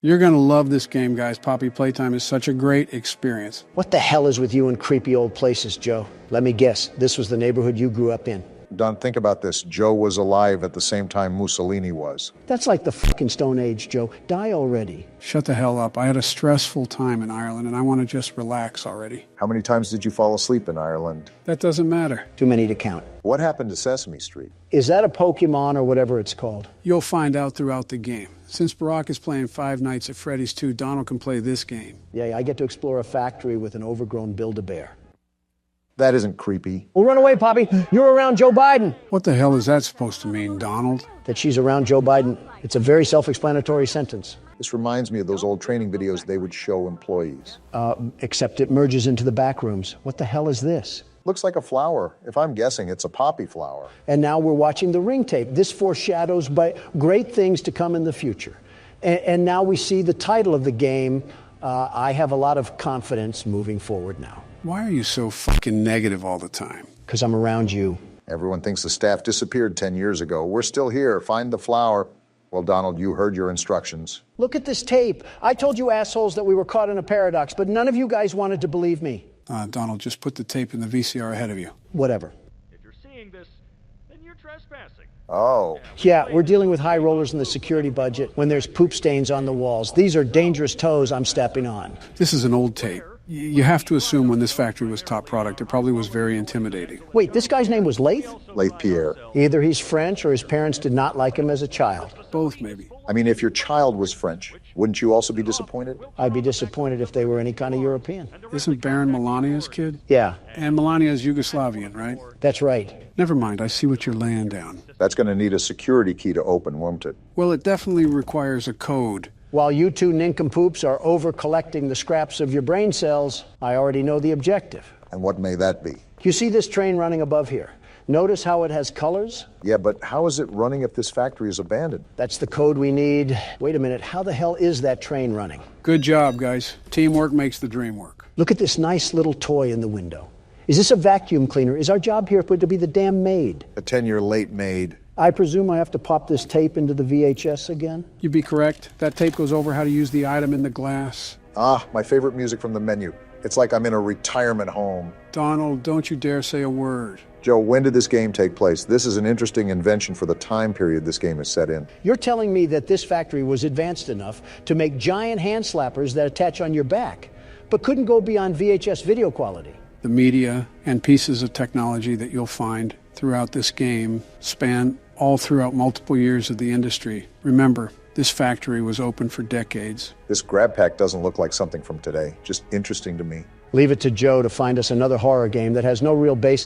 You're going to love this game, guys. Poppy Playtime is such a great experience. What the hell is with you in creepy old places, Joe? Let me guess, this was the neighborhood you grew up in. Don, think about this. Joe was alive at the same time Mussolini was. That's like the fucking Stone Age, Joe. Die already. Shut the hell up. I had a stressful time in Ireland, and I want to just relax already. How many times did you fall asleep in Ireland? That doesn't matter. Too many to count. What happened to Sesame Street? Is that a Pokemon or whatever it's called? You'll find out throughout the game. Since Barack is playing Five Nights at Freddy's 2, Donald can play this game. Yeah, I get to explore a factory with an overgrown Build-A-Bear. That isn't creepy. Well, run away, Poppy. You're around Joe Biden. What the hell is that supposed to mean, Donald? That she's around Joe Biden. It's a very self-explanatory sentence. This reminds me of those old training videos they would show employees. Except it merges into the back rooms. What the hell is this? Looks like a flower. If I'm guessing, it's a poppy flower. And now we're watching the ring tape. This foreshadows great things to come in the future. And now we see the title of the game. I have a lot of confidence moving forward now. Why are you so fucking negative all the time? Because I'm around you. Everyone thinks the staff disappeared 10 years ago. We're still here. Find the flower. Well, Donald, you heard your instructions. Look at this tape. I told you assholes that we were caught in a paradox, but none of you guys wanted to believe me. Donald, just put the tape in the VCR ahead of you. Whatever. If you're seeing this, then you're trespassing. Oh. Yeah, we're dealing with high rollers in the security budget when there's poop stains on the walls. These are dangerous toes I'm stepping on. This is an old tape. You have to assume when this factory was top product, it probably was very intimidating. Wait, this guy's name was Lath? Laith Pierre. Either he's French or his parents did not like him as a child. Both, maybe. I mean, if your child was French, wouldn't you also be disappointed? I'd be disappointed if they were any kind of European. Isn't Baron Melania's kid? Yeah, And Melania's Yugoslavian, right? that's right. Never mind, I see what you're laying down. That's going to need a security key to open, won't it? Well, it definitely requires a code. While you two nincompoops are over collecting the scraps of your brain cells, I already know the objective. And what may that be? You see this train running above here? Notice how it has colors? Yeah, but how is it running if this factory is abandoned? That's the code we need. Wait a minute, how the hell is that train running? Good job, guys. Teamwork makes the dream work. Look at this nice little toy in the window. Is this a vacuum cleaner? Is our job here to be the damn maid? A 10-year late maid. I presume I have to pop this tape into the VHS again? You'd be correct. That tape goes over how to use the item in the glass. Ah, my favorite music from the menu. It's like I'm in a retirement home. Donald, don't you dare say a word. Joe, when did this game take place? This is an interesting invention for the time period this game is set in. You're telling me that this factory was advanced enough to make giant hand slappers that attach on your back, but couldn't go beyond VHS video quality. The media and pieces of technology that you'll find throughout this game span all throughout multiple years of the industry. Remember, this factory was open for decades. This grab pack doesn't look like something from today. Just interesting to me. Leave it to Joe to find us another horror game that has no real base.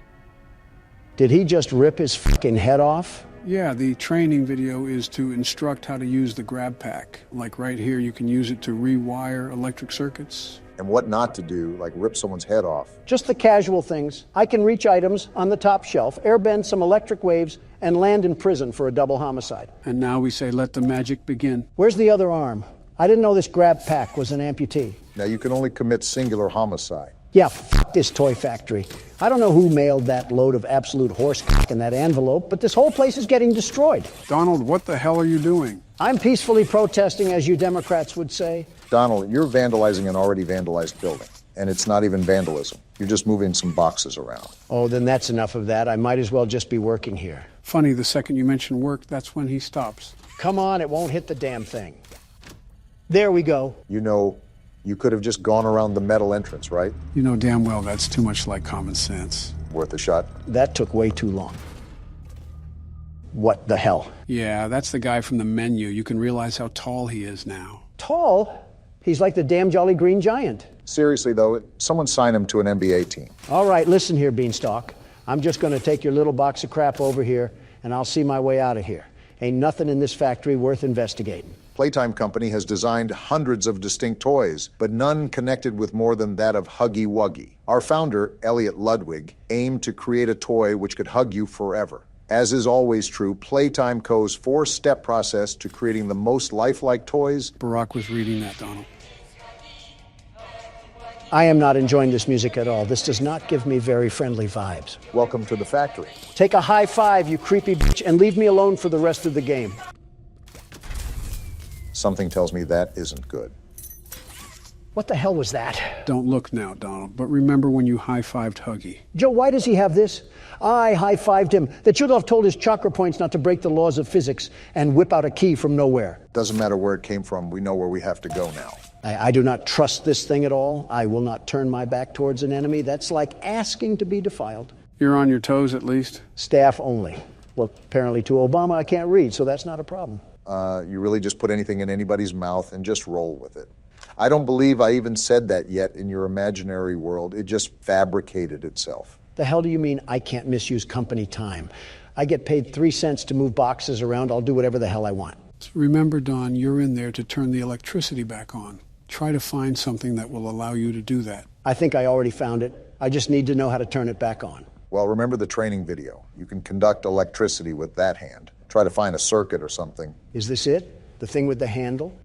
Did he just rip his fucking head off? Yeah, the training video is to instruct how to use the grab pack. Like right here, you can use it to rewire electric circuits. And what not to do, like rip someone's head off. Just the casual things. I can reach items on the top shelf, airbend some electric waves, and land in prison for a double homicide. And now we say, let the magic begin. Where's the other arm? I didn't know this grab pack was an amputee. Now you can only commit singular homicide. Yeah, this toy factory. I don't know who mailed that load of absolute horse cock in that envelope, but this whole place is getting destroyed. Donald, what the hell are you doing? I'm peacefully protesting, as you Democrats would say. Donald, you're vandalizing an already vandalized building. And it's not even vandalism. You're just moving some boxes around. Oh, then that's enough of that. I might as well just be working here. Funny, the second you mention work, that's when he stops. Come on, it won't hit the damn thing. There we go. You know, you could have just gone around the metal entrance, right? You know damn well that's too much like common sense. Worth a shot. That took way too long. What the hell? Yeah, that's the guy from the menu. You can realize how tall he is now. Tall? He's like the damn Jolly Green Giant. Seriously, though, someone sign him to an NBA team. All right, listen here, Beanstalk. I'm just going to take your little box of crap over here, and I'll see my way out of here. Ain't nothing in this factory worth investigating. Playtime Company has designed hundreds of distinct toys, but none connected with more than that of Huggy Wuggy. Our founder, Elliot Ludwig, aimed to create a toy which could hug you forever. As is always true, Playtime Co.'s four-step process to creating the most lifelike toys. Barack was reading that, Donald. I am not enjoying this music at all. This does not give me very friendly vibes. Welcome to the factory. Take a high five, you creepy bitch, and leave me alone for the rest of the game. Something tells me that isn't good. What the hell was that? Don't look now, Donald, but remember when you high-fived Huggy. Joe, why does he have this? I high-fived him. That should have told his chakra points not to break the laws of physics and whip out a key from nowhere. Doesn't matter where it came from, we know where we have to go now. I do not trust this thing at all. I will not turn my back towards an enemy. That's like asking to be defiled. You're on your toes, at least? Staff only. Well, apparently to Obama I can't read, so that's not a problem. You really just put anything in anybody's mouth and just roll with it. I don't believe I even said that yet in your imaginary world. It just fabricated itself. The hell do you mean I can't misuse company time? I get paid 3 cents to move boxes around. I'll do whatever the hell I want. Remember, Don, you're in there to turn the electricity back on. Try to find something that will allow you to do that. I think I already found it. I just need to know how to turn it back on. Well, remember the training video. You can conduct electricity with that hand. Try to find a circuit or something. Is this it? The thing with the handle?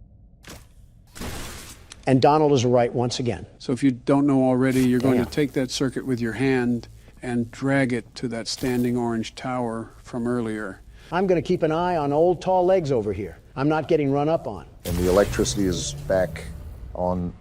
And Donald is right once again. So if you don't know already, you're going to take that circuit with your hand and drag it to that standing orange tower from earlier. I'm going to keep an eye on old tall legs over here. I'm not getting run up on. And the electricity is back on.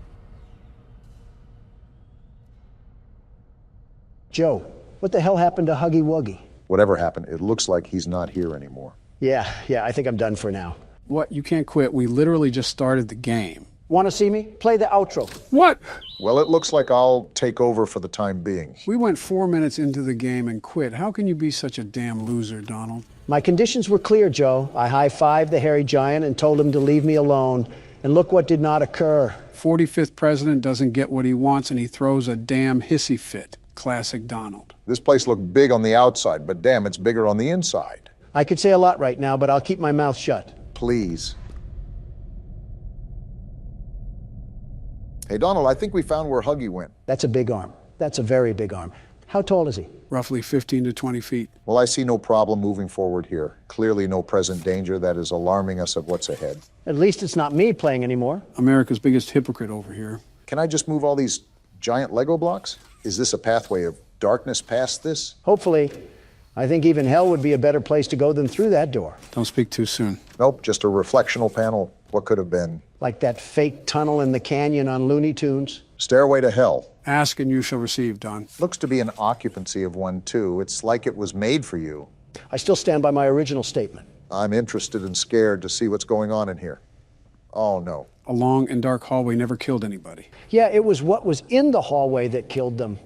Joe, what the hell happened to Huggy Wuggy? Whatever happened, it looks like he's not here anymore. Yeah, I think I'm done for now. What? You can't quit. We literally just started the game. Want to see me? Play the outro. What? Well, it looks like I'll take over for the time being. We went 4 minutes into the game and quit. How can you be such a damn loser, Donald? My conditions were clear, Joe. I high-fived the hairy giant and told him to leave me alone. And look what did not occur. 45th president doesn't get what he wants and he throws a damn hissy fit. Classic Donald. This place looked big on the outside, but damn, it's bigger on the inside. I could say a lot right now, but I'll keep my mouth shut. Please. Hey, Donald, I think we found where Huggy went. That's a big arm. That's a very big arm. How tall is he? Roughly 15 to 20 feet. Well, I see no problem moving forward here. Clearly no present danger that is alarming us of what's ahead. At least it's not me playing anymore. America's biggest hypocrite over here. Can I just move all these giant Lego blocks? Is this a pathway of darkness past this? Hopefully. I think even hell would be a better place to go than through that door. Don't speak too soon. Nope, just a reflectional panel. What could have been? Like that fake tunnel in the canyon on Looney Tunes. Stairway to hell. Ask and you shall receive, Don. Looks to be an occupancy of one, too. It's like it was made for you. I still stand by my original statement. I'm interested and scared to see what's going on in here. Oh, no. A long and dark hallway never killed anybody. Yeah, it was what was in the hallway that killed them.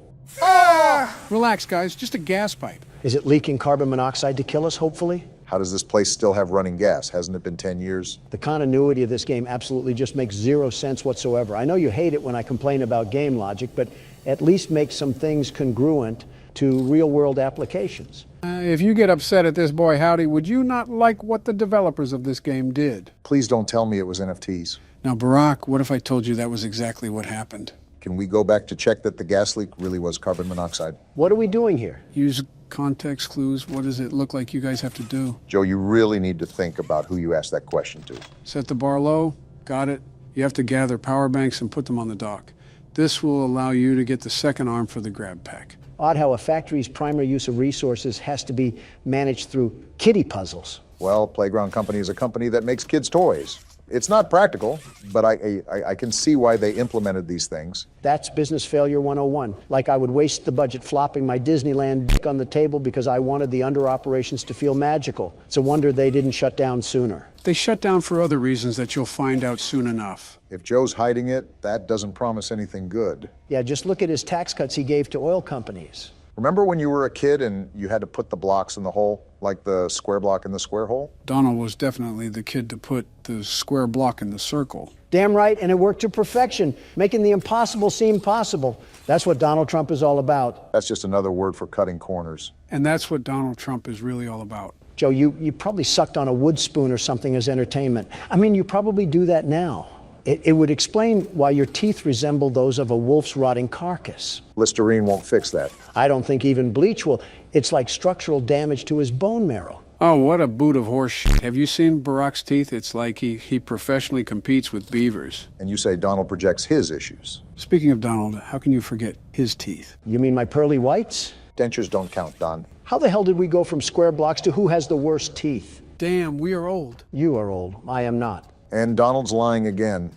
Relax, guys. Just a gas pipe. Is it leaking carbon monoxide to kill us, hopefully? How does this place still have running gas? Hasn't it been 10 years? The continuity of this game absolutely just makes zero sense whatsoever. I know you hate it when I complain about game logic, but at least make some things congruent to real-world applications. If you get upset at this boy howdy, would you not like what the developers of this game did? Please don't tell me it was NFTs. Now, Barack, what if I told you that was exactly what happened? Can we go back to check that the gas leak really was carbon monoxide? What are we doing here? Use context clues. What does it look like you guys have to do? Joe, you really need to think about who you asked that question to. Set the bar low. Got it. You have to gather power banks and put them on the dock. This will allow you to get the second arm for the grab pack. Odd how a factory's primary use of resources has to be managed through kiddie puzzles. Well, Playground Company is a company that makes kids' toys. It's not practical, but I can see why they implemented these things. That's business failure 101. Like I would waste the budget flopping my Disneyland dick on the table because I wanted the under operations to feel magical. It's a wonder they didn't shut down sooner. They shut down for other reasons that you'll find out soon enough. If Joe's hiding it, that doesn't promise anything good. Yeah, just look at his tax cuts he gave to oil companies. Remember when you were a kid and you had to put the blocks in the hole, like the square block in the square hole? Donald was definitely the kid to put the square block in the circle. Damn right, and it worked to perfection, making the impossible seem possible. That's what Donald Trump is all about. That's just another word for cutting corners. And that's what Donald Trump is really all about. Joe, you probably sucked on a wood spoon or something as entertainment. I mean, you probably do that now. It would explain why your teeth resemble those of a wolf's rotting carcass. Listerine won't fix that. I don't think even bleach will. It's like structural damage to his bone marrow. Oh, what a boot of horse shit. Have you seen Barack's teeth? It's like he professionally competes with beavers. And you say Donald projects his issues. Speaking of Donald, how can you forget his teeth? You mean my pearly whites? Dentures don't count, Don. How the hell did we go from square blocks to who has the worst teeth? Damn, we are old. You are old. I am not. And Donald's lying again.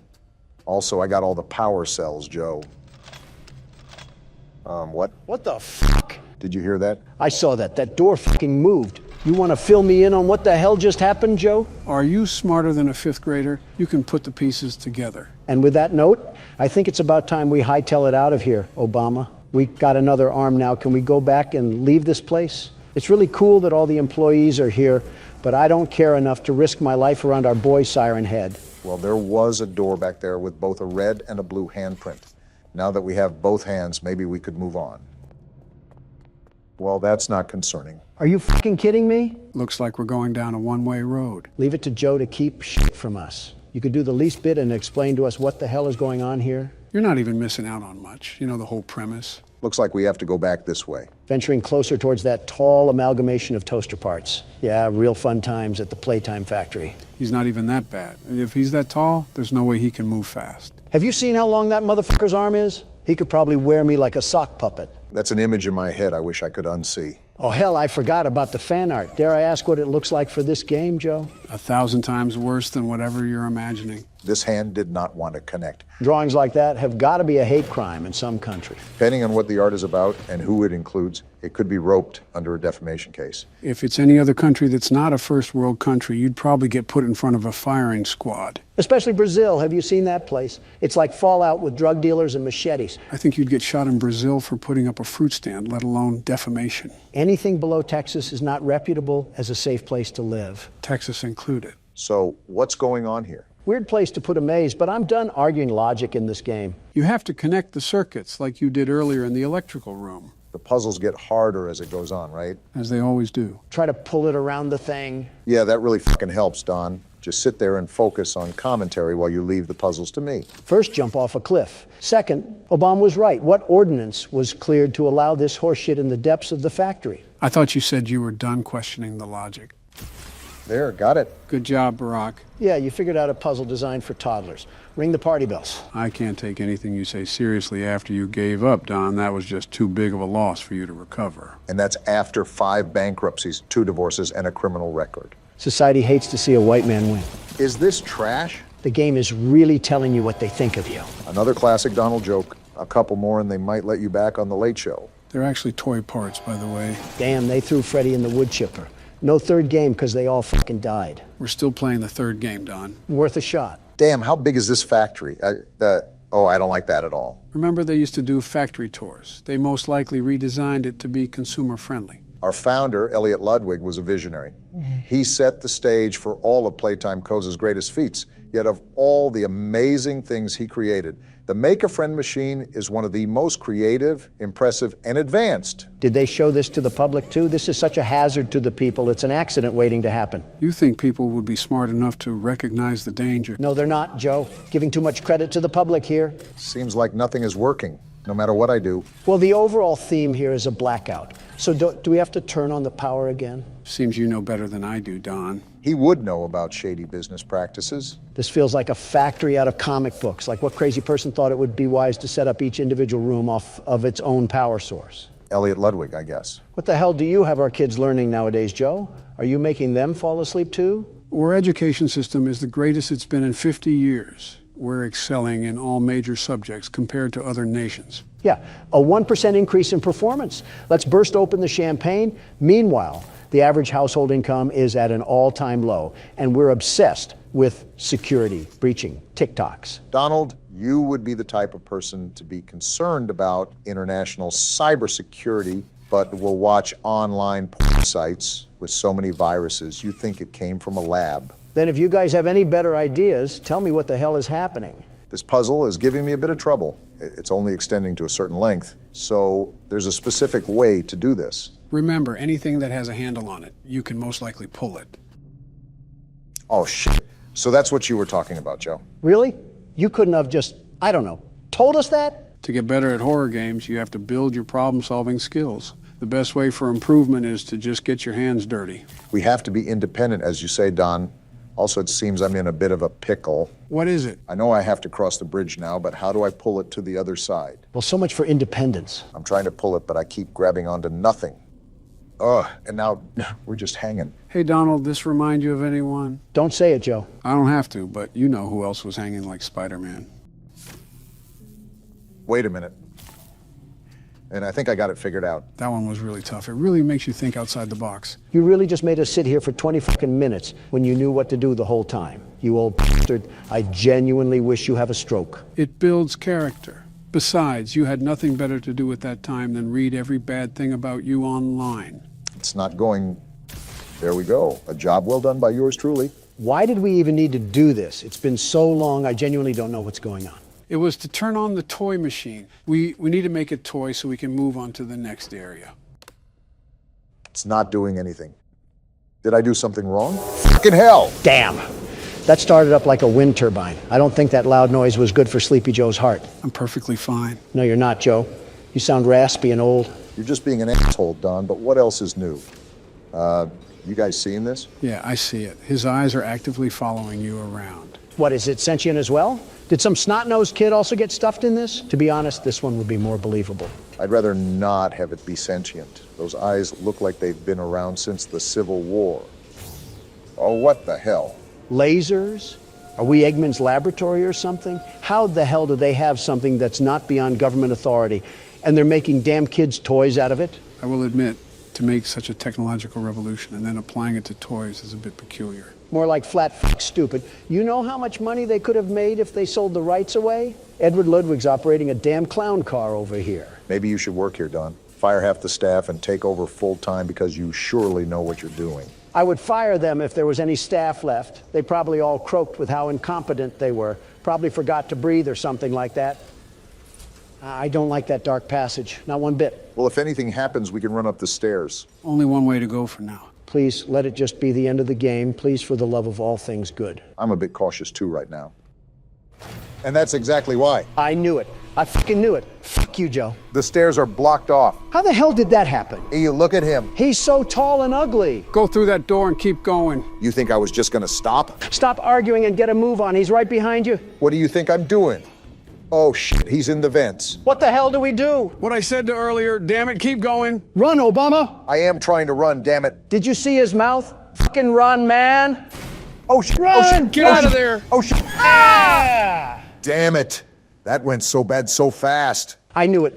Also, I got all the power cells, Joe. What? What the fuck? Did you hear that? I saw that. That door fucking moved. You want to fill me in on what the hell just happened, Joe? Are you smarter than a fifth grader? You can put the pieces together. And with that note, I think it's about time we hightail it out of here, Obama. We got another arm now. Can we go back and leave this place? It's really cool that all the employees are here, but I don't care enough to risk my life around our boy Siren Head. Well, there was a door back there with both a red and a blue handprint. Now that we have both hands, maybe we could move on. Well, that's not concerning. Are you fucking kidding me? Looks like we're going down a one-way road. Leave it to Joe to keep shit from us. You could do the least bit and explain to us what the hell is going on here. You're not even missing out on much. You know the whole premise. Looks like we have to go back this way. Venturing closer towards that tall amalgamation of toaster parts. Yeah, real fun times at the Playtime factory. He's not even that bad. If he's that tall, there's no way he can move fast. Have you seen how long that motherfucker's arm is? He could probably wear me like a sock puppet. That's an image in my head I wish I could unsee. Oh, hell, I forgot about the fan art. Dare I ask what it looks like for this game, Joe? 1,000 times worse than whatever you're imagining. This hand did not want to connect. Drawings like that have got to be a hate crime in some country. Depending on what the art is about and who it includes, it could be roped under a defamation case. If it's any other country that's not a first world country, you'd probably get put in front of a firing squad. Especially Brazil. Have you seen that place? It's like Fallout with drug dealers and machetes. I think you'd get shot in Brazil for putting up a fruit stand, let alone defamation. Anything below Texas is not reputable as a safe place to live. Texas included. So what's going on here? Weird place to put a maze, but I'm done arguing logic in this game. You have to connect the circuits like you did earlier in the electrical room. The puzzles get harder as it goes on, right? As they always do. Try to pull it around the thing. Yeah, that really fucking helps, Don. Just sit there and focus on commentary while you leave the puzzles to me. First, jump off a cliff. Second, Obama was right. What ordinance was cleared to allow this horseshit in the depths of the factory? I thought you said you were done questioning the logic. There, got it. Good job, Barack. Yeah, you figured out a puzzle designed for toddlers. Ring the party bells. I can't take anything you say seriously after you gave up, Don. That was just too big of a loss for you to recover. And that's after 5 bankruptcies, 2 divorces, and a criminal record. Society hates to see a white man win. Is this trash? The game is really telling you what they think of you. Another classic Donald joke. A couple more and they might let you back on the Late Show. They're actually toy parts, by the way. Damn, they threw Freddie in the wood chipper. No third game because they all fucking died. We're still playing the third game, Don. Worth a shot. Damn, how big is this factory? I don't like that at all. Remember they used to do factory tours. They most likely redesigned it to be consumer friendly. Our founder, Elliot Ludwig, was a visionary. He set the stage for all of Playtime Co.'s greatest feats. Yet of all the amazing things he created, the Make-A-Friend machine is one of the most creative, impressive, and advanced. Did they show this to the public too? This is such a hazard to the people. It's an accident waiting to happen. You think people would be smart enough to recognize the danger? No, they're not, Joe. Giving too much credit to the public here. Seems like nothing is working, no matter what I do. Well, the overall theme here is a blackout. So do we have to turn on the power again? Seems you know better than I do, Don. He would know about shady business practices. This feels like a factory out of comic books, like what crazy person thought it would be wise to set up each individual room off of its own power source. Elliot Ludwig, I guess. What the hell do you have our kids learning nowadays, Joe? Are you making them fall asleep too? Our education system is the greatest it's been in 50 years. We're excelling in all major subjects compared to other nations. Yeah, a 1% increase in performance. Let's burst open the champagne. Meanwhile, the average household income is at an all-time low, and we're obsessed with security, breaching, TikToks. Donald, you would be the type of person to be concerned about international cybersecurity, but will watch online porn sites with so many viruses, you think it came from a lab. Then if you guys have any better ideas, tell me what the hell is happening. This puzzle is giving me a bit of trouble. It's only extending to a certain length, so there's a specific way to do this. Remember, anything that has a handle on it, you can most likely pull it. Oh, shit. So that's what you were talking about, Joe. Really? You couldn't have just, I don't know, told us that? To get better at horror games, you have to build your problem-solving skills. The best way for improvement is to just get your hands dirty. We have to be independent, as you say, Don. Also, it seems I'm in a bit of a pickle. What is it? I know I have to cross the bridge now, but how do I pull it to the other side? Well, so much for independence. I'm trying to pull it, but I keep grabbing onto nothing. And now we're just hanging. Hey, Donald, this remind you of anyone? Don't say it, Joe. I don't have to, but you know who else was hanging like Spider-Man. Wait a minute. And I think I got it figured out. That one was really tough. It really makes you think outside the box. You really just made us sit here for 20 fucking minutes when you knew what to do the whole time. You old bastard. I genuinely wish you have a stroke. It builds character. Besides, you had nothing better to do at that time than read every bad thing about you online. It's not going... There we go. A job well done by yours truly. Why did we even need to do this? It's been so long, I genuinely don't know what's going on. It was to turn on the toy machine. We need to make it toy so we can move on to the next area. It's not doing anything. Did I do something wrong? Fucking hell! Damn! That started up like a wind turbine. I don't think that loud noise was good for Sleepy Joe's heart. I'm perfectly fine. No, you're not, Joe. You sound raspy and old. You're just being an asshole, Don, but what else is new? You guys seeing this? Yeah, I see it. His eyes are actively following you around. What, is it sentient as well? Did some snot-nosed kid also get stuffed in this? To be honest, this one would be more believable. I'd rather not have it be sentient. Those eyes look like they've been around since the Civil War. Oh, what the hell? Lasers? Are we Eggman's laboratory or something? How the hell do they have something that's not beyond government authority, and they're making damn kids' toys out of it? I will admit, to make such a technological revolution and then applying it to toys is a bit peculiar. More like flat fuck stupid. You know how much money they could have made if they sold the rights away? Edward Ludwig's operating a damn clown car over here. Maybe you should work here, Don. Fire half the staff and take over full-time because you surely know what you're doing. I would fire them if there was any staff left. They probably all croaked with how incompetent they were. Probably forgot to breathe or something like that. I don't like that dark passage, not one bit. Well, if anything happens, we can run up the stairs. Only one way to go for now. Please, let it just be the end of the game. Please, for the love of all things good. I'm a bit cautious too right now. And that's exactly why. I knew it. I fucking knew it. Fuck you, Joe. The stairs are blocked off. How the hell did that happen? Hey, you look at him. He's so tall and ugly. Go through that door and keep going. You think I was just gonna stop? Stop arguing and get a move on. He's right behind you. What do you think I'm doing? Oh shit, he's in the vents. What the hell do we do? What I said to earlier, damn it, keep going. Run, Obama. I am trying to run, damn it. Did you see his mouth? Fucking run, man. Oh shit, Run! oh shit, Get out of there. Oh shit. Ah! Damn it. That went so bad so fast. I knew it.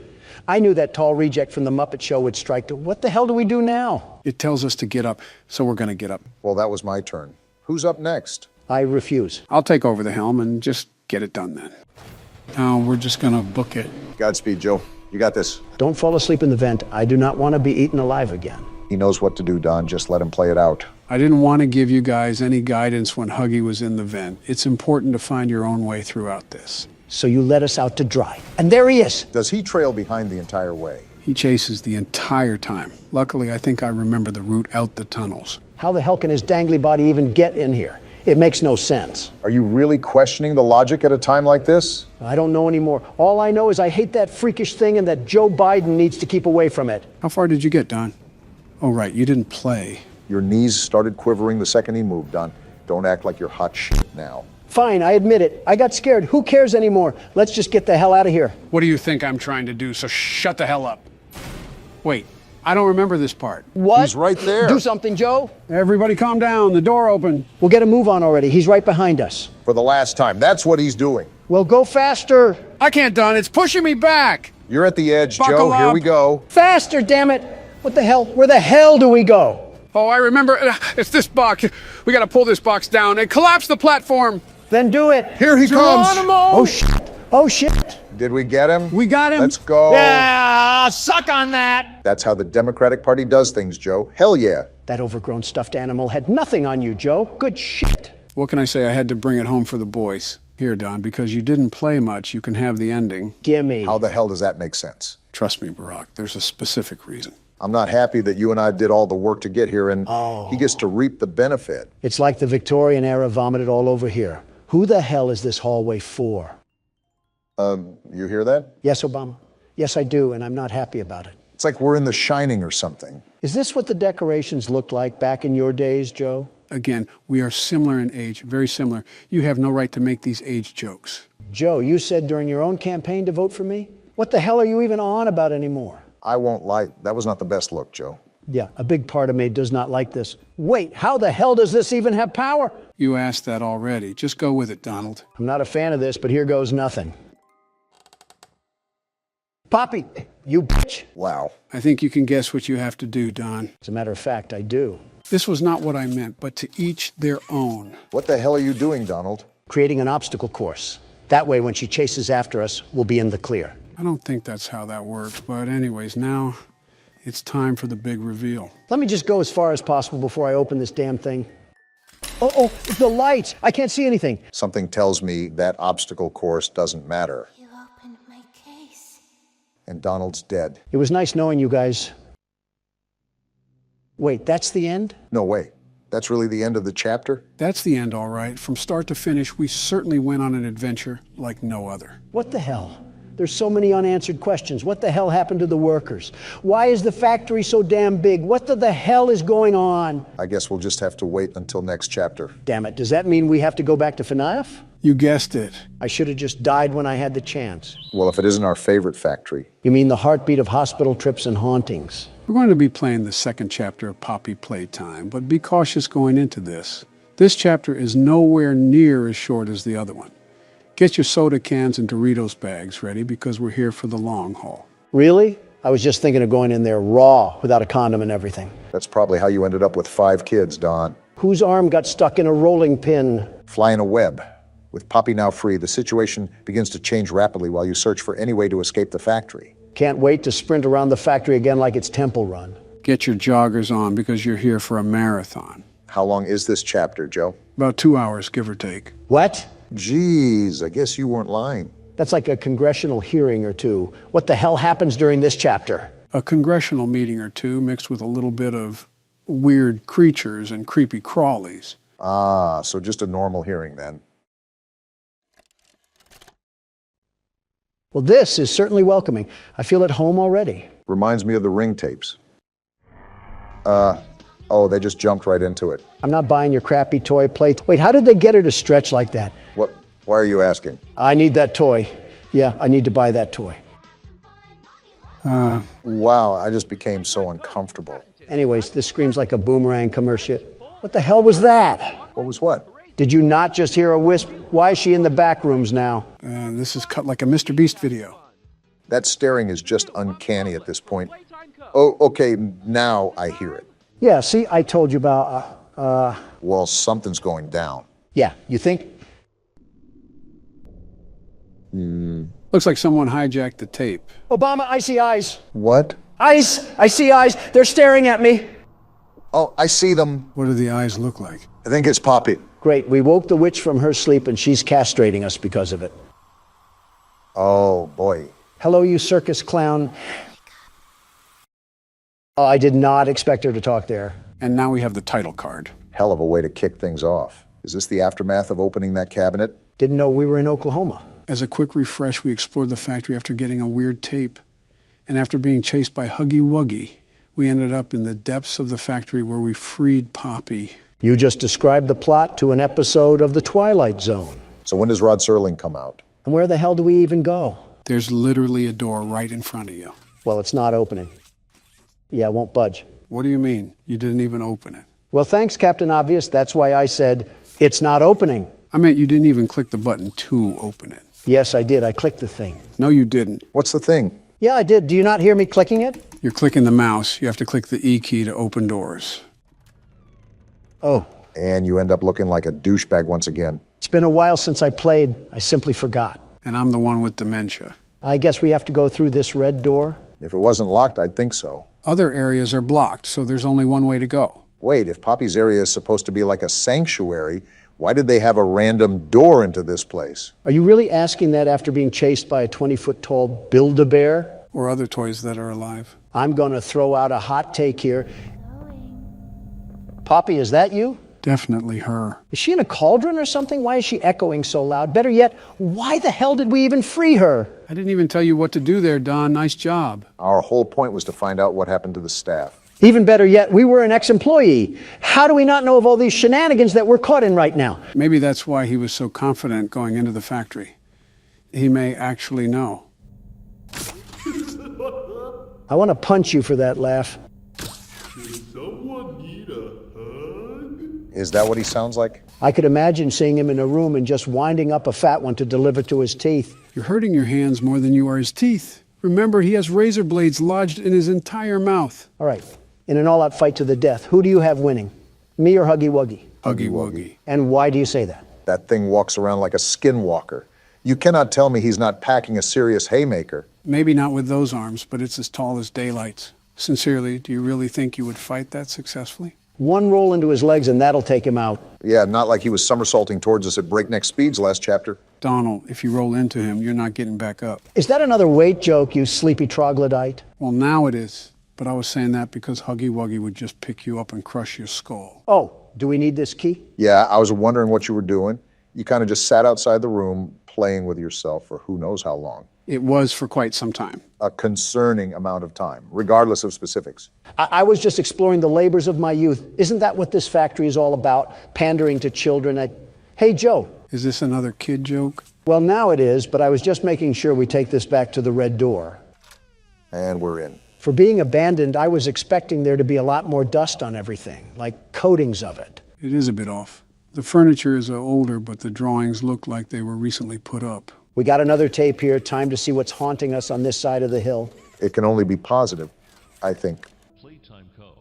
I knew that tall reject from the Muppet Show would strike. What the hell do we do now? It tells us to get up, so we're going to get up. Well, that was my turn. Who's up next? I refuse. I'll take over the helm and just get it done then. Now we're just going to book it. Godspeed, Joe. You got this. Don't fall asleep in the vent. I do not want to be eaten alive again. He knows what to do, Don. Just let him play it out. I didn't want to give you guys any guidance when Huggy was in the vent. It's important to find your own way throughout this. So you let us out to dry. And there he is. Does he trail behind the entire way? He chases the entire time. Luckily, I think I remember the route out the tunnels. How the hell can his dangly body even get in here? It makes no sense. Are you really questioning the logic at a time like this? I don't know anymore. All I know is I hate that freakish thing and that Joe Biden needs to keep away from it. How far did you get, Don? Oh, right, you didn't play. Your knees started quivering the second he moved, Don. Don't act like you're hot shit now. Fine, I admit it. I got scared. Who cares anymore? Let's just get the hell out of here. What do you think I'm trying to do? So shut the hell up. Wait, I don't remember this part. What? He's right there. Do something, Joe. Everybody calm down. The door open. We'll get a move on already. He's right behind us. For the last time. That's what he's doing. Well, go faster. I can't, Don. It's pushing me back. You're at the edge, Buckle Joe. Here up. we go. Faster, damn it. What the hell? Where the hell do we go? Oh, I remember. It's this box. We got to pull this box down and collapse the platform. Then do it. Here he comes. Geronimo! Oh, shit. Oh, shit. Did we get him? We got him. Let's go. Yeah, suck on that. That's how the Democratic Party does things, Joe. Hell yeah. That overgrown stuffed animal had nothing on you, Joe. Good shit. What can I say? I had to bring it home for the boys. Here, Don, because you didn't play much, you can have the ending. Gimme. How the hell does that make sense? Trust me, Barack, there's a specific reason. I'm not happy that you and I did all the work to get here, and Oh. he gets to reap the benefit. It's like the Victorian era vomited all over here. Who the hell is this hallway for? You hear that? Yes, Obama. Yes, I do, and I'm not happy about it. It's like we're in The Shining or something. Is this what the decorations looked like back in your days, Joe? Again, we are similar in age, very similar. You have no right to make these age jokes. Joe, you said during your own campaign to vote for me? What the hell are you even on about anymore? I won't lie, that was not the best look, Joe. Yeah, a big part of me does not like this. Wait, how the hell does this even have power? You asked that already. Just go with it, Donald. I'm not a fan of this, but here goes nothing. Poppy, you bitch. Wow. I think you can guess what you have to do, Don. As a matter of fact, I do. This was not what I meant, but to each their own. What the hell are you doing, Donald? Creating an obstacle course. That way, when she chases after us, we'll be in the clear. I don't think that's how that works, but anyways, now it's time for the big reveal. Let me just go as far as possible before I open this damn thing. Oh, the lights! I can't see anything. Something tells me that obstacle course doesn't matter. You opened my case. And Donald's dead. It was nice knowing you guys. Wait, that's the end? No way. That's really the end of the chapter? That's the end, all right. From start to finish, we certainly went on an adventure like no other. What the hell? There's so many unanswered questions. What the hell happened to the workers? Why is the factory so damn big? What the hell is going on? I guess we'll just have to wait until next chapter. Damn it, does that mean we have to go back to FNAF? You guessed it. I should have just died when I had the chance. Well, if it isn't our favorite factory. You mean the heartbeat of hospital trips and hauntings? We're going to be playing the second chapter of Poppy Playtime, but be cautious going into this. This chapter is nowhere near as short as the other one. Get your soda cans and Doritos bags ready because we're here for the long haul. Really? I was just thinking of going in there raw without a condom and everything. That's probably how you ended up with 5 kids, Don. Whose arm got stuck in a rolling pin? Fly in a web. With Poppy now free, the situation begins to change rapidly while you search for any way to escape the factory. Can't wait to sprint around the factory again like it's Temple Run. Get your joggers on because you're here for a marathon. How long is this chapter, Joe? About 2 hours, give or take. What? Geez, I guess you weren't lying. That's like a congressional hearing or two. What the hell happens during this chapter? A congressional meeting or two mixed with a little bit of weird creatures and creepy crawlies. Ah, so just a normal hearing then. Well, this is certainly welcoming. I feel at home already. Reminds me of the Ring tapes. Oh, they just jumped right into it. I'm not buying your crappy toy plate. Wait, how did they get her to stretch like that? What? Why are you asking? I need that toy. Yeah, I need to buy that toy. Wow, I just became so uncomfortable. Anyways, this screams like a Boomerang commercial. What the hell was that? What was what? Did you not just hear a wisp? Why is she in the back rooms now? This is cut like a Mr. Beast video. That staring is just uncanny at this point. Oh, okay, now I hear it. Yeah, see, I told you about, Well, something's going down. yeah, you think? Looks like someone hijacked the tape. Obama, I see eyes. What? Eyes! I see eyes. They're staring at me. Oh, I see them. What do the eyes look like? I think it's Poppy. Great, we woke the witch from her sleep and she's castrating us because of it. Oh, boy. Hello, you circus clown. Oh, I did not expect her to talk there. And now we have the title card. Hell of a way to kick things off. Is this the aftermath of opening that cabinet? Didn't know we were in Oklahoma. As a quick refresh, we explored the factory after getting a weird tape. And after being chased by Huggy Wuggy, we ended up in the depths of the factory where we freed Poppy. You just described the plot to an episode of The Twilight Zone. So when does Rod Serling come out? And where the hell do we even go? There's literally a door right in front of you. Well, it's not opening. Yeah, it won't budge. What do you mean? You didn't even open it. Well, thanks, Captain Obvious. That's why I said, it's not opening. I meant you didn't even click the button to open it. Yes, I did. I clicked the thing. No, you didn't. What's the thing? Yeah, I did. Do you not hear me clicking it? You're clicking the mouse. You have to click the E key to open doors. Oh, And you end up looking like a douchebag once again. it's been a while since I played. I simply forgot. And I'm the one with dementia. I guess we have to go through this red door. If it wasn't locked, I'd think so. Other areas are blocked, so there's only one way to go. Wait, if Poppy's area is supposed to be like a sanctuary, why did they have a random door into this place? Are you really asking that after being chased by a 20-foot-tall Build-A-Bear? Or other toys that are alive. I'm going to throw out a hot take here. Poppy, is that you? Definitely her. Is she in a cauldron or something? Why is she echoing so loud? Better yet, why the hell did we even free her? I didn't even tell you what to do there, Don. Nice job. Our whole point was to find out what happened to the staff. Even better yet, we were an ex-employee. How do we not know of all these shenanigans that we're caught in right now? Maybe that's why he was so confident going into the factory. He may actually know. I want to punch you for that laugh. Is that what he sounds like? I could imagine seeing him in a room and just winding up a fat one to deliver to his teeth. You're hurting your hands more than you are his teeth. Remember, he has razor blades lodged in his entire mouth. All right, in an all-out fight to the death, who do you have winning? Me or Huggy Wuggy? Huggy Wuggy. And why do you say that? That thing walks around like a skinwalker. You cannot tell me he's not packing a serious haymaker. Maybe not with those arms, but it's as tall as daylight. Sincerely, do you really think you would fight that successfully? One roll into his legs and that'll take him out. Yeah, not like he was somersaulting towards us at breakneck speeds last chapter. Donald, if you roll into him, you're not getting back up. Is that another weight joke, you sleepy troglodyte? Well, now it is. But I was saying that because Huggy Wuggy would just pick you up and crush your skull. Oh, do we need this key? Yeah, I was wondering what you were doing. You kind of just sat outside the room playing with yourself for who knows how long. It was for quite some time. A concerning amount of time, regardless of specifics. I was just exploring the labors of my youth. Isn't that what this factory is all about? Pandering to children. Hey, Joe. Is this another kid joke? Well, now it is, but I was just making sure we take this back to the red door. And we're in. For being abandoned, I was expecting there to be a lot more dust on everything, like coatings of it. It is a bit off. The furniture is older, but the drawings look like they were recently put up. We got another tape here. Time to see what's haunting us on this side of the hill. It can only be positive, I think. Playtime Co.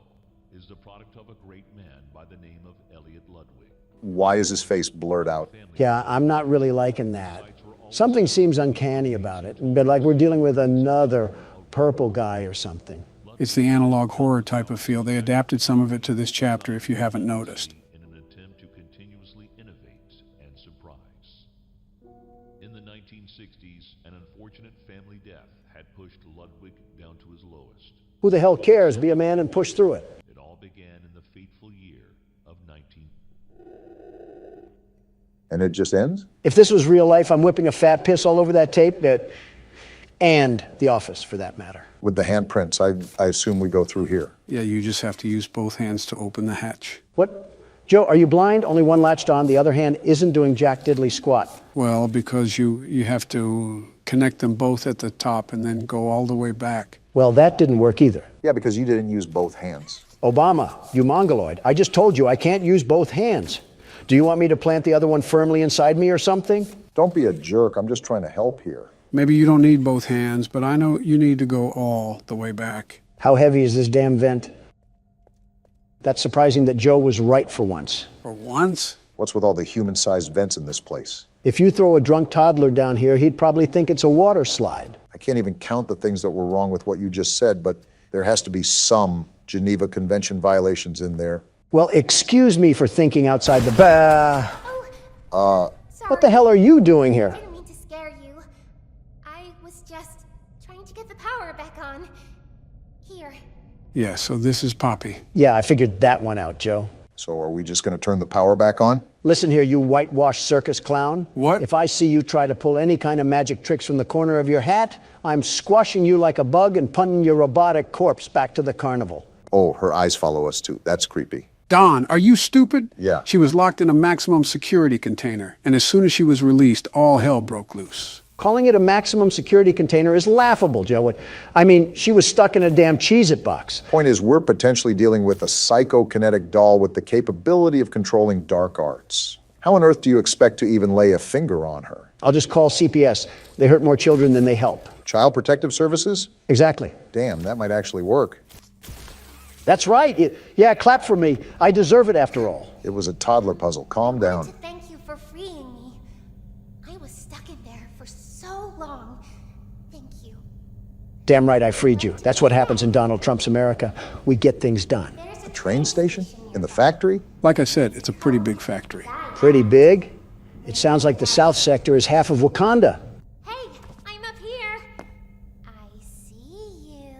is the product of a great man by the name of Elliot Ludwig. Why is his face blurred out? Yeah, I'm not really liking that. Something seems uncanny about it, but like we're dealing with another purple guy or something. It's the analog horror type of feel. They adapted some of it to this chapter, if you haven't noticed. In an attempt to continuously innovate and surprise. In the 1960s, an unfortunate family death had pushed Ludwig down to his lowest. Who the hell cares? Be a man and push through it. It all began in the fateful year of 19... And it just ends? If this was real life, I'm whipping a fat piss all over that tape, and The Office, for that matter. With the handprints, I assume we go through here. Yeah, you just have to use both hands to open the hatch. What? Joe, are you blind? Only one latched on. The other hand isn't doing jack diddly squat. Well, because you have to connect them both at the top and then go all the way back. Well, that didn't work either. Yeah, because you didn't use both hands. Obama, you mongoloid. I just told you I can't use both hands. Do you want me to plant the other one firmly inside me or something? Don't be a jerk. I'm just trying to help here. Maybe you don't need both hands, but I know you need to go all the way back. How heavy is this damn vent? That's surprising that Joe was right for once. For once? What's with all the human-sized vents in this place? If you throw a drunk toddler down here, he'd probably think it's a water slide. I can't even count the things that were wrong with what you just said, but there has to be some Geneva Convention violations in there. Well, excuse me for thinking outside the Sorry. What the hell are you doing here? I didn't mean to scare you. I was just trying to get the power back on. Here. Yeah, so this is Poppy. Yeah, I figured that one out, Joe. So are we just going to turn the power back on? Listen here, you whitewashed circus clown. What? If I see you try to pull any kind of magic tricks from the corner of your hat, I'm squashing you like a bug and punting your robotic corpse back to the carnival. Oh, her eyes follow us too. That's creepy. Don, are you stupid? Yeah. She was locked in a maximum security container, and as soon as she was released, all hell broke loose. Calling it a maximum security container is laughable, Joe. I mean, she was stuck in a damn Cheez-It box. Point is, we're potentially dealing with a psychokinetic doll with the capability of controlling dark arts. How on earth do you expect to even lay a finger on her? I'll just call CPS. They hurt more children than they help. Child Protective Services? Exactly. Damn, that might actually work. That's right. Yeah, clap for me. I deserve it after all. It was a toddler puzzle. Calm I want down. to thank you for freeing me. I was stuck in there for so long. Thank you. Damn right I freed you. That's what happens in Donald Trump's America. We get things done. There's A train station? In the factory? Like I said, it's a pretty big factory. Pretty big. It sounds like the South Sector is half of Wakanda. Hey, I'm up here. I see you.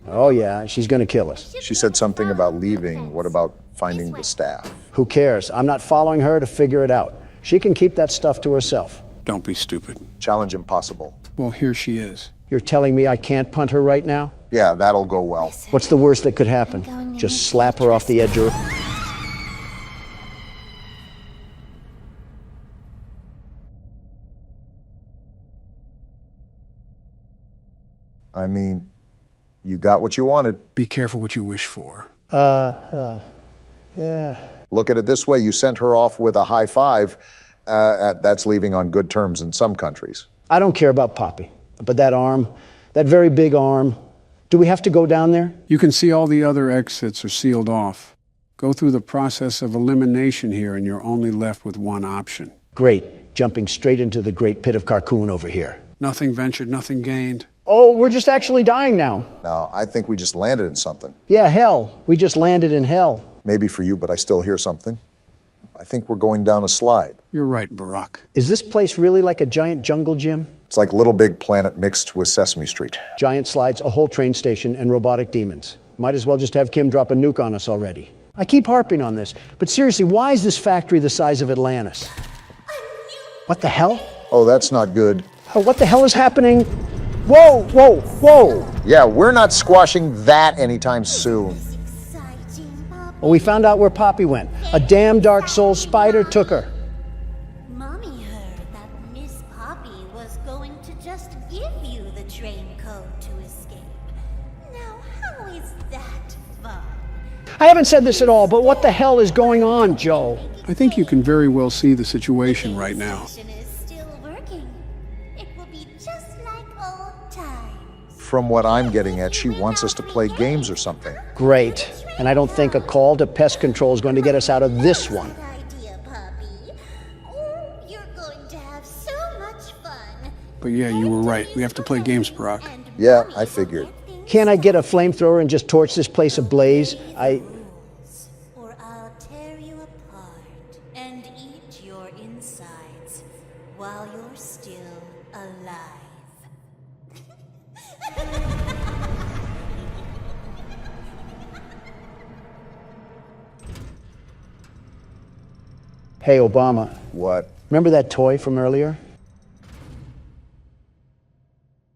Oh yeah, she's gonna kill us. She said something about leaving. What about finding the staff? Who cares? I'm not following her to figure it out. She can keep that stuff to herself. Don't be stupid. Challenge impossible. Well, here she is. You're telling me I can't punt her right now? Yeah, that'll go well. What's the worst that could happen? Just slap her off the edge of her. I mean, you got what you wanted. Be careful what you wish for. Yeah. Look at it this way, you sent her off with a high five. That's leaving on good terms in some countries. I don't care about Poppy, but that arm, that very big arm, do we have to go down there? You can see all the other exits are sealed off. Go through the process of elimination here and you're only left with one option. Great, jumping straight into the great pit of Carcoon over here. Nothing ventured, nothing gained. Oh, we're just actually dying now. No, I think we just landed in something. Yeah, hell. We just landed in hell. Maybe for you, but I still hear something. I think we're going down a slide. You're right, Barack. Is this place really like a giant jungle gym? It's like Little Big Planet mixed with Sesame Street. Giant slides, a whole train station, and robotic demons. Might as well just have Kim drop a nuke on us already. I keep harping on this, but seriously, why is this factory the size of Atlantis? What the hell? Oh, that's not good. Oh, what the hell is happening? Whoa, whoa, whoa! Yeah, we're not squashing that anytime soon. Well, we found out where Poppy went. A damn Dark Soul spider took her. Mommy heard that Miss Poppy was going to just give you the train code to escape. Now, how is that fun? I haven't said this at all, but what the hell is going on, Joe? I think you can very well see the situation right now. The station is still working. It will be just like old times. From what I'm getting at, she wants us to play games or something. Great. And I don't think a call to pest control is going to get us out of this one. Good idea, Poppy. Oh, you're going to have so much fun. But yeah, you were right. We have to play games, Barack. Yeah, I figured. Can't I get a flamethrower and just torch this place ablaze? Or I'll tear you apart and eat your insides while you're still alive. Hey, Obama, What? remember that toy from earlier?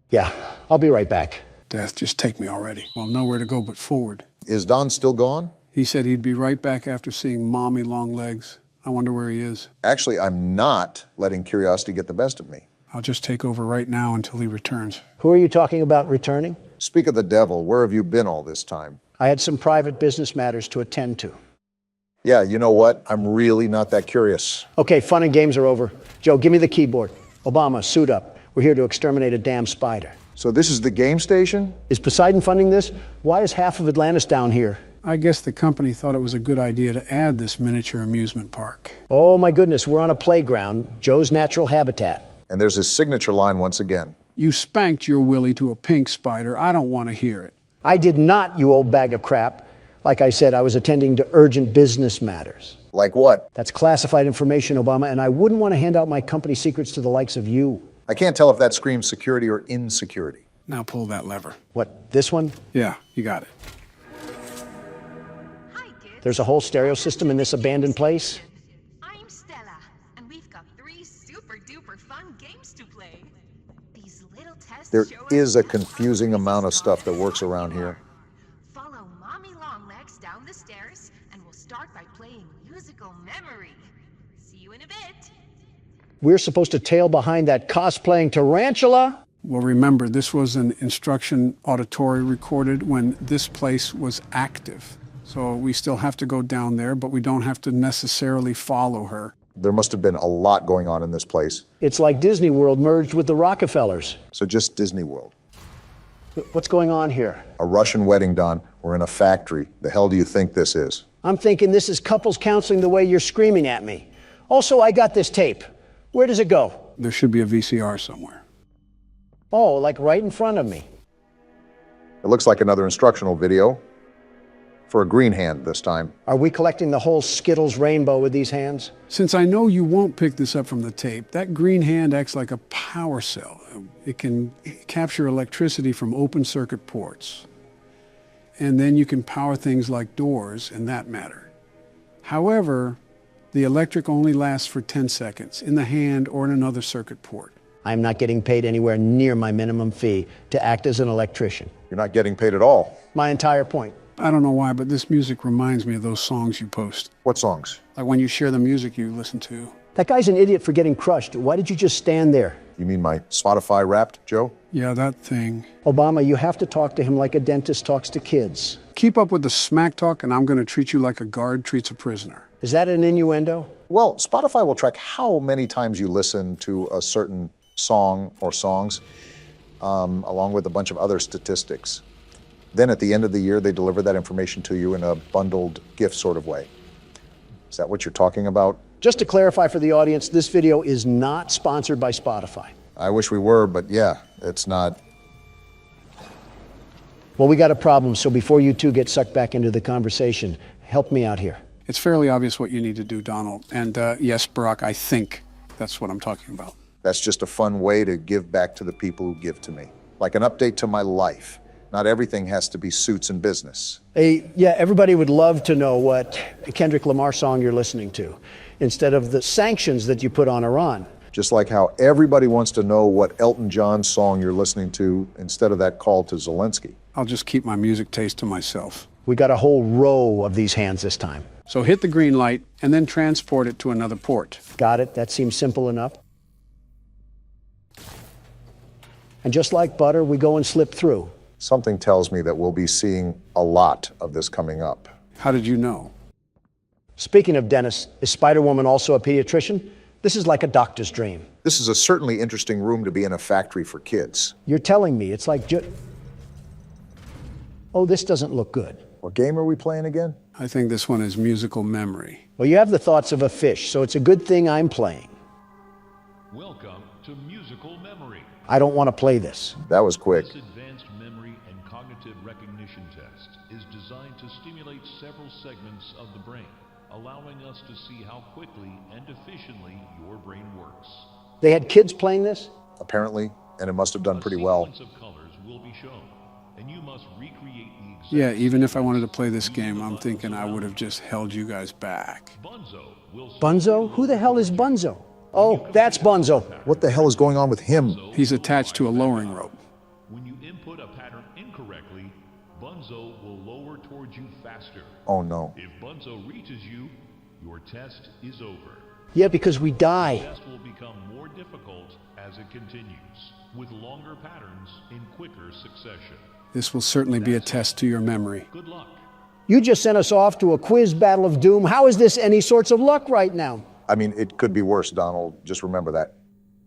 Yeah, I'll be right back. Death, just take me already. Well, nowhere to go but forward. Is Don still gone? He said he'd be right back after seeing Mommy Longlegs. I wonder where he is. Actually, I'm not letting curiosity get the best of me. I'll just take over right now until he returns. Who are you talking about returning? Speak of the devil, where have you been all this time? I had some private business matters to attend to. Yeah, you know what? I'm really not that curious. Okay, fun and games are over. Joe, give me the keyboard. Obama, suit up. We're here to exterminate a damn spider. So this is the game station? Is Poseidon funding this? Why is half of Atlantis down here? I guess the company thought it was a good idea to add this miniature amusement park. Oh my goodness, we're on a playground, Joe's natural habitat. And there's his signature line once again. You spanked your Willie to a pink spider. I don't want to hear it. I did not, you old bag of crap. Like I said, I was attending to urgent business matters. Like what? That's classified information, Obama, and I wouldn't want to hand out my company secrets to the likes of you. I can't tell if that screams security or insecurity. Now pull that lever. What, this one? Yeah, you got it. Hi, kids. There's a whole stereo system in this abandoned place? I'm Stella, and we've got 3 super-duper fun games to play. These little tests There show us is a how confusing fun amount of these stuff that songs works around really here. are. Follow Mommy Longlegs down the stairs, and we'll start by playing musical memory. See you in a bit. We're supposed to tail behind that cosplaying tarantula? Well, remember, this was an instruction auditory recorded when this place was active. So we still have to go down there, but we don't have to necessarily follow her. There must have been a lot going on in this place. It's like Disney World merged with the Rockefellers. So just Disney World. What's going on here? A Russian wedding, Don. We're in a factory. The hell do you think this is? I'm thinking this is couples counseling the way you're screaming at me. Also, I got this tape. Where does it go? There should be a VCR somewhere. Oh, like right in front of me. It looks like another instructional video. For a green hand this time. Are we collecting the whole Skittles rainbow with these hands? Since I know you won't pick this up from the tape, that green hand acts like a power cell. It can capture electricity from open circuit ports. And then you can power things like doors in that matter. However, the electric only lasts for 10 seconds in the hand or in another circuit port. I'm not getting paid anywhere near my minimum fee to act as an electrician. You're not getting paid at all. My entire point. I don't know why, but this music reminds me of those songs you post. What songs? Like when you share the music you listen to. That guy's an idiot for getting crushed. Why did you just stand there? You mean my Spotify Wrapped, Joe? Yeah, that thing. Obama, you have to talk to him like a dentist talks to kids. Keep up with the smack talk, and I'm going to treat you like a guard treats a prisoner. Is that an innuendo? Well, Spotify will track how many times you listen to a certain song or songs, along with a bunch of other statistics. Then at the end of the year, they deliver that information to you in a bundled gift sort of way. Is that what you're talking about? Just to clarify for the audience, this video is not sponsored by Spotify. I wish we were, but yeah, it's not. Well, we got a problem, so before you two get sucked back into the conversation, help me out here. It's fairly obvious what you need to do, Donald. And yes, Barack, I think that's what I'm talking about. That's just a fun way to give back to the people who give to me. Like an update to my life. Not everything has to be suits and business. Yeah, everybody would love to know what Kendrick Lamar song you're listening to, instead of the sanctions that you put on Iran. Just like how everybody wants to know what Elton John song you're listening to instead of that call to Zelensky. I'll just keep my music taste to myself. We got a whole row of these hands this time. So hit the green light and then transport it to another port. Got it? That seems simple enough. And just like butter, we go and slip through. Something tells me that we'll be seeing a lot of this coming up. How did you know? Speaking of dentists, is Spider-Woman also a pediatrician? This is like a doctor's dream. This is a certainly interesting room to be in a factory for kids. You're telling me it's like oh, this doesn't look good. What game are we playing again? I think this one is musical memory. Well, you have the thoughts of a fish, so it's a good thing I'm playing. Welcome to Musical Memory. I don't want to play this. That was quick. This advanced memory and cognitive recognition test is designed to stimulate several segments of the brain, allowing us to see how quickly and efficiently your brain works. They had kids playing this? Apparently, and it must have done pretty well. A sequence of colors will be shown, and you must recreate the exact. Yeah, even if I wanted to play this game, I'm thinking I would have just held you guys back. Bunzo? Who the hell is Bunzo? Oh, that's Bunzo. What the hell is going on with him? He's attached to a lowering rope. When you input a pattern incorrectly, Bunzo will lower towards you faster. Oh no. If Bunzo reaches you, your test is over. Yeah, because we die. The test will become more difficult as it continues, with longer patterns in quicker succession. This will certainly be a test to your memory. Good luck. You just sent us off to a quiz battle of doom. How is this any sorts of luck right now? I mean, it could be worse, Donald. Just remember that.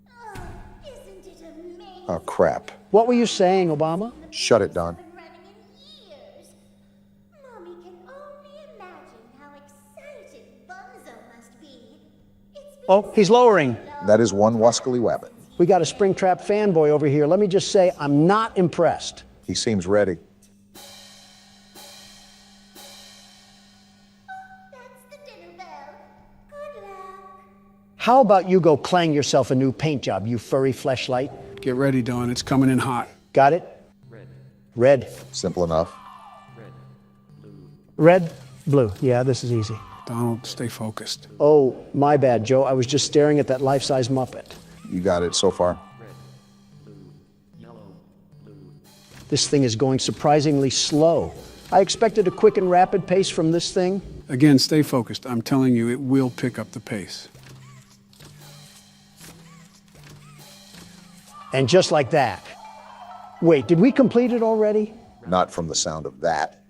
Oh, isn't it amazing? Oh, crap. What were you saying, Obama? Shut it, Don. Been running in years. Mommy can only imagine how excited Bunzo must be. It's been Oh, he's lowering. That is one wascally wabbit. We got a Springtrap fanboy over here. Let me just say, I'm not impressed. He seems ready. That's the dinner bell. Good luck. How about you go clang yourself a new paint job, you furry fleshlight? Get ready, Dawn. It's coming in hot. Got it? Red. Simple enough. Red, blue. Yeah, this is easy. Donald, stay focused. Oh, my bad, Joe. I was just staring at that life-size Muppet. You got it so far. This thing is going surprisingly slow. I expected a quick and rapid pace from this thing. Again, stay focused. I'm telling you, it will pick up the pace. And just like that. Wait, did we complete it already? Not from the sound of that.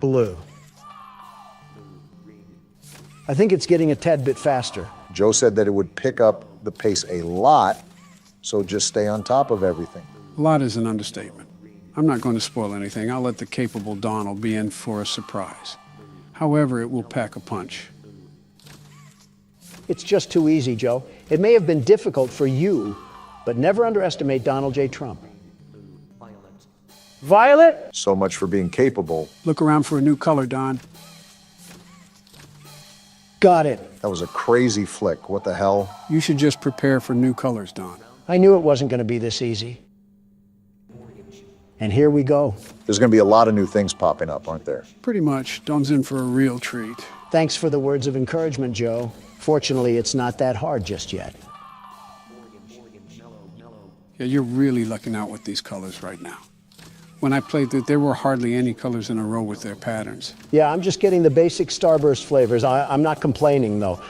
Blue. I think it's getting a tad bit faster. Joe said that it would pick up the pace a lot, so just stay on top of everything. A lot is an understatement. I'm not going to spoil anything. I'll let the capable Donald be in for a surprise. However, it will pack a punch. It's just too easy, Joe. It may have been difficult for you, but never underestimate Donald J. Trump. Violet? So much for being capable. Look around for a new color, Don. Got it. That was a crazy flick. What the hell? You should just prepare for new colors, Don. I knew it wasn't going to be this easy. And here we go. There's going to be a lot of new things popping up, aren't there? Pretty much. Don's in for a real treat. Thanks for the words of encouragement, Joe. Fortunately, it's not that hard just yet. Yeah, you're really lucking out with these colors right now. When I played it, there were hardly any colors in a row with their patterns. Yeah, I'm just getting the basic Starburst flavors. I'm not complaining, though.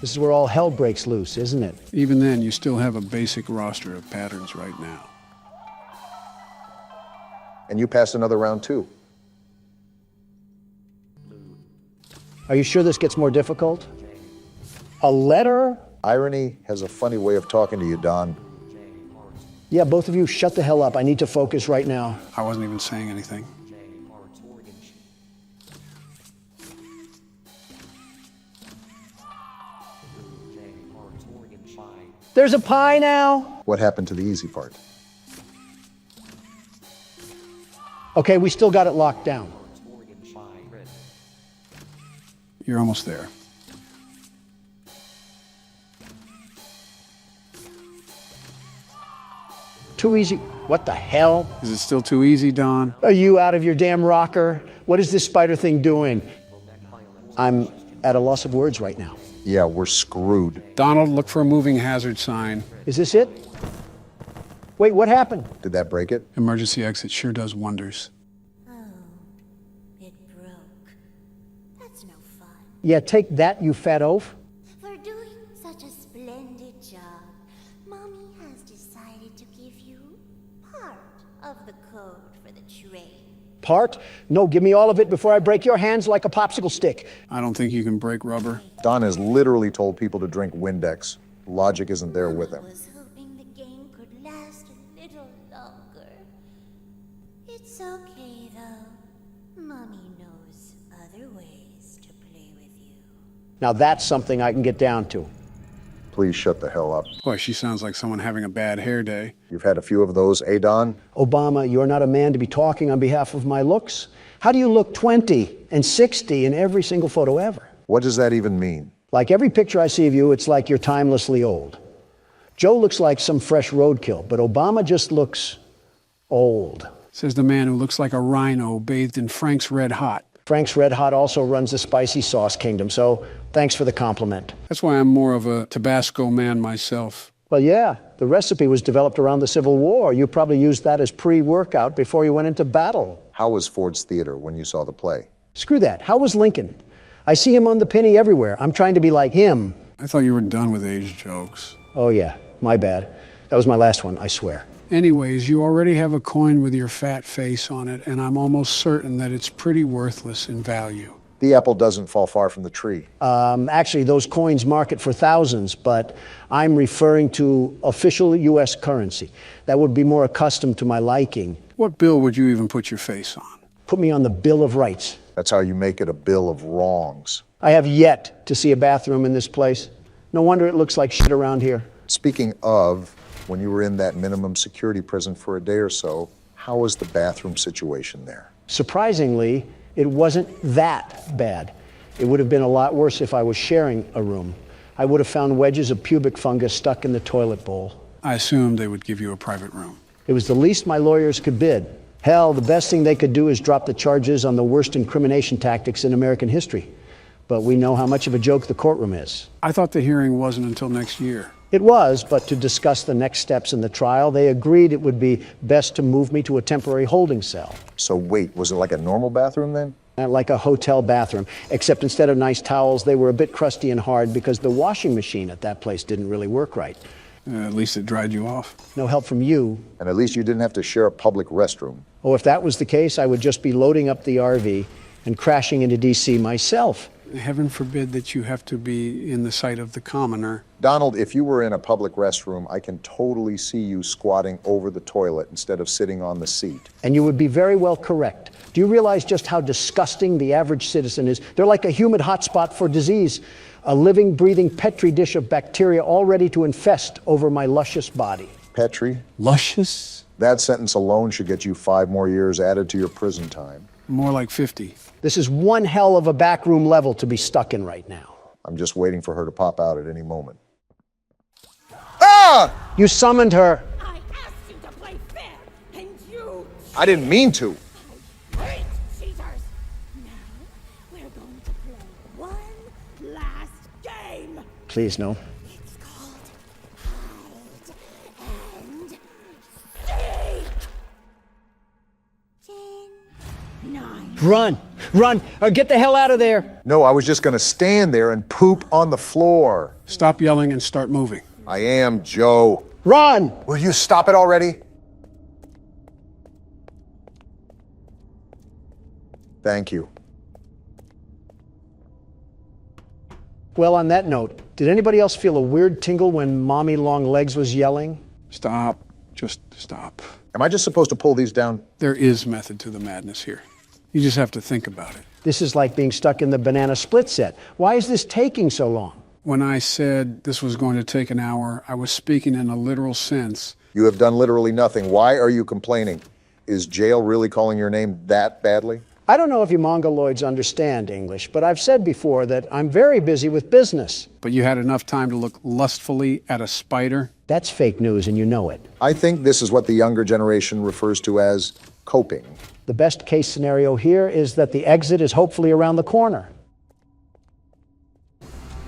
This is where all hell breaks loose, isn't it? Even then, you still have a basic roster of patterns right now. And you passed another round too. Are you sure this gets more difficult? A letter? Irony has a funny way of talking to you, Don. Yeah, both of you shut the hell up. I need to focus right now. I wasn't even saying anything. There's a pie now? What happened to the easy part? Okay, we still got it locked down. You're almost there. Too easy. What the hell? Is it still too easy, Don? Are you out of your damn rocker? What is this spider thing doing? I'm at a loss of words right now. Yeah, we're screwed. Donald, look for a moving hazard sign. Is this it? Wait, what happened? Did that break it? Emergency exit sure does wonders. Oh, it broke. That's no fun. Yeah, take that, you fat oaf. For doing such a splendid job, Mommy has decided to give you part of the code for the train. Part? No, give me all of it before I break your hands like a popsicle stick. I don't think you can break rubber. Don has literally told people to drink Windex. Logic isn't there with him. I was hoping the game could last a little longer. It's okay, though. Mommy knows other ways to play with you. Now that's something I can get down to. Please shut the hell up. Boy, she sounds like someone having a bad hair day. You've had a few of those, eh, Don? Obama, you're not a man to be talking on behalf of my looks. How do you look 20 and 60 in every single photo ever? What does that even mean? Like every picture I see of you, it's like you're timelessly old. Joe looks like some fresh roadkill, but Obama just looks old. Says the man who looks like a rhino bathed in Frank's Red Hot. Frank's Red Hot also runs the spicy sauce kingdom, so thanks for the compliment. That's why I'm more of a Tabasco man myself. Well, yeah, the recipe was developed around the Civil War. You probably used that as pre-workout before you went into battle. How was Ford's Theater when you saw the play? Screw that. How was Lincoln? I see him on the penny everywhere. I'm trying to be like him. I thought you were done with age jokes. Oh, yeah, my bad. That was my last one, I swear. Anyways, you already have a coin with your fat face on it, and I'm almost certain that it's pretty worthless in value. The apple doesn't fall far from the tree. Actually, those coins market for thousands, but I'm referring to official U.S. currency. That would be more accustomed to my liking. What bill would you even put your face on? Put me on the Bill of Rights. That's how you make it a bill of wrongs. I have yet to see a bathroom in this place. No wonder it looks like shit around here. Speaking of, when you were in that minimum security prison for a day or so, how was the bathroom situation there? Surprisingly, it wasn't that bad. It would have been a lot worse if I was sharing a room. I would have found wedges of pubic fungus stuck in the toilet bowl. I assumed they would give you a private room. It was the least my lawyers could bid. Hell, the best thing they could do is drop the charges on the worst incrimination tactics in American history. But we know how much of a joke the courtroom is. I thought the hearing wasn't until next year. It was, but to discuss the next steps in the trial, they agreed it would be best to move me to a temporary holding cell. So wait, was it like a normal bathroom then? Like a hotel bathroom, except instead of nice towels, they were a bit crusty and hard because the washing machine at that place didn't really work right. At least it dried you off. No help from you. And at least you didn't have to share a public restroom. Oh, if that was the case, I would just be loading up the RV and crashing into D.C. myself. Heaven forbid that you have to be in the sight of the commoner. Donald, if you were in a public restroom, I can totally see you squatting over the toilet instead of sitting on the seat. And you would be very well correct. Do you realize just how disgusting the average citizen is? They're like a humid hotspot for disease, a living, breathing petri dish of bacteria all ready to infest over my luscious body. Petri? Luscious? That sentence alone should get you 5 more years added to your prison time. More like 50. This is one hell of a backroom level to be stuck in right now. I'm just waiting for her to pop out at any moment. Ah! You summoned her. I asked you to play fair, and you... I didn't mean to. I hate cheaters. Now, we're going to play one last game. Please, no. It's called Hide and Seek. 10, 9... Run, or get the hell out of there. No, I was just going to stand there and poop on the floor. Stop yelling and start moving. I am, Joe. Run! Will you stop it already? Thank you. Well, on that note, did anybody else feel a weird tingle when Mommy Longlegs was yelling? Stop. Just stop. Am I just supposed to pull these down? There is method to the madness here. You just have to think about it. This is like being stuck in the banana split set. Why is this taking so long? When I said this was going to take an hour, I was speaking in a literal sense. You have done literally nothing. Why are you complaining? Is jail really calling your name that badly? I don't know if you Mongoloids understand English, but I've said before that I'm very busy with business. But you had enough time to look lustfully at a spider? That's fake news, and you know it. I think this is what the younger generation refers to as coping. The best case scenario here is that the exit is hopefully around the corner.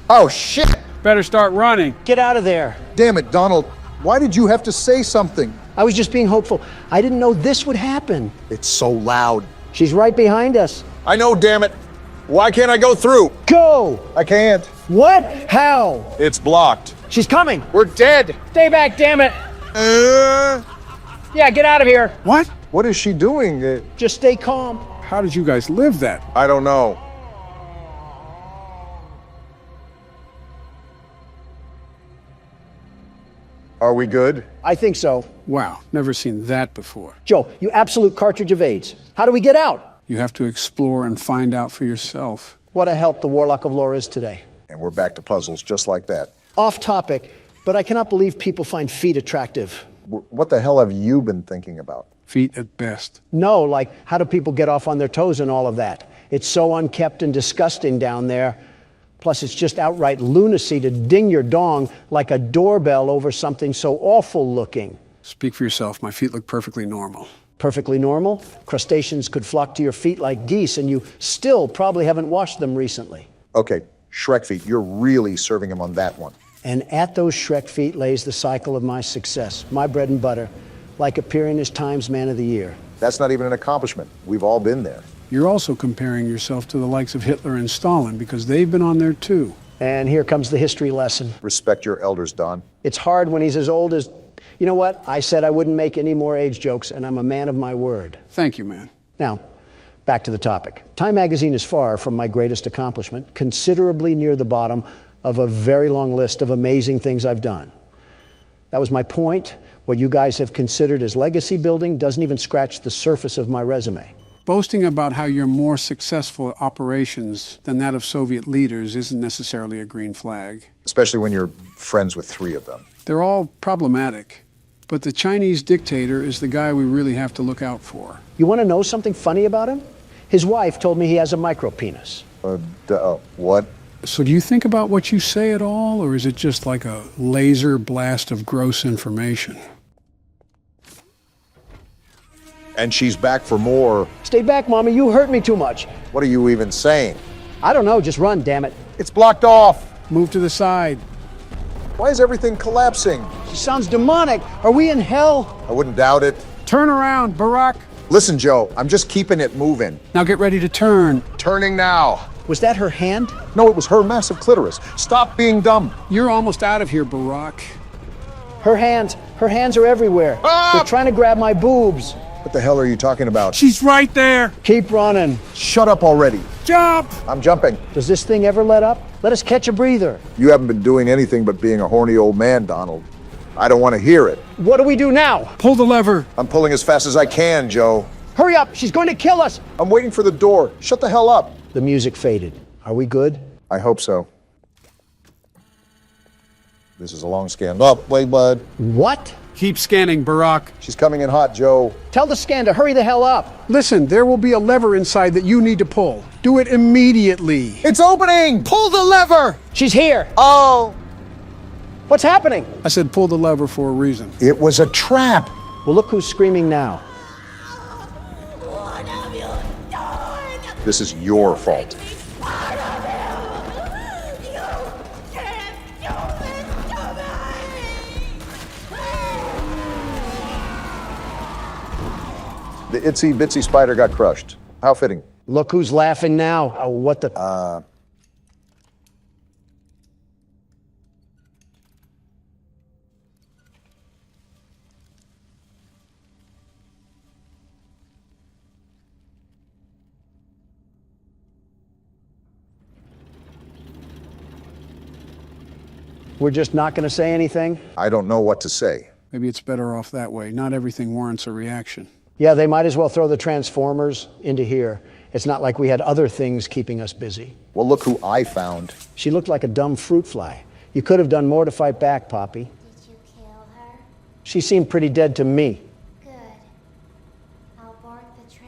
Oh, shit! Better start running. Get out of there. Damn it, Donald. Why did you have to say something? I was just being hopeful. I didn't know this would happen. It's so loud. She's right behind us. I know, damn it. Why can't I go through? Go! I can't. What? How? It's blocked. She's coming. We're dead. Stay back, damn it. Yeah, get out of here. What? What is she doing? Just stay calm. How did you guys live that? I don't know. Are we good? I think so. Wow, never seen that before. Joe, you absolute cartridge of AIDS. How do we get out? You have to explore and find out for yourself. What a help the Warlock of Lore is today. And we're back to puzzles just like that. Off topic, but I cannot believe people find feet attractive. What the hell have you been thinking about? Feet at best. No, like how do people get off on their toes and all of that? It's so unkept and disgusting down there. Plus, it's just outright lunacy to ding your dong like a doorbell over something so awful looking. Speak for yourself. My feet look perfectly normal. Perfectly normal? Crustaceans could flock to your feet like geese, and you still probably haven't washed them recently. Okay, Shrek feet, you're really serving him on that one. And at those Shrek feet lays the cycle of my success, my bread and butter, like appearing as Times Man of the Year. That's not even an accomplishment. We've all been there. You're also comparing yourself to the likes of Hitler and Stalin because they've been on there too. And here comes the history lesson. Respect your elders, Don. It's hard when he's as old as... You know what? I said I wouldn't make any more age jokes, and I'm a man of my word. Thank you, man. Now, back to the topic. Time magazine is far from my greatest accomplishment, considerably near the bottom of a very long list of amazing things I've done. That was my point. What you guys have considered as legacy building doesn't even scratch the surface of my resume. Boasting about how you're more successful at operations than that of Soviet leaders isn't necessarily a green flag. Especially when you're friends with 3 of them. They're all problematic, but the Chinese dictator is the guy we really have to look out for. You want to know something funny about him? His wife told me he has a micropenis. What? So do you think about what you say at all, or is it just like a laser blast of gross information? And she's back for more. Stay back, Mommy. You hurt me too much. What are you even saying? I don't know. Just run, damn it. It's blocked off. Move to the side. Why is everything collapsing? She sounds demonic. Are we in hell? I wouldn't doubt it. Turn around, Barack. Listen, Joe, I'm just keeping it moving. Now get ready to turn. Turning now. Was that her hand? No, it was her massive clitoris. Stop being dumb. You're almost out of here, Barack. Her hands are everywhere. Ah! They're trying to grab my boobs. What the hell are you talking about? She's right there. Keep running. Shut up already. Jump! I'm jumping. Does this thing ever let up? Let us catch a breather. You haven't been doing anything but being a horny old man, Donald. I don't want to hear it. What do we do now? Pull the lever. I'm pulling as fast as I can, Joe. Hurry up. She's going to kill us. I'm waiting for the door. Shut the hell up. The music faded. Are we good? I hope so. This is a long scan. Oh, wait, bud. What? Keep scanning, Barack. She's coming in hot, Joe. Tell the scan to hurry the hell up. Listen, there will be a lever inside that you need to pull. Do it immediately. It's opening! Pull the lever! She's here. Oh! What's happening? I said pull the lever for a reason. It was a trap. Well, look who's screaming now. What have you done? This is your fault. Part of you! You can't do this to me! The itsy bitsy spider got crushed. How fitting. Look who's laughing now. Oh, what the... We're just not going to say anything? I don't know what to say. Maybe it's better off that way. Not everything warrants a reaction. Yeah, they might as well throw the Transformers into here. It's not like we had other things keeping us busy. Well, look who I found. She looked like a dumb fruit fly. You could have done more to fight back, Poppy. Did you kill her? She seemed pretty dead to me. Good. I'll board the train.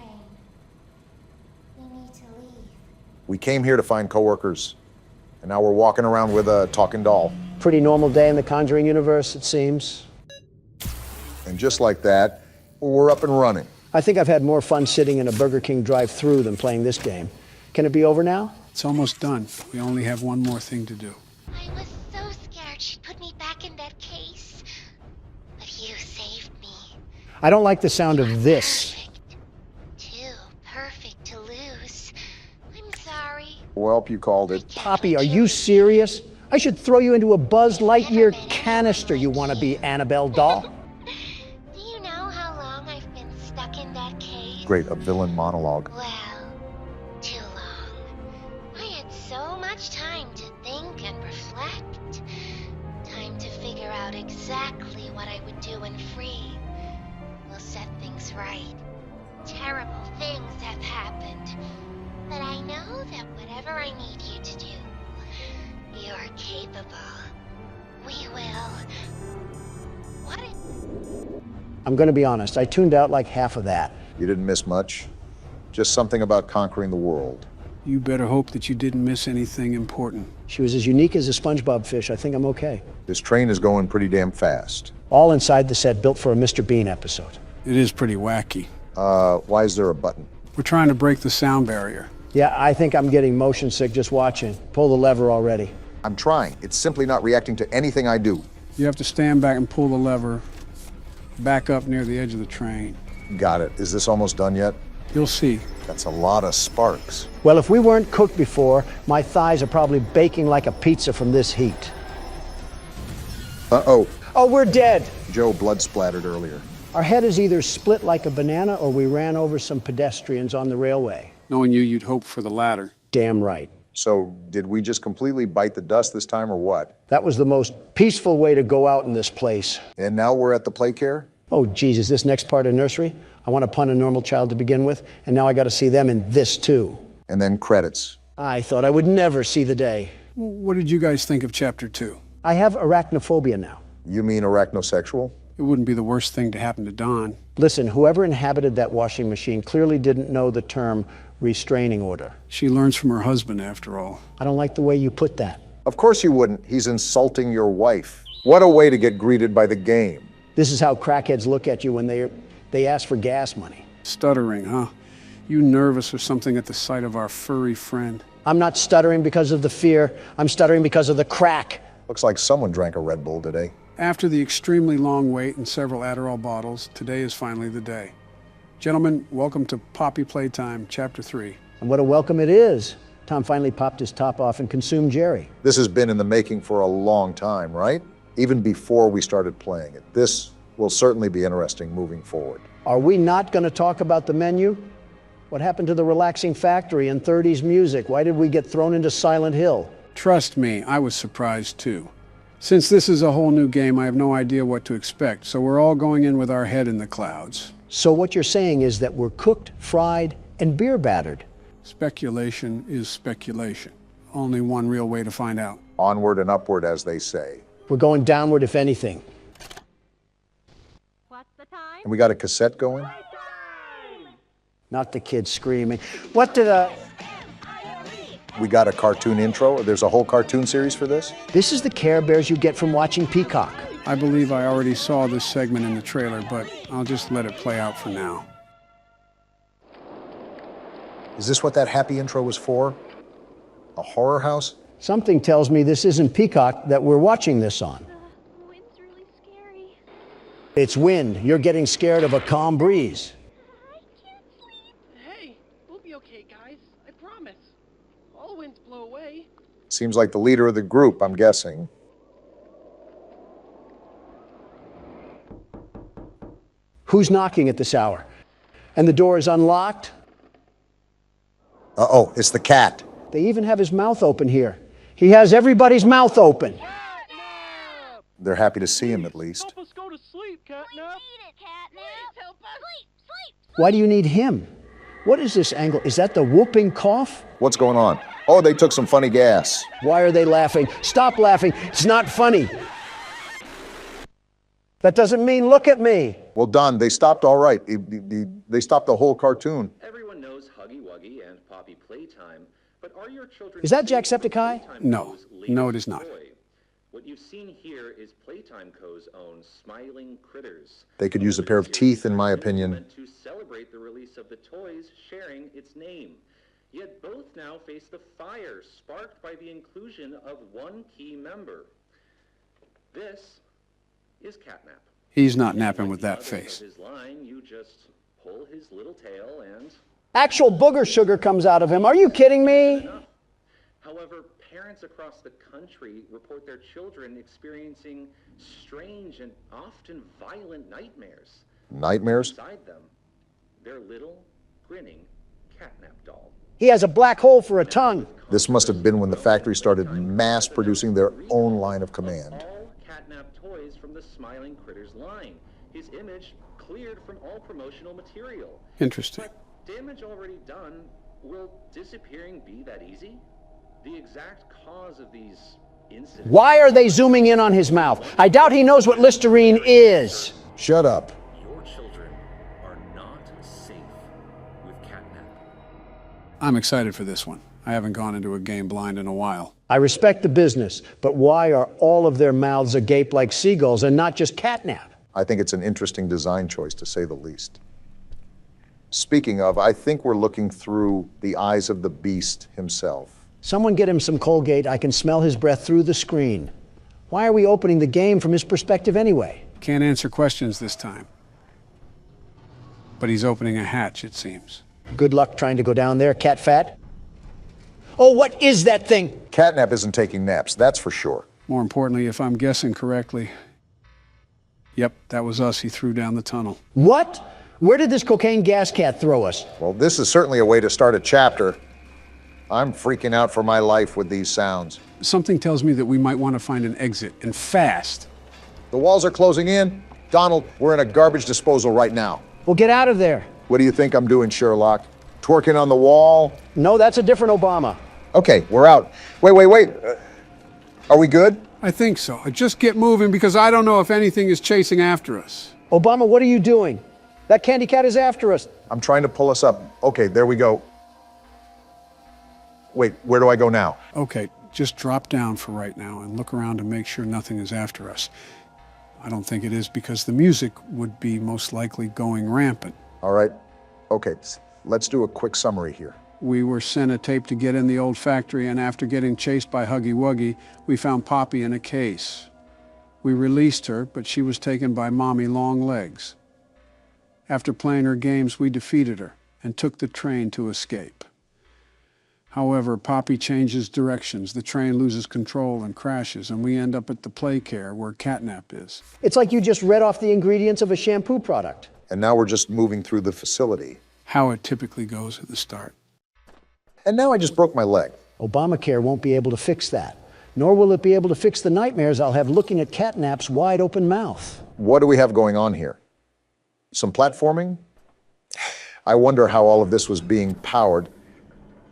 We need to leave. We came here to find coworkers, and now we're walking around with a talking doll. Pretty normal day in the Conjuring universe, it seems. And just like that, we're up and running. I think I've had more fun sitting in a Burger King drive-thru than playing this game. Can it be over now? It's almost done. We only have one more thing to do. I was so scared she'd put me back in that case. But you saved me. I don't like the sound of this. Perfect. Too perfect to lose. I'm sorry. Well, you called it. Poppy, are you serious? I should throw you into a Buzz Lightyear canister, you wannabe Annabelle doll. Do you know how long I've been stuck in that cave? Great, a villain monologue. Well, too long. I had so much time to think and reflect. Time to figure out exactly what I would do when free. We'll set things right. Terrible things have happened. But I know that whatever I need you to do, you're capable. We will. What if... I'm going to be honest, I tuned out like half of that. You didn't miss much. Just something about conquering the world. You better hope that you didn't miss anything important. She was as unique as a SpongeBob fish. I think I'm okay. This train is going pretty damn fast. All inside the set built for a Mr. Bean episode. It is pretty wacky. Why is there a button? We're trying to break the sound barrier. Yeah, I think I'm getting motion sick just watching. Pull the lever already. I'm trying. It's simply not reacting to anything I do. You have to stand back and pull the lever back up near the edge of the train. Got it. Is this almost done yet? You'll see. That's a lot of sparks. Well, if we weren't cooked before, my thighs are probably baking like a pizza from this heat. Uh-oh. Oh, we're dead. Joe blood splattered earlier. Our head is either split like a banana or we ran over some pedestrians on the railway. Knowing you, you'd hope for the latter. Damn right. So, did we just completely bite the dust this time or what? That was the most peaceful way to go out in this place. And now we're at the play care? Oh, Jesus, this next part of nursery? I want to pun a normal child to begin with, and now I got to see them in this too. And then credits. I thought I would never see the day. What did you guys think of Chapter 2? I have arachnophobia now. You mean arachnosexual? It wouldn't be the worst thing to happen to Don. Listen, whoever inhabited that washing machine clearly didn't know the term restraining order. She learns from her husband, after all. I don't like the way you put that. Of course you wouldn't. He's insulting your wife. What a way to get greeted by the game. This is how crackheads look at you when they ask for gas money. Stuttering, huh? You nervous or something at the sight of our furry friend? I'm not stuttering because of the fear. I'm stuttering because of the crack. Looks like someone drank a Red Bull today. After the extremely long wait and several Adderall bottles, today is finally the day. Gentlemen, welcome to Poppy Playtime, Chapter 3. And what a welcome it is. Tom finally popped his top off and consumed Jerry. This has been in the making for a long time, right? Even before we started playing it. This will certainly be interesting moving forward. Are we not going to talk about the menu? What happened to the relaxing factory and 30s music? Why did we get thrown into Silent Hill? Trust me, I was surprised too. Since this is a whole new game, I have no idea what to expect, so we're all going in with our head in the clouds. So what you're saying is that we're cooked, fried, and beer battered. Speculation is speculation. Only one real way to find out. Onward and upward, as they say. We're going downward, if anything. What's the time? And we got a cassette going? Not the kids screaming. What did We got a cartoon intro? There's a whole cartoon series for this? This is the Care Bears you get from watching Peacock. I believe I already saw this segment in the trailer, but I'll just let it play out for now. Is this what that happy intro was for? A horror house? Something tells me this isn't Peacock that we're watching this on. The wind's really scary. It's wind. You're getting scared of a calm breeze. I can't sleep. Hey, we'll be okay, guys. I promise. All winds blow away. Seems like the leader of the group, I'm guessing. Who's knocking at this hour? And the door is unlocked? Uh-oh, it's the cat. They even have his mouth open here. He has everybody's mouth open. They're happy to see him at least. Help us go to sleep, Catnap. Please help us. Sleep. Why do you need him? What is this angle? Is that the whooping cough? What's going on? Oh, they took some funny gas. Why are they laughing? Stop laughing. It's not funny. That doesn't mean look at me. Well, Don, they stopped all right. They stopped the whole cartoon. Everyone knows Huggy Wuggy and Poppy Playtime, but are your children... Is that Jacksepticeye? No. No, it is not. What you've seen here is Playtime Co.'s own Smiling Critters. They could use a pair of teeth, in my opinion. To celebrate the release of the toys sharing its name. Yet both now face the fire sparked by the inclusion of one key member. This is Catnap. He's not napping with that face. His line, you just pull his little tail and... Actual booger sugar comes out of him. Are you kidding me? However, parents across the country report their children experiencing strange and often violent nightmares. Nightmares? Beside them, their little, grinning Catnap doll. He has a black hole for a tongue. This must have been when the factory started mass producing their own line of command. All Catnap toys from the Smiling Critters line. His image cleared from all promotional material. Interesting. But damage already done, will disappearing be that easy? The exact cause of these incidents... Why are they zooming in on his mouth? I doubt he knows what Listerine is. Shut up. Your children are not safe with Catnap. I'm excited for this one. I haven't gone into a game blind in a while. I respect the business, but why are all of their mouths agape like seagulls and not just Catnap? I think it's an interesting design choice, to say the least. Speaking of, I think we're looking through the eyes of the beast himself. Someone get him some Colgate. I can smell his breath through the screen. Why are we opening the game from his perspective anyway? Can't answer questions this time. But he's opening a hatch, it seems. Good luck trying to go down there, cat fat. Oh, what is that thing? Catnap isn't taking naps, that's for sure. More importantly, if I'm guessing correctly, yep, that was us he threw down the tunnel. What? Where did this cocaine gas cat throw us? Well, this is certainly a way to start a chapter. I'm freaking out for my life with these sounds. Something tells me that we might want to find an exit, and fast. The walls are closing in. Donald, we're in a garbage disposal right now. Well, get out of there. What do you think I'm doing, Sherlock? Twerking on the wall? No, that's a different Obama. Okay, we're out. Wait. Are we good? I think so. Just get moving because I don't know if anything is chasing after us. Obama, what are you doing? That candy cat is after us. I'm trying to pull us up. Okay, there we go. Wait, where do I go now? Okay, just drop down for right now and look around to make sure nothing is after us. I don't think it is because the music would be most likely going rampant. All right. Okay, let's do a quick summary here. We were sent a tape to get in the old factory, and after getting chased by Huggy Wuggy, we found Poppy in a case. We released her, but she was taken by Mommy Longlegs. After playing her games, we defeated her and took the train to escape. However, Poppy changes directions, the train loses control and crashes, and we end up at the play care where Catnap is. It's like you just read off the ingredients of a shampoo product. And now we're just moving through the facility. How it typically goes at the start. And now I just broke my leg. Obamacare won't be able to fix that. Nor will it be able to fix the nightmares I'll have looking at Catnap's wide open mouth. What do we have going on here? Some platforming? I wonder how all of this was being powered,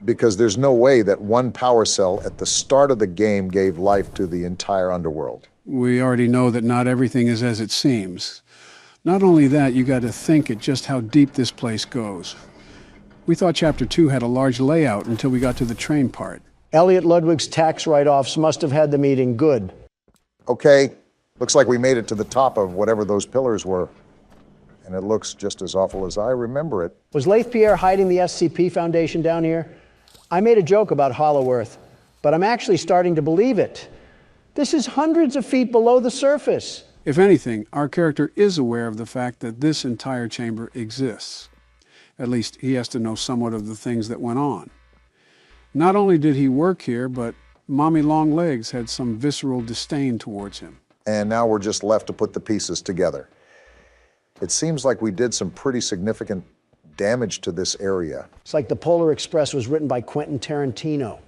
because there's no way that one power cell at the start of the game gave life to the entire underworld. We already know that not everything is as it seems. Not only that, you got to think at just how deep this place goes. We thought Chapter 2 had a large layout until we got to the train part. Elliot Ludwig's tax write-offs must have had the meeting good. Okay, looks like we made it to the top of whatever those pillars were. And it looks just as awful as I remember it. Was Leith Pierre hiding the SCP Foundation down here? I made a joke about Hollow Earth, but I'm actually starting to believe it. This is hundreds of feet below the surface. If anything, our character is aware of the fact that this entire chamber exists. At least he has to know somewhat of the things that went on. Not only did he work here, but Mommy Longlegs had some visceral disdain towards him. And now we're just left to put the pieces together. It seems like we did some pretty significant damage to this area. It's like the Polar Express was written by Quentin Tarantino.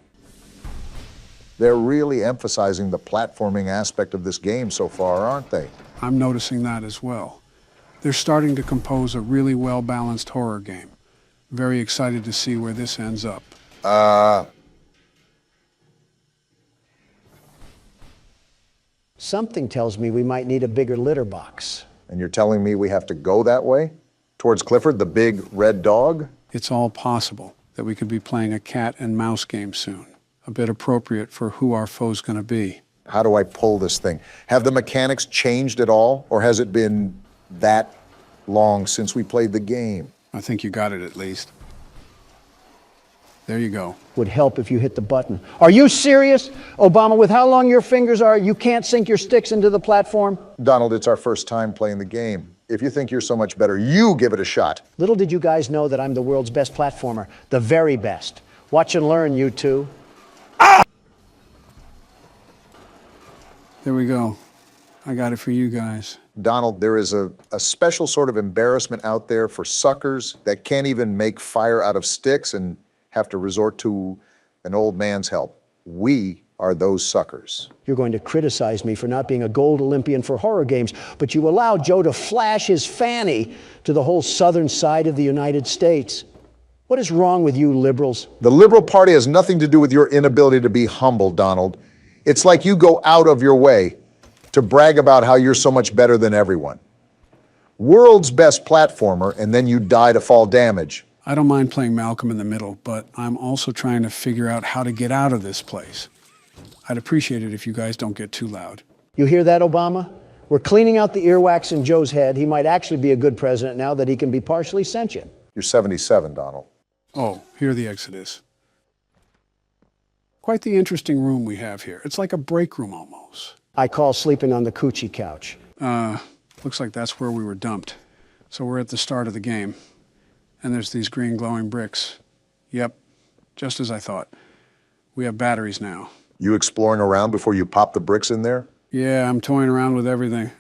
They're really emphasizing the platforming aspect of this game so far, aren't they? I'm noticing that as well. They're starting to compose a really well-balanced horror game. Very excited to see where this ends up. Something tells me we might need a bigger litter box. And you're telling me we have to go that way? Towards Clifford, the big red dog? It's all possible that we could be playing a cat and mouse game soon. A bit appropriate for who our foe's going to be. How do I pull this thing? Have the mechanics changed at all? Or has it been that long since we played the game? I think you got it at least. There you go. Would help if you hit the button. Are you serious? Obama, with how long your fingers are, you can't sink your sticks into the platform? Donald, it's our first time playing the game. If you think you're so much better, you give it a shot. Little did you guys know that I'm the world's best platformer. The very best. Watch and learn, you two. There we go. I got it for you guys. Donald, there is a special sort of embarrassment out there for suckers that can't even make fire out of sticks and have to resort to an old man's help. We are those suckers. You're going to criticize me for not being a gold Olympian for horror games, but you allow Joe to flash his fanny to the whole southern side of the United States. What is wrong with you liberals? The Liberal Party has nothing to do with your inability to be humble, Donald. It's like you go out of your way to brag about how you're so much better than everyone. World's best platformer, and then you die to fall damage. I don't mind playing Malcolm in the Middle, but I'm also trying to figure out how to get out of this place. I'd appreciate it if you guys don't get too loud. You hear that, Obama? We're cleaning out the earwax in Joe's head. He might actually be a good president now that he can be partially sentient. You're 77, Donald. Oh, here the exit is. Quite the interesting room we have here. It's like a break room almost. I call sleeping on the coochie couch. Looks like that's where we were dumped. So we're at the start of the game. And there's these green glowing bricks. Yep, just as I thought. We have batteries now. You exploring around before you pop the bricks in there? Yeah, I'm toying around with everything.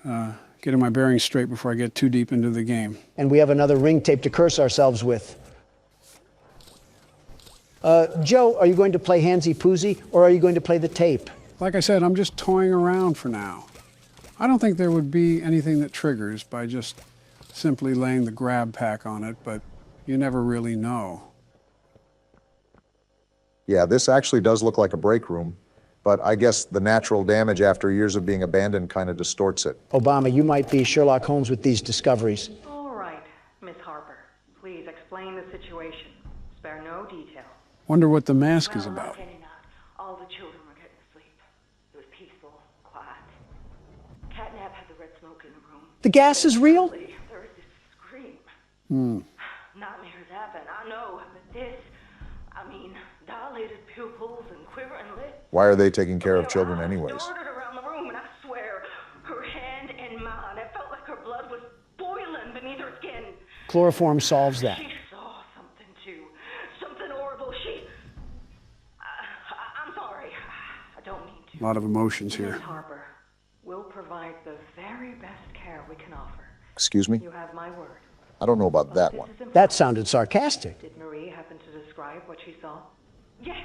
Getting my bearings straight before I get too deep into the game. And we have another ring tape to curse ourselves with. Joe, are you going to play Handsy Poozy, or are you going to play the tape? Like I said, I'm just toying around for now. I don't think there would be anything that triggers by just simply laying the grab pack on it, but you never really know. Yeah, this actually does look like a break room, but I guess the natural damage after years of being abandoned kind of distorts it. Obama, you might be Sherlock Holmes with these discoveries. All right, Miss Harper. Please explain the situation. Spare no detail. Wonder what the mask is about. All the children were getting asleep. It was peaceful, quiet. Catnap had the red smoke in the room. The gas is real? There was this scream. Nightmares happen, I know, but this, I mean, dilated pupils and quivering lips. Why are they taking care of children anyways? Darted around the room, and I swear, her hand in mine, it felt like her blood was boiling beneath her skin. Chloroform solves that. She saw something too, something horrible. I'm sorry, I don't mean to. A lot of emotions Miss here. Harper, we'll provide the very best care we can offer. Excuse me? You have my word. I don't know about that one. That sounded sarcastic. Did Marie happen to describe what she saw? Yes,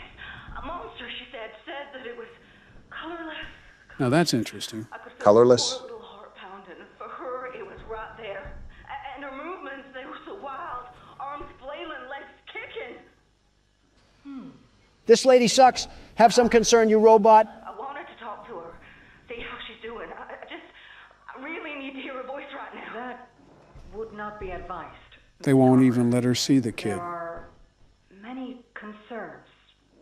a monster, she said that it was colorless. Now that's interesting. I could feel Colorless? her little heart pounding. For her, it was right there. And her movements, they were so wild. Arms flailing, legs kicking. This lady sucks. Have some concern, you robot. I wanted to talk to her, see how she's doing. I really need to hear her voice right now. That would not be advised. They won't even let her see the kid. There are many concerns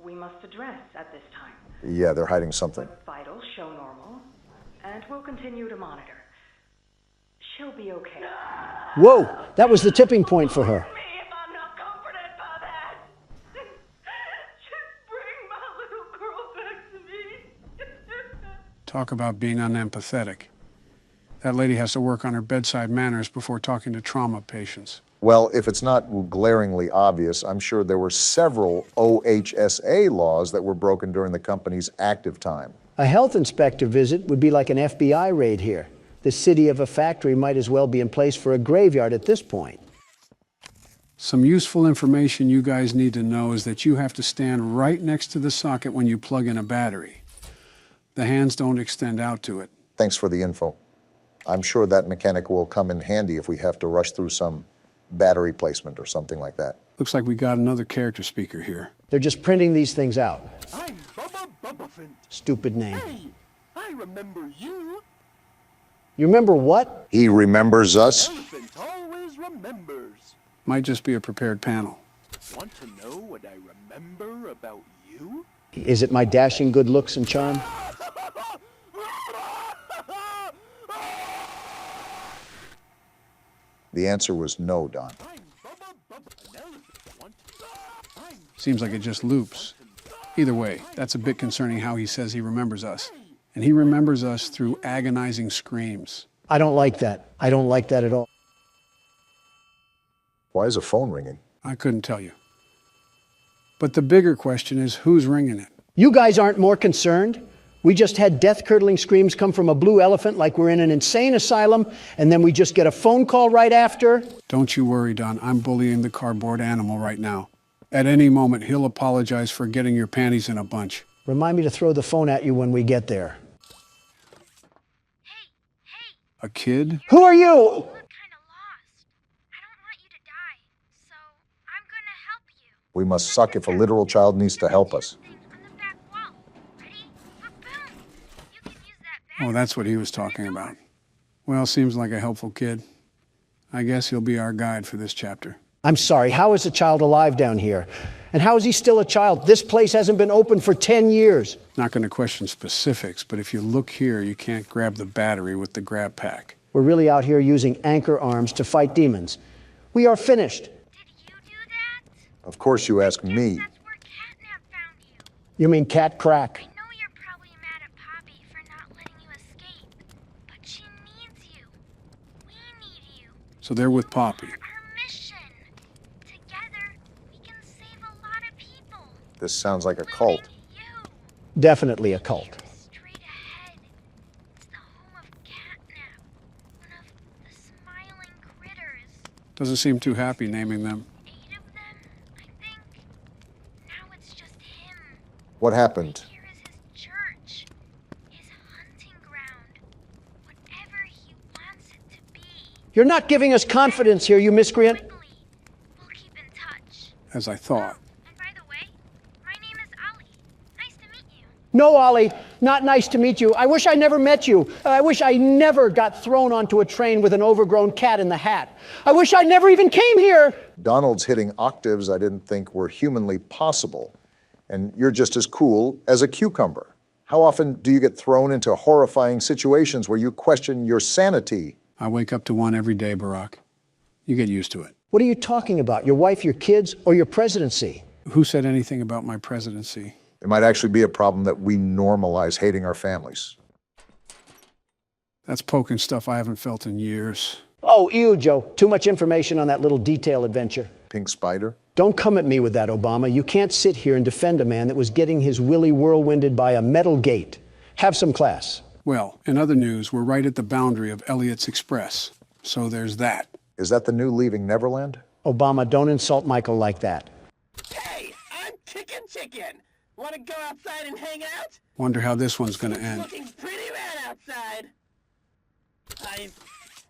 we must address at this time. Yeah, they're hiding something. But vitals show normal, and we'll continue to monitor. She'll be okay. Whoa, that was the tipping point for her. Me if I'm not comforted by that. Just bring my little girl back to me. Talk about being unempathetic. That lady has to work on her bedside manners before talking to trauma patients. Well, if it's not glaringly obvious, I'm sure there were several OHSA laws that were broken during the company's active time. A health inspector visit would be like an FBI raid here. The city of a factory might as well be in place for a graveyard at this point. Some useful information you guys need to know is that you have to stand right next to the socket when you plug in a battery. The hands don't extend out to it. Thanks for the info. I'm sure that mechanic will come in handy if we have to rush through some battery placement or something like that. Looks like we got another character speaker here. They're just printing these things out. I'm Bubba Bubbaphant. Stupid name. Hey, I remember you. You remember what? He remembers us? Elephant always remembers. Might just be a prepared panel. Want to know what I remember about you? Is it my dashing good looks and charm? The answer was no, Don. Seems like it just loops. Either way, that's a bit concerning how he says he remembers us. And he remembers us through agonizing screams. I don't like that. I don't like that at all. Why is a phone ringing? I couldn't tell you. But the bigger question is, who's ringing it? You guys aren't more concerned? We just had death-curdling screams come from a blue elephant like we're in an insane asylum, and then we just get a phone call right after? Don't you worry, Don. I'm bullying the cardboard animal right now. At any moment, he'll apologize for getting your panties in a bunch. Remind me to throw the phone at you when we get there. A kid? Who are you? Look kinda lost. I don't want you to die, so I'm gonna help you. We must suck if a literal child needs to help us. Oh, that's what he was talking about. Well, seems like a helpful kid. I guess he'll be our guide for this chapter. I'm sorry, how is a child alive down here? And how is he still a child? This place hasn't been open for 10 years. Not going to question specifics, but if you look here, you can't grab the battery with the grab pack. We're really out here using anchor arms to fight demons. We are finished. Did you do that? Of course you ask me. That's where Catnap found you. You mean cat crack? I know you're probably mad at Poppy for not letting you escape, but she needs you. We need you. So they're with Poppy. Our mission. Together, we can save a lot of people. This sounds like a cult. Definitely a cult. Straight ahead. It's the home of Catnap, one of the smiling critters. Doesn't seem too happy naming them. 8 of them, I think. Now it's just him. What happened? Here is his church, his hunting ground, whatever he wants it to be. You're not giving us confidence here, you miscreant. We'll keep in touch. As I thought. And by the way, my name is Ollie. Nice to meet you. No, Ollie, not nice to meet you. I wish I never met you. I wish I never got thrown onto a train with an overgrown cat in the hat. I wish I never even came here. Donald's hitting octaves I didn't think were humanly possible. And you're just as cool as a cucumber. How often do you get thrown into horrifying situations where you question your sanity? I wake up to one every day, Barack. You get used to it. What are you talking about? Your wife, your kids, or your presidency? Who said anything about my presidency? It might actually be a problem that we normalize hating our families. That's poking stuff I haven't felt in years. Oh, ew, Joe. Too much information on that little detail adventure. Pink spider? Don't come at me with that, Obama. You can't sit here and defend a man that was getting his willy whirlwinded by a metal gate. Have some class. Well, in other news, we're right at the boundary of Elliot's Express. So there's that. Is that the new Leaving Neverland? Obama, don't insult Michael like that. Hey, I'm Chicken. Want to go outside and hang out? Wonder how this one's gonna end. Looking pretty rad outside. I've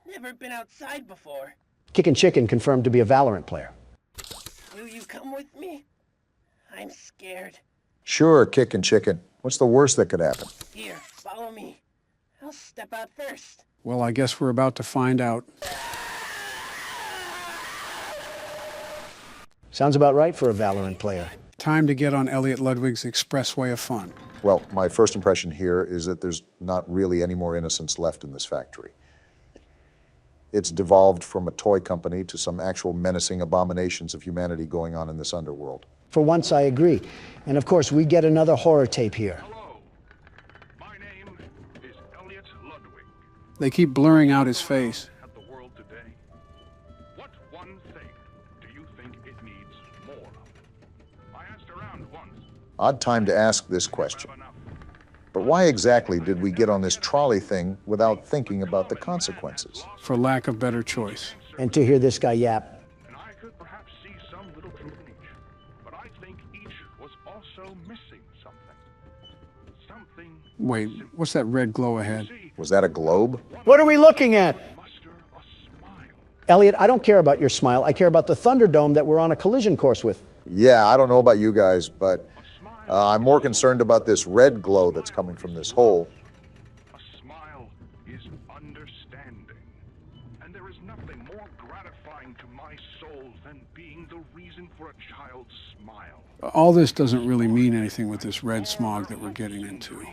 never been outside before. Kickin' Chicken confirmed to be a Valorant player. Will you come with me? I'm scared. Sure, Kickin' Chicken. What's the worst that could happen? Here, follow me. I'll step out first. Well, I guess we're about to find out. Sounds about right for a Valorant player. Time to get on Elliot Ludwig's expressway of fun. Well, my first impression here is that there's not really any more innocence left in this factory. It's devolved from a toy company to some actual menacing abominations of humanity going on in this underworld. For once, I agree. And of course, we get another horror tape here. Hello. My name is Elliot Ludwig. They keep blurring out his face. At the world today. What one thing do you think it needs more of? I asked around once. Odd time to ask this question. But why exactly did we get on this trolley thing without thinking about the consequences? For lack of better choice. And to hear this guy yap. And I could perhaps Wait, what's that red glow ahead? Was that a globe? What are we looking at? Elliot, I don't care about your smile. I care about the Thunderdome that we're on a collision course with. Yeah, I don't know about you guys, but I'm more concerned about this red glow that's coming from this hole. A smile is understanding. And there is nothing more gratifying to my soul than being the reason for a child's smile. All this doesn't really mean anything with this red smog that we're getting into.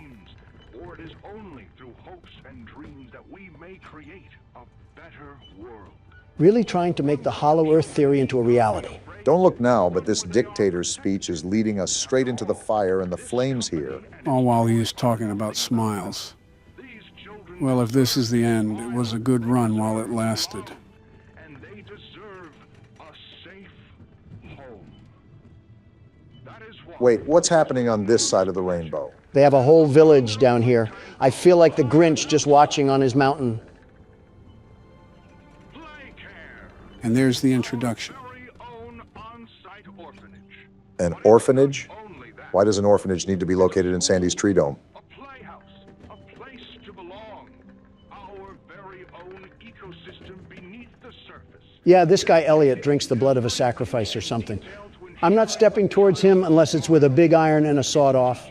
For it is only through hopes and dreams that we may create a better world. Really trying to make the Hollow Earth theory into a reality. Don't look now, but this dictator's speech is leading us straight into the fire and the flames here. All while he is talking about smiles. Well, if this is the end, it was a good run while it lasted. And they deserve a safe home. That is why. Wait, what's happening on this side of the rainbow? They have a whole village down here. I feel like the Grinch just watching on his mountain. And there's the introduction. An orphanage? Why does an orphanage need to be located in Sandy's tree dome? A playhouse, a place to belong. Our very own ecosystem beneath the surface. Yeah, this guy Elliot drinks the blood of a sacrifice or something. I'm not stepping towards him unless it's with a big iron and a sawed-off.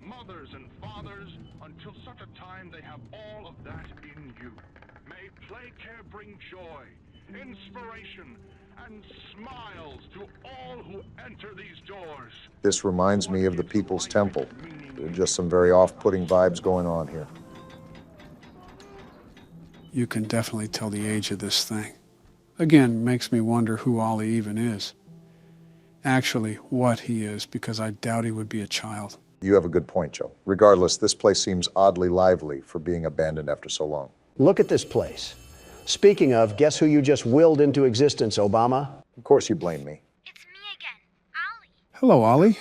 Mothers and fathers, until such a time they have all of that in you. May Playcare bring joy, inspiration, and smiles to all who enter these doors. This reminds me of the People's Temple. There are just some very off-putting vibes going on here. You can definitely tell the age of this thing. Again, makes me wonder who Ollie even is. Actually, what he is, because I doubt he would be a child. You have a good point, Joe. Regardless, this place seems oddly lively for being abandoned after so long. Look at this place. Speaking of, guess who you just willed into existence, Obama? Of course you blame me. Hello, Ollie.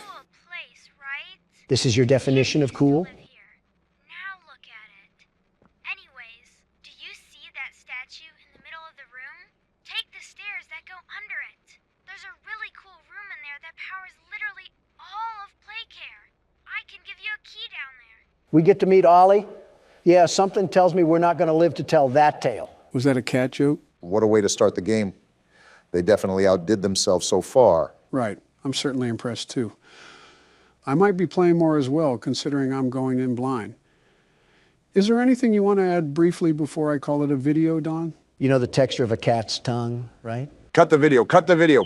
This is your definition of cool? We get to meet Ollie? Yeah, something tells me we're not going to live to tell that tale. Was that a cat joke? What a way to start the game. They definitely outdid themselves so far. Right. I'm certainly impressed, too. I might be playing more as well, considering I'm going in blind. Is there anything you want to add briefly before I call it a video, Don? You know the texture of a cat's tongue, right? Cut the video. Cut the video.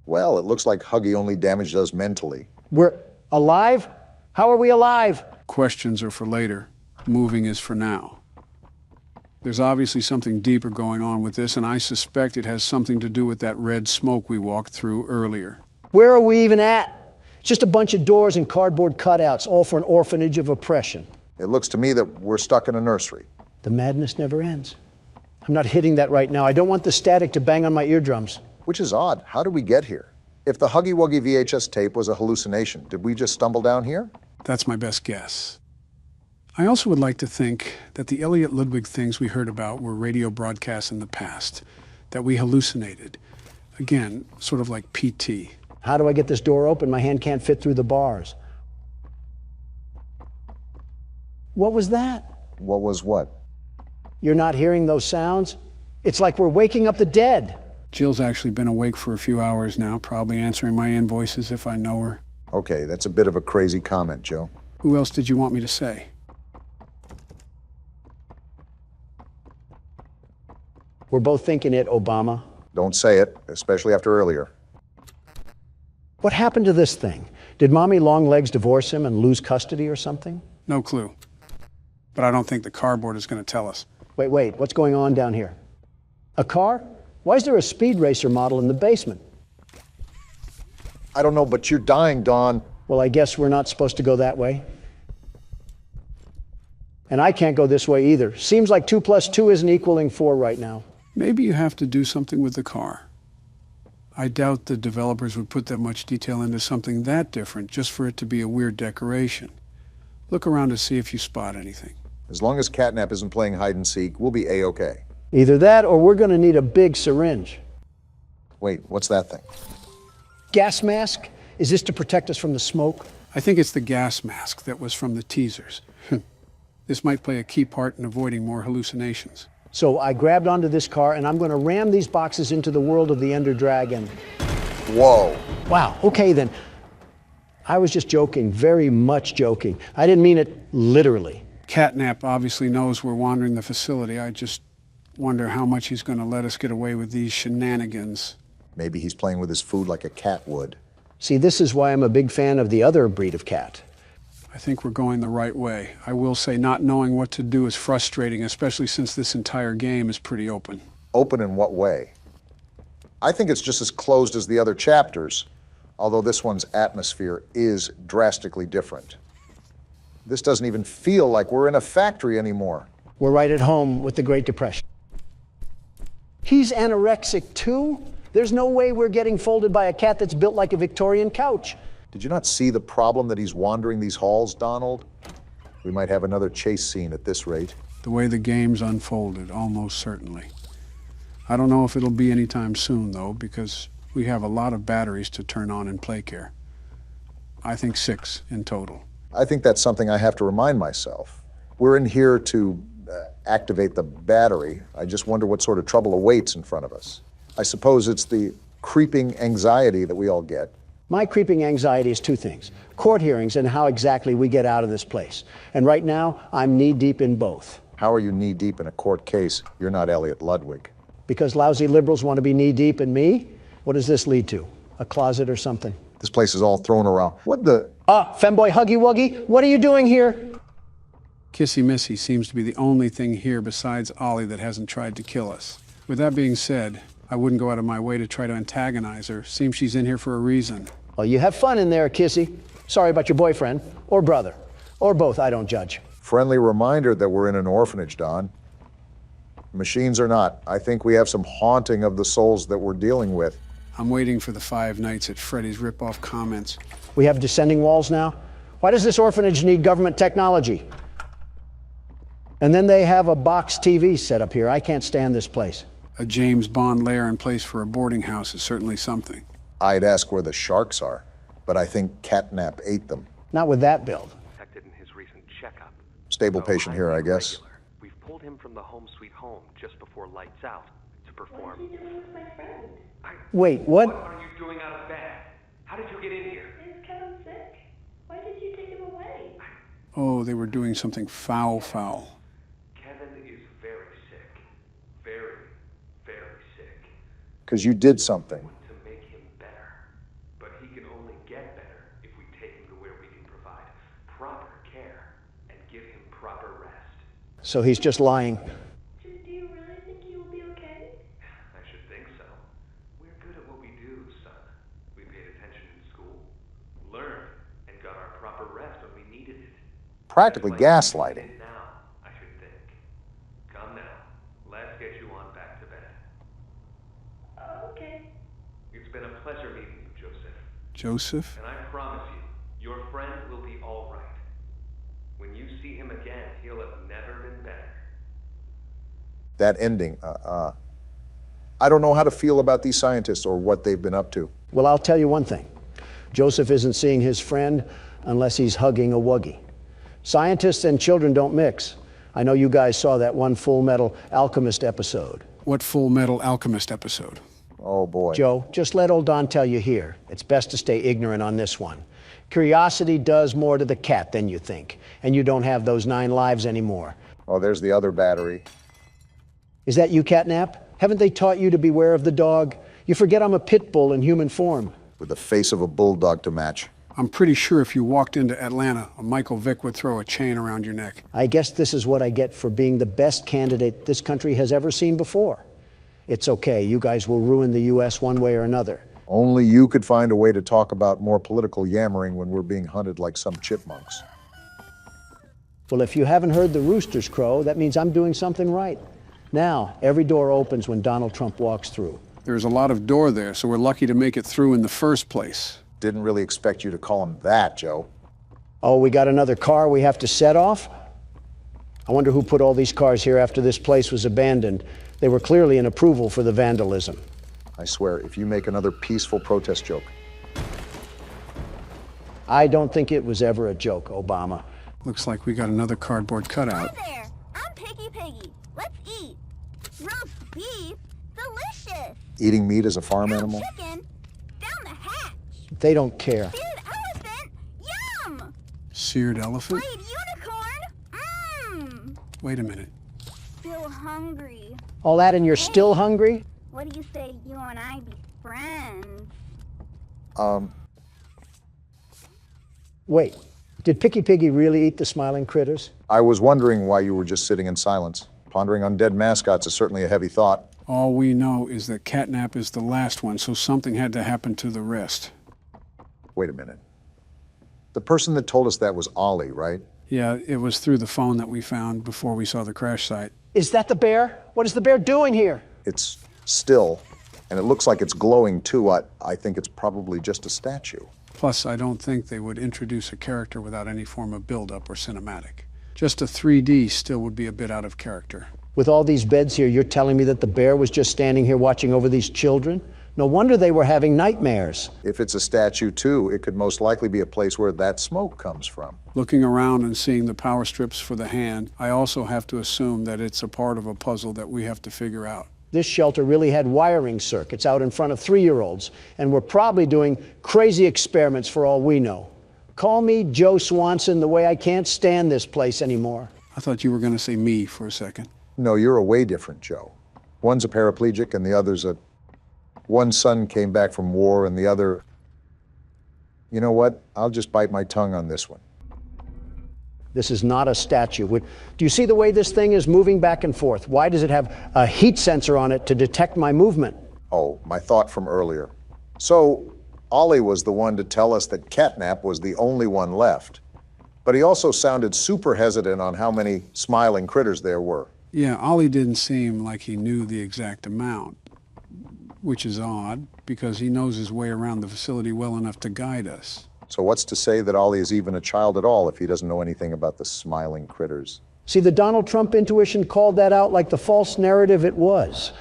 Well, it looks like Huggy only damaged us mentally. We're alive? How are we alive? Questions are for later. Moving is for now. There's obviously something deeper going on with this, and I suspect it has something to do with that red smoke we walked through earlier. Where are we even at? It's just a bunch of doors and cardboard cutouts, all for an orphanage of oppression. It looks to me that we're stuck in a nursery. The madness never ends. I'm not hitting that right now. I don't want the static to bang on my eardrums. Which is odd. How did we get here? If the Huggy Wuggy VHS tape was a hallucination, did we just stumble down here? That's my best guess. I also would like to think that the Elliot Ludwig things we heard about were radio broadcasts in the past, that we hallucinated. Again, sort of like PT. How do I get this door open? My hand can't fit through the bars. What was that? What was what? You're not hearing those sounds? It's like we're waking up the dead. Jill's actually been awake for a few hours now, probably answering my invoices if I know her. Okay, that's a bit of a crazy comment, Joe. Who else did you want me to say? We're both thinking it, Obama. Don't say it, especially after earlier. What happened to this thing? Did Mommy Longlegs divorce him and lose custody or something? No clue. But I don't think the cardboard is going to tell us. Wait, what's going on down here? A car? Why is there a speed racer model in the basement? I don't know, but you're dying, Don. Well, I guess we're not supposed to go that way. And I can't go this way either. Seems like 2 + 2 isn't equaling 4 right now. Maybe you have to do something with the car. I doubt the developers would put that much detail into something that different just for it to be a weird decoration. Look around to see if you spot anything. As long as Catnap isn't playing hide and seek, we'll be A-okay. Either that or we're going to need a big syringe. Wait, what's that thing? Gas mask? Is this to protect us from the smoke? I think it's the gas mask that was from the teasers. This might play a key part in avoiding more hallucinations. So I grabbed onto this car and I'm going to ram these boxes into the world of the Ender Dragon. Whoa. Wow, okay then. I was just joking, very much joking. I didn't mean it literally. Catnap obviously knows we're wandering the facility. I just wonder how much he's going to let us get away with these shenanigans. Maybe he's playing with his food like a cat would. See, this is why I'm a big fan of the other breed of cat. I think we're going the right way. I will say not knowing what to do is frustrating, especially since this entire game is pretty open. Open in what way? I think it's just as closed as the other chapters, although this one's atmosphere is drastically different. This doesn't even feel like we're in a factory anymore. We're right at home with the Great Depression. He's anorexic too? There's no way we're getting folded by a cat that's built like a Victorian couch. Did you not see the problem that he's wandering these halls, Donald? We might have another chase scene at this rate. The way the game's unfolded, almost certainly. I don't know if it'll be anytime soon, though, because we have a lot of batteries to turn on in Playcare. I think 6 in total. I think that's something I have to remind myself. We're in here to activate the battery. I just wonder what sort of trouble awaits in front of us. I suppose it's the creeping anxiety that we all get. My creeping anxiety is 2 things. Court hearings and how exactly we get out of this place. And right now, I'm knee-deep in both. How are you knee-deep in a court case? You're not Elliot Ludwig. Because lousy liberals want to be knee-deep in me? What does this lead to? A closet or something? This place is all thrown around. What the? Femboy Huggy Wuggy, what are you doing here? Kissy Missy seems to be the only thing here besides Ollie that hasn't tried to kill us. With that being said, I wouldn't go out of my way to try to antagonize her. Seems she's in here for a reason. Well, you have fun in there, Kissy. Sorry about your boyfriend, or brother, or both, I don't judge. Friendly reminder that we're in an orphanage, Don. Machines or not, I think we have some haunting of the souls that we're dealing with. I'm waiting for the 5 Nights at Freddy's rip-off comments. We have descending walls now? Why does this orphanage need government technology? And then they have a box TV set up here. I can't stand this place. A James Bond lair in place for a boarding house is certainly something. I'd ask where the sharks are, but I think Catnap ate them. Not with that build. Detected in his recent checkup. Stable patient here, I guess. We've pulled him from the home sweet home just before lights out to perform. What did you do with my friend? Wait, what? What are you doing out of bed? How did you get in here? Is Kevin sick? Why did you take him away? Oh, they were doing something foul. Kevin is very sick. Very, very sick. Because you did something. To make him better. But he can only get better if we take him to where we can provide proper care and give him proper rest. So he's just lying. Do you really think he will be okay? I should think so. We're good at what we do, son. We paid attention in school, learned, and got our proper rest when we needed it. Practically gaslighting. Now, I should think. Come now, let's get you on back to bed. Okay. It's been a pleasure meeting you, Joseph. Joseph? And I promise you, your friend will be all right. When you see him again, he'll have never been better. That ending, I don't know how to feel about these scientists or what they've been up to. Well, I'll tell you one thing. Joseph isn't seeing his friend unless he's hugging a Wuggy. Scientists and children don't mix. I know you guys saw that one Full Metal Alchemist episode. What Full Metal Alchemist episode? Oh, boy. Joe, just let old Don tell you here. It's best to stay ignorant on this one. Curiosity does more to the cat than you think, and you don't have those 9 lives anymore. Oh, there's the other battery. Is that you, Catnap? Haven't they taught you to beware of the dog? You forget I'm a pit bull in human form. With the face of a bulldog to match. I'm pretty sure if you walked into Atlanta, a Michael Vick would throw a chain around your neck. I guess this is what I get for being the best candidate this country has ever seen before. It's okay, you guys will ruin the U.S. one way or another. Only you could find a way to talk about more political yammering when we're being hunted like some chipmunks. Well, if you haven't heard the roosters crow, that means I'm doing something right. Now, every door opens when Donald Trump walks through. There's a lot of door there, so we're lucky to make it through in the first place. Didn't really expect you to call him that, Joe. Oh, we got another car we have to set off? I wonder who put all these cars here after this place was abandoned. They were clearly an approval for the vandalism. I swear, if you make another peaceful protest joke, I don't think it was ever a joke, Obama. Looks like we got another cardboard cutout. Hi there, I'm Piggy Piggy. Let's eat. Roast beef, delicious. Eating meat as a farm animal? Chicken, down the hatch. They don't care. Seared elephant, yum. Seared elephant? Played unicorn, Wait a minute. Still hungry. All that and you're still hungry? What do you say you and I be friends? Wait, did Picky Piggy really eat the smiling critters? I was wondering why you were just sitting in silence. Pondering on dead mascots is certainly a heavy thought. All we know is that Catnap is the last one, so something had to happen to the rest. Wait a minute. The person that told us that was Ollie, right? Yeah, it was through the phone that we found before we saw the crash site. Is that the bear? What is the bear doing here? It's still, and it looks like it's glowing too. I think it's probably just a statue. Plus, I don't think they would introduce a character without any form of build-up or cinematic. Just a 3D still would be a bit out of character. With all these beds here, you're telling me that the bear was just standing here watching over these children? No wonder they were having nightmares. If it's a statue too, it could most likely be a place where that smoke comes from. Looking around and seeing the power strips for the hand, I also have to assume that it's a part of a puzzle that we have to figure out. This shelter really had wiring circuits out in front of 3-year-olds, and we're probably doing crazy experiments for all we know. Call me Joe Swanson the way I can't stand this place anymore. I thought you were going to say me for a second. No, you're a way different Joe. One's a paraplegic and the other's a... One son came back from war and the other... You know what? I'll just bite my tongue on this one. This is not a statue. Do you see the way this thing is moving back and forth? Why does it have a heat sensor on it to detect my movement? Oh, my thought from earlier. So, Ollie was the one to tell us that Catnap was the only one left. But he also sounded super hesitant on how many smiling critters there were. Yeah, Ollie didn't seem like he knew the exact amount, which is odd, because he knows his way around the facility well enough to guide us. So what's to say that Ollie is even a child at all if he doesn't know anything about the smiling critters? See, the Donald Trump intuition called that out like the false narrative it was.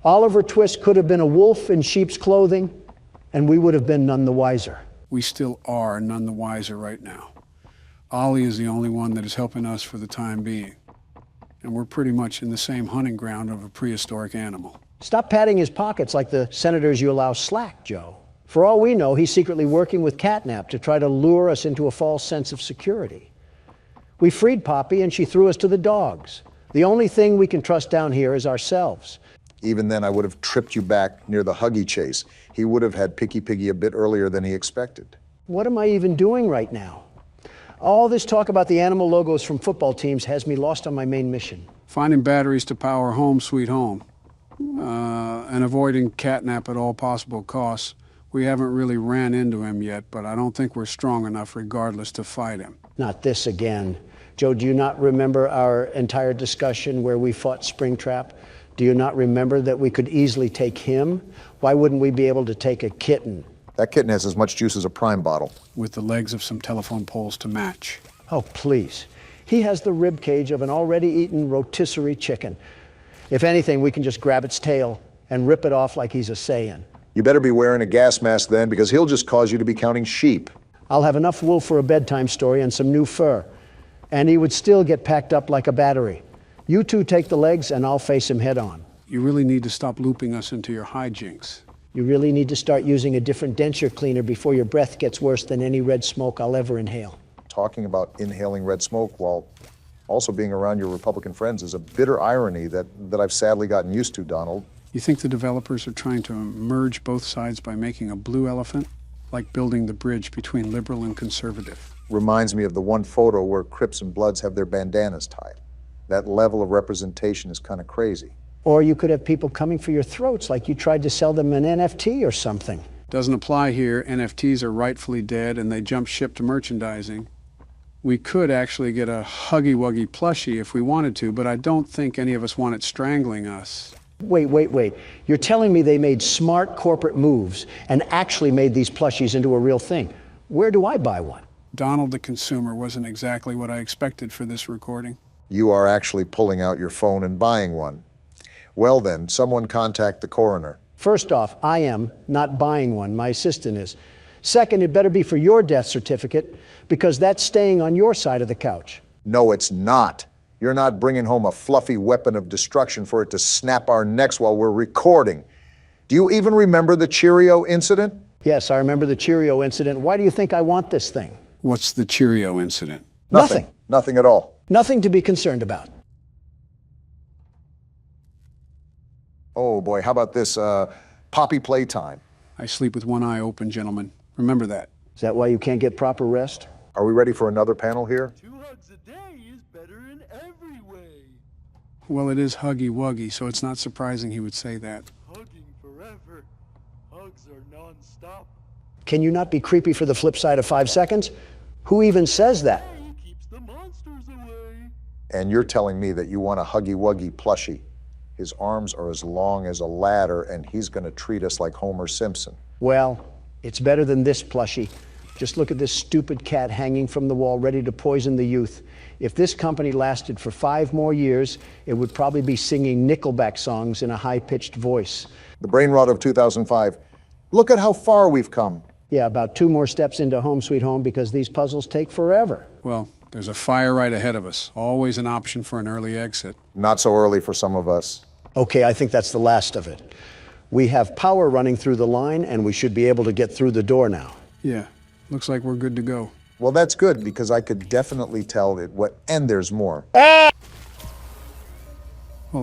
Oliver Twist could have been a wolf in sheep's clothing, and we would have been none the wiser. We still are none the wiser right now. Ollie is the only one that is helping us for the time being. And we're pretty much in the same hunting ground of a prehistoric animal. Stop patting his pockets like the senators you allow slack, Joe. For all we know, he's secretly working with Catnap to try to lure us into a false sense of security. We freed Poppy and she threw us to the dogs. The only thing we can trust down here is ourselves. Even then, I would have tripped you back near the Huggy chase. He would have had Picky Piggy a bit earlier than he expected. What am I even doing right now? All this talk about the animal logos from football teams has me lost on my main mission. Finding batteries to power Home Sweet Home and avoiding Catnap at all possible costs. We haven't really ran into him yet, but I don't think we're strong enough regardless to fight him. Not this again. Joe, do you not remember our entire discussion where we fought Springtrap? Do you not remember that we could easily take him? Why wouldn't we be able to take a kitten? That kitten has as much juice as a Prime bottle. With the legs of some telephone poles to match. Oh, please. He has the rib cage of an already eaten rotisserie chicken. If anything, we can just grab its tail and rip it off like he's a Saiyan. You better be wearing a gas mask then, because he'll just cause you to be counting sheep. I'll have enough wool for a bedtime story and some new fur. And he would still get packed up like a battery. You two take the legs and I'll face him head on. You really need to stop looping us into your hijinks. You really need to start using a different denture cleaner before your breath gets worse than any red smoke I'll ever inhale. Talking about inhaling red smoke while also being around your Republican friends is a bitter irony that I've sadly gotten used to, Donald. You think the developers are trying to merge both sides by making a blue elephant? Like building the bridge between liberal and conservative. Reminds me of the one photo where Crips and Bloods have their bandanas tied. That level of representation is kind of crazy. Or you could have people coming for your throats like you tried to sell them an NFT or something. Doesn't apply here. NFTs are rightfully dead and they jump ship to merchandising. We could actually get a Huggy Wuggy plushie if we wanted to, but I don't think any of us want it strangling us. Wait. You're telling me they made smart corporate moves and actually made these plushies into a real thing. Where do I buy one? Donald the consumer wasn't exactly what I expected for this recording. You are actually pulling out your phone and buying one. Well then, someone contact the coroner. First off, I am not buying one. My assistant is. Second, it better be for your death certificate, because that's staying on your side of the couch. No, it's not. You're not bringing home a fluffy weapon of destruction for it to snap our necks while we're recording. Do you even remember the Cheerio incident? Yes, I remember the Cheerio incident. Why do you think I want this thing? What's the Cheerio incident? Nothing. Nothing at all. Nothing to be concerned about. Oh boy, how about this Poppy Playtime? I sleep with one eye open, gentlemen. Remember that. Is that why you can't get proper rest? Are we ready for another panel here? 2 hugs a day is better in every way. Well, it is Huggy Wuggy, so it's not surprising he would say that. Hugging forever. Hugs are non-stop. Can you not be creepy for the flip side of 5 seconds? Who even says that? Keeps the monsters away. And you're telling me that you want a Huggy Wuggy plushie. His arms are as long as a ladder, and he's going to treat us like Homer Simpson. Well, it's better than this plushie. Just look at this stupid cat hanging from the wall, ready to poison the youth. If this company lasted for 5 more years, it would probably be singing Nickelback songs in a high-pitched voice. The brain rot of 2005. Look at how far we've come. Yeah, about 2 more steps into Home Sweet Home, because these puzzles take forever. Well, there's a fire right ahead of us. Always an option for an early exit. Not so early for some of us. Okay, I think that's the last of it. We have power running through the line, and we should be able to get through the door now. Yeah, looks like we're good to go. Well, that's good, because I could definitely tell it what, and there's more. Well,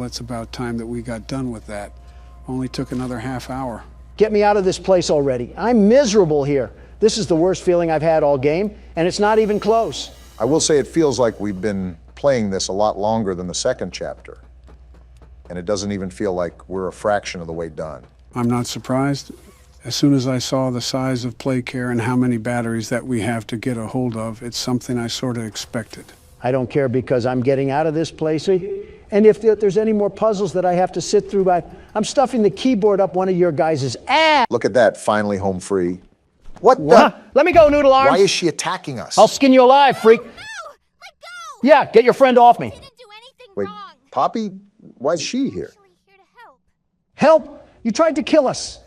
it's about time that we got done with that. Only took another half hour. Get me out of this place already. I'm miserable here. This is the worst feeling I've had all game, and it's not even close. I will say it feels like we've been playing this a lot longer than the second chapter. And it doesn't even feel like we're a fraction of the way done. I'm not surprised. As soon as I saw the size of Playcare and how many batteries that we have to get a hold of, it's something I sort of expected. I don't care, because I'm getting out of this place. And if there's any more puzzles that I have to sit through, I'm stuffing the keyboard up one of your guys' ass. Look at that, finally home free. What the? Let me go, Noodle Arms. Why is she attacking us? I'll skin you alive, freak. No, let go. Yeah, get your friend off me. Didn't do anything Wait, wrong. Poppy? Why is she here? Here to help. Help? You tried to kill us.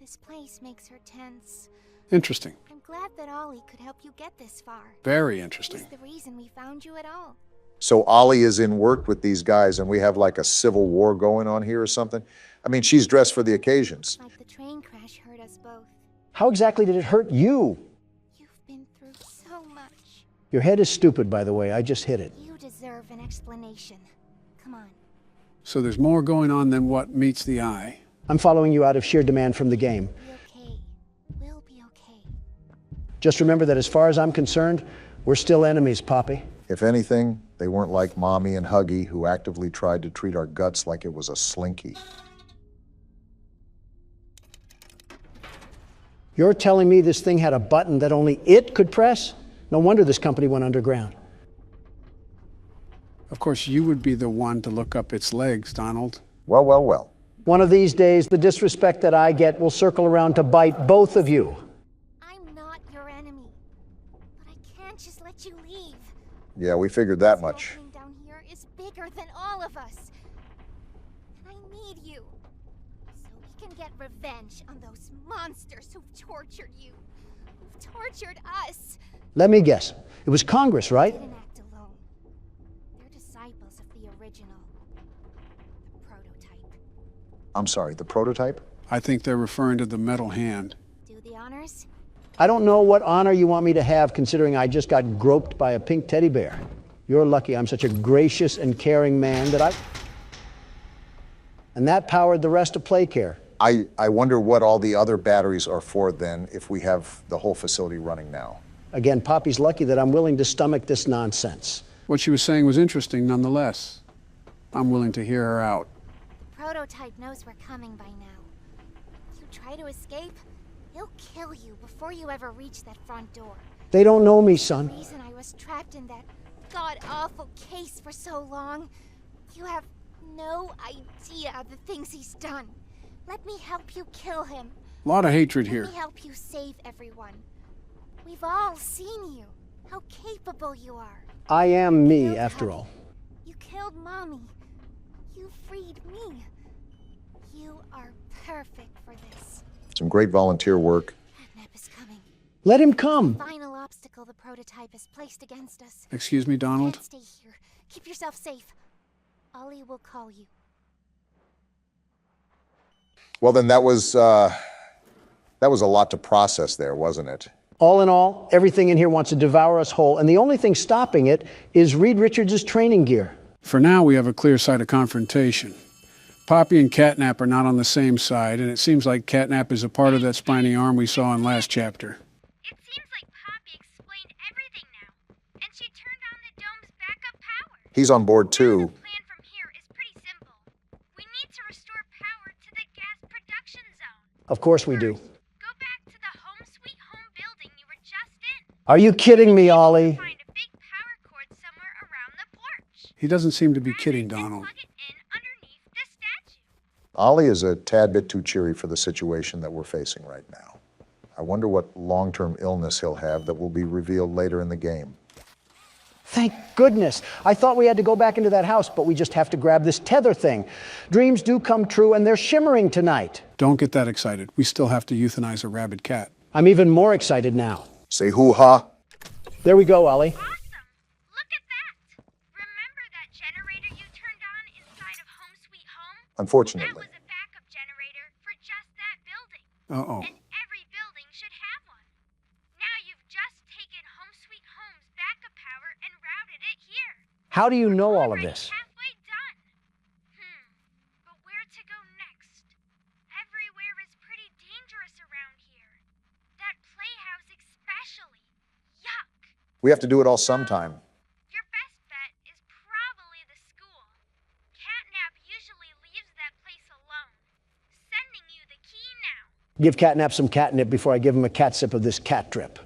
This place makes her tense. Interesting. I'm glad that Ollie could help you get this far. Very interesting. He's the reason we found you at all. So Ollie is in work with these guys, and we have like a civil war going on here or something? I mean, she's dressed for the occasions. Like the train crash hurt us both. How exactly did it hurt you? You've been through so much. Your head is stupid, by the way. I just hit it. You deserve an explanation. Come on. So there's more going on than what meets the eye. I'm following you out of sheer demand from the game. Be okay. We'll be okay. Just remember that as far as I'm concerned, we're still enemies, Poppy. If anything, they weren't like Mommy and Huggy, who actively tried to treat our guts like it was a slinky. You're telling me this thing had a button that only it could press? No wonder this company went underground. Of course, you would be the one to look up its legs, Donald. Well, well, well. One of these days, the disrespect that I get will circle around to bite both of you. I'm not your enemy. But I can't just let you leave. Yeah, we figured that much. This down here is bigger than all of us. And I need you. So we can get revenge on those monsters who've tortured you. Who've tortured us. Let me guess. It was Congress, right? They didn't act alone. They're disciples of the original. The prototype. I'm sorry, the prototype? I think they're referring to the metal hand. Do the honors? I don't know what honor you want me to have, considering I just got groped by a pink teddy bear. You're lucky I'm such a gracious and caring man that And that powered the rest of Playcare. I wonder what all the other batteries are for then, if we have the whole facility running now. Again, Poppy's lucky that I'm willing to stomach this nonsense. What she was saying was interesting nonetheless. I'm willing to hear her out. The prototype knows we're coming by now. If you try to escape, he'll kill you before you ever reach that front door. They don't know me, son. The reason I was trapped in that god-awful case for so long, you have no idea of the things he's done. Let me help you kill him. A lot of hatred here. Let me help you save everyone. We've all seen you, how capable you are. I am me, after all. You killed Mommy. You freed me. You are perfect for this. Some great volunteer work. Let him come. Final obstacle the prototype has placed against us. Excuse me, Donald? Can't stay here. Keep yourself safe. Ollie will call you. Well, then that was a lot to process there, wasn't it? All in all, everything in here wants to devour us whole, and the only thing stopping it is Reed Richards' training gear. For now, we have a clear sight of confrontation. Poppy and Catnap are not on the same side, and it seems like Catnap is a part of that spiny arm we saw in last chapter. It seems like Poppy explained everything now, and she turned on the dome's backup power. He's on board too. The plan from here is pretty simple. We need to restore power to the gas production zone. Of course we do. Go back to the home sweet home building you were just in. Are you kidding me, Ollie? Find a big power cord somewhere around the porch. He doesn't seem to be kidding, Donald. Plug it in underneath the statue. Ollie is a tad bit too cheery for the situation that we're facing right now. I wonder what long-term illness he'll have that will be revealed later in the game. Thank goodness. I thought we had to go back into that house, but we just have to grab this tether thing. Dreams do come true, and they're shimmering tonight. Don't get that excited. We still have to euthanize a rabid cat. I'm even more excited now. Say hoo-ha. There we go, Ollie. Awesome. Look at that. Remember that generator you turned on inside of Home Sweet Home? That Unfortunately. was a backup generator for just that building. Uh-oh. And every building should have one. Now you've just taken Home Sweet Home's backup power and routed it here. How do you know all of this? Halfway done. But where to go next? Everywhere is pretty dangerous around here. That playhouse especially. Yuck. We have to do it all sometime. Your best bet is probably the school. Catnap usually leaves that place alone. Sending you the key now. Give Catnap some catnip before I give him a cat sip of this cat drip.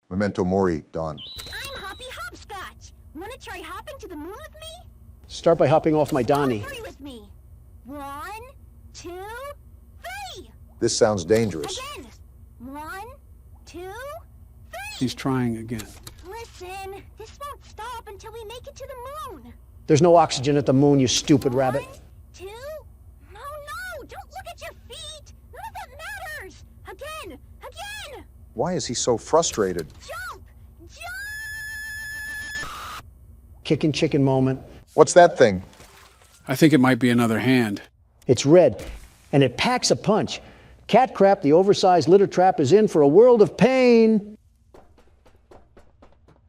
Memento mori, Don. I'm Hoppy Hopscotch. Want to try hopping to the moon with me? Start by hopping off my Donnie. Hurry with me. 1, 2, 3. This sounds dangerous. Again. 1, 2, 3. He's trying again. Listen, this won't stop until we make it to the moon. There's no oxygen at the moon, you stupid rabbit. 1, 2. No, don't look at your feet. None of that matters. Again. Why is he so frustrated? Jump. Kicking chicken moment. What's that thing? I think it might be another hand. It's red, and it packs a punch. Cat Crap, the oversized litter trap, is in for a world of pain.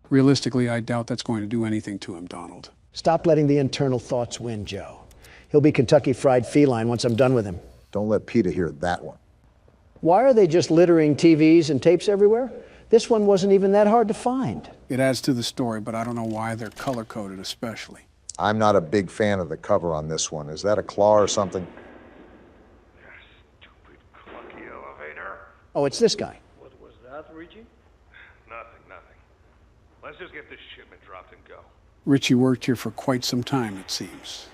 Realistically, I doubt that's going to do anything to him, Donald. Stop letting the internal thoughts win, Joe. He'll be Kentucky Fried Feline once I'm done with him. Don't let PETA hear that one. Why are they just littering TVs and tapes everywhere? This one wasn't even that hard to find. It adds to the story, but I don't know why they're color-coded especially. I'm not a big fan of the cover on this one. Is that a claw or something? Stupid clunky elevator. Oh, it's this guy. What was that, Richie? Nothing. Let's just get this shipment dropped and go. Richie worked here for quite some time, it seems.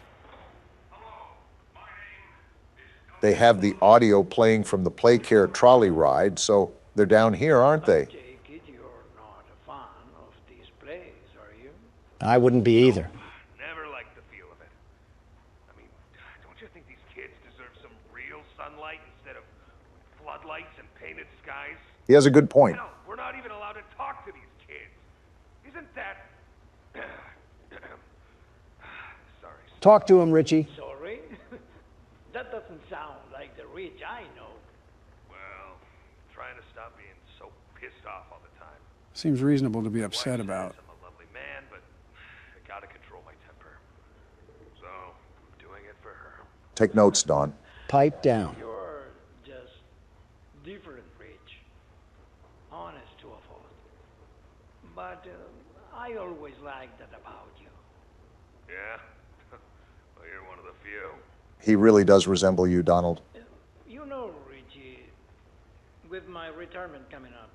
They have the audio playing from the Playcare trolley ride, so they're down here, aren't they? Take it you're not a fan of these plays, are you? I wouldn't be either. Never liked the feel of it. I mean, don't you think these kids deserve some real sunlight instead of floodlights and painted skies? He has a good point. Hell, we're not even allowed to talk to these kids. Isn't that... Sorry. Talk to him, Richie. Sorry? That doesn't sound like the Rich I know. Well, trying to stop being so pissed off all the time. Seems reasonable to be upset about. I'm a lovely man, but I gotta control my temper. So, I'm doing it for her. Take notes, Don. Pipe down. You're just different, Rich. Honest to a fault. But I always liked that about you. Yeah? Well, you're one of the few. He really does resemble you, Donald. You know, Richie, with my retirement coming up,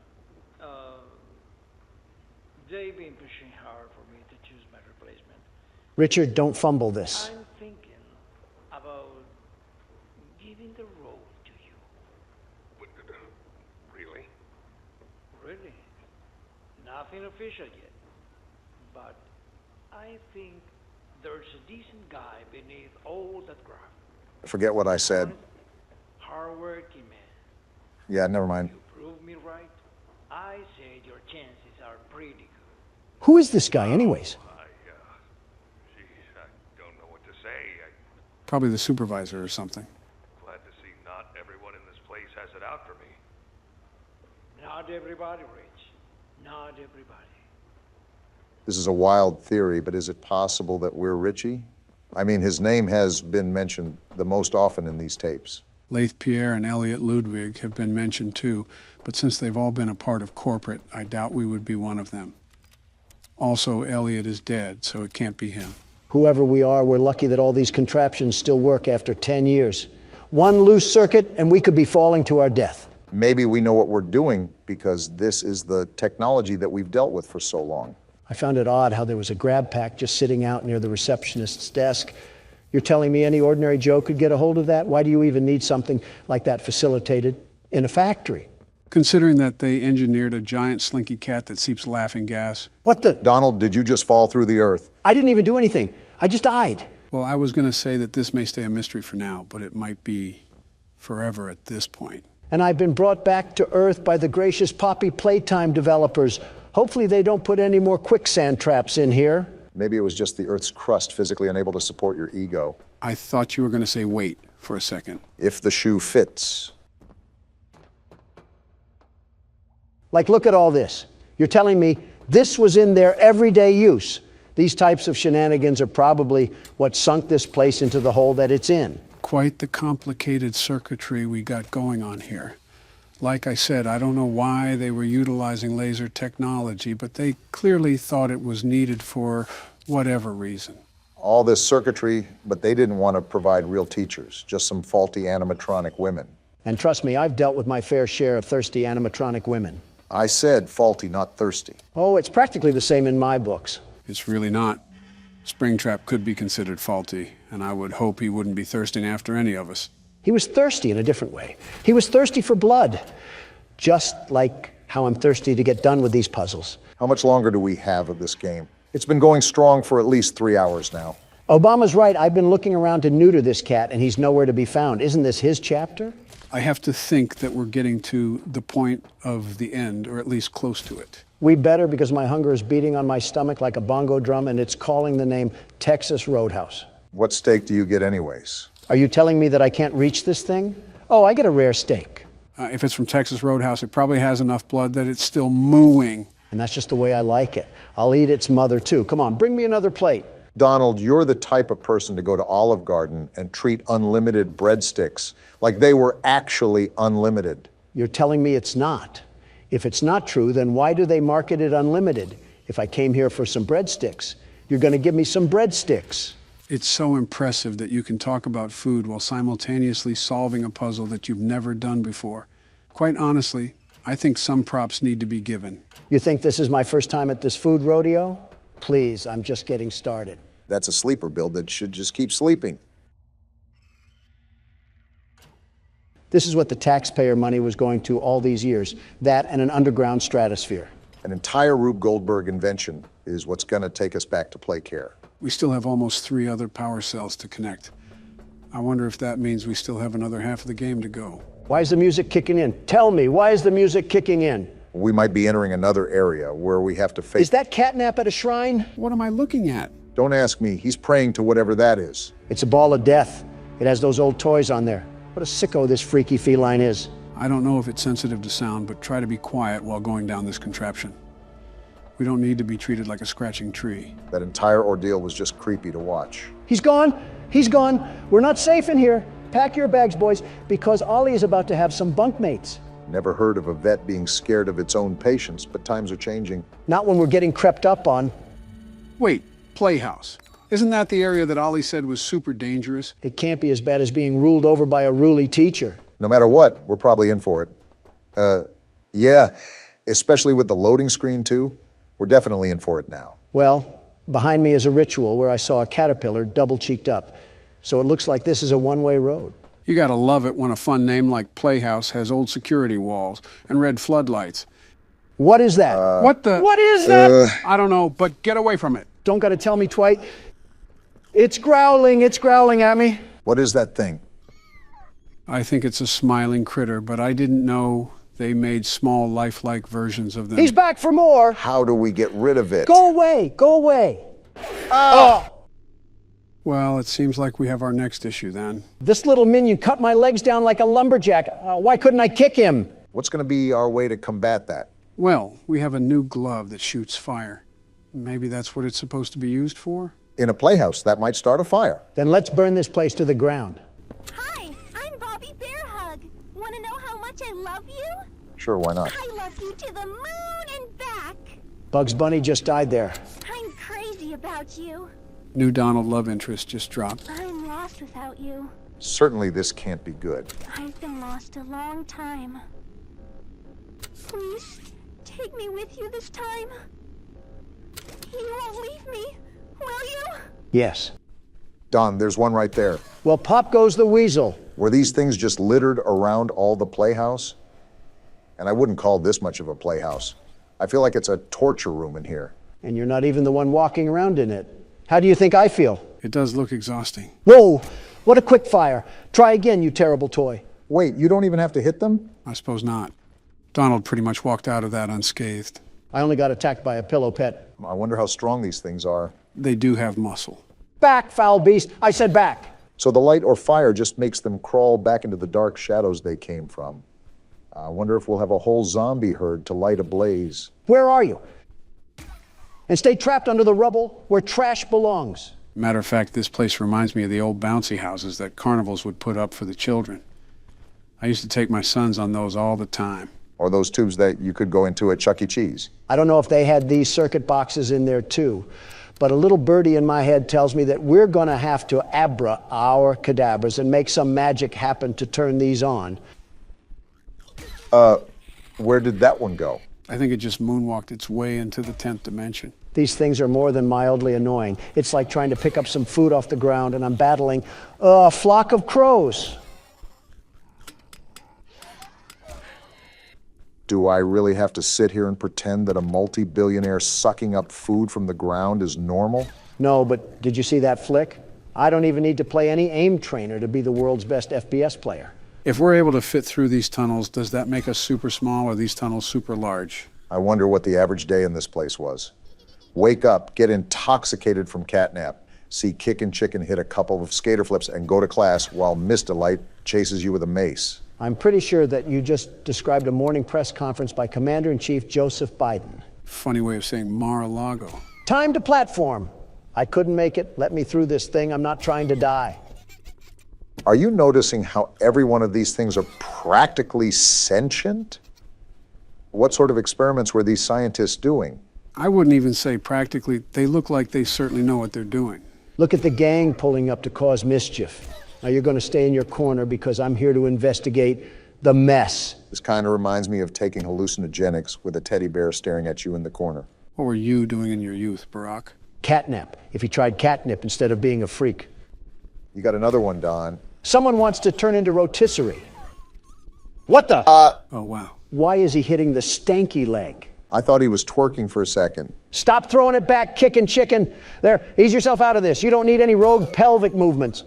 they've been pushing hard for me to choose my replacement. Richard, don't fumble this. I'm thinking about giving the role to you. Really? Really? Nothing official yet. But I think there's a decent guy beneath all that graft. Forget what I said. hard-working man. Yeah, never mind. Prove me right. I say your chances are pretty good. Who is this guy, anyways? I don't know what to say. Probably the supervisor or something. Glad to see not everyone in this place has it out for me. Not everybody, Rich. Not everybody. This is a wild theory, but is it possible that we're Richie? I mean, his name has been mentioned the most often in these tapes. Leith Pierre and Elliot Ludwig have been mentioned too, but since they've all been a part of corporate, I doubt we would be one of them. Also, Elliot is dead, so it can't be him. Whoever we are, we're lucky that all these contraptions still work after 10 years. One loose circuit, and we could be falling to our death. Maybe we know what we're doing because this is the technology that we've dealt with for so long. I found it odd how there was a grab pack just sitting out near the receptionist's desk. You're telling me any ordinary Joe could get a hold of that? Why do you even need something like that facilitated in a factory? Considering that they engineered a giant slinky cat that seeps laughing gas. What the? Donald, did you just fall through the earth? I didn't even do anything. I just died. Well, I was going to say that this may stay a mystery for now, but it might be forever at this point. And I've been brought back to Earth by the gracious Poppy Playtime developers. Hopefully they don't put any more quicksand traps in here. Maybe it was just the Earth's crust physically unable to support your ego. I thought you were going to say wait for a second. If the shoe fits. Like, look at all this. You're telling me this was in their everyday use. These types of shenanigans are probably what sunk this place into the hole that it's in. Quite the complicated circuitry we got going on here. Like I said, I don't know why they were utilizing laser technology, but they clearly thought it was needed for whatever reason. All this circuitry, but they didn't want to provide real teachers, just some faulty animatronic women. And trust me, I've dealt with my fair share of thirsty animatronic women. I said faulty, not thirsty. Oh, it's practically the same in my books. It's really not. Springtrap could be considered faulty, and I would hope he wouldn't be thirsting after any of us. He was thirsty in a different way. He was thirsty for blood, just like how I'm thirsty to get done with these puzzles. How much longer do we have of this game? It's been going strong for at least 3 hours now. Obama's right. I've been looking around to neuter this cat, and he's nowhere to be found. Isn't this his chapter? I have to think that we're getting to the point of the end, or at least close to it. We better, because my hunger is beating on my stomach like a bongo drum, and it's calling the name Texas Roadhouse. What steak do you get anyways? Are you telling me that I can't reach this thing? Oh, I get a rare steak. If it's from Texas Roadhouse, it probably has enough blood that it's still mooing. And that's just the way I like it. I'll eat its mother, too. Come on, bring me another plate. Donald, you're the type of person to go to Olive Garden and treat unlimited breadsticks like they were actually unlimited. You're telling me it's not. If it's not true, then why do they market it unlimited? If I came here for some breadsticks, you're going to give me some breadsticks. It's so impressive that you can talk about food while simultaneously solving a puzzle that you've never done before. Quite honestly, I think some props need to be given. You think this is my first time at this food rodeo? Please, I'm just getting started. That's a sleeper build that should just keep sleeping. This is what the taxpayer money was going to all these years, that and an underground stratosphere. An entire Rube Goldberg invention is what's going to take us back to Playcare. We still have almost 3 other power cells to connect. I wonder if that means we still have another half of the game to go. Why is the music kicking in? Tell me, why is the music kicking in? We might be entering another area where we have to face... Is that catnap at a shrine? What am I looking at? Don't ask me. He's praying to whatever that is. It's a ball of death. It has those old toys on there. What a sicko this freaky feline is. I don't know if it's sensitive to sound, but try to be quiet while going down this contraption. We don't need to be treated like a scratching tree. That entire ordeal was just creepy to watch. He's gone. He's gone. We're not safe in here. Pack your bags, boys, because Ollie is about to have some bunkmates. Never heard of a vet being scared of its own patients, but times are changing. Not when we're getting crept up on. Wait, Playhouse. Isn't that the area that Ollie said was super dangerous? It can't be as bad as being ruled over by a ruly teacher. No matter what, we're probably in for it. Yeah, especially with the loading screen, too. We're definitely in for it now. Well, behind me is a ritual where I saw a caterpillar double-cheeked up. So it looks like this is a one-way road. You gotta love it when a fun name like Playhouse has old security walls and red floodlights. What is that? What is that? I don't know, but get away from it. Don't gotta tell me, Twite. It's growling at me. What is that thing? I think it's a smiling critter, but I didn't know they made small, lifelike versions of them. He's back for more. How do we get rid of it? Go away, go away. Well, it seems like we have our next issue then. This little minion cut my legs down like a lumberjack. Why couldn't I kick him? What's going to be our way to combat that? Well, we have a new glove that shoots fire. Maybe that's what it's supposed to be used for? In a playhouse, that might start a fire. Then let's burn this place to the ground. Hi, I'm Bobby Bearhug. Want to know how much I love you? Sure, why not? I love you to the moon and back. Bugs Bunny just died there. I'm crazy about you. New Donald love interest just dropped. I'm lost without you. Certainly this can't be good. I've been lost a long time. Please, take me with you this time. You won't leave me, will you? Yes. Don, there's one right there. Well, pop goes the weasel. Were these things just littered around all the playhouse? And I wouldn't call this much of a playhouse. I feel like it's a torture room in here. And you're not even the one walking around in it. How do you think I feel? It does look exhausting. Whoa! What a quick fire. Try again, you terrible toy. Wait, you don't even have to hit them? I suppose not. Donald pretty much walked out of that unscathed. I only got attacked by a pillow pet. I wonder how strong these things are. They do have muscle. Back, foul beast. I said back. So the light or fire just makes them crawl back into the dark shadows they came from. I wonder if we'll have a whole zombie herd to light a blaze. Where are you? And stay trapped under the rubble where trash belongs. Matter of fact, this place reminds me of the old bouncy houses that carnivals would put up for the children. I used to take my sons on those all the time. Or those tubes that you could go into at Chuck E. Cheese. I don't know if they had these circuit boxes in there too, but a little birdie in my head tells me that we're going to have to abra our cadabras and make some magic happen to turn these on. Where did that one go? I think it just moonwalked its way into the 10th dimension. These things are more than mildly annoying. It's like trying to pick up some food off the ground and I'm battling a flock of crows. Do I really have to sit here and pretend that a multi-billionaire sucking up food from the ground is normal? No, but did you see that flick? I don't even need to play any aim trainer to be the world's best FPS player. If we're able to fit through these tunnels, does that make us super small or these tunnels super large? I wonder what the average day in this place was. Wake up, get intoxicated from catnap, see Kickin' Chicken hit a couple of skater flips and go to class while Mr. Light chases you with a mace. I'm pretty sure that you just described a morning press conference by Commander-in-Chief Joseph Biden. Funny way of saying Mar-a-Lago. Time to platform. I couldn't make it. Let me through this thing. I'm not trying to die. Are you noticing how every one of these things are practically sentient? What sort of experiments were these scientists doing? I wouldn't even say practically. They look like they certainly know what they're doing. Look at the gang pulling up to cause mischief. Now you're going to stay in your corner because I'm here to investigate the mess. This kind of reminds me of taking hallucinogenics with a teddy bear staring at you in the corner. What were you doing in your youth, Barack? Catnap. If he tried catnip instead of being a freak. You got another one, Don. Someone wants to turn into rotisserie. What the? Oh, wow. Why is he hitting the stanky leg? I thought he was twerking for a second. Stop throwing it back, Kickin' Chicken. There, ease yourself out of this. You don't need any rogue pelvic movements.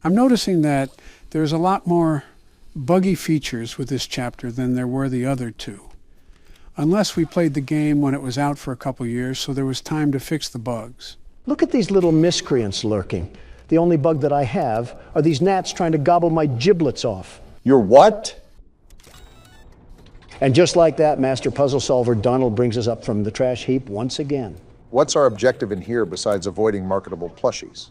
I'm noticing that there's a lot more buggy features with this chapter than there were the other two. Unless we played the game when it was out for a couple years, so there was time to fix the bugs. Look at these little miscreants lurking. The only bug that I have are these gnats trying to gobble my giblets off. Your what? And just like that, Master Puzzle Solver Donald brings us up from the trash heap once again. What's our objective in here besides avoiding marketable plushies?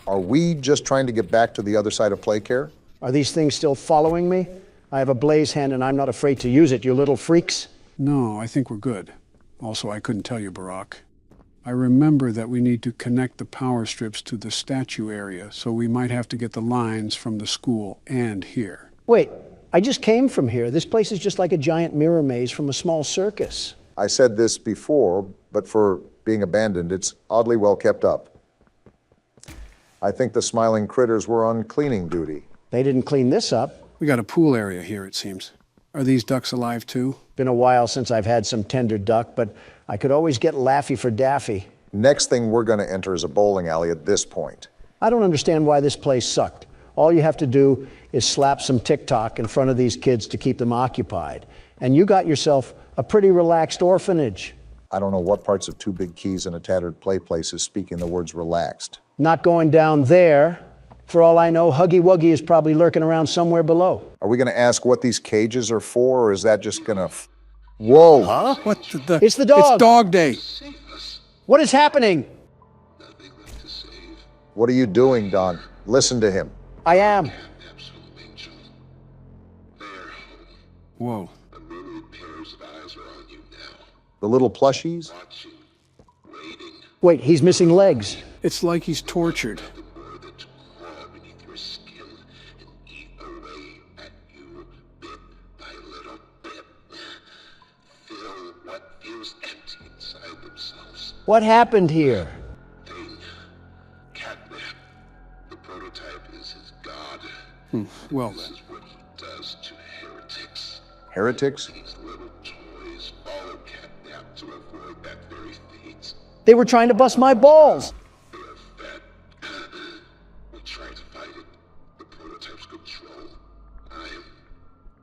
Are we just trying to get back to the other side of Playcare? Are these things still following me? I have a blaze hand and I'm not afraid to use it, you little freaks. No, I think we're good. Also, I couldn't tell you, Barack. I remember that we need to connect the power strips to the statue area, so we might have to get the lines from the school and here. Wait, I just came from here. This place is just like a giant mirror maze from a small circus. I said this before, but for being abandoned, it's oddly well kept up. I think the smiling critters were on cleaning duty. They didn't clean this up. We got a pool area here, it seems. Are these ducks alive too? Been a while since I've had some tender duck, but I could always get Laffy for Daffy. Next thing we're going to enter is a bowling alley at this point. I don't understand why this place sucked. All you have to do is slap some TikTok in front of these kids to keep them occupied. And you got yourself a pretty relaxed orphanage. I don't know what parts of Two Big Keys and a Tattered Play Place is speaking the words relaxed. Not going down there. For all I know, Huggy Wuggy is probably lurking around somewhere below. Are we going to ask what these cages are for, or is that just going to... Whoa! Huh? What the... It's the dog! It's dog day! What is happening? What are you doing, Don? Listen to him. I am. Whoa. The little plushies? Wait, he's missing legs. It's like he's tortured. What happened here? The prototype is his god. Well This then. is what he does to heretics. Heretics? These little toys follow Catnap to avoid that very fate. They were trying to bust my balls. They are fat. We try to fight it. The prototype's control. I am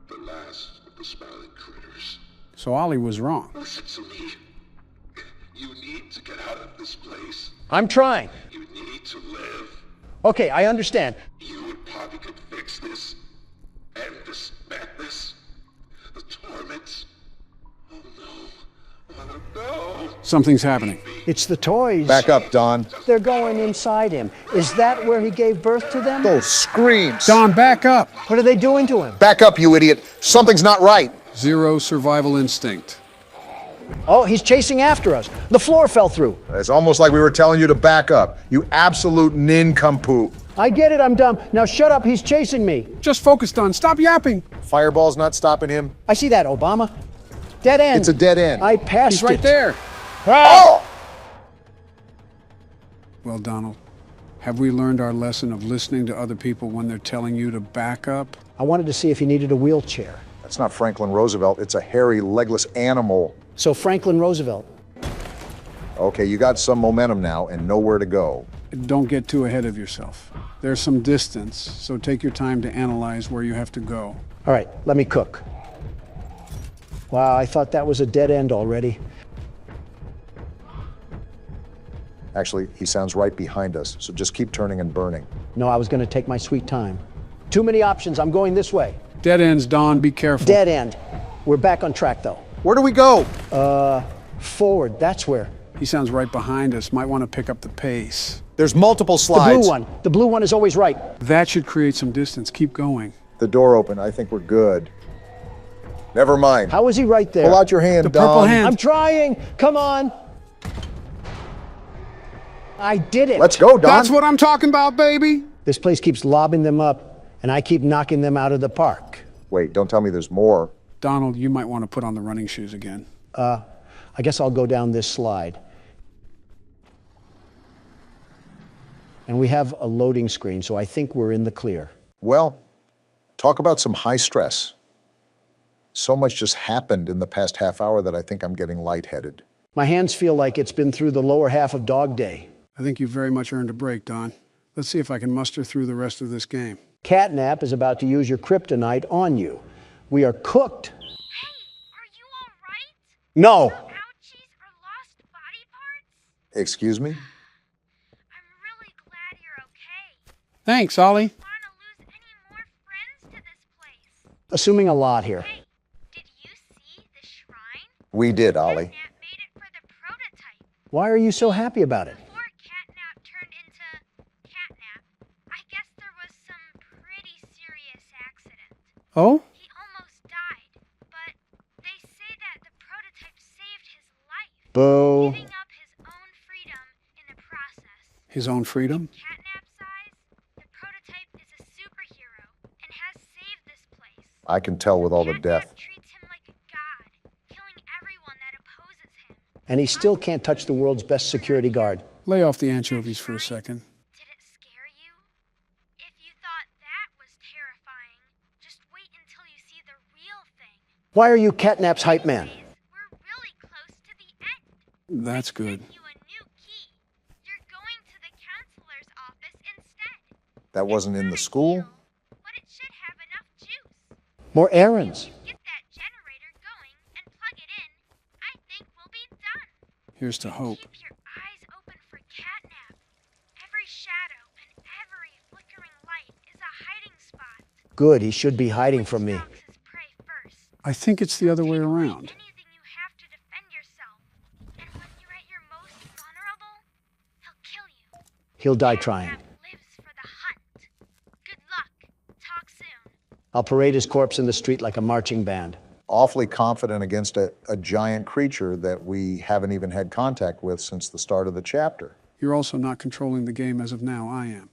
the last of the smiling critters. So Ollie was wrong. Listen to me. You need to get out of this place. I'm trying. You need to live. Okay, I understand. You and Poppy could fix this. End this madness. The torments. Oh no. Oh no. Something's happening. It's the toys. Back up, Don. They're going inside him. Is that where he gave birth to them? Those screams! Don, back up! What are they doing to him? Back up, you idiot! Something's not right! Zero survival instinct. Oh, he's chasing after us. The floor fell through. It's almost like we were telling you to back up. You absolute nincompoop. I get it, I'm dumb. Now shut up, he's chasing me. Just focus, Don. Stop yapping. Fireball's not stopping him. I see that, Obama. Dead end. It's a dead end. I passed He's right it. there. Oh! Well, Donald, have we learned our lesson of listening to other people when they're telling you to back up? I wanted to see if he needed a wheelchair. That's not Franklin Roosevelt. It's a hairy, legless animal. So Franklin Roosevelt. Okay, you got some momentum now and nowhere to go. Don't get too ahead of yourself. There's some distance, so take your time to analyze where you have to go. All right, let me cook. Wow, I thought that was a dead end already. Actually, he sounds right behind us, so just keep turning and burning. No, I was going to take my sweet time. Too many options. I'm going this way. Dead ends, Don. Be careful. Dead end. We're back on track, though. Where do we go? Forward. That's where. He sounds right behind us. Might want to pick up the pace. There's multiple The slides. blue one. The blue one is always right. That should create some distance. Keep going. The door open. I think we're good. Never mind. How is he right there? Pull out your hand, The Don. purple hand. I'm trying. Come on. I did it. Let's go, Don. That's what I'm talking about, baby. This place keeps lobbing them up, and I keep knocking them out of the park. Wait, don't tell me there's more. Donald, you might want to put on the running shoes again. I guess I'll go down this slide. And we have a loading screen, so I think we're in the clear. Well, talk about some high stress. So much just happened in the past half hour that I think I'm getting lightheaded. My hands feel like it's been through the lower half of Dog Day. I think you've very much earned a break, Don. Let's see if I can muster through the rest of this game. Catnap is about to use your kryptonite on you. We are cooked. Hey, are you all right? No. Ouchies or lost body parts? Excuse me? I'm really glad you're okay. Thanks, Ollie. Want to lose any more friends to this place? Assuming a lot here. Hey, did you see the shrine? We did, Ollie. Catnap made it for the prototype. Why are you so happy about it? Before Catnap turned into Catnap, I guess there was some pretty serious accident. Oh? He almost died, but they say that the prototype saved his life, Boo. giving up his own freedom in the process. His own freedom? Catnap's eyes, the prototype is a superhero and has saved this place. I can tell with all the death. Catnap treats him like a god, killing everyone that opposes him. And he still can't touch the world's best security guard. Lay off the anchovies for a second. Did it scare you? If you thought that was terrifying, just wait until you see the real thing. Why are you Catnap's hype man? We're really close to the end. That's good. You a new key. You're going to the counselor's office instead. That wasn't in the school? But it should have enough juice. More errands. Get that generator going and plug it in. I think we'll be done. Here's to hope. Keep your eyes open for catnap. Every shadow and every flickering light is a hiding spot. Good, he should be hiding from me. I think it's the other way around. Anything you have to defend yourself. And when you're at your most vulnerable, he'll kill you. He'll die trying. Lives for the hunt. Good luck. Talk soon. I'll parade his corpse in the street like a marching band. Awfully confident against a giant creature that we haven't even had contact with since the start of the chapter. You're also not controlling the game as of now. I am.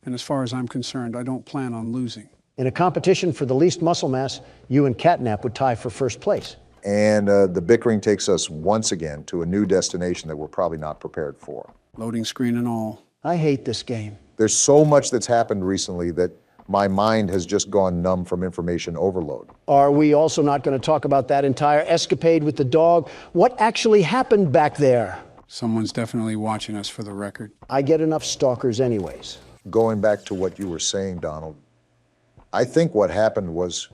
And as far as I'm concerned, I don't plan on losing. In a competition for the least muscle mass, you and Catnap would tie for first place. And the bickering takes us once again to a new destination that we're probably not prepared for. Loading screen and all. I hate this game. There's so much that's happened recently that my mind has just gone numb from information overload. Are we also not going to talk about that entire escapade with the dog? What actually happened back there? Someone's definitely watching us for the record. I get enough stalkers anyways. Going back to what you were saying, Donald, I think what happened was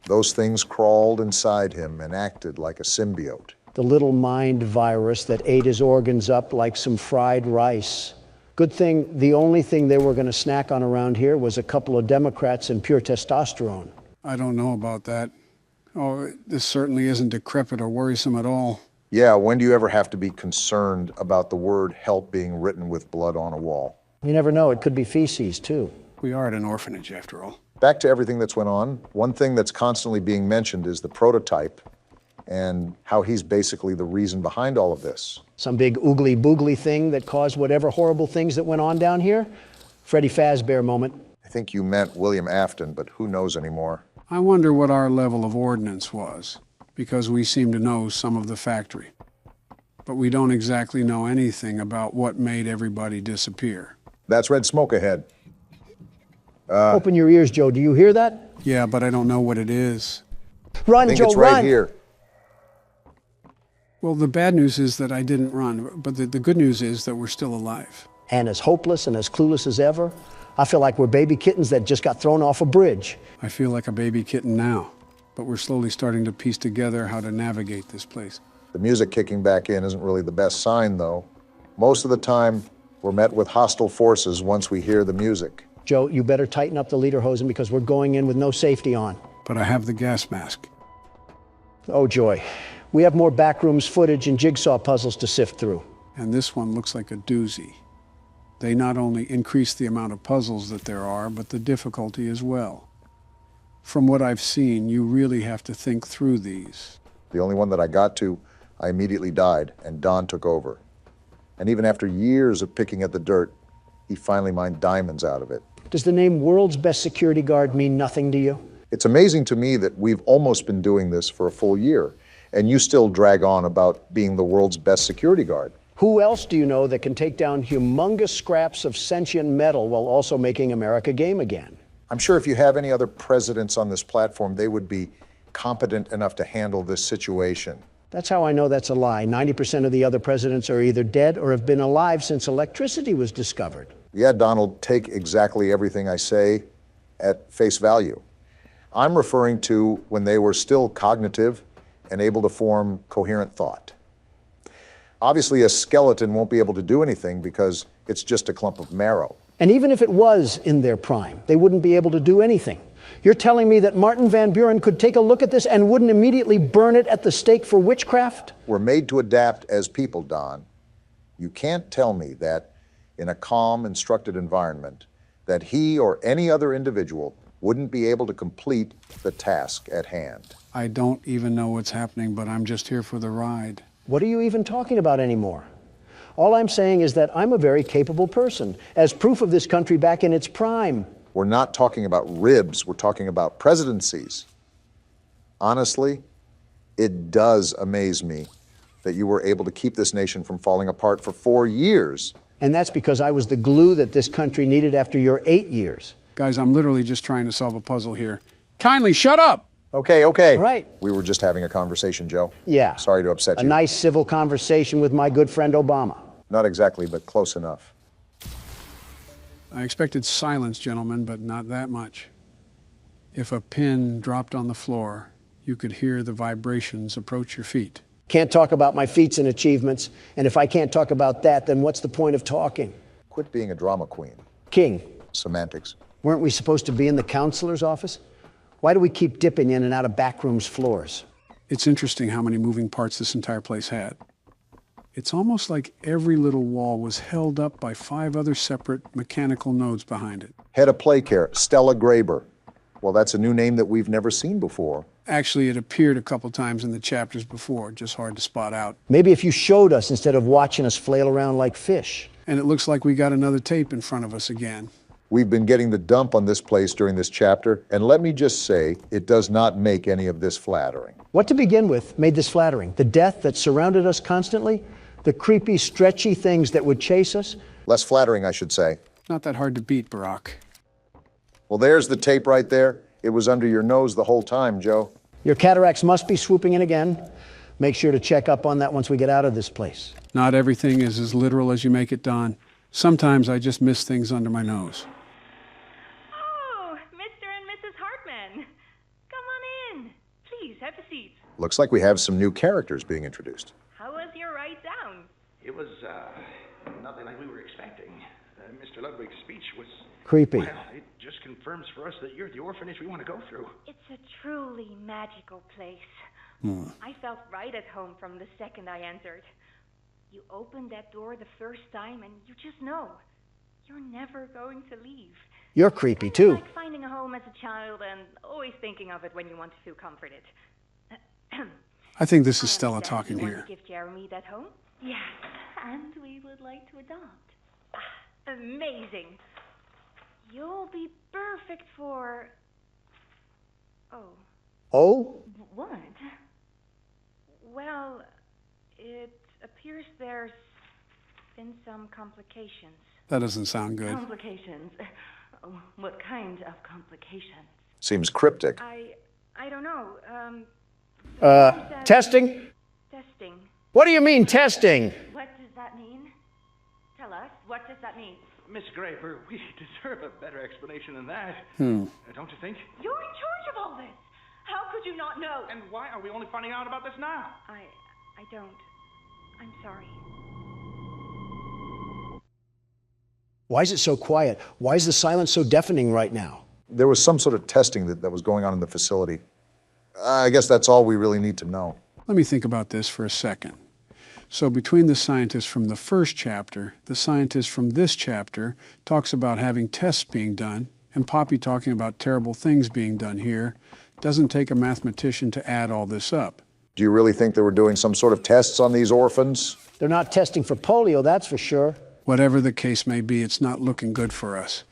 those things crawled inside him and acted like a symbiote. The little mind virus that ate his organs up like some fried rice. Good thing the only thing they were going to snack on around here was a couple of Democrats and pure testosterone. I don't know about that. Oh, this certainly isn't decrepit or worrisome at all. Yeah, when do you ever have to be concerned about the word help being written with blood on a wall? You never know, it could be feces too. We are at an orphanage after all. Back to everything that's went on, one thing that's constantly being mentioned is the prototype and how he's basically the reason behind all of this. Some big oogly boogly thing that caused whatever horrible things that went on down here? Freddy Fazbear moment. I think you meant William Afton, but who knows anymore? I wonder what our level of ordnance was, because we seem to know some of the factory. But we don't exactly know anything about what made everybody disappear. That's red smoke ahead. Open your ears, Joe. Do you hear that? Yeah, but I don't know what it is. Run, I think Joe, it's right run! here. Well, the bad news is that I didn't run, but the good news is that we're still alive. And as hopeless and as clueless as ever, I feel like we're baby kittens that just got thrown off a bridge. I feel like a baby kitten now, but we're slowly starting to piece together how to navigate this place. The music kicking back in isn't really the best sign, though. Most of the time, we're met with hostile forces once we hear the music. Joe, you better tighten up the lederhosen because we're going in with no safety on. But I have the gas mask. Oh, joy. We have more backrooms footage and jigsaw puzzles to sift through. And this one looks like a doozy. They not only increase the amount of puzzles that there are, but the difficulty as well. From what I've seen, you really have to think through these. The only one that I got to, I immediately died, and Don took over. And even after years of picking at the dirt, he finally mined diamonds out of it. Does the name World's Best Security Guard mean nothing to you? It's amazing to me that we've almost been doing this for a full year, and you still drag on about being the world's best security guard. Who else do you know that can take down humongous scraps of sentient metal while also making America game again? I'm sure if you have any other presidents on this platform, they would be competent enough to handle this situation. That's how I know that's a lie. 90% of the other presidents are either dead or have been alive since electricity was discovered. Yeah, Donald, take exactly everything I say at face value. I'm referring to when they were still cognitive and able to form coherent thought. Obviously, a skeleton won't be able to do anything because it's just a clump of marrow. And even if it was in their prime, they wouldn't be able to do anything. You're telling me that Martin Van Buren could take a look at this and wouldn't immediately burn it at the stake for witchcraft? We're made to adapt as people, Don. You can't tell me that in a calm, instructed environment, that he or any other individual wouldn't be able to complete the task at hand. I don't even know what's happening, but I'm just here for the ride. What are you even talking about anymore? All I'm saying is that I'm a very capable person, as proof of this country back in its prime. We're not talking about ribs, we're talking about presidencies. Honestly, it does amaze me that you were able to keep this nation from falling apart for 4 years. And that's because I was the glue that this country needed after your 8 years. Guys, I'm literally just trying to solve a puzzle here. Kindly shut up! Okay. Right. We were just having a conversation, Joe. Yeah. Sorry to upset A you. nice civil conversation with my good friend Obama. Not exactly, but close enough. I expected silence, gentlemen, but not that much. If a pin dropped on the floor, you could hear the vibrations approach your feet. Can't talk about my feats and achievements, and if I can't talk about that, then what's the point of talking? Quit being a drama queen. King. Semantics. Weren't we supposed to be in the counselor's office? Why do we keep dipping in and out of back rooms floors? It's interesting how many moving parts this entire place had. It's almost like every little wall was held up by 5 other separate mechanical nodes behind it. Head of Playcare, Stella Graber. Well, that's a new name that we've never seen before. Actually, it appeared a couple times in the chapters before, just hard to spot out. Maybe if you showed us instead of watching us flail around like fish. And it looks like we got another tape in front of us again. We've been getting the dump on this place during this chapter, and let me just say, it does not make any of this flattering. What to begin with made this flattering? The death that surrounded us constantly? The creepy, stretchy things that would chase us? Less flattering, I should say. Not that hard to beat, Barack. Well, there's the tape right there. It was under your nose the whole time, Joe. Your cataracts must be swooping in again. Make sure to check up on that once we get out of this place. Not everything is as literal as you make it, Don. Sometimes I just miss things under my nose. Oh, Mr. and Mrs. Hartman. Come on in. Please, have a seat. Looks like we have some new characters being introduced. How was your ride down? It was, nothing like we were expecting. Mr. Ludwig's speech was... Creepy. Well, it just confirms for us that you're the orphanage we want to go through. It's a truly magical place. I felt right at home from the second I entered. You open that door the first time and you just know. You're never going to leave. You're creepy, too. Like finding a home as a child and always thinking of it when you want to feel comforted. I think this is Stella talking you here. Want to give Jeremy that home? Yes, and we would like to adopt. Amazing. You'll be perfect for... Oh. Oh? What? Well, it appears there's been some complications. That doesn't sound good. Complications? What kind of complications? Seems cryptic. I don't know. Testing? Testing. What do you mean, testing? What does that mean? Tell us, what does that mean? Miss Graber, we deserve a better explanation than that. Hmm. Don't you think? You're in charge of all this. How could you not know? And why are we only finding out about this now? I don't. I'm sorry. Why is it so quiet? Why is the silence so deafening right now? There was some sort of testing that was going on in the facility. I guess that's all we really need to know. Let me think about this for a second. So between the scientists from the first chapter, the scientist from this chapter talks about having tests being done, and Poppy talking about terrible things being done here, doesn't take a mathematician to add all this up. Do you really think they were doing some sort of tests on these orphans? They're not testing for polio, that's for sure. Whatever the case may be, it's not looking good for us.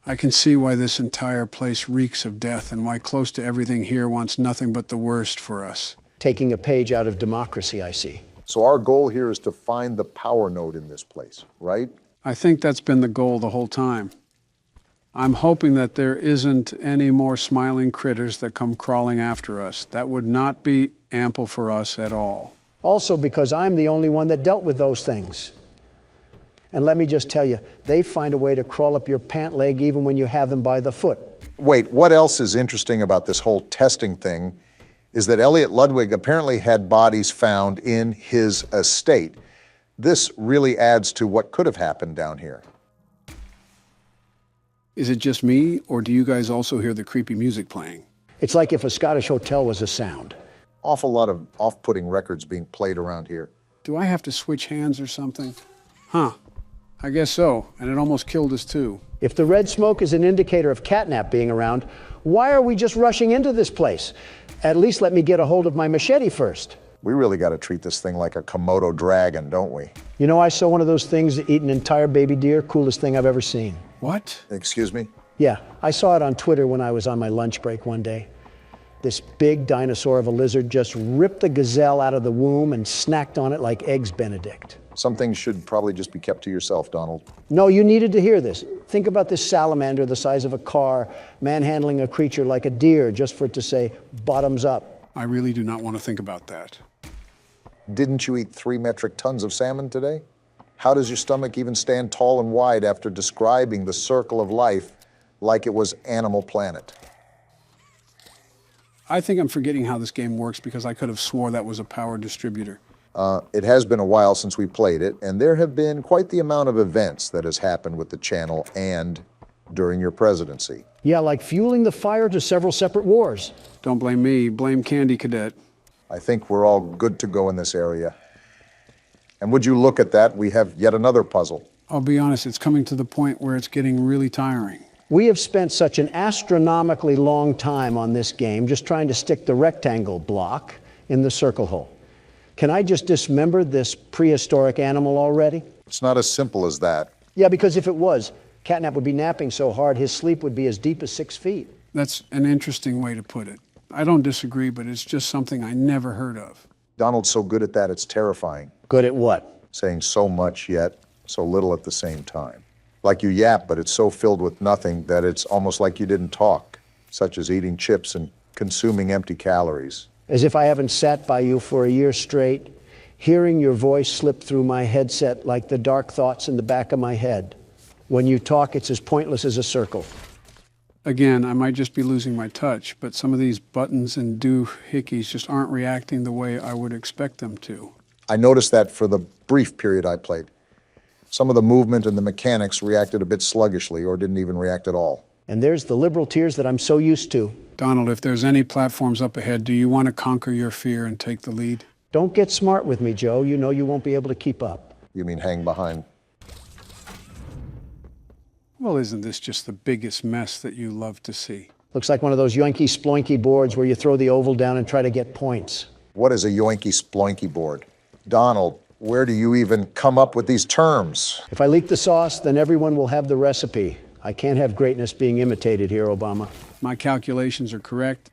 I can see why this entire place reeks of death and why close to everything here wants nothing but the worst for us. Taking a page out of democracy, I see. So our goal here is to find the power node in this place, right? I think that's been the goal the whole time. I'm hoping that there isn't any more smiling critters that come crawling after us. That would not be ample for us at all. Also because I'm the only one that dealt with those things. And let me just tell you, they find a way to crawl up your pant leg even when you have them by the foot. Wait, what else is interesting about this whole testing thing is that Elliot Ludwig apparently had bodies found in his estate. This really adds to what could have happened down here. Is it just me, or do you guys also hear the creepy music playing? It's like if a Scottish hotel was a sound. Awful lot of off-putting records being played around here. Do I have to switch hands or something? Huh. I guess so, and it almost killed us too. If the red smoke is an indicator of catnap being around, why are we just rushing into this place? At least let me get a hold of my machete first. We really got to treat this thing like a Komodo dragon, don't we? You know, I saw one of those things that eat an entire baby deer. Coolest thing I've ever seen. What? Excuse me? Yeah, I saw it on Twitter when I was on my lunch break one day. This big dinosaur of a lizard just ripped the gazelle out of the womb and snacked on it like Eggs Benedict. Some things should probably just be kept to yourself, Donald. No, you needed to hear this. Think about this salamander the size of a car, manhandling a creature like a deer just for it to say, bottoms up. I really do not want to think about that. Didn't you eat 3 metric tons of salmon today? How does your stomach even stand tall and wide after describing the circle of life like it was Animal Planet? I think I'm forgetting how this game works because I could have swore that was a power distributor. It has been a while since we played it, and there have been quite the amount of events that has happened with the channel and during your presidency. Yeah, like fueling the fire to several separate wars. Don't blame me, blame Candy Cadet. I think we're all good to go in this area. And would you look at that, we have yet another puzzle. I'll be honest, it's coming to the point where it's getting really tiring. We have spent such an astronomically long time on this game just trying to stick the rectangle block in the circle hole. Can I just dismember this prehistoric animal already? It's not as simple as that. Yeah, because if it was, Catnap would be napping so hard his sleep would be as deep as 6 feet. That's an interesting way to put it. I don't disagree, but it's just something I never heard of. Donald's so good at that, it's terrifying. Good at what? Saying so much yet so little at the same time. Like you yap, but it's so filled with nothing that it's almost like you didn't talk, such as eating chips and consuming empty calories. As if I haven't sat by you for a year straight, hearing your voice slip through my headset like the dark thoughts in the back of my head. When you talk, it's as pointless as a circle. Again, I might just be losing my touch, but some of these buttons and doohickeys just aren't reacting the way I would expect them to. I noticed that for the brief period I played. Some of the movement and the mechanics reacted a bit sluggishly or didn't even react at all. And there's the liberal tears that I'm so used to. Donald, if there's any platforms up ahead, do you want to conquer your fear and take the lead? Don't get smart with me, Joe. You know you won't be able to keep up. You mean hang behind? Well, isn't this just the biggest mess that you love to see? Looks like one of those yoinky sploinky boards where you throw the oval down and try to get points. What is a yoinky sploinky board? Donald, where do you even come up with these terms? If I leak the sauce, then everyone will have the recipe. I can't have greatness being imitated here, Obama. My calculations are correct.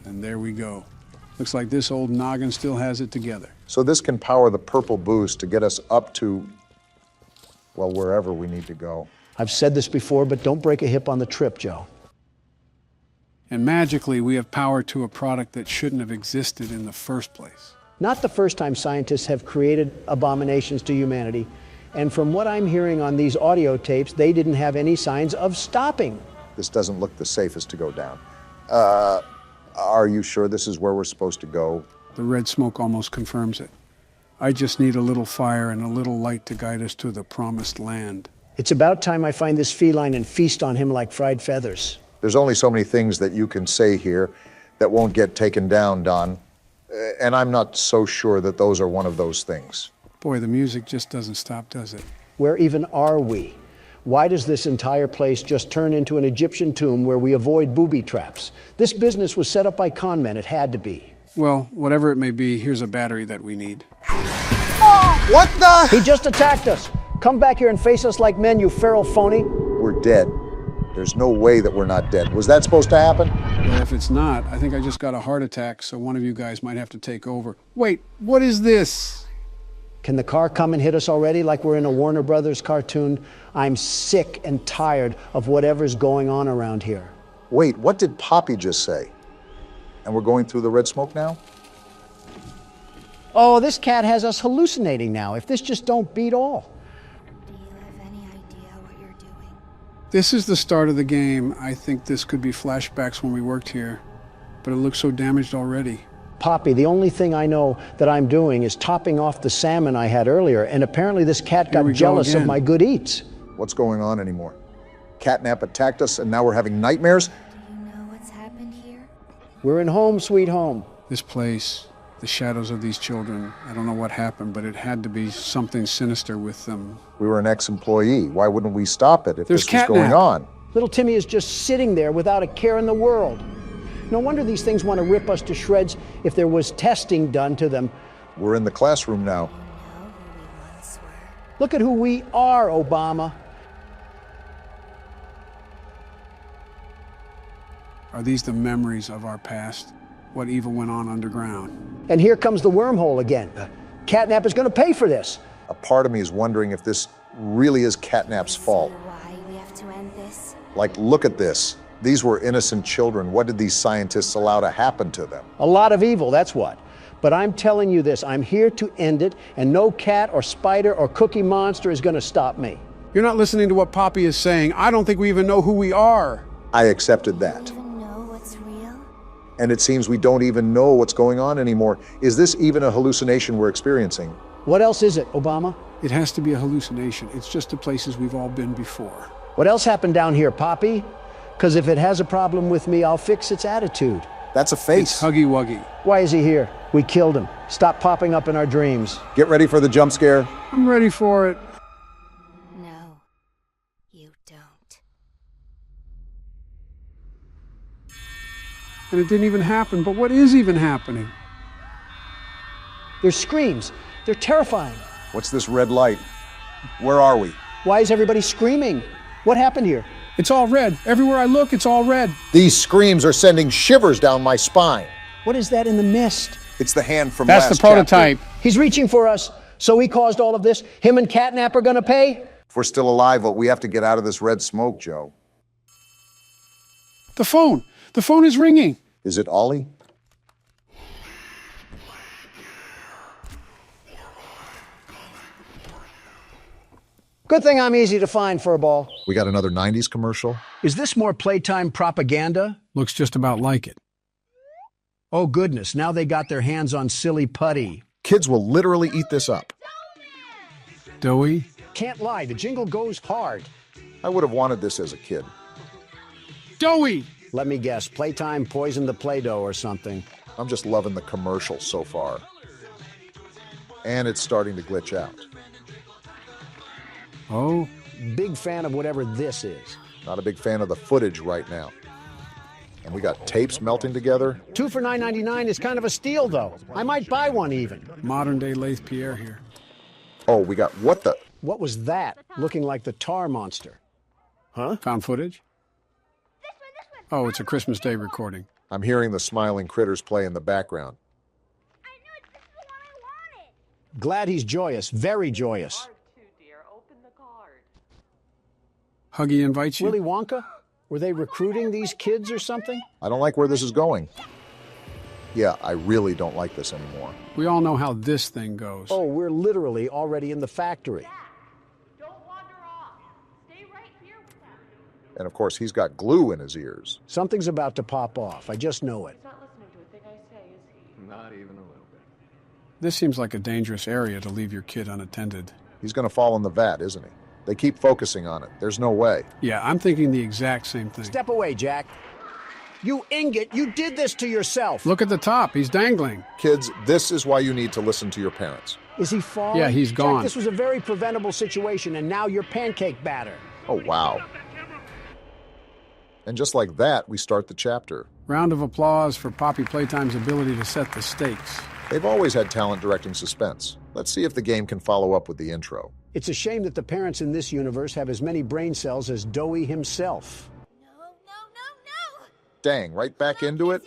And there we go. Looks like this old noggin still has it together. So this can power the purple boost to get us up to, well, wherever we need to go. I've said this before, but don't break a hip on the trip, Joe. And magically, we have power to a product that shouldn't have existed in the first place. Not the first time scientists have created abominations to humanity. And from what I'm hearing on these audio tapes, they didn't have any signs of stopping. This doesn't look the safest to go down. Are you sure this is where we're supposed to go? The red smoke almost confirms it. I just need a little fire and a little light to guide us to the promised land. It's about time I find this feline and feast on him like fried feathers. There's only so many things that you can say here that won't get taken down, Don. And I'm not so sure that those are one of those things. Boy, the music just doesn't stop, does it? Where even are we? Why does this entire place just turn into an Egyptian tomb where we avoid booby traps? This business was set up by con men. It had to be. Well, whatever it may be, here's a battery that we need. Oh, what the? He just attacked us. Come back here and face us like men, you feral phony. We're dead. There's no way that we're not dead. Was that supposed to happen? Well, if it's not, I think I just got a heart attack, so one of you guys might have to take over. Wait, what is this? Can the car come and hit us already like we're in a Warner Brothers cartoon? I'm sick and tired of whatever's going on around here. Wait, what did Poppy just say? And we're going through the red smoke now? Oh, this cat has us hallucinating now. If this just don't beat all. Do you have any idea what you're doing? This is the start of the game. I think this could be flashbacks when we worked here, but it looks so damaged already. Poppy, the only thing I know that I'm doing is topping off the salmon I had earlier, and apparently this cat got jealous of my good eats. What's going on anymore? Catnap attacked us and now we're having nightmares? Do you know what's happened here? We're in home, sweet home. This place, the shadows of these children, I don't know what happened, but it had to be something sinister with them. We were an ex-employee. Why wouldn't we stop it if There's this was going on? Little Timmy is just sitting there without a care in the world. No wonder these things want to rip us to shreds if there was testing done to them. We're in the classroom now. Look at who we are, Obama. Are these the memories of our past? What evil went on underground? And here comes the wormhole again. Catnap is going to pay for this. A part of me is wondering if this really is Catnap's fault. Why we have to end this? Like, look at this. These were innocent children. What did these scientists allow to happen to them? A lot of evil, that's what. But I'm telling you this, I'm here to end it, and no cat or spider or cookie monster is going to stop me. You're not listening to what Poppy is saying. I don't think we even know who we are. I accepted that. Do you even know what's real? And it seems we don't even know what's going on anymore. Is this even a hallucination we're experiencing? What else is it, Obama? It has to be a hallucination. It's just the places we've all been before. What else happened down here, Poppy? Because if it has a problem with me, I'll fix its attitude. That's a face. It's Huggy Wuggy. Why is he here? We killed him. Stop popping up in our dreams. Get ready for the jump scare. I'm ready for it. No, you don't. And it didn't even happen. But what is even happening? There's screams. They're terrifying. What's this red light? Where are we? Why is everybody screaming? What happened here? It's all red. Everywhere I look, it's all red. These screams are sending shivers down my spine. What is that in the mist? It's the hand from That's last the prototype. chapter. He's reaching for us. So he caused all of this? Him and Catnap are gonna pay? If we're still alive, well, we have to get out of this red smoke, Joe. The phone. The phone is ringing. Is it Ollie? Good thing I'm easy to find, Furball. We got another 90s commercial? Is this more Playtime propaganda? Looks just about like it. Oh, goodness. Now they got their hands on silly putty. Kids will literally eat this up. Doughy? Can't lie, the jingle goes hard. I would have wanted this as a kid. Doughy! Let me guess, Playtime poisoned the Play-Doh or something. I'm just loving the commercial so far. And it's starting to glitch out. Oh? Big fan of whatever this is. Not a big fan of the footage right now. And we got tapes melting together. 2 for $9.99 is kind of a steal, though. I might buy one even. Modern-day Lathe Pierre here. Oh, we got what the... What was that? Looking like the tar monster. Huh? Found footage? Oh, it's a Christmas Day recording. I'm hearing the smiling critters play in the background. Glad he's joyous. Very joyous. Huggy invites you? Willy Wonka? Were they recruiting these kids or something? I don't like where this is going. Yeah, I really don't like this anymore. We all know how this thing goes. Oh, we're literally already in the factory. And of course, he's got glue in his ears. Something's about to pop off. I just know it. Not even a little bit. This seems like a dangerous area to leave your kid unattended. He's going to fall in the vat, isn't he? They keep focusing on it. There's no way. Yeah, I'm thinking the exact same thing. Step away, Jack. You ingot, you did this to yourself. Look at the top. He's dangling. Kids, this is why you need to listen to your parents. Is he falling? Yeah, he's gone. Jack, this was a very preventable situation, and now you're pancake batter. Oh, wow. And just like that, we start the chapter. Round of applause for Poppy Playtime's ability to set the stakes. They've always had talent directing suspense. Let's see if the game can follow up with the intro. It's a shame that the parents in this universe have as many brain cells as Doughy himself. No. Dang, right back into it?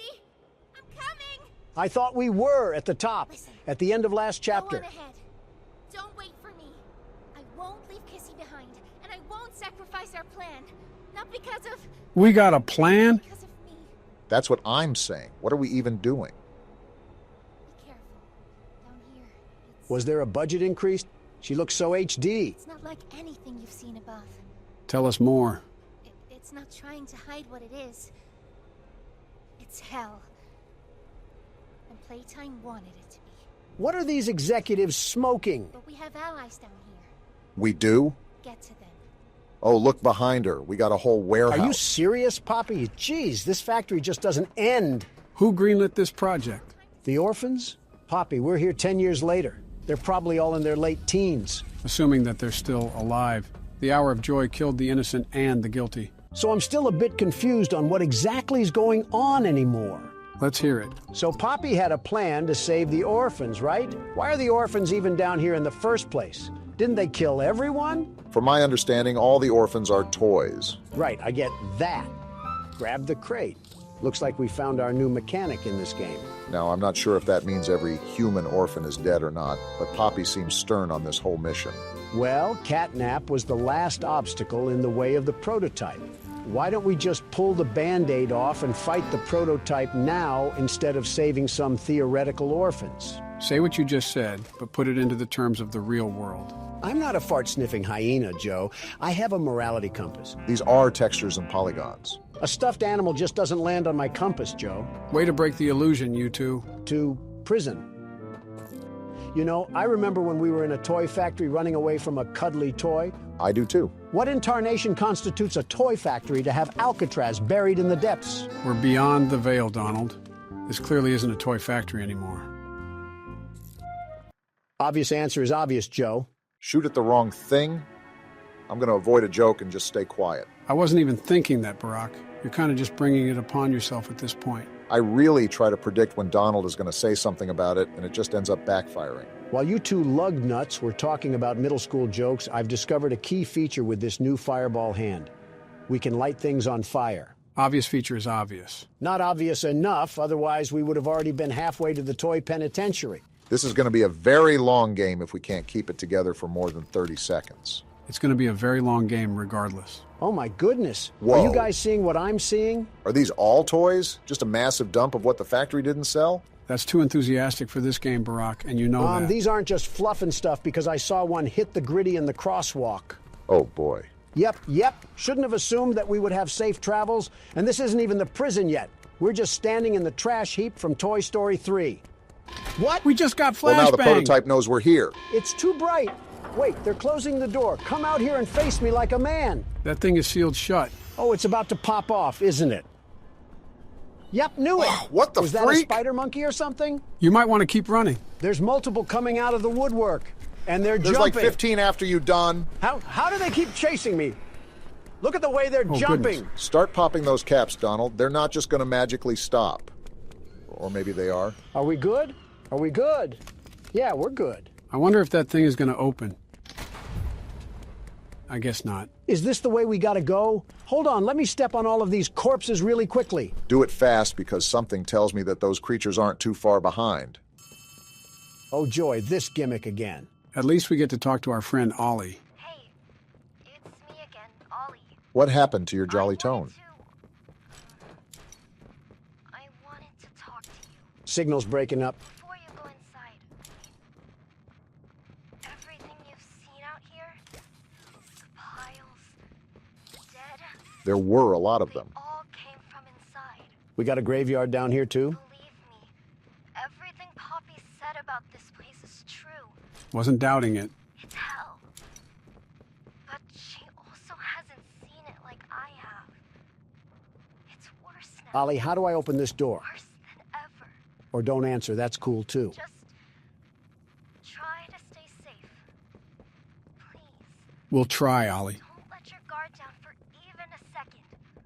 I'm coming. I thought we were at the top, at the end of last chapter. Go on ahead. Don't wait for me. I won't leave Kissy behind, and I won't sacrifice our plan. Not because of... We got a plan? Because of me. That's what I'm saying. What are we even doing? Be careful. Down here, Was there a budget increase? She looks so HD. it's not like anything you've seen above. Tell us more. It's not trying to hide what it is. It's hell. And Playtime wanted it to be. What are these executives smoking? But we have allies down here. We do? Get to them. Oh, look behind her. We got a whole warehouse. Are you serious, Poppy? Jeez, this factory just doesn't end. Who greenlit this project? The orphans? Poppy, we're here 10 years later. They're probably all in their late teens. Assuming that they're still alive. The hour of joy killed the innocent and the guilty. So I'm still a bit confused on what exactly is going on anymore. Let's hear it. So Poppy had a plan to save the orphans, right? Why are the orphans even down here in the first place? Didn't they kill everyone? From my understanding, all the orphans are toys. Right, I get that. Grab the crate. Looks like we found our new mechanic in this game. Now, I'm not sure if that means every human orphan is dead or not, but Poppy seems stern on this whole mission. Well, Catnap was the last obstacle in the way of the prototype. Why don't we just pull the Band-Aid off and fight the prototype now instead of saving some theoretical orphans? Say what you just said, but put it into the terms of the real world. I'm not a fart-sniffing hyena, Joe. I have a morality compass. These are textures and polygons. A stuffed animal just doesn't land on my compass, Joe. Way to break the illusion, you two. To prison. You know, I remember when we were in a toy factory running away from a cuddly toy. I do too. What in tarnation constitutes a toy factory to have Alcatraz buried in the depths? We're beyond the veil, Donald. This clearly isn't a toy factory anymore. Obvious answer is obvious, Joe. Shoot at the wrong thing? I'm going to avoid a joke and just stay quiet. I wasn't even thinking that, Barack. You're kind of just bringing it upon yourself at this point. I really try to predict when Donald is going to say something about it, and it just ends up backfiring. While you two lug nuts were talking about middle school jokes, I've discovered a key feature with this new fireball hand. We can light things on fire. Obvious feature is obvious. Not obvious enough, otherwise we would have already been halfway to the toy penitentiary. This is going to be a very long game if we can't keep it together for more than 30 seconds. It's going to be a very long game regardless. Oh my goodness. Whoa. Are you guys seeing what I'm seeing? Are these all toys? Just a massive dump of what the factory didn't sell? That's too enthusiastic for this game, Barack, and you know that. These aren't just fluff and stuff because I saw one hit the gritty in the crosswalk. Oh boy. Yep. Shouldn't have assumed that we would have safe travels. And this isn't even the prison yet. We're just standing in the trash heap from Toy Story 3. What? We just got flashbang. Well, now the prototype knows we're here. It's too bright. Wait, they're closing the door. Come out here and face me like a man. That thing is sealed shut. Oh, it's about to pop off, isn't it? Yep, knew it. What the Was freak? that a spider monkey or something? You might want to keep running. There's multiple coming out of the woodwork, and they're There's jumping. like 15 after you, Don. How do they keep chasing me? Look at the way they're jumping. Goodness. Start popping those caps, Donald. They're not just going to magically stop. Or maybe they are. Are we good? Are we good? Yeah, we're good. I wonder if that thing is going to open. I guess not. Is this the way we gotta go? Hold on, let me step on all of these corpses really quickly. Do it fast because something tells me that those creatures aren't too far behind. Oh joy, this gimmick again. At least we get to talk to our friend Ollie. Hey, it's me again, Ollie. What happened to your jolly tone? I wanted to talk to you. Signal's breaking up. Before you go inside, everything you've seen out here, the piles, dead, There were a lot of them. all came from inside. We got a graveyard down here too? Believe me, everything Poppy said about this place is true. Wasn't doubting it. It's hell. But she also hasn't seen it like I have. It's worse now. Ollie, how do I open this door? Worse than ever. Or don't answer, that's cool too. Just try to stay safe. Please. We'll try, Ollie. Don't let your guard down for even a second.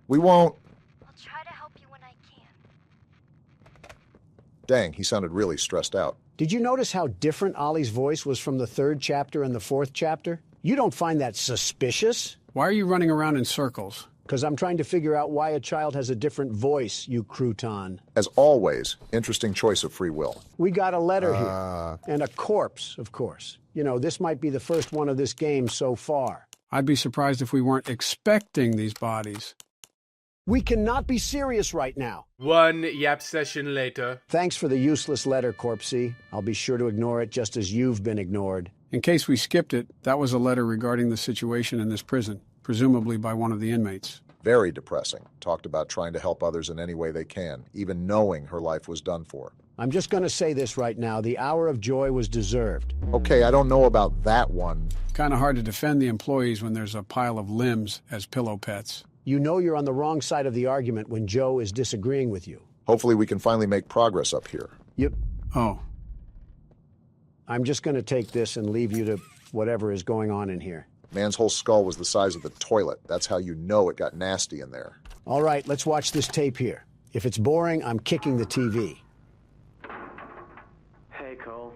We won't. I'll try to help you when I can. Dang, he sounded really stressed out. Did you notice how different Ollie's voice was from the 3rd chapter and the 4th chapter? You don't find that suspicious? Why are you running around in circles? Because I'm trying to figure out why a child has a different voice, you crouton. As always, interesting choice of free will. We got a letter here. And a corpse, of course. You know, this might be the first one of this game so far. I'd be surprised if we weren't expecting these bodies. We cannot be serious right now. One yap session later. Thanks for the useless letter, Corpsey. I'll be sure to ignore it just as you've been ignored. In case we skipped it, that was a letter regarding the situation in this prison, presumably by one of the inmates. Very depressing. Talked about trying to help others in any way they can, even knowing her life was done for. I'm just going to say this right now. The hour of joy was deserved. Okay, I don't know about that one. Kind of hard to defend the employees when there's a pile of limbs as pillow pets. You know you're on the wrong side of the argument when Joe is disagreeing with you. Hopefully we can finally make progress up here. Oh. I'm just going to take this and leave you to whatever is going on in here. Man's whole skull was the size of the toilet. That's how you know it got nasty in there. All right, let's watch this tape here. If it's boring, I'm kicking the TV. Hey, Cole.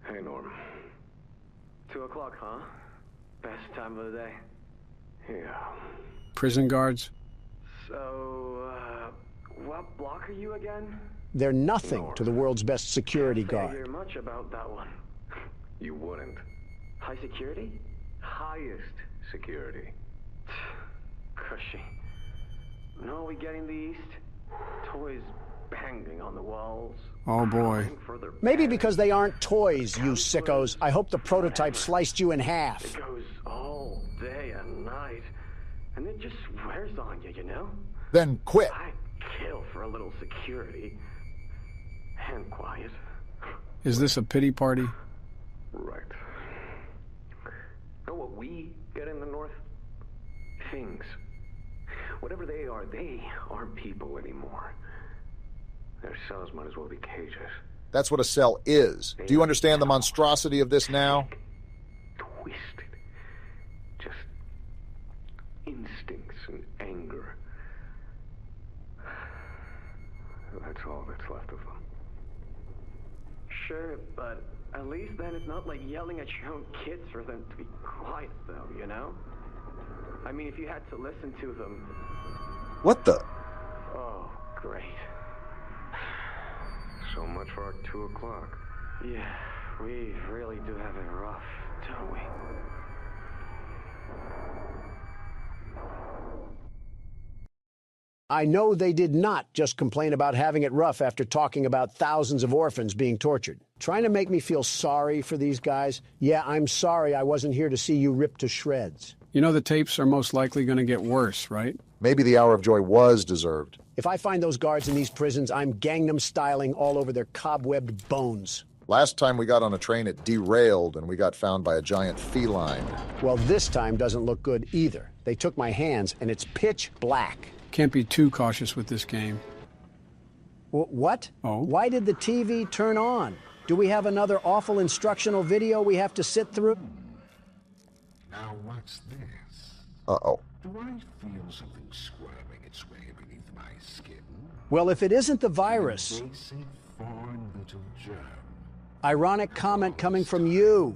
Hey, Norm. 2 o'clock, huh? Best time of the day. Yeah. Prison guards? So, what block are you again? They're nothing to the world's best security Can't guard. hear much about that one. You wouldn't. High security? Highest security. Cushy. No, we getting the East? Toys banging on the walls. Oh boy. Maybe because they aren't toys, you sickos. I hope the prototype sliced you in half. It goes all day and night. And it just wears on you, you know? Then quit. I'd kill for a little security. And quiet. Is this a pity party? Right. Know what we get in the North? Things. Whatever they aren't people anymore. Their cells might as well be cages. That's what a cell is. Do you understand the monstrosity of this now? Twisted. Just instincts and anger. That's all that's left of them. Sure, but at least then it's not like yelling at your own kids for them to be quiet, though, you know? I mean, if you had to listen to them... What the? Oh, great. So much for our 2 o'clock. Yeah, we really do have it rough, don't we? I know they did not just complain about having it rough after talking about thousands of orphans being tortured. Trying to make me feel sorry for these guys? Yeah, I'm sorry I wasn't here to see you ripped to shreds. You know the tapes are most likely going to get worse, right? Maybe the hour of joy was deserved. If I find those guards in these prisons, I'm Gangnam styling all over their cobwebbed bones. Last time we got on a train, it derailed and we got found by a giant feline. Well, this time doesn't look good either. They took my hands and it's pitch black. Can't be too cautious with this game. What? Oh? Why did the TV turn on? Do we have another awful instructional video we have to sit through? Now what's this? Uh-oh. Do I feel something squirming its way beneath my skin? Well, if it isn't the virus. An invasive foreign little germ. Ironic comment coming from you.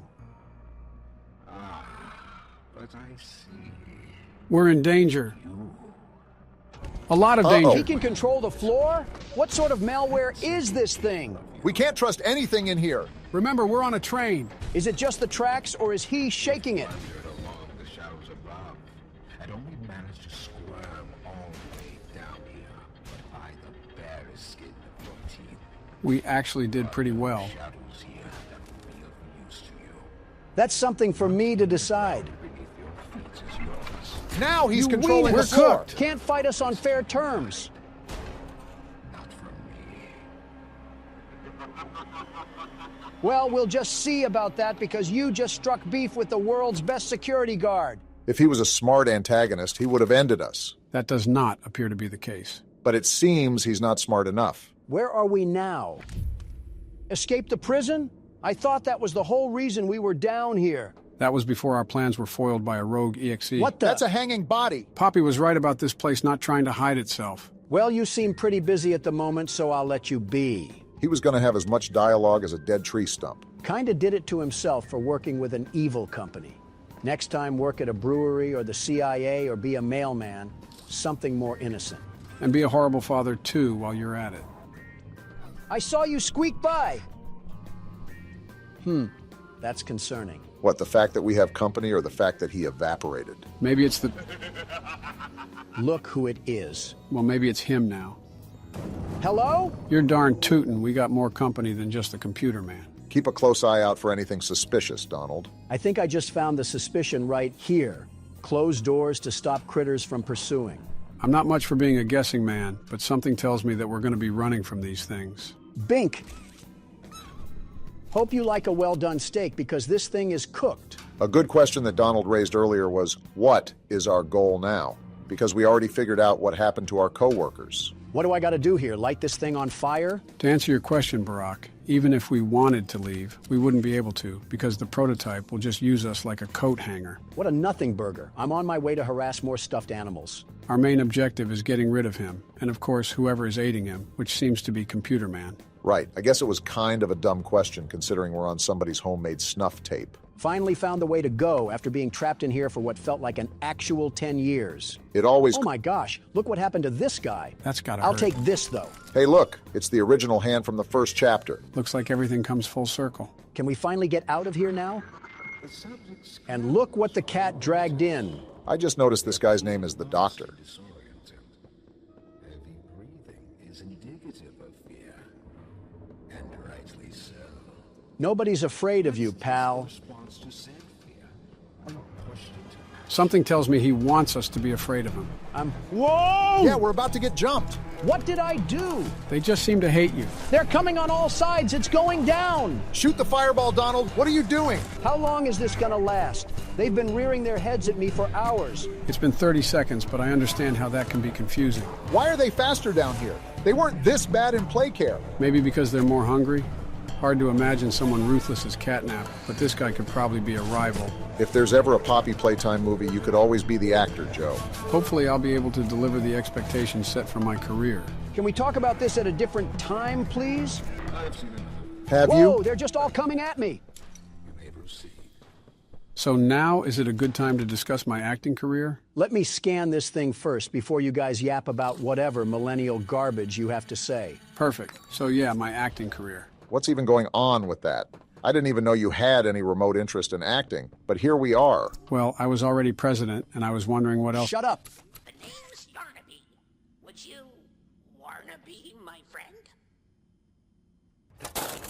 Ah, but I see. We're in danger. A lot of danger. He can control the floor? What sort of malware is this thing? We can't trust anything in here. Remember, we're on a train. Is it just the tracks, or is he shaking it? Along the shadows above, and only managed to squirm all the way down here by the barest skin of your teeth. We actually did pretty well. Shadows here that will be of use to you. That's something for me to decide. Now he's controlling the floor. Can't fight us on fair terms. Well, we'll just see about that because you just struck beef with the world's best security guard. If he was a smart antagonist, he would have ended us. That does not appear to be the case. But it seems he's not smart enough. Where are we now? Escape the prison? I thought that was the whole reason we were down here. That was before our plans were foiled by a rogue EXE. What the? That's a hanging body. Poppy was right about this place not trying to hide itself. Well, you seem pretty busy at the moment, so I'll let you be. He was going to have as much dialogue as a dead tree stump. Kinda did it to himself for working with an evil company. Next time, work at a brewery or the CIA or be a mailman. Something more innocent. And be a horrible father, too, while you're at it. I saw you squeak by. That's concerning. What, the fact that we have company or the fact that he evaporated? Maybe it's the... Look who it is. Well, maybe it's him now. Hello? You're darn tootin'. We got more company than just the computer man. Keep a close eye out for anything suspicious, Donald. I think I just found the suspicion right here. Closed doors to stop critters from pursuing. I'm not much for being a guessing man, but something tells me that we're going to be running from these things. Bink! Hope you like a well-done steak because this thing is cooked. A good question that Donald raised earlier was, what is our goal now? Because we already figured out what happened to our coworkers. What do I got to do here? Light this thing on fire? To answer your question, Barack, even if we wanted to leave, we wouldn't be able to because the prototype will just use us like a coat hanger. What a nothing burger. I'm on my way to harass more stuffed animals. Our main objective is getting rid of him, and of course, whoever is aiding him, which seems to be Computer Man. Right. I guess it was kind of a dumb question considering we're on somebody's homemade snuff tape. Finally found the way to go after being trapped in here for what felt like an actual 10 years. It always... Oh my gosh, look what happened to this guy. That's gotta I'll hurt. take this, though. Hey, look, it's the original hand from the first chapter. Looks like everything comes full circle. Can we finally get out of here now? And look what the cat dragged in. I just noticed this guy's name is the Doctor. Nobody's afraid of you, pal. Something tells me he wants us to be afraid of him. Whoa! Yeah, we're about to get jumped. What did I do? They just seem to hate you. They're coming on all sides. It's going down. Shoot the fireball, Donald. What are you doing? How long is this gonna last? They've been rearing their heads at me for hours. It's been 30 seconds, but I understand how that can be confusing. Why are they faster down here? They weren't this bad in Playcare. Maybe because they're more hungry? Hard to imagine someone ruthless as Catnap, but this guy could probably be a rival. If there's ever a Poppy Playtime movie, you could always be the actor, Joe. Hopefully I'll be able to deliver the expectations set for my career. Can we talk about this at a different time, please? Have Whoa, you? they're just all coming at me. So now is it a good time to discuss my acting career? Let me scan this thing first before you guys yap about whatever millennial garbage you have to say. Perfect. So yeah, my acting career. What's even going on with that? I didn't even know you had any remote interest in acting, but here we are. Well, I was already president, and I was wondering what else... Shut up! The name's Yarnaby. Would you wanna be my friend?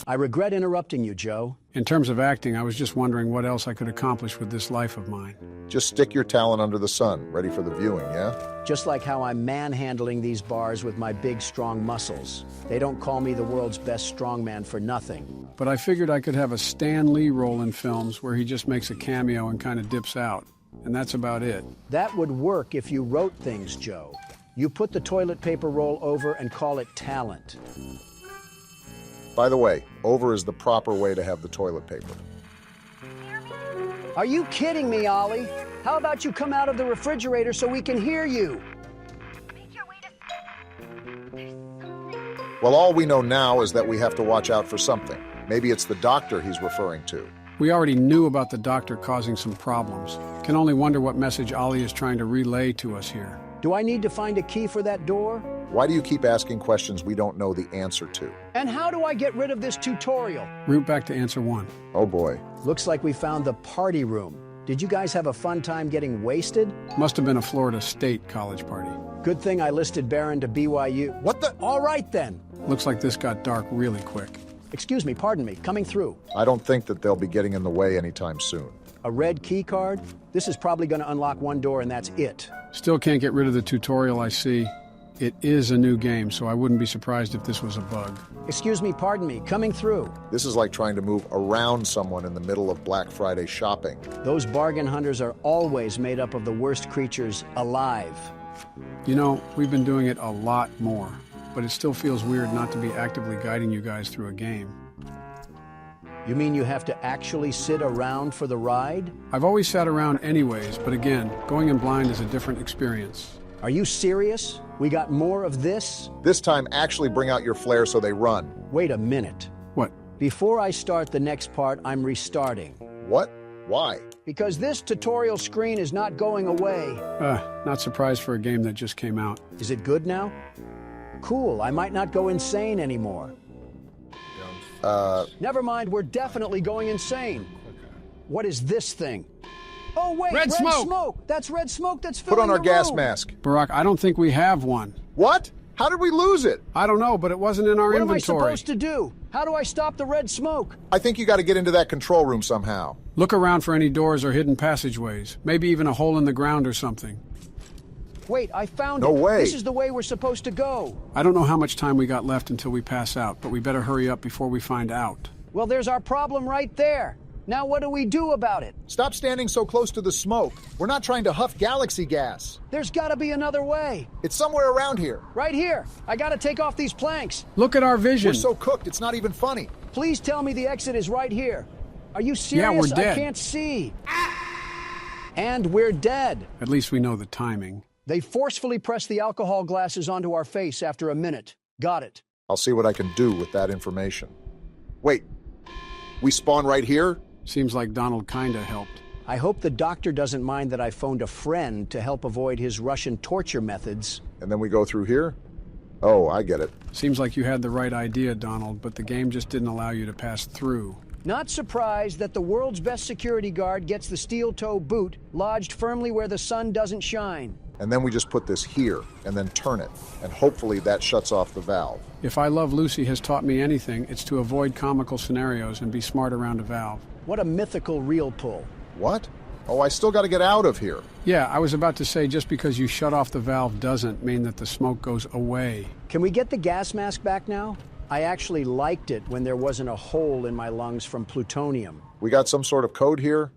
I regret interrupting you, Joe. In terms of acting, I was just wondering what else I could accomplish with this life of mine. Just stick your talent under the sun, ready for the viewing, yeah? Just like how I'm manhandling these bars with my big, strong muscles. They don't call me the world's best strongman for nothing. But I figured I could have a Stan Lee role in films where he just makes a cameo and kind of dips out. And that's about it. That would work if you wrote things, Joe. You put the toilet paper roll over and call it talent. By the way, over is the proper way to have the toilet paper. Are you kidding me, Ollie? How about you come out of the refrigerator so we can hear you? Well, all we know now is that we have to watch out for something. Maybe it's the doctor he's referring to. We already knew about the doctor causing some problems. Can only wonder what message Ollie is trying to relay to us here. Do I need to find a key for that door? Why do you keep asking questions we don't know the answer to? And how do I get rid of this tutorial? Root back to answer 1. Oh boy. Looks like we found the party room. Did you guys have a fun time getting wasted? Must have been a Florida State college party. Good thing I listed Barron to BYU. What the? All right then. Looks like this got dark really quick. Excuse me, pardon me, coming through. I don't think that they'll be getting in the way anytime soon. A red key card? This is probably going to unlock one door and that's it. Still can't get rid of the tutorial I see. It is a new game, so I wouldn't be surprised if this was a bug. Excuse me, pardon me, coming through. This is like trying to move around someone in the middle of Black Friday shopping. Those bargain hunters are always made up of the worst creatures alive. You know, we've been doing it a lot more, but it still feels weird not to be actively guiding you guys through a game. You mean you have to actually sit around for the ride? I've always sat around anyways, but again, going in blind is a different experience. Are you serious? We got more of this? This time, actually bring out your flare so they run. Wait a minute. What? Before I start the next part, I'm restarting. What? Why? Because this tutorial screen is not going away. Not surprised for a game that just came out. Is it good now? Cool, I might not go insane anymore. Never mind, we're definitely going insane. What is this thing? Oh, wait, red smoke! That's red smoke that's filling Put on our the gas room. mask. Barack, I don't think we have one. What? How did we lose it? I don't know, but it wasn't in our What inventory. am I supposed to do? How do I stop the red smoke? I think you got to get into that control room somehow. Look around for any doors or hidden passageways. Maybe even a hole in the ground or something. Wait, I found it. No way. This is the way we're supposed to go. I don't know how much time we got left until we pass out, but we better hurry up before we find out. Well, there's our problem right there. Now what do we do about it? Stop standing so close to the smoke. We're not trying to huff galaxy gas. There's got to be another way. It's somewhere around here. Right here. I got to take off these planks. Look at our vision. We're so cooked, it's not even funny. Please tell me the exit is right here. Are you serious? Yeah, we're dead. I can't see. And we're dead. At least we know the timing. They forcefully pressed the alcohol glasses onto our face after a minute. Got it. I'll see what I can do with that information. Wait, we spawn right here? Seems like Donald kinda helped. I hope the doctor doesn't mind that I phoned a friend to help avoid his Russian torture methods. And then we go through here? Oh, I get it. Seems like you had the right idea, Donald, but the game just didn't allow you to pass through. Not surprised that the world's best security guard gets the steel toe boot lodged firmly where the sun doesn't shine. And then we just put this here, and then turn it, and hopefully that shuts off the valve. If I Love Lucy has taught me anything, it's to avoid comical scenarios and be smart around a valve. What a mythical reel pull. What? Oh, I still got to get out of here. Yeah, I was about to say just because you shut off the valve doesn't mean that the smoke goes away. Can we get the gas mask back now? I actually liked it when there wasn't a hole in my lungs from plutonium. We got some sort of code here?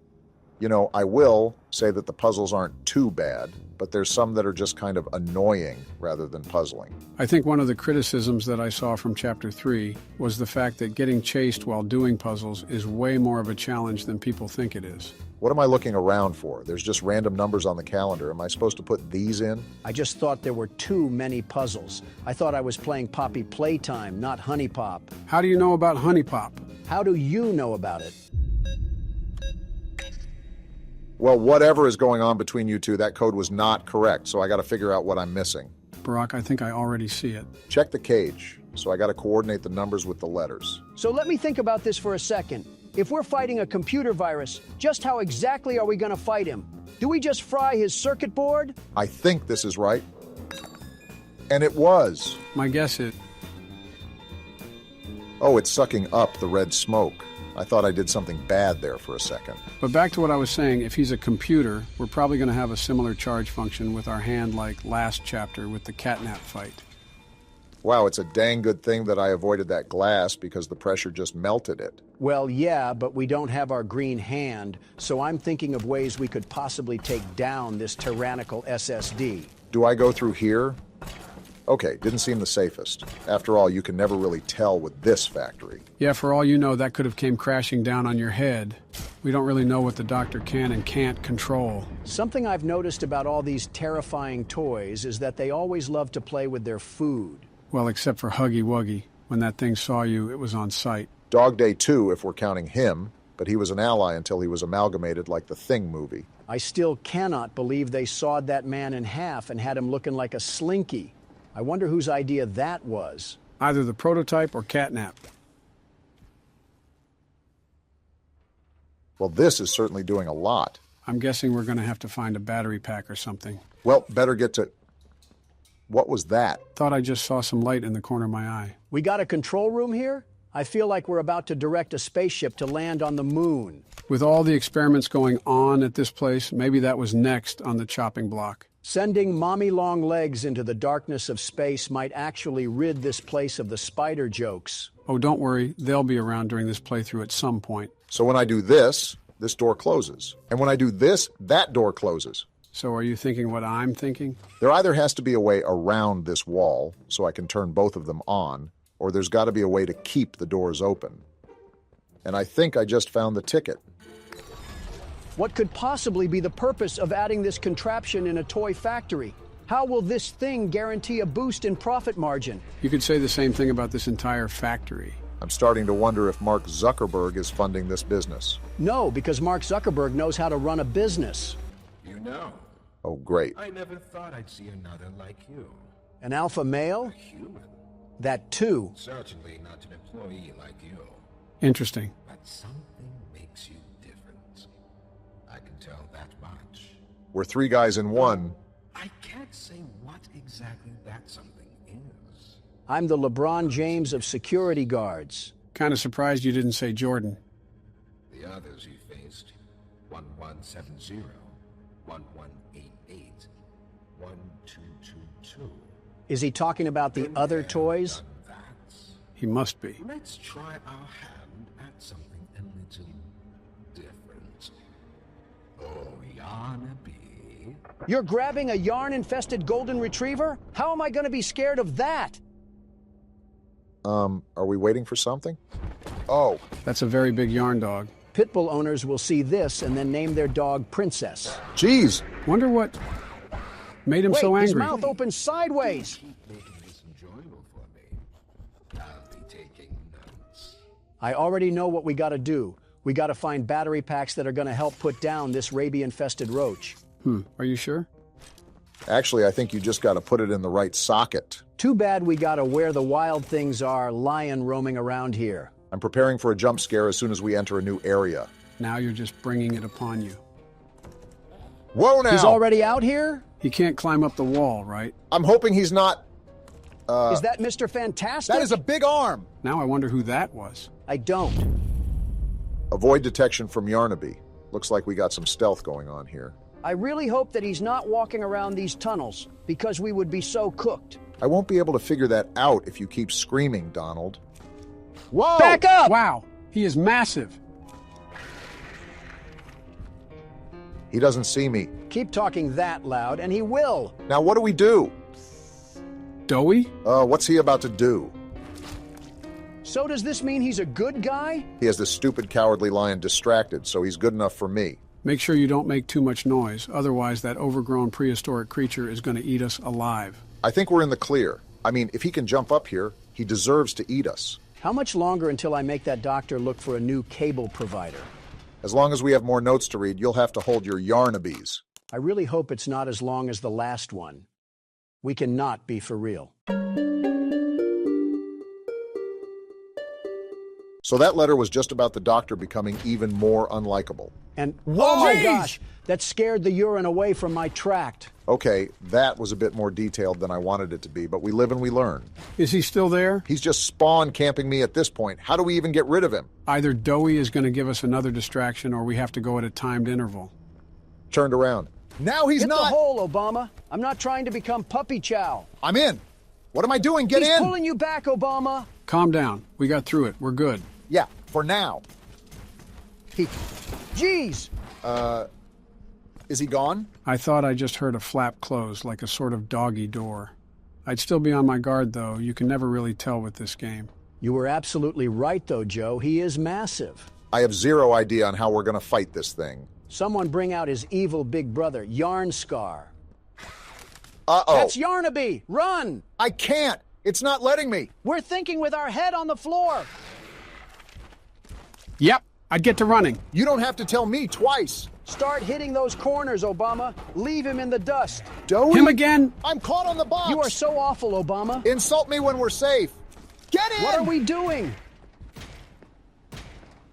You know, I will say that the puzzles aren't too bad, but there's some that are just kind of annoying rather than puzzling. I think one of the criticisms that I saw from Chapter 3 was the fact that getting chased while doing puzzles is way more of a challenge than people think it is. What am I looking around for? There's just random numbers on the calendar. Am I supposed to put these in? I just thought there were too many puzzles. I thought I was playing Poppy Playtime, not Honey Pop. How do you know about Honey Pop? How do you know about it? Well, whatever is going on between you two, that code was not correct, so I got to figure out what I'm missing. Barack, I think I already see it. Check the cage, so I got to coordinate the numbers with the letters. So let me think about this for a second. If we're fighting a computer virus, just how exactly are we going to fight him? Do we just fry his circuit board? I think this is right. And it was. My guess is... Oh, it's sucking up the red smoke. I thought I did something bad there for a second. But back to what I was saying, if he's a computer, we're probably going to have a similar charge function with our hand like last chapter with the catnap fight. Wow, it's a dang good thing that I avoided that glass because the pressure just melted it. Well, yeah, but we don't have our green hand, so I'm thinking of ways we could possibly take down this tyrannical SSD. Do I go through here? Okay, didn't seem the safest. After all, you can never really tell with this factory. Yeah, for all you know, that could have came crashing down on your head. We don't really know what the doctor can and can't control. Something I've noticed about all these terrifying toys is that they always love to play with their food. Well, except for Huggy Wuggy. When that thing saw you, it was on sight. Dog Day 2, if we're counting him, but he was an ally until he was amalgamated like the Thing movie. I still cannot believe they sawed that man in half and had him looking like a slinky. I wonder whose idea that was. Either the prototype or catnap. Well, this is certainly doing a lot. I'm guessing we're going to have to find a battery pack or something. Well, better get to... What was that? Thought I just saw some light in the corner of my eye. We got a control room here? I feel like we're about to direct a spaceship to land on the moon. With all the experiments going on at this place, maybe that was next on the chopping block. Sending mommy long legs into the darkness of space might actually rid this place of the spider jokes. Oh, don't worry. They'll be around during this playthrough at some point. So when I do this, this door closes. And when I do this, that door closes. So are you thinking what I'm thinking? There either has to be a way around this wall so I can turn both of them on, or there's got to be a way to keep the doors open. And I think I just found the ticket. What could possibly be the purpose of adding this contraption in a toy factory? How will this thing guarantee a boost in profit margin? You could say the same thing about this entire factory. I'm starting to wonder if Mark Zuckerberg is funding this business. No, because Mark Zuckerberg knows how to run a business. You know. Oh, great. I never thought I'd see another like you. An alpha male? A human. That too. Certainly not an employee like you. Interesting. But something makes you different. I can tell that much. We're three guys in one. I can't say what exactly that something is. I'm the LeBron James of security guards. Kind of surprised you didn't say Jordan. The others you faced, 1170, 1188, 1222. Is he talking about the other toys? He must be. Let's try our hand at something a little different. Oh, Yarnaby. You're grabbing a yarn-infested golden retriever? How am I going to be scared of that? Are we waiting for something? Oh. That's a very big yarn dog. Pitbull owners will see this and then name their dog Princess. Jeez. Wonder what made him so angry. His mouth opens sideways. Keep making this enjoyable for me. I'll be taking notes. I already know what we got to do. We got to find battery packs that are going to help put down this rabies-infested roach. Are you sure? Actually, I think you just got to put it in the right socket. Too bad we got to where the wild things are, lion roaming around here. I'm preparing for a jump scare as soon as we enter a new area. Now you're just bringing it upon you. Whoa now! He's already out here? He can't climb up the wall, right? I'm hoping he's not... Is that Mr. Fantastic? That is a big arm! Now I wonder who that was. I don't. Avoid detection from Yarnaby. Looks like we got some stealth going on here. I really hope that he's not walking around these tunnels, because we would be so cooked. I won't be able to figure that out if you keep screaming, Donald. Whoa! Back up! Wow, he is massive. He doesn't see me. Keep talking that loud, and he will. Now what do we do? Doughy? What's he about to do? So does this mean he's a good guy? He has this stupid cowardly lion distracted, so he's good enough for me. Make sure you don't make too much noise, otherwise that overgrown prehistoric creature is going to eat us alive. I think we're in the clear. I mean, if he can jump up here, he deserves to eat us. How much longer until I make that doctor look for a new cable provider? As long as we have more notes to read, you'll have to hold your Yarnabies. I really hope it's not as long as the last one. We cannot be for real. So that letter was just about the doctor becoming even more unlikable. And, oh my gosh, that scared the urine away from my tract. Okay, that was a bit more detailed than I wanted it to be, but we live and we learn. Is he still there? He's just spawn camping me at this point. How do we even get rid of him? Either Doughy is going to give us another distraction, or we have to go at a timed interval. Turned around. Now he's Hit not... the hole, Obama. I'm not trying to become puppy chow. I'm in. What am I doing? Get in! He's pulling you back, Obama. Calm down. We got through it. We're good. Yeah, for now. Jeez! Is he gone? I thought I just heard a flap close, like a sort of doggy door. I'd still be on my guard, though. You can never really tell with this game. You were absolutely right, though, Joe. He is massive. I have zero idea on how we're going to fight this thing. Someone bring out his evil big brother, Yarn Scar. Uh-oh. That's Yarnaby! Run! I can't! It's not letting me! We're thinking with our head on the floor! Yep, I'd get to running. You don't have to tell me twice. Start hitting those corners, Obama. Leave him in the dust. Doughy? Him again? I'm caught on the box. You are so awful, Obama. Insult me when we're safe. Get in! What are we doing?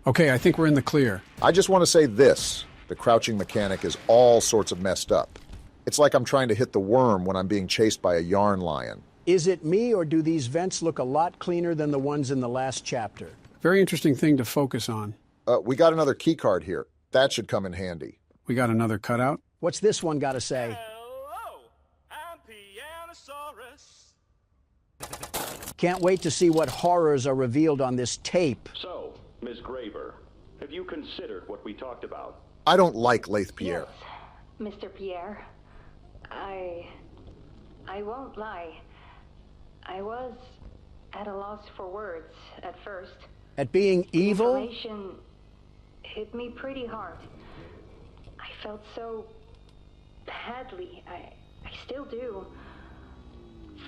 Okay, I think we're in the clear. I just want to say this. The crouching mechanic is all sorts of messed up. It's like I'm trying to hit the worm when I'm being chased by a yarn lion. Is it me, or do these vents look a lot cleaner than the ones in the last chapter? Very interesting thing to focus on. We got another key card here. That should come in handy. We got another cutout? What's this one got to say? Hello, I'm Pianosaurus. Can't wait to see what horrors are revealed on this tape. So, Ms. Graver, have you considered what we talked about? I don't like Lathe Pierre. Yes, Mr. Pierre. I won't lie. I was at a loss for words at first. At being evil? Information hit me pretty hard. I felt so badly. I still do.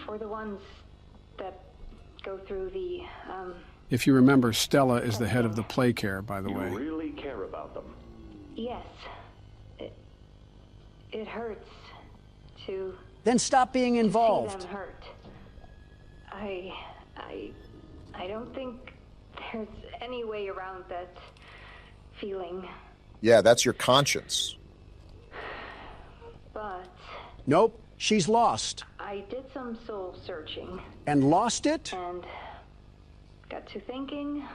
For the ones that go through the, If you remember, Stella is the head of the Playcare, by the way. You really care about them? Yes. It hurts to... Then stop being involved. See them hurt. I don't think there's any way around that feeling. Yeah, that's your conscience. But... Nope, she's lost. I did some soul searching. And lost it? And got to thinking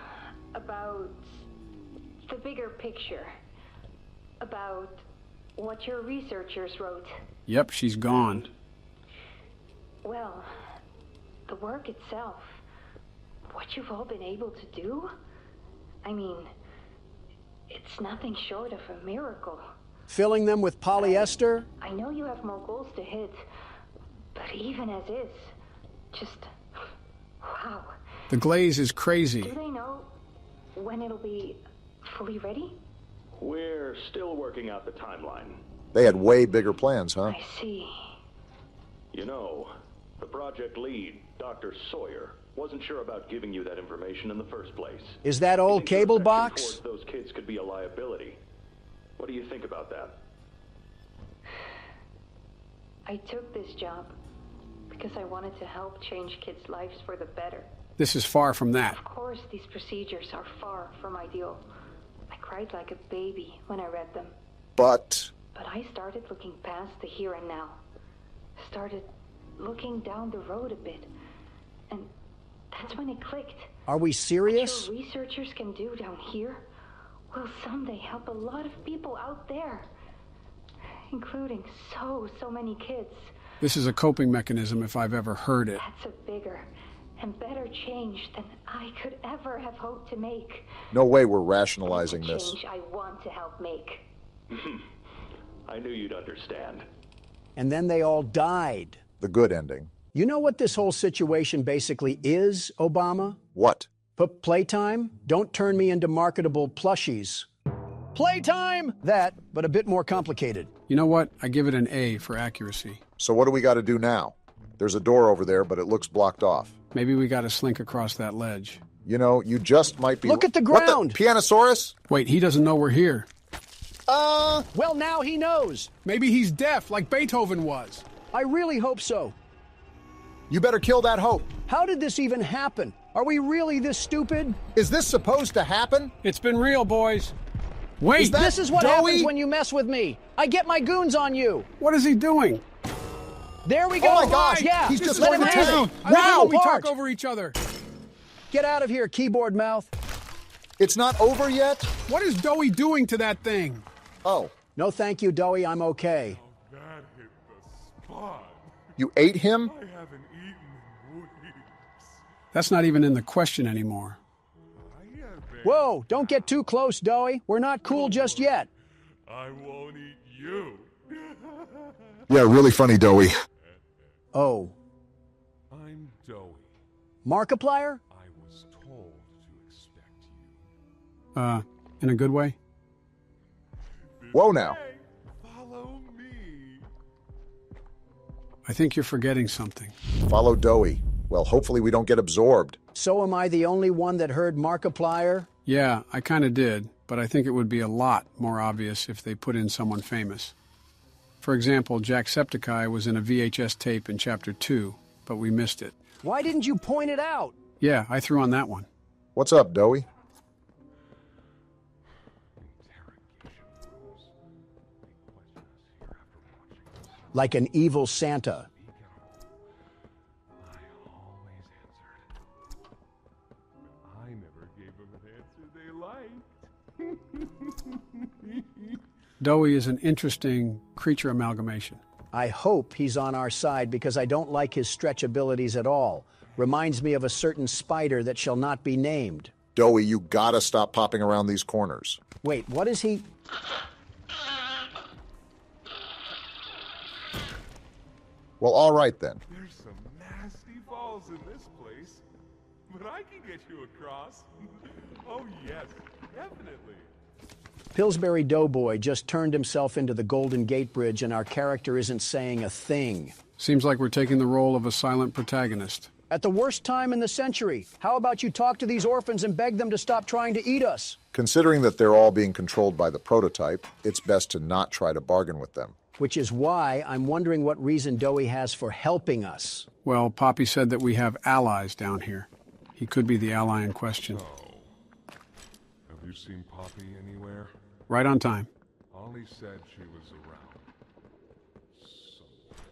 about the bigger picture. About what your researchers wrote. Yep, she's gone. Well, the work itself, what you've all been able to do, I mean, it's nothing short of a miracle. Filling them with polyester? I know you have more goals to hit, but even as is, just, wow. The glaze is crazy. Do they know when it'll be fully ready? We're still working out the timeline. They had way bigger plans, huh? I see. You know, the project lead, Dr. Sawyer, wasn't sure about giving you that information in the first place. Is that old cable box? Those kids could be a liability. What do you think about that? I took this job because I wanted to help change kids' lives for the better. This is far from that. Of course, these procedures are far from ideal. I cried like a baby when I read them. But But I started looking past the here and now. Started looking down the road a bit. And that's when it clicked. Are we serious? What your researchers can do down here will someday help a lot of people out there. Including so many kids. This is a coping mechanism if I've ever heard it. That's a bigger and better change than I could ever have hoped to make. No way we're rationalizing It's a this. change I want to help make. I knew you'd understand. And then they all died. The good ending. You know what this whole situation basically is, Obama? What? Playtime? Don't turn me into marketable plushies. Playtime! That, but a bit more complicated. You know what? I give it an A for accuracy. So what do we got to do now? There's a door over there, but it looks blocked off. Maybe we got to slink across that ledge. You know, you just might be... Look at the ground! What the? Pianosaurus? Wait, he doesn't know we're here. Well, now he knows. Maybe he's deaf, like Beethoven was. I really hope so. You better kill that hope. How did this even happen? Are we really this stupid? Is this supposed to happen? It's been real, boys. Wait! This is what happens when you mess with me. I get my goons on you. What is he doing? There we go. Oh my gosh! Yeah, he's just let going him to have town. it. I don't know Wow, we Bart. talk over each other. Get out of here, keyboard mouth. It's not over yet? What is Doey doing to that thing? Oh. No thank you, Doey. I'm okay. That hit the spot. You ate him? I haven't eaten in weeks. That's not even in the question anymore. Whoa, don't get too close, Doey. We're not cool just yet. I won't eat you. Yeah, really funny, Doey. Oh. I'm Doey. Markiplier? I was told to expect you. In a good way? Whoa now. Follow me. I think you're forgetting something. Follow Doey. Well, hopefully we don't get absorbed. So am I the only one that heard Markiplier? Yeah, I kind of did, but I think it would be a lot more obvious if they put in someone famous. For example, Jacksepticeye was in a VHS tape in Chapter 2, but we missed it. Why didn't you point it out? Yeah, I threw on that one. What's up, Doey? Like an evil Santa. I never gave them an answer they liked. Doey is an interesting creature amalgamation. I hope he's on our side because I don't like his stretch abilities at all. Reminds me of a certain spider that shall not be named. Doey, you gotta stop popping around these corners. Wait, what is he? Well, all right then. There's some nasty falls in this place, but I can get you across. Oh yes, definitely. Pillsbury Doughboy just turned himself into the Golden Gate Bridge and our character isn't saying a thing. Seems like we're taking the role of a silent protagonist. At the worst time in the century, how about you talk to these orphans and beg them to stop trying to eat us? Considering that they're all being controlled by the prototype, it's best to not try to bargain with them. Which is why I'm wondering what reason Doey has for helping us. Well, Poppy said that we have allies down here. He could be the ally in question. So, have you seen Poppy anywhere? Right on time. Ollie said she was around. Somewhere.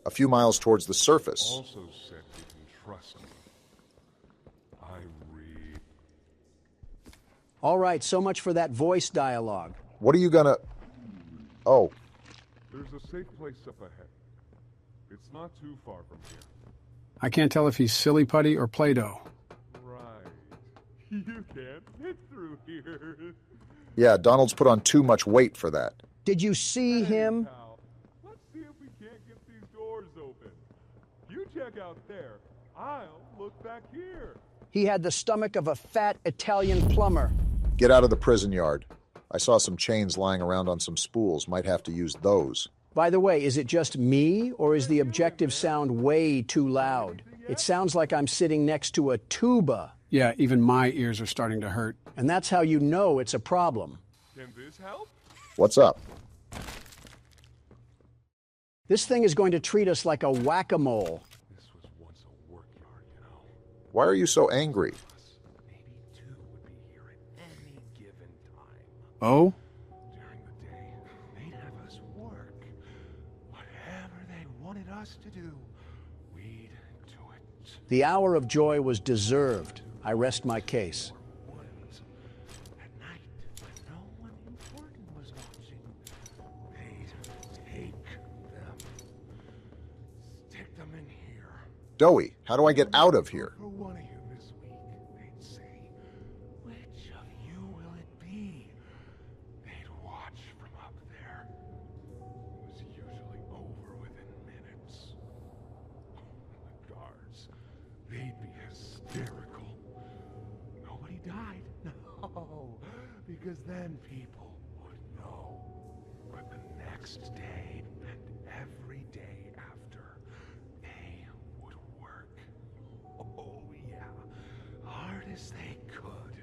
A few miles towards the surface. Also said you can trust me. I read. All right, so much for that voice dialogue. What are you gonna... Oh. There's a safe place up ahead. It's not too far from here. I can't tell if he's silly putty or Play-Doh. Right. You can't fit through here. Yeah, Donald's put on too much weight for that. Did you see him? Pal, let's see if we can't get these doors open. You check out there. I'll look back here. He had the stomach of a fat Italian plumber. Get out of the prison yard. I saw some chains lying around on some spools. Might have to use those. By the way, is it just me, or is the objective sound way too loud? It sounds like I'm sitting next to a tuba. Yeah, even my ears are starting to hurt. And that's how you know it's a problem. Can this help? What's up? This thing is going to treat us like a whack-a-mole. This was once a workyard, you know. Why are you so angry? Maybe two would be here at any given time. Oh? During the day, they'd have us us to do. We'd do it. The hour of joy was deserved. I rest my case. At night, when no one important was watching, they'd take them. Stick them in here. Dowie, how do I get out of here? For one of you this week, they'd say, which of you will it be? They'd watch from up there. It was usually over within minutes. The guards, they'd be hysterical. Nobody died. No, because then people would know. But the next day and every day after, they would work. Oh, yeah. Hard as they could.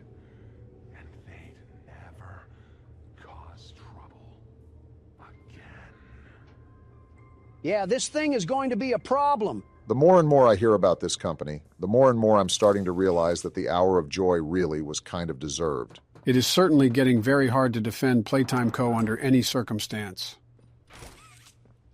And they'd never cause trouble again. Yeah, this thing is going to be a problem. The more and more I hear about this company, the more and more I'm starting to realize that the hour of joy really was kind of deserved. It is certainly getting very hard to defend Playtime Co. under any circumstance.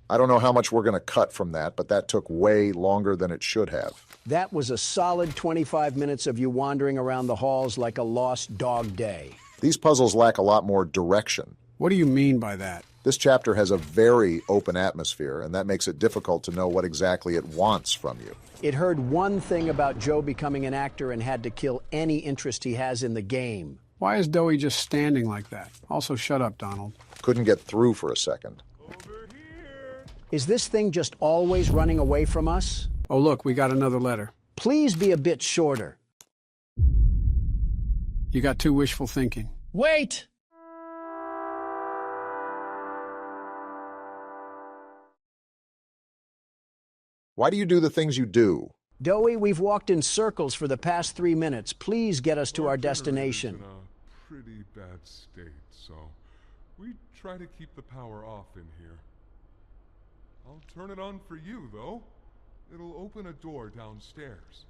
I don't know how much we're going to cut from that, but that took way longer than it should have. That was a solid 25 minutes of you wandering around the halls like a lost dog day. These puzzles lack a lot more direction. What do you mean by that? This chapter has a very open atmosphere, and that makes it difficult to know what exactly it wants from you. It heard one thing about Joe becoming an actor and had to kill any interest he has in the game. Why is Dowie just standing like that? Also, shut up, Donald. Couldn't get through for a second. Is this thing just always running away from us? Oh, look, we got another letter. Please be a bit shorter. You got too wishful thinking. Wait! Why do you do the things you do? Dowie, we've walked in circles for the past 3 minutes. Please get us to our destination. In a pretty bad state, so we try to keep the power off in here. I'll turn it on for you, though. It'll open a door downstairs.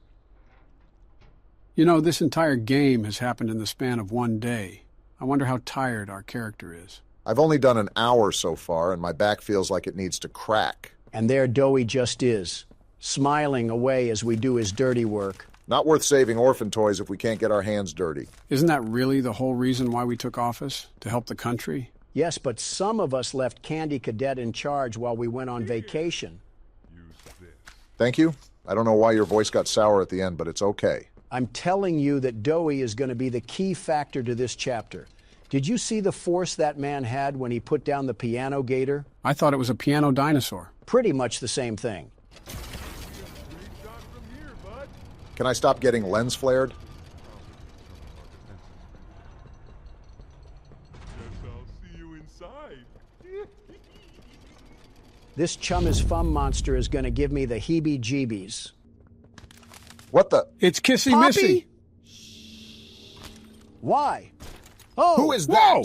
You know, this entire game has happened in the span of one day. I wonder how tired our character is. I've only done an hour so far, and my back feels like it needs to crack. And there Dowie just is, smiling away as we do his dirty work. Not worth saving orphan toys if we can't get our hands dirty. Isn't that really the whole reason why we took office? To help the country? Yes, but some of us left Candy Cadet in charge while we went on vacation. Thank you. I don't know why your voice got sour at the end, but it's okay. I'm telling you that Dowie is going to be the key factor to this chapter. Did you see the force that man had when he put down the piano gator? I thought it was a piano dinosaur. Pretty much the same thing. Can I stop getting lens flared? Guess I'll see you inside. This Chum is Fum monster is going to give me the heebie-jeebies. What the? It's Kissy Missy. Why? Oh, who is that?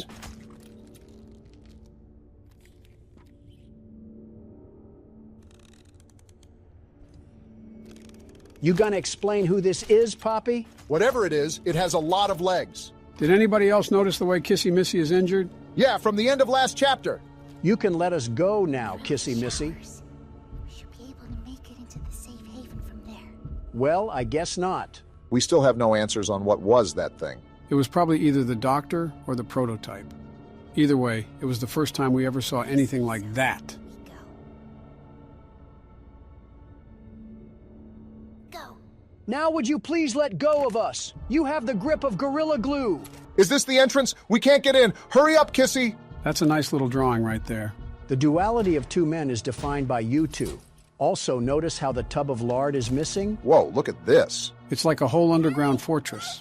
You gonna explain who this is, Poppy? Whatever it is, it has a lot of legs. Did anybody else notice the way Kissy Missy is injured? Yeah, from the end of last chapter. You can let us go now, Kissy Missy. We should be able to make it into the safe haven from there. Well, I guess not. We still have no answers on what was that thing. It was probably either the doctor or the prototype. Either way, it was the first time we ever saw anything like that. Now would you please let go of us? You have the grip of Gorilla Glue. Is this the entrance? We can't get in. Hurry up, Kissy. That's a nice little drawing right there. The duality of two men is defined by you two. Also, notice how the tub of lard is missing? Whoa, look at this. It's like a whole underground fortress.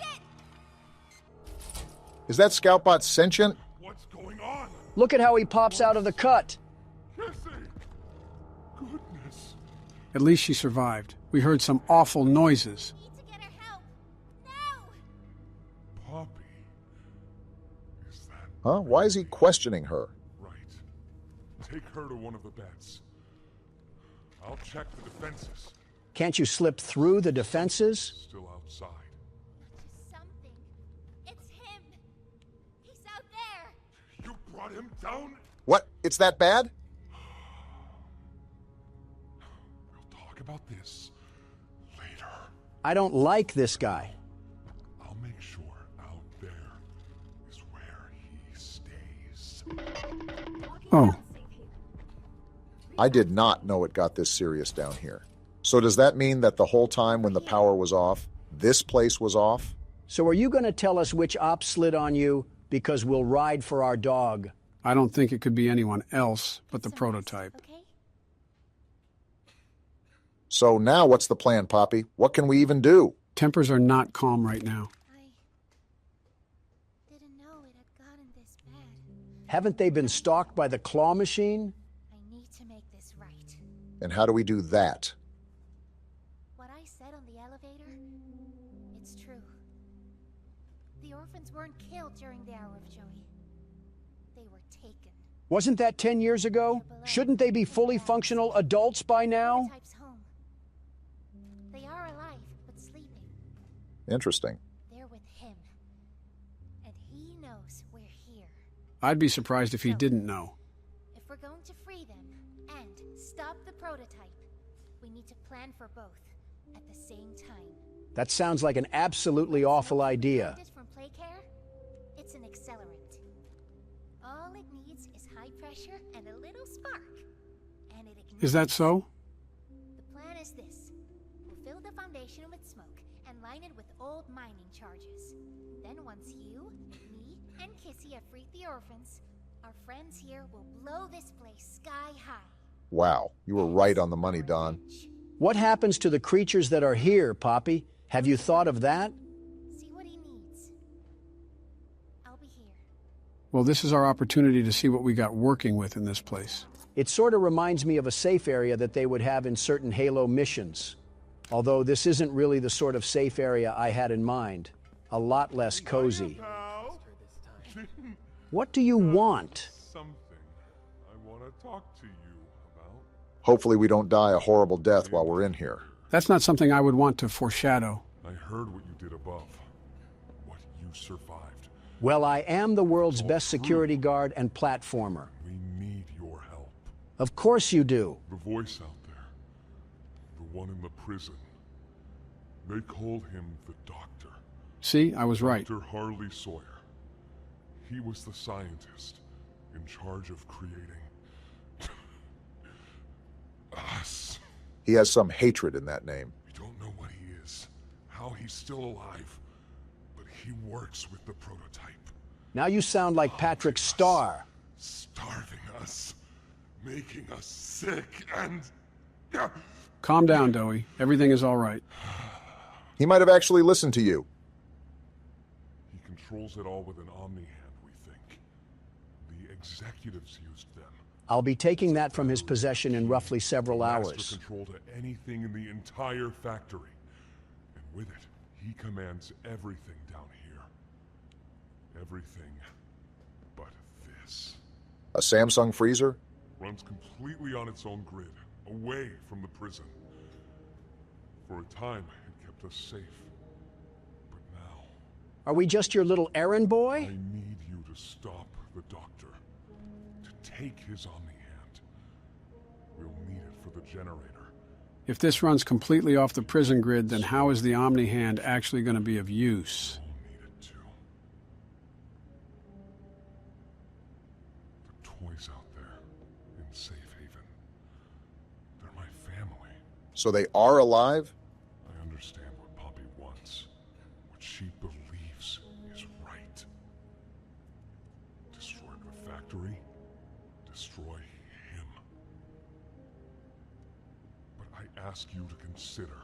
Is that Scoutbot sentient? What's going on? Look at how he pops out of the cut. Kissy! Goodness. At least she survived. We heard some awful noises. Need to get her help. Now! Poppy. Is that... Huh? Why is he questioning her? Right. Take her to one of the beds. I'll check the defenses. Can't you slip through the defenses? Still outside. Something. It's him. He's out there. You brought him down? What? It's that bad? about this later. I don't like this guy. I'll make sure out there is where he stays. Oh. I did not know it got this serious down here. So does that mean that the whole time when the power was off, this place was off? So are you going to tell us which op slid on you? Because we'll ride for our dog. I don't think it could be anyone else but the prototype. So now what's the plan, Poppy? What can we even do? Tempers are not calm right now. Didn't know it had gotten this bad. Haven't they been stalked by the claw machine? I need to make this right. And how do we do that? What I said on the elevator, it's true. The orphans weren't killed during the hour of Joey. They were taken. Wasn't that 10 years ago? Shouldn't they be fully functional adults by now? Prototype's home. They are alive, but sleeping. Interesting. They're with him. And he knows we're here. I'd be surprised if he didn't know. If we're going to free them and stop the prototype, we need to plan for both at the same time. That sounds like an absolutely awful idea. From Playcare, it's an accelerant. All it needs is high pressure and a little spark, and it ignites. Is that so? The plan is this. We'll fill the foundation with smoke and line it with old mining charges. Then once you, me, and Kissy have freed the orphans, our friends here will blow this place sky high. Wow, you were right on the money, Don. What happens to the creatures that are here, Poppy? Have you thought of that? See what he needs. I'll be here. Well, this is our opportunity to see what we got working with in this place. It sort of reminds me of a safe area that they would have in certain Halo missions. Although this isn't really the sort of safe area I had in mind. A lot less cozy. What do you want? Something I want to talk to you about. Hopefully we don't die a horrible death while we're in here. That's not something I would want to foreshadow. I heard what you did above. What you survived. Well, I am the world's best security guard and platformer. We need your help. Of course you do. The voice out there. The one in the prison. They called him the Doctor. See, I was right. Dr. Harley Sawyer. He was the scientist in charge of creating us. He has some hatred in that name. We don't know what he is, how he's still alive, but he works with the prototype. Now you sound like Patrick Starr. Starving us, making us sick, and... Calm down, Dowie. Everything is all right. He might have actually listened to you. He controls it all with an Omni hand, we think. The executives used them. I'll be taking that from his possession in roughly several hours. Master control to anything in the entire factory. And with it, he commands everything down here. Everything but this. A Samsung freezer? Runs completely on its own grid, away from the prison. For a time, it kept us safe. But now... Are we just your little errand boy? I need you to stop the Doctor. To take his Omni hand. We'll need it for the generator. If this runs completely off the prison grid, then how is the Omni hand actually going to be of use? We'll need it too. The toys out there in Safe Haven. They're my family. So they are alive? I understand what Poppy wants. What she believes is right. Destroy the factory. Destroy him. But I ask you to consider...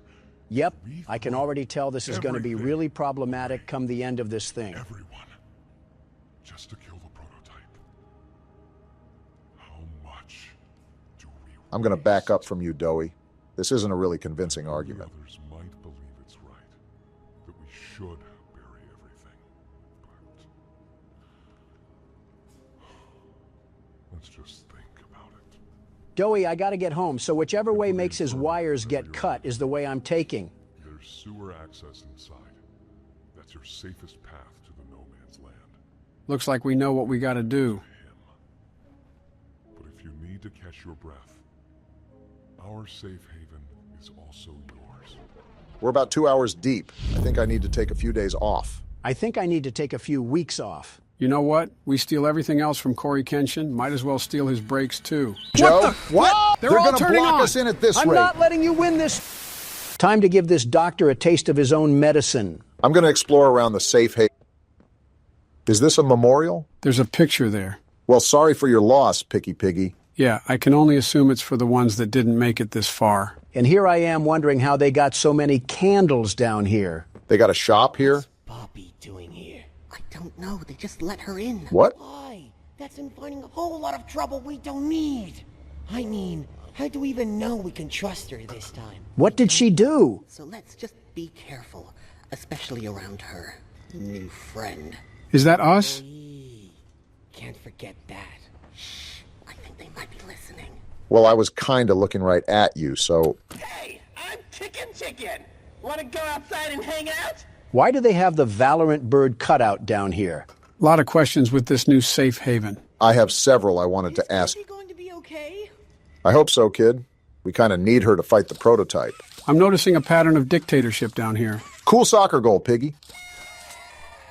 Yep, I can already tell this is going to be really problematic come the end of this thing. Everyone. Just to kill the prototype. How much do we... I'm going to back up from you, Dowie. This isn't a really convincing argument. Others might believe it's right. That we should bury everything. But... let's just think about it. Dowie, I gotta get home, so whichever way makes his wires get cut is the way I'm taking. There's sewer access inside. That's your safest path to the no man's land. Looks like we know what we got to do. But if you need to catch your breath, our safe haven is also yours. We're about 2 hours deep. I think I need to take a few days off. I think I need to take a few weeks off. You know what? We steal everything else from Corey Kenshin. Might as well steal his brakes, too. Joe, what? They're They're all going to turning block on. us in at this I'm rate. not letting you win this. Time to give this doctor a taste of his own medicine. I'm going to explore around the safe haven. Is this a memorial? There's a picture there. Well, sorry for your loss, Picky Piggy. Yeah, I can only assume it's for the ones that didn't make it this far. And here I am wondering how they got so many candles down here. They got a shop here? What's Bobby doing here? I don't know. They just let her in. What? Why? That's inviting a whole lot of trouble we don't need. I mean, how do we even know we can trust her this time? What did she do? So let's just be careful, especially around her new friend. Is that us? Can't forget that. Shh. I think they might be listening. Well, I was kind of looking right at you, so... Hey, I'm Chicken. Want to go outside and hang out? Why do they have the Valorant bird cutout down here? A lot of questions with this new safe haven. I have several I wanted to ask. Is she going to be okay? I hope so, kid. We kind of need her to fight the prototype. I'm noticing a pattern of dictatorship down here. Cool soccer goal, Piggy.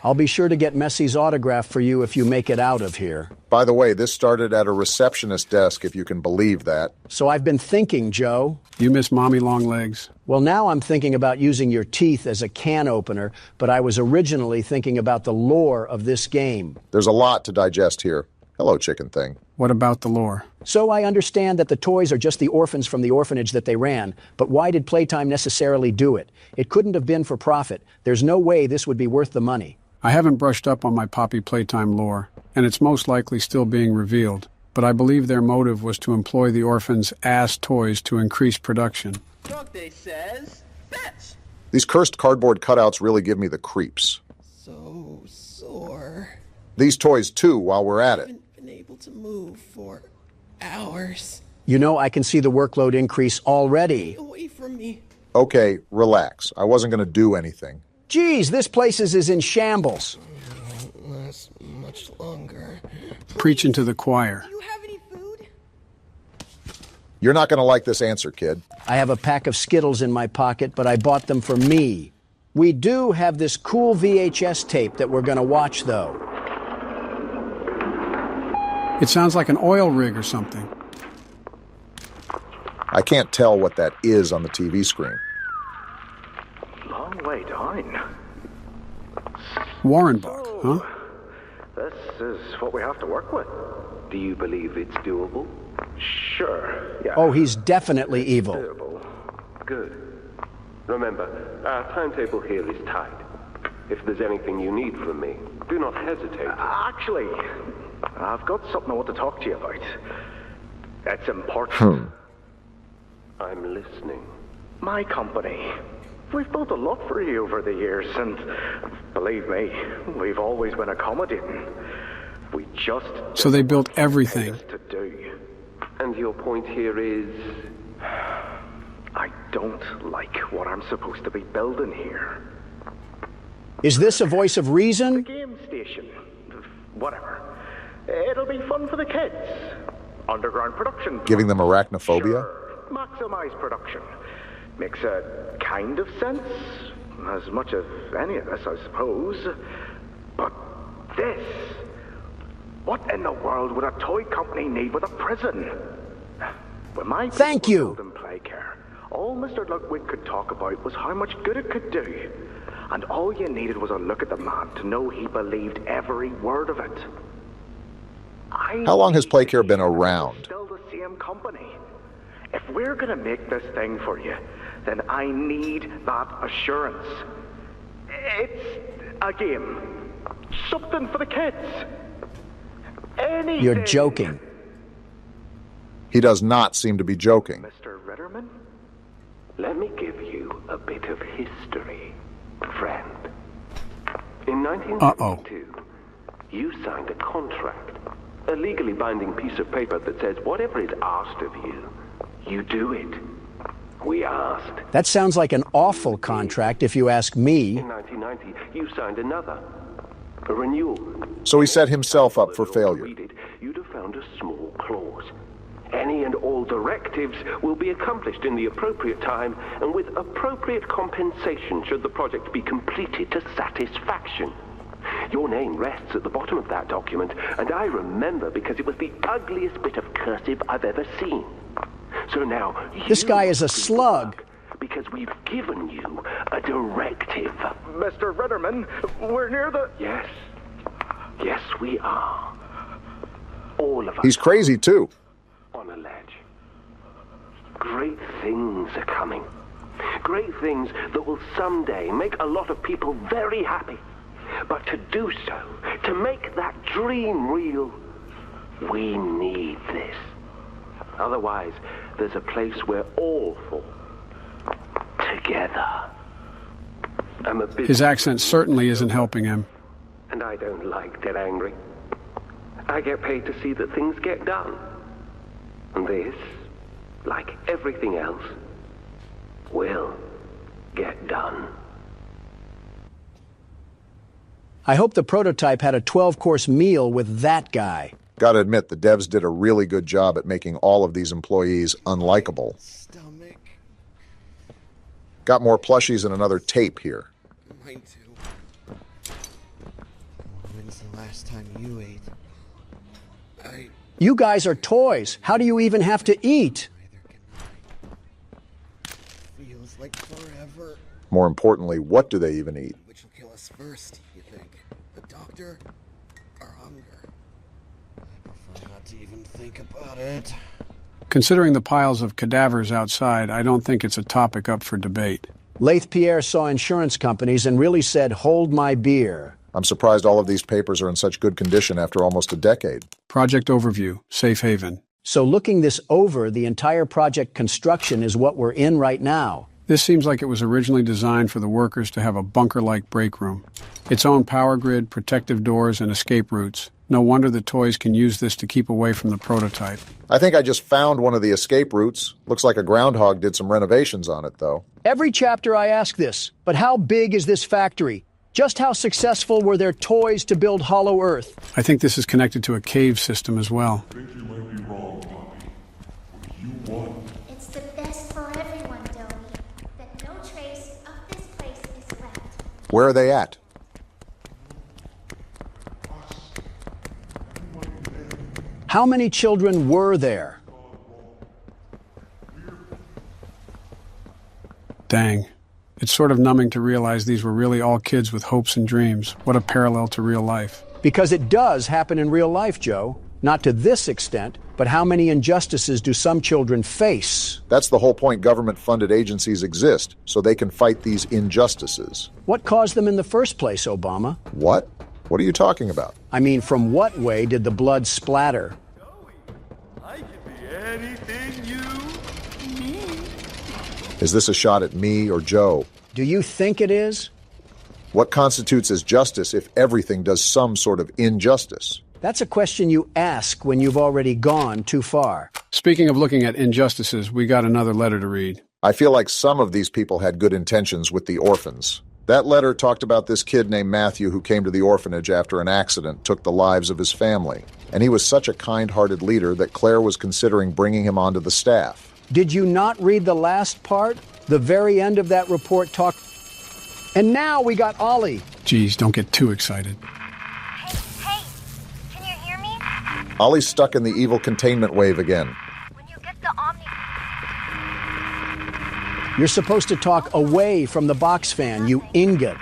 I'll be sure to get Messi's autograph for you if you make it out of here. By the way, this started at a receptionist desk, if you can believe that. So I've been thinking, Joe. You miss Mommy Longlegs. Well, now I'm thinking about using your teeth as a can opener, but I was originally thinking about the lore of this game. There's a lot to digest here. Hello, chicken thing. What about the lore? So I understand that the toys are just the orphans from the orphanage that they ran, but why did Playtime necessarily do it? It couldn't have been for profit. There's no way this would be worth the money. I haven't brushed up on my Poppy Playtime lore, and it's most likely still being revealed, but I believe their motive was to employ the orphans' ass toys to increase production. They says, fetch. These cursed cardboard cutouts really give me the creeps. So sore. These toys, too, while we're at it. Haven't been able to move for hours. You know, I can see the workload increase already. Away from me. Okay, relax. I wasn't going to do anything. Geez, this place is in shambles. Won't last much longer. Preaching to the choir. Do you have any food? You're not going to like this answer, kid. I have a pack of Skittles in my pocket, but I bought them for me. We do have this cool VHS tape that we're going to watch, though. It sounds like an oil rig or something. I can't tell what that is on the TV screen. Long way down. Warrenbuck, huh? This is what we have to work with. Do you believe it's doable? Sure, yeah. Oh, he's definitely evil. Doable. Good. Remember, our timetable here is tight. If there's anything you need from me, do not hesitate. Actually, I've got something I want to talk to you about. It's important. I'm listening. My company. We've built a lot for you over the years, and believe me, we've always been accommodating. We just... So they built everything. To do. And your point here is... I don't like what I'm supposed to be building here. Is this a voice of reason? The game station. Whatever. It'll be fun for the kids. Underground production. Giving them arachnophobia? Sure. Maximize production. Makes a kind of sense. As much of any of this, I suppose. But this... What in the world would a toy company need with a prison? When my Thank you. In Playcare, all Mr. Ludwig could talk about was how much good it could do. And all you needed was a look at the man to know he believed every word of it. How long has Playcare been around? Still the same company. If we're gonna make this thing for you, then I need that assurance. It's a game. Something for the kids. Anything. You're joking. He does not seem to be joking. Mr. Ritterman? Let me give you a bit of history, friend. In 1992, you signed a contract, a legally binding piece of paper that says whatever is asked of you, you do it. We asked. That sounds like an awful contract, if you ask me. In 1990, you signed another, a renewal. So he set himself up for failure. You'd have found a small clause. Any and all directives will be accomplished in the appropriate time and with appropriate compensation should the project be completed to satisfaction. Your name rests at the bottom of that document, and I remember because it was the ugliest bit of cursive I've ever seen. So now, This guy is a slug. Because we've given you a directive. Mr. Ritterman, we're near the... Yes. Yes, we are. All of us. He's crazy, too. On a ledge. Great things are coming. Great things that will someday make a lot of people very happy. But to do so, to make that dream real, we need this. Otherwise, there's a place we're all for. Together. I'm a bit... His accent certainly isn't helping him. And I don't like dead angry. I get paid to see that things get done. And this, like everything else, will get done. I hope the prototype had a 12-course meal with that guy. Gotta admit, the devs did a really good job at making all of these employees unlikable. Got more plushies and another tape here. Mine too. When's the last time you ate? You guys are toys. How do you even have to eat? Feels like forever. More importantly, what do they even eat? Which will kill us first, you think? The doctor or hunger? I prefer not to even think about it. Considering the piles of cadavers outside, I don't think it's a topic up for debate. Laith Pierre saw insurance companies and really said, hold my beer. I'm surprised all of these papers are in such good condition after almost a decade. Project overview, safe haven. So looking this over, the entire project construction is what we're in right now. This seems like it was originally designed for the workers to have a bunker-like break room. Its own power grid, protective doors, and escape routes. No wonder the toys can use this to keep away from the prototype. I think I just found one of the escape routes. Looks like a groundhog did some renovations on it, though. Every chapter I ask this, but how big is this factory? Just how successful were their toys to build Hollow Earth? I think this is connected to a cave system as well. I think you might be wrong, Poppy. You won. It's the best for everyone, Dobie. That no trace of this place is left. Where are they at? How many children were there? Dang. It's sort of numbing to realize these were really all kids with hopes and dreams. What a parallel to real life. Because it does happen in real life, Joe. Not to this extent, but how many injustices do some children face? That's the whole point government-funded agencies exist, so they can fight these injustices. What caused them in the first place, Obama? What? What are you talking about? I mean, from what way did the blood splatter? I can be anything you need. Is this a shot at me or Joe? Do you think it is? What constitutes as justice if everything does some sort of injustice? That's a question you ask when you've already gone too far. Speaking of looking at injustices, we got another letter to read. I feel like some of these people had good intentions with the orphans. That letter talked about this kid named Matthew who came to the orphanage after an accident took the lives of his family. And he was such a kind-hearted leader that Claire was considering bringing him onto the staff. Did you not read the last part? The very end of that report talked... And now we got Ollie. Geez, don't get too excited. Hey, can you hear me? Ollie's stuck in the evil containment wave again. When you get the Omni... You're supposed to talk away from the box fan, you ingot.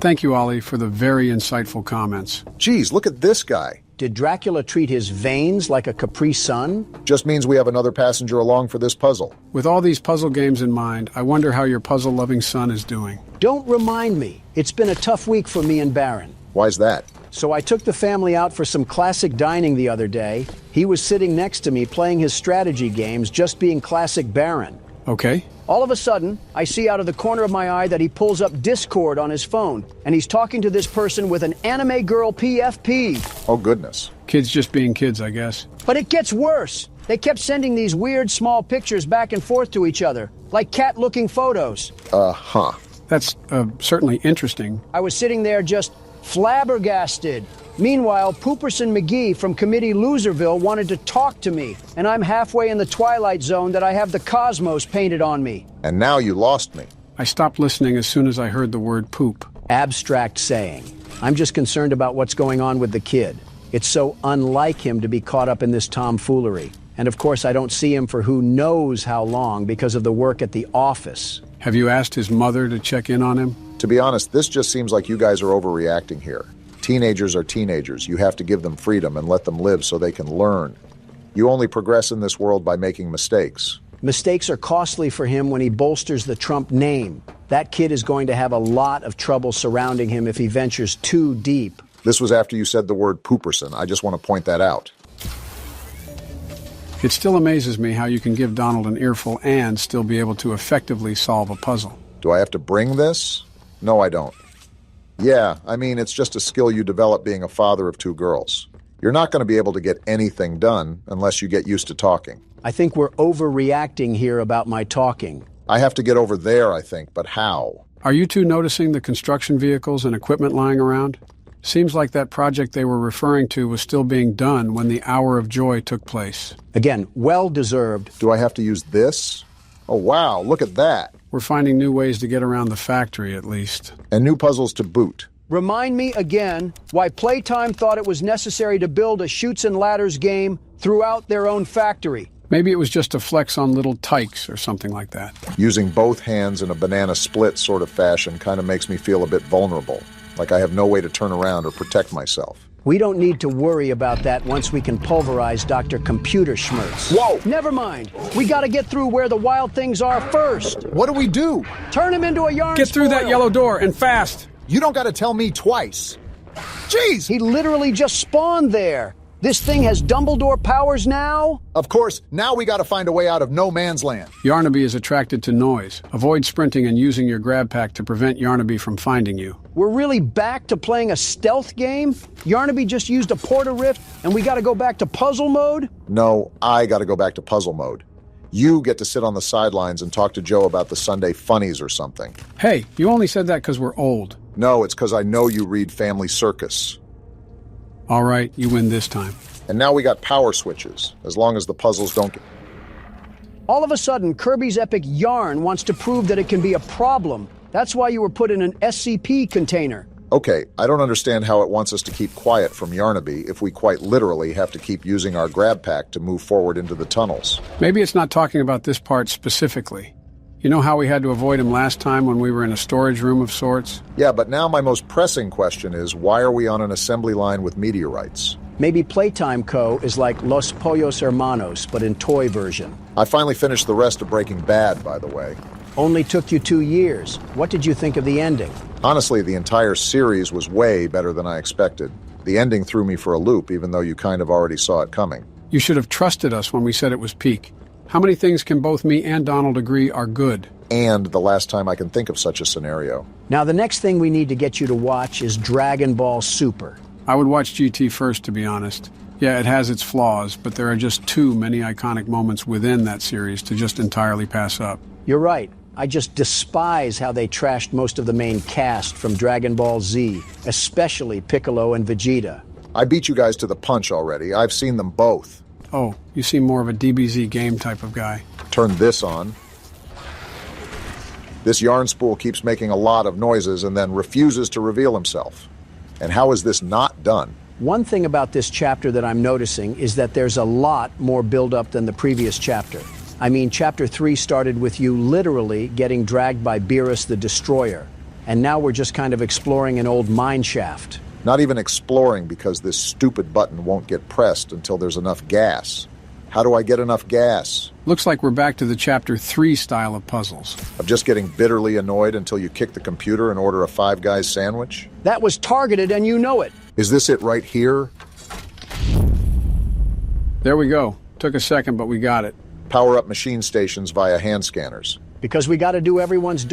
Thank you, Ollie, for the very insightful comments. Geez, look at this guy. Did Dracula treat his veins like a Capri Sun? Just means we have another passenger along for this puzzle. With all these puzzle games in mind, I wonder how your puzzle-loving son is doing. Don't remind me. It's been a tough week for me and Baron. Why's that? So I took the family out for some classic dining the other day. He was sitting next to me playing his strategy games, just being classic Baron. Okay. All of a sudden, I see out of the corner of my eye that he pulls up Discord on his phone, and he's talking to this person with an anime girl PFP. Oh, goodness. Kids just being kids, I guess. But it gets worse. They kept sending these weird small pictures back and forth to each other, like cat-looking photos. Uh-huh. That's certainly interesting. I was sitting there just flabbergasted. Meanwhile, Pooperson McGee from Committee Loserville wanted to talk to me, and I'm halfway in the Twilight Zone that I have the cosmos painted on me. And now you lost me. I stopped listening as soon as I heard the word poop. Abstract saying. I'm just concerned about what's going on with the kid. It's so unlike him to be caught up in this tomfoolery. And of course, I don't see him for who knows how long because of the work at the office. Have you asked his mother to check in on him? To be honest, this just seems like you guys are overreacting here. Teenagers are teenagers. You have to give them freedom and let them live so they can learn. You only progress in this world by making mistakes. Mistakes are costly for him when he bolsters the Trump name. That kid is going to have a lot of trouble surrounding him if he ventures too deep. This was after you said the word Pooperson. I just want to point that out. It still amazes me how you can give Donald an earful and still be able to effectively solve a puzzle. Do I have to bring this? No, I don't. Yeah, I mean, it's just a skill you develop being a father of two girls. You're not going to be able to get anything done unless you get used to talking. I think we're overreacting here about my talking. I have to get over there, I think, but how? Are you two noticing the construction vehicles and equipment lying around? Seems like that project they were referring to was still being done when the hour of joy took place. Again, well-deserved. Do I have to use this? Oh, wow, look at that. We're finding new ways to get around the factory, at least. And new puzzles to boot. Remind me again why Playtime thought it was necessary to build a Chutes and Ladders game throughout their own factory. Maybe it was just a flex on little tykes or something like that. Using both hands in a banana split sort of fashion kind of makes me feel a bit vulnerable, like I have no way to turn around or protect myself. We don't need to worry about that once we can pulverize Dr. Computer Schmerz. Whoa! Never mind. We gotta get through where the wild things are first. What do we do? Turn him into a yarn Get through spoil. that yellow door, and fast! You don't gotta tell me twice. Jeez! He literally just spawned there. This thing has Dumbledore powers now? Of course, now we gotta find a way out of no man's land. Yarnaby is attracted to noise. Avoid sprinting and using your grab pack to prevent Yarnaby from finding you. We're really back to playing a stealth game? Yarnaby just used a porta rift and we gotta go back to puzzle mode? No, I gotta go back to puzzle mode. You get to sit on the sidelines and talk to Joe about the Sunday funnies or something. Hey, you only said that because we're old. No, it's because I know you read Family Circus. All right, you win this time. And now we got power switches, as long as the puzzles don't get... All of a sudden, Kirby's Epic Yarn wants to prove that it can be a problem. That's why you were put in an SCP container. Okay, I don't understand how it wants us to keep quiet from Yarnaby if we quite literally have to keep using our grab pack to move forward into the tunnels. Maybe it's not talking about this part specifically. You know how we had to avoid him last time when we were in a storage room of sorts? Yeah, but now my most pressing question is, why are we on an assembly line with meteorites? Maybe Playtime Co. is like Los Pollos Hermanos, but in toy version. I finally finished the rest of Breaking Bad, by the way. Only took you 2 years. What did you think of the ending? Honestly, the entire series was way better than I expected. The ending threw me for a loop, even though you kind of already saw it coming. You should have trusted us when we said it was peak. How many things can both me and Donald agree are good? And the last time I can think of such a scenario. Now, the next thing we need to get you to watch is Dragon Ball Super. I would watch GT first, to be honest. Yeah, it has its flaws, but there are just too many iconic moments within that series to just entirely pass up. You're right. I just despise how they trashed most of the main cast from Dragon Ball Z, especially Piccolo and Vegeta. I beat you guys to the punch already. I've seen them both. Oh, you seem more of a DBZ game type of guy. Turn this on. This yarn spool keeps making a lot of noises and then refuses to reveal himself. And how is this not done? One thing about this chapter that I'm noticing is that there's a lot more build-up than the previous chapter. I mean, Chapter 3 started with you literally getting dragged by Beerus the Destroyer. And now we're just kind of exploring an old mine shaft. Not even exploring because this stupid button won't get pressed until there's enough gas. How do I get enough gas? Looks like we're back to the Chapter 3 style of puzzles. Of just getting bitterly annoyed until you kick the computer and order a Five Guys sandwich? That was targeted and you know it. Is this it right here? There we go. Took a second, but we got it. Power up machine stations via hand scanners. Because we got to do everyone's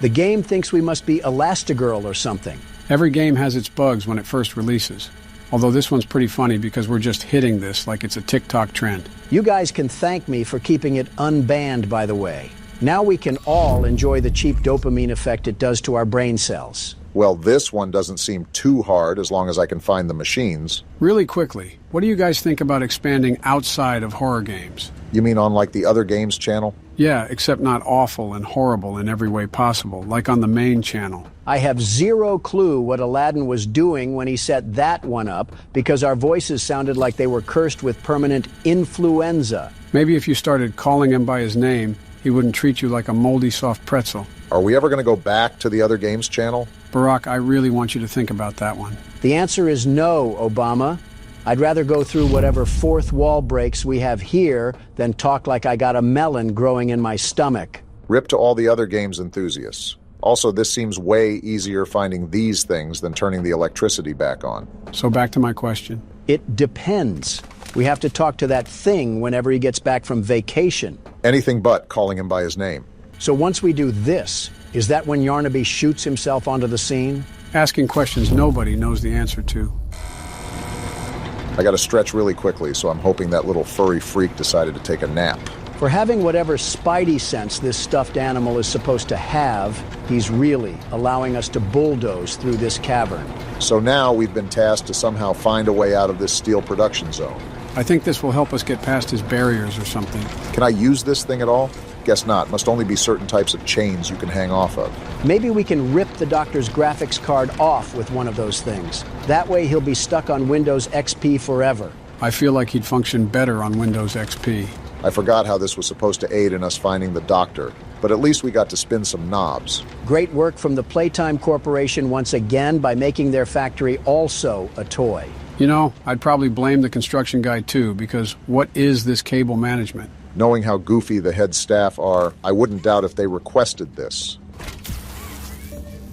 The game thinks we must be Elastigirl or something. Every game has its bugs when it first releases. Although this one's pretty funny because we're just hitting this like it's a TikTok trend. You guys can thank me for keeping it unbanned, by the way. Now we can all enjoy the cheap dopamine effect it does to our brain cells. Well, this one doesn't seem too hard as long as I can find the machines. Really quickly, what do you guys think about expanding outside of horror games? You mean on like the other games channel? Yeah, except not awful and horrible in every way possible, like on the main channel. I have zero clue what Aladdin was doing when he set that one up, because our voices sounded like they were cursed with permanent influenza. Maybe if you started calling him by his name, he wouldn't treat you like a moldy soft pretzel. Are we ever going to go back to the other games channel? Barack, I really want you to think about that one. The answer is no, Obama. I'd rather go through whatever fourth wall breaks we have here than talk like I got a melon growing in my stomach. Rip to all the other games enthusiasts. Also, this seems way easier finding these things than turning the electricity back on. So back to my question. It depends. We have to talk to that thing whenever he gets back from vacation. Anything but calling him by his name. So once we do this, is that when Yarnaby shoots himself onto the scene? Asking questions nobody knows the answer to. I gotta stretch really quickly, so I'm hoping that little furry freak decided to take a nap. For having whatever spidey sense this stuffed animal is supposed to have, he's really allowing us to bulldoze through this cavern. So now we've been tasked to somehow find a way out of this steel production zone. I think this will help us get past his barriers or something. Can I use this thing at all? Guess not. Must only be certain types of chains you can hang off of. Maybe we can rip the doctor's graphics card off with one of those things. That way he'll be stuck on Windows XP forever. I feel like he'd function better on Windows XP. I forgot how this was supposed to aid in us finding the doctor, but at least we got to spin some knobs. Great work from the Playtime Corporation once again by making their factory also a toy. You know, I'd probably blame the construction guy too, because what is this cable management? Knowing how goofy the head staff are, I wouldn't doubt if they requested this.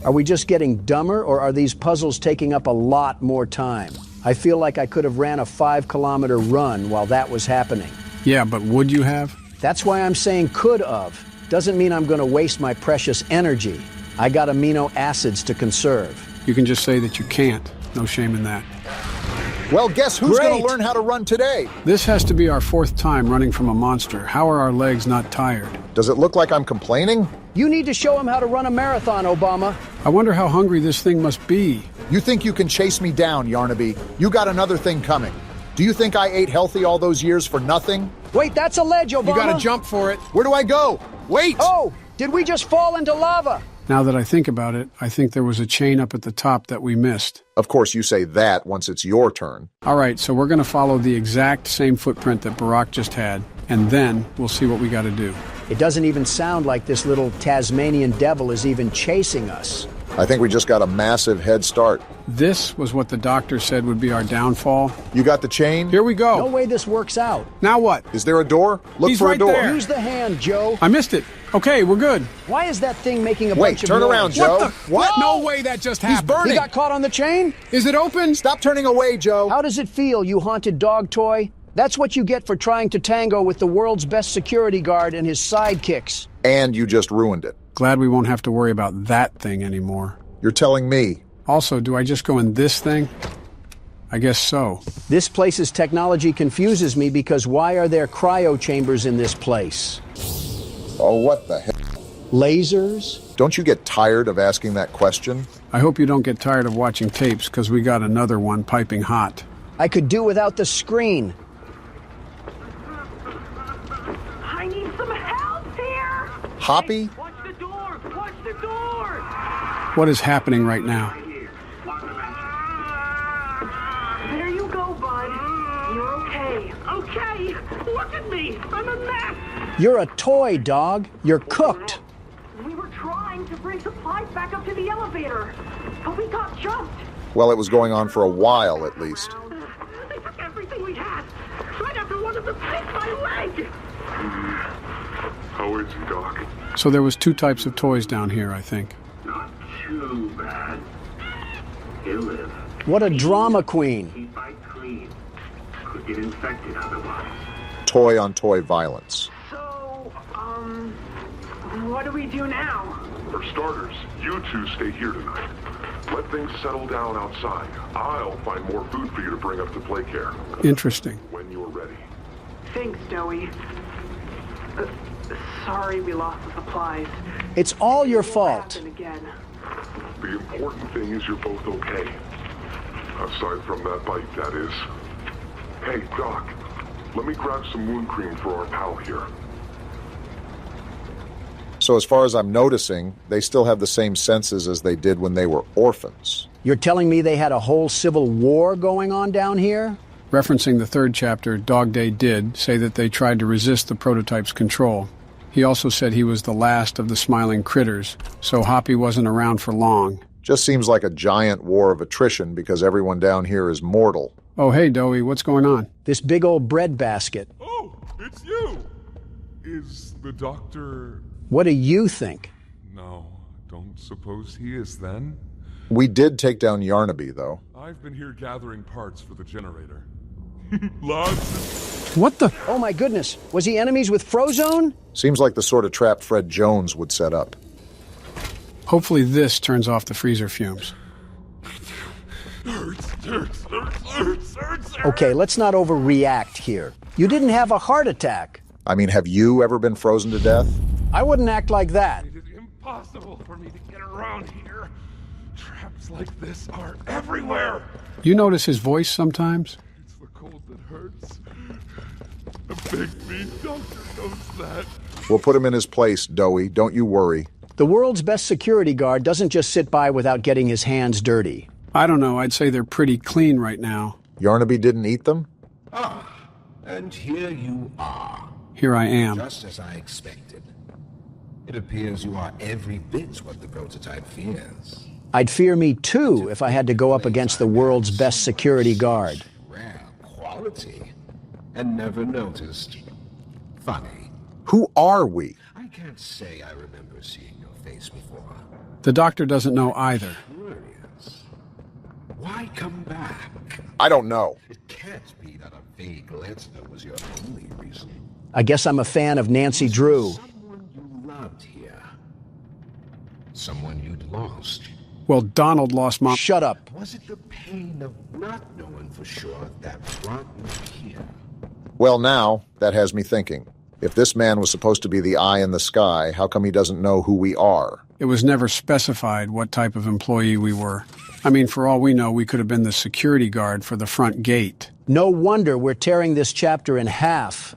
Are we just getting dumber, or are these puzzles taking up a lot more time? I feel like I could have ran a 5-kilometer run while that was happening. Yeah, but would you have? That's why I'm saying could have. Doesn't mean I'm going to waste my precious energy. I got amino acids to conserve. You can just say that you can't. No shame in that. Well, guess who's going to learn how to run today? This has to be our 4th time running from a monster. How are our legs not tired? Does it look like I'm complaining? You need to show him how to run a marathon, Obama. I wonder how hungry this thing must be. You think you can chase me down, Yarnaby? You got another thing coming. Do you think I ate healthy all those years for nothing? Wait, that's a ledge, Obama. You gotta jump for it. Where do I go? Wait! Oh, did we just fall into lava? Now that I think about it, I think there was a chain up at the top that we missed. Of course, you say that once it's your turn. All right, so we're going to follow the exact same footprint that Barack just had, and then we'll see what we got to do. It doesn't even sound like this little Tasmanian devil is even chasing us. I think we just got a massive head start. This was what the doctor said would be our downfall. You got the chain? Here we go. No way this works out. Now what? Is there a door? Look He's for right a door. there. Use the hand, Joe. I missed it. Okay, we're good. Why is that thing making a Wait, bunch of turn noise? around, Joe. What? No way that just happened. He's burning. He got caught on the chain? Is it open? Stop turning away, Joe. How does it feel, you haunted dog toy? That's what you get for trying to tango with the world's best security guard and his sidekicks. And you just ruined it. Glad we won't have to worry about that thing anymore. You're telling me. Also, do I just go in this thing? I guess so. This place's technology confuses me because why are there cryo chambers in this place? Oh, what the heck? Lasers? Don't you get tired of asking that question? I hope you don't get tired of watching tapes, because we got another one piping hot. I could do without the screen. I need some help here! Hoppy? Watch the door! Watch the door! What is happening right now? There you go, bud. You're okay. Okay! Look at me! I'm a mess! You're a toy, dog. You're cooked. We were trying to bring supplies back up to the elevator, but we got jumped. Well, it was going on for a while, at least. They took everything we had. Right after one of them bit my leg. How is he, Doc? So there was 2 types of toys down here, I think. Not too bad. He'll live. What a drama queen. He fight clean. Could get infected otherwise. Toy-on-toy violence. So, what do we do now? For starters, you two stay here tonight. Let things settle down outside. I'll find more food for you to bring up to play care. Interesting. When you're ready. Thanks, Joey. Sorry we lost the supplies. It's all your fault. Again. The important thing is you're both okay. Aside from that bite, that is. Hey, Doc, let me grab some wound cream for our pal here. So as far as I'm noticing, they still have the same senses as they did when they were orphans. You're telling me they had a whole civil war going on down here? Referencing the third chapter, Dog Day did say that they tried to resist the prototype's control. He also said he was the last of the smiling critters, so Hoppy wasn't around for long. Just seems like a giant war of attrition because everyone down here is mortal. Oh, hey, Doey, what's going on? This big old bread basket. Oh, it's you! Is the doctor... What do you think? No, don't suppose he is then? We did take down Yarnaby, though. I've been here gathering parts for the generator. Lots. What the? Oh my goodness, was he enemies with Frozone? Seems like the sort of trap Fred Jones would set up. Hopefully this turns off the freezer fumes. Hurts. Okay, let's not overreact here. You didn't have a heart attack. I mean, have you ever been frozen to death? I wouldn't act like that. It is impossible for me to get around here. Traps like this are everywhere. You notice his voice sometimes? It's the cold that hurts. A big mean doctor knows that. We'll put him in his place, Doey. Don't you worry. The world's best security guard doesn't just sit by without getting his hands dirty. I don't know. I'd say they're pretty clean right now. Yarnaby didn't eat them? Ah, and here you are. Here I am. Just as I expected. It appears you are every bit what the prototype fears. I'd fear me too if I had to go up against the world's best security guard. Rare quality. And never noticed. Funny. Who are we? I can't say I remember seeing your face before. The doctor doesn't know either. Curious. Why come back? I don't know. It can't be that a vague letter was your only reason. I guess I'm a fan of Nancy Drew. Someone you loved here. Someone you'd lost. Well, Donald lost Mom. Shut up. Was it the pain of not knowing for sure that brought you here? Well, now, that has me thinking. If this man was supposed to be the eye in the sky, how come he doesn't know who we are? It was never specified what type of employee we were. I mean, for all we know, we could have been the security guard for the front gate. No wonder we're tearing this chapter in half.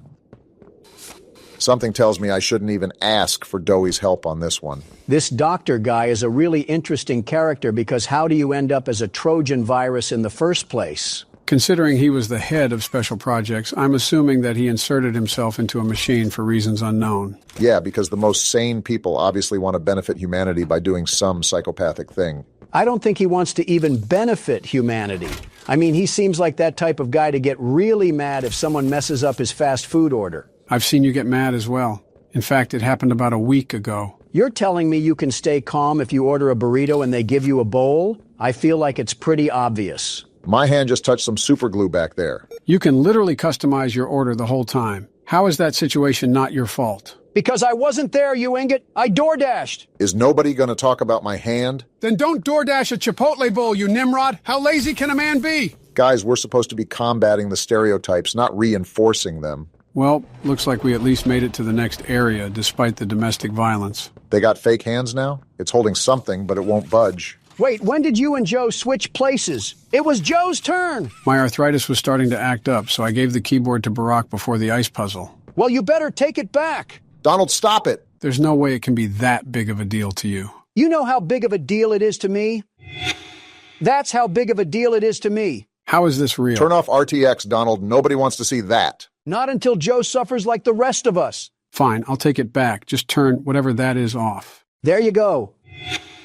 Something tells me I shouldn't even ask for Doey's help on this one. This doctor guy is a really interesting character because how do you end up as a Trojan virus in the first place? Considering he was the head of special projects, I'm assuming that he inserted himself into a machine for reasons unknown. Yeah, because the most sane people obviously want to benefit humanity by doing some psychopathic thing. I don't think he wants to even benefit humanity. I mean, he seems like that type of guy to get really mad if someone messes up his fast food order. I've seen you get mad as well. In fact, it happened about a week ago. You're telling me you can stay calm if you order a burrito and they give you a bowl? I feel like it's pretty obvious. My hand just touched some super glue back there. You can literally customize your order the whole time. How is that situation not your fault? Because I wasn't there, you ingot. I DoorDashed. Is nobody going to talk about my hand? Then don't DoorDash a Chipotle bowl, you Nimrod. How lazy can a man be? Guys, we're supposed to be combating the stereotypes, not reinforcing them. Well, looks like we at least made it to the next area, despite the domestic violence. They got fake hands now? It's holding something, but it won't budge. Wait, when did you and Joe switch places? It was Joe's turn. My arthritis was starting to act up, so I gave the keyboard to Barack before the ice puzzle. Well, you better take it back. Donald, stop it. There's no way it can be that big of a deal to you. You know how big of a deal it is to me? That's how big of a deal it is to me. How is this real? Turn off RTX, Donald. Nobody wants to see that. Not until Joe suffers like the rest of us. Fine, I'll take it back. Just turn whatever that is off. There you go.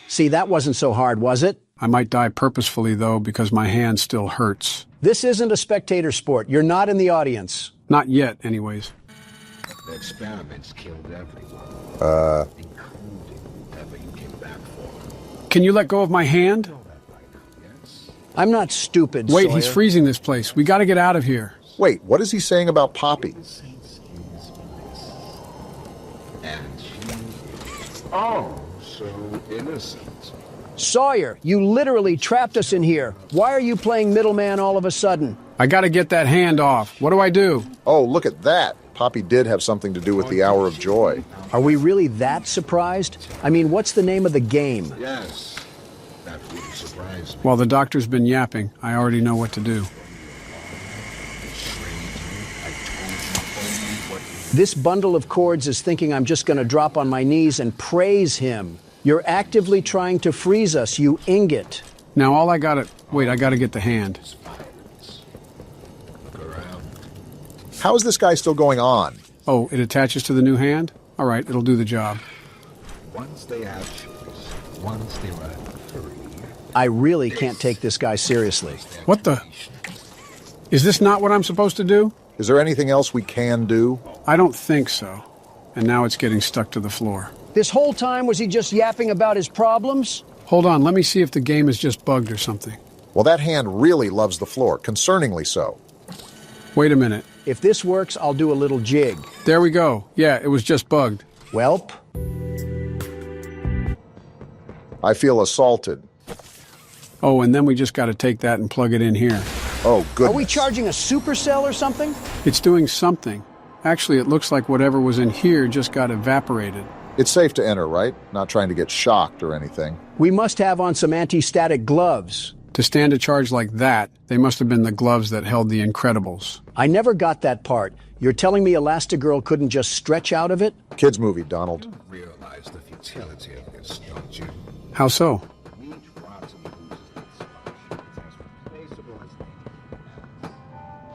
See, that wasn't so hard, was it? I might die purposefully, though, because my hand still hurts. This isn't a spectator sport. You're not in the audience. Not yet, anyways. The experiments killed everyone. Including whoever you came back for. Can you let go of my hand? I'm not stupid, Wait, Sawyer. He's freezing this place. We gotta get out of here. Wait, what is he saying about Poppy? And she is so innocent. Sawyer, you literally trapped us in here. Why are you playing middleman all of a sudden? I gotta get that hand off. What do I do? Oh, look at that. Poppy did have something to do with the Hour of Joy. Are we really that surprised? I mean, what's the name of the game? Yes. That wouldn't surprise me. While the doctor's been yapping, I already know what to do. This bundle of cords is thinking I'm just going to drop on my knees and praise him. You're actively trying to freeze us, you ingot. Now all I gotta... Wait, I gotta get the hand. How is this guy still going on? Oh, it attaches to the new hand? All right, it'll do the job. Once they have shoes, once they were free. I really can't take this guy seriously. What the... Is this not what I'm supposed to do? Is there anything else we can do? I don't think so. And now it's getting stuck to the floor. This whole time, was he just yapping about his problems? Hold on, let me see if the game is just bugged or something. Well, that hand really loves the floor, concerningly so. Wait a minute. If this works, I'll do a little jig. There we go. Yeah, it was just bugged. Welp. I feel assaulted. Oh, and then we just got to take that and plug it in here. Oh, goodness. Are we charging a supercell or something? It's doing something. Actually, it looks like whatever was in here just got evaporated. It's safe to enter, right? Not trying to get shocked or anything. We must have on some anti-static gloves. To stand a charge like that, they must have been the gloves that held the Incredibles. I never got that part. You're telling me Elastigirl couldn't just stretch out of it? Kids movie, Donald. You realize the futility of this, don't you? How so?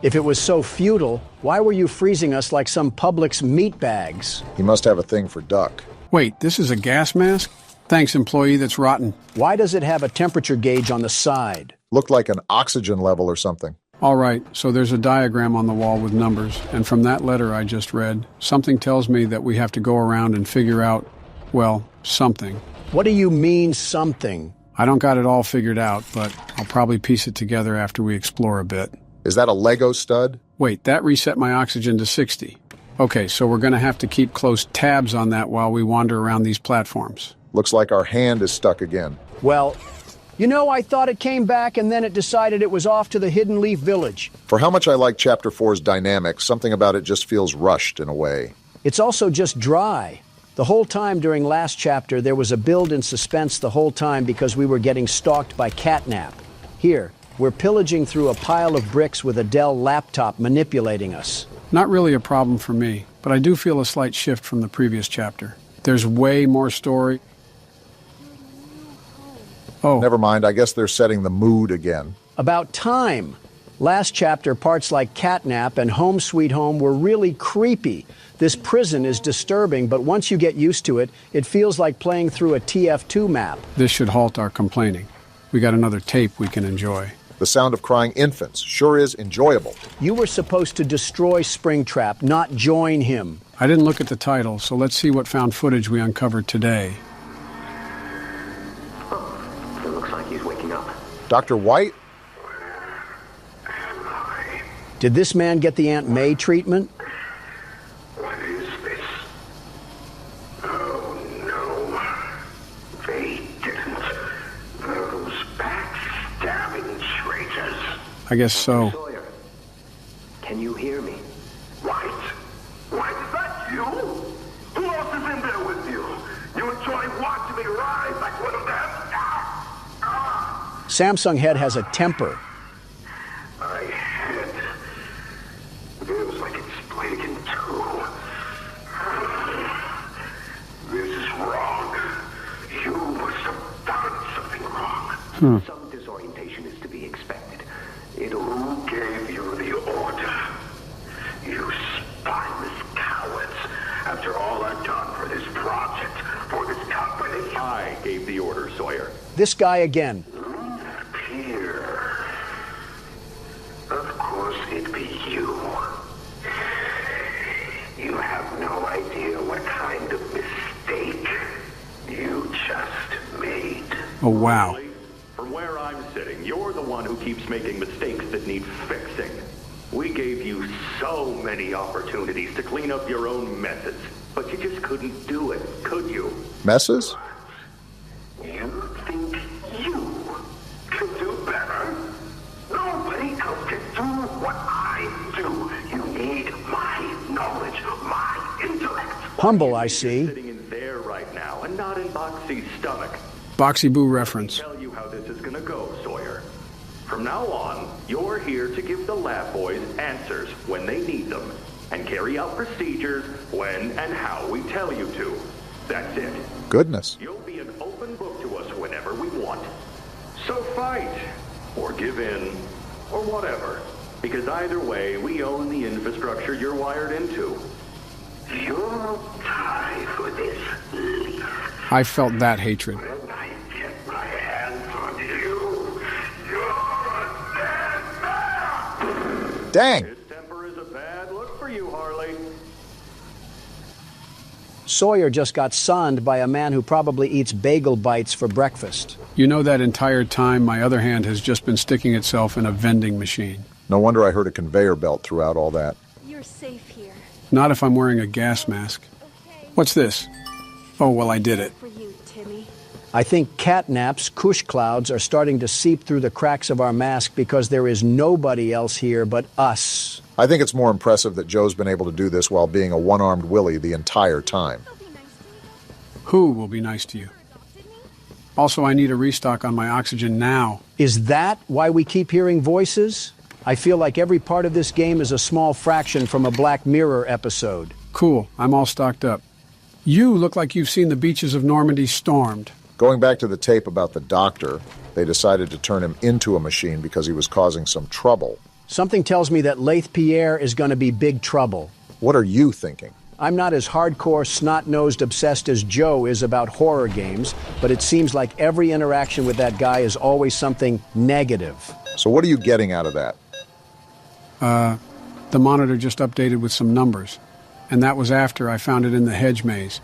If it was so futile, why were you freezing us like some Publix meat bags? He must have a thing for duck. Wait, this is a gas mask? Thanks, employee that's rotten. Why does it have a temperature gauge on the side? Looked like an oxygen level or something. All right, so there's a diagram on the wall with numbers, and from that letter I just read, something tells me that we have to go around and figure out, well, something. What do you mean, something? I don't got it all figured out, but I'll probably piece it together after we explore a bit. Is that a Lego stud? Wait, that reset my oxygen to 60. Okay, so we're going to have to keep close tabs on that while we wander around these platforms. Looks like our hand is stuck again. Well, you know, I thought it came back and then it decided it was off to the Hidden Leaf Village. For how much I like Chapter 4's dynamics, something about it just feels rushed in a way. It's also just dry. The whole time during last chapter, there was a build in suspense the whole time because we were getting stalked by Catnap. Here, we're pillaging through a pile of bricks with a Dell laptop manipulating us. Not really a problem for me, but I do feel a slight shift from the previous chapter. There's way more story. Oh. Never mind, I guess they're setting the mood again. About time. Last chapter, parts like Catnap and Home Sweet Home were really creepy. This prison is disturbing, but once you get used to it, it feels like playing through a TF2 map. This should halt our complaining. We got another tape we can enjoy. The sound of crying infants sure is enjoyable. You were supposed to destroy Springtrap, not join him. I didn't look at the title, so let's see what found footage we uncovered today. Oh, it looks like he's waking up. Dr. White? Did this man get the Aunt May treatment? What is this? Oh no. They didn't. Those backstabbing traitors. I guess so. Sawyer, can you hear me? White? White, is that you? Who else is in there with you? You enjoy watching me rise like one of them? Samsung Head has a temper. My head feels like it's splitting in two. This is wrong. You must have done something wrong. Some disorientation is to be expected. Who gave you the order? You spineless cowards. After all I've done for this project, for this company. I gave the order, Sawyer. This guy again. Here. Of course it'd be you. You have no idea what kind of mistake you just made. Oh, wow. From where I'm sitting, you're the one who keeps making mistakes that need fixing. We gave you so many opportunities to clean up your own messes, but you just couldn't do it, could you? Messes? You think you can do better? Nobody else can do what I do. You need my knowledge, my intellect. Humble, I see. Sitting in there right now, and not in Boxy's stomach. Boxy Boo reference. Tell you how is gonna go, Sawyer. From now on, you're here to give the lab boys answers when they need them, and carry out procedures when and how we tell you to. That's it. Goodness. You'll be an open book to us whenever we want. So fight, or give in, or whatever. Because either way, we own the infrastructure you're wired into. You'll die for this, leaf. I felt that hatred. When I get my hands on you, you're a dead man! Dang. His temper is a bad look for you, Harley. Sawyer just got sunned by a man who probably eats bagel bites for breakfast. You know, that entire time, my other hand has just been sticking itself in a vending machine. No wonder I heard a conveyor belt throughout all that. You're safe here. Not if I'm wearing a gas mask. What's this? Oh, well, I did it. For you, Timmy. I think catnaps, cush clouds, are starting to seep through the cracks of our mask because there is nobody else here but us. I think it's more impressive that Joe's been able to do this while being a one-armed Willie the entire time. Who will be nice to you? Also, I need a restock on my oxygen now. Is that why we keep hearing voices? I feel like every part of this game is a small fraction from a Black Mirror episode. Cool, I'm all stocked up. You look like you've seen the beaches of Normandy stormed. Going back to the tape about the doctor, they decided to turn him into a machine because he was causing some trouble. Something tells me that Laith Pierre is going to be big trouble. What are you thinking? I'm not as hardcore, snot-nosed obsessed as Joe is about horror games, but it seems like every interaction with that guy is always something negative. So what are you getting out of that? The monitor just updated with some numbers, and that was after I found it in the hedge maze.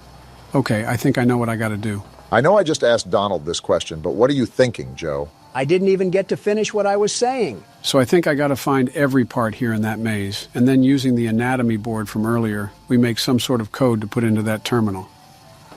Okay, I think I know what I gotta do. I know I just asked Donald this question, but what are you thinking, Joe? I didn't even get to finish what I was saying. So I think I gotta find every part here in that maze, and then using the anatomy board from earlier, we make some sort of code to put into that terminal.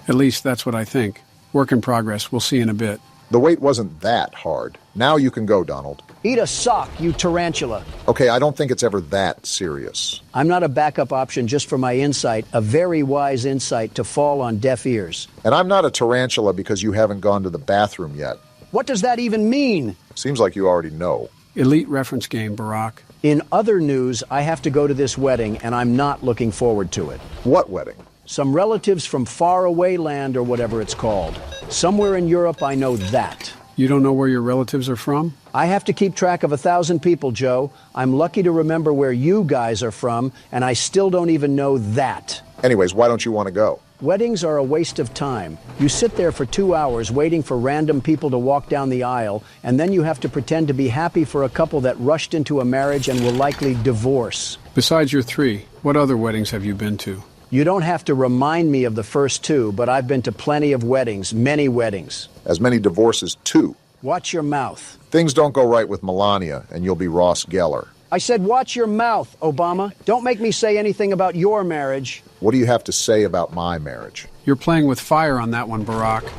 At least that's what I think. Work in progress, we'll see in a bit. The wait wasn't that hard. Now you can go, Donald. Eat a sock, you tarantula. Okay, I don't think it's ever that serious. I'm not a backup option just for my insight, a very wise insight to fall on deaf ears. And I'm not a tarantula because you haven't gone to the bathroom yet. What does that even mean? Seems like you already know. Elite reference game, Barack. In other news, I have to go to this wedding, and I'm not looking forward to it. What wedding? Some relatives from faraway land or whatever it's called. Somewhere in Europe, I know that. You don't know where your relatives are from? I have to keep track of 1,000 people, Joe. I'm lucky to remember where you guys are from, and I still don't even know that. Anyways, why don't you want to go? Weddings are a waste of time. You sit there for 2 hours waiting for random people to walk down the aisle, and then you have to pretend to be happy for a couple that rushed into a marriage and will likely divorce. Besides your 3, what other weddings have you been to? You don't have to remind me of the first 2, but I've been to plenty of weddings, many weddings. As many divorces, too. Watch your mouth. Things don't go right with Melania, and you'll be Ross Geller. I said watch your mouth, Obama. Don't make me say anything about your marriage. What do you have to say about my marriage? You're playing with fire on that one, Barack.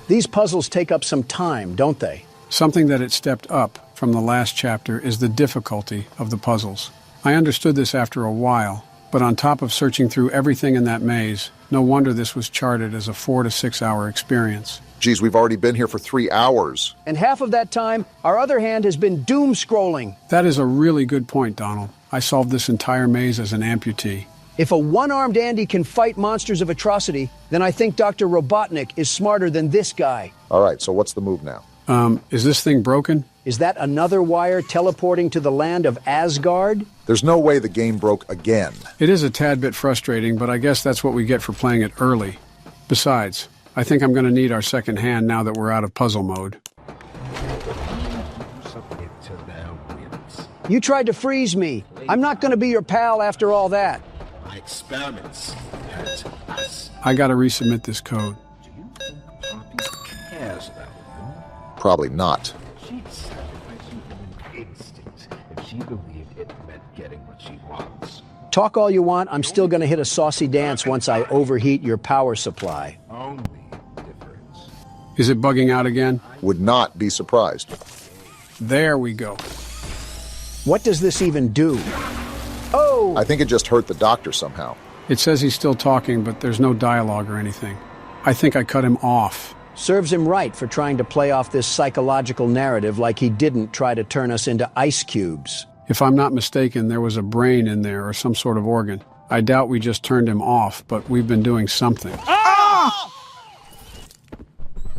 These puzzles take up some time, don't they? Something that it stepped up from the last chapter is the difficulty of the puzzles. I understood this after a while, but on top of searching through everything in that maze, no wonder this was charted as a 4 to 6 hour experience. Geez, we've already been here for 3 hours. And half of that time, our other hand has been doom scrolling. That is a really good point, Donald. I solved this entire maze as an amputee. If a one-armed Andy can fight monsters of atrocity, then I think Dr. Robotnik is smarter than this guy. All right, so what's the move now? Is this thing broken? Is that another wire teleporting to the land of Asgard? There's no way the game broke again. It is a tad bit frustrating, but I guess that's what we get for playing it early. Besides, I think I'm going to need our second hand now that we're out of puzzle mode. You tried to freeze me. I'm not going to be your pal after all that. My experiments hurt us. I got to resubmit this code. Do you think Poppy cares about you? Probably not. She'd sacrifice human instinct if she believed it meant getting what she wants. Talk all you want, I'm still going to hit a saucy dance once I overheat your power supply. Only difference. Is it bugging out again? Would not be surprised. There we go. What does this even do? Oh! I think it just hurt the doctor somehow. It says he's still talking, but there's no dialogue or anything. I think I cut him off. Serves him right for trying to play off this psychological narrative like he didn't try to turn us into ice cubes. If I'm not mistaken, there was a brain in there or some sort of organ. I doubt we just turned him off, but we've been doing something. Ah!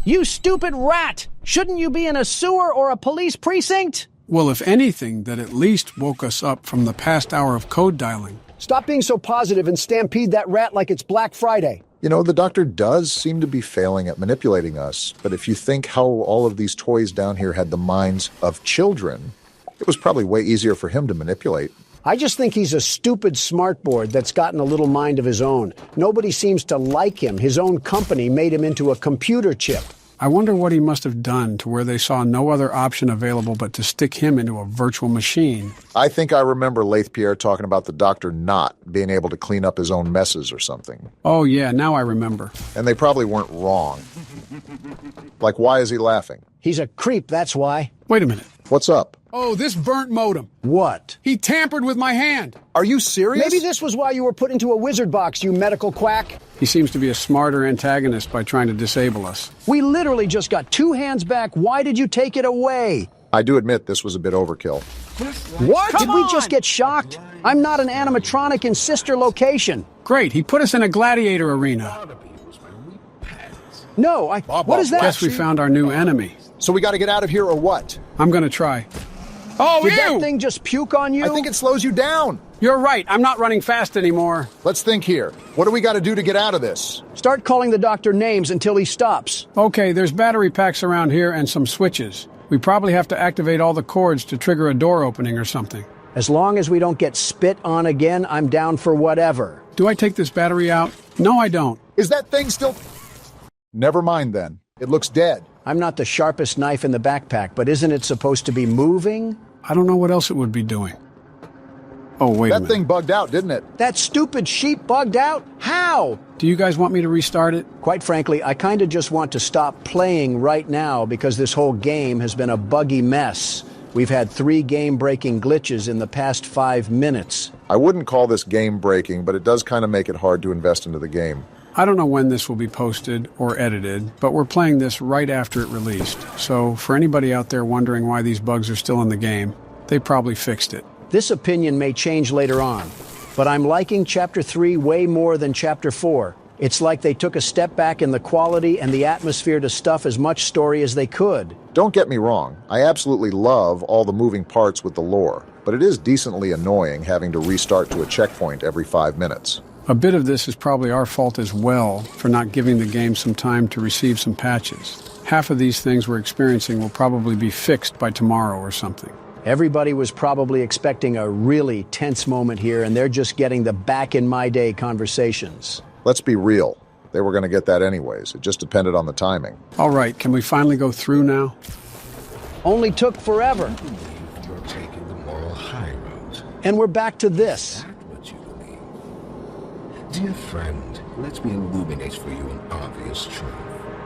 You stupid rat! Shouldn't you be in a sewer or a police precinct? Well, if anything, that at least woke us up from the past hour of code dialing. Stop being so positive and stampede that rat like it's Black Friday. You know, the doctor does seem to be failing at manipulating us, but if you think how all of these toys down here had the minds of children, it was probably way easier for him to manipulate. I just think he's a stupid smartboard that's gotten a little mind of his own. Nobody seems to like him. His own company made him into a computer chip. I wonder what he must have done to where they saw no other option available but to stick him into a virtual machine. I think I remember Laith Pierre talking about the doctor not being able to clean up his own messes or something. Oh, yeah, now I remember. And they probably weren't wrong. Like, why is he laughing? He's a creep, that's why. Wait a minute. What's up? Oh, this burnt modem. What? He tampered with my hand. Are you serious? Maybe this was why you were put into a wizard box, you medical quack. He seems to be a smarter antagonist by trying to disable us. We literally just got 2 hands back. Why did you take it away? I do admit this was a bit overkill. What? Did we just get shocked? I'm not an animatronic in sister location. Great, he put us in a gladiator arena. No, what is that? Guess we found our new enemy. So we got to get out of here or what? I'm going to try. Oh, Did that thing just puke on you? I think it slows you down. You're right. I'm not running fast anymore. Let's think here. What do we got to do to get out of this? Start calling the doctor names until he stops. Okay, there's battery packs around here and some switches. We probably have to activate all the cords to trigger a door opening or something. As long as we don't get spit on again, I'm down for whatever. Do I take this battery out? No, I don't. Is that thing still... Never mind then. It looks dead. I'm not the sharpest knife in the backpack, but isn't it supposed to be moving? I don't know what else it would be doing. Oh, wait a minute. That thing bugged out, didn't it? That stupid sheep bugged out? How? Do you guys want me to restart it? Quite frankly, I kind of just want to stop playing right now because this whole game has been a buggy mess. We've had 3 game-breaking glitches in the past 5 minutes. I wouldn't call this game-breaking, but it does kind of make it hard to invest into the game. I don't know when this will be posted or edited, but we're playing this right after it released. So for anybody out there wondering why these bugs are still in the game, they probably fixed it. This opinion may change later on, but I'm liking Chapter 3 way more than Chapter 4. It's like they took a step back in the quality and the atmosphere to stuff as much story as they could. Don't get me wrong, I absolutely love all the moving parts with the lore, but it is decently annoying having to restart to a checkpoint every 5 minutes. A bit of this is probably our fault as well for not giving the game some time to receive some patches. Half of these things we're experiencing will probably be fixed by tomorrow or something. Everybody was probably expecting a really tense moment here, and they're just getting the back-in-my-day conversations. Let's be real. They were going to get that anyways. It just depended on the timing. All right, can we finally go through now? Only took forever. You're taking the moral high road. And we're back to this. Dear friend, let me illuminate for you an obvious truth.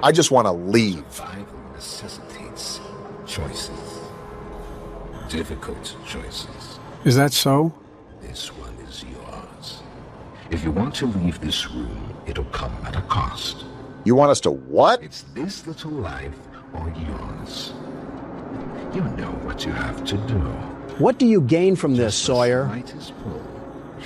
I just want to leave. Survival necessitates choices. Difficult choices. Is that so? This one is yours. If you want to leave this room, it'll come at a cost. You want us to what? It's this little life or yours. You know what you have to do. What do you gain from this, Sawyer? Light is pulled,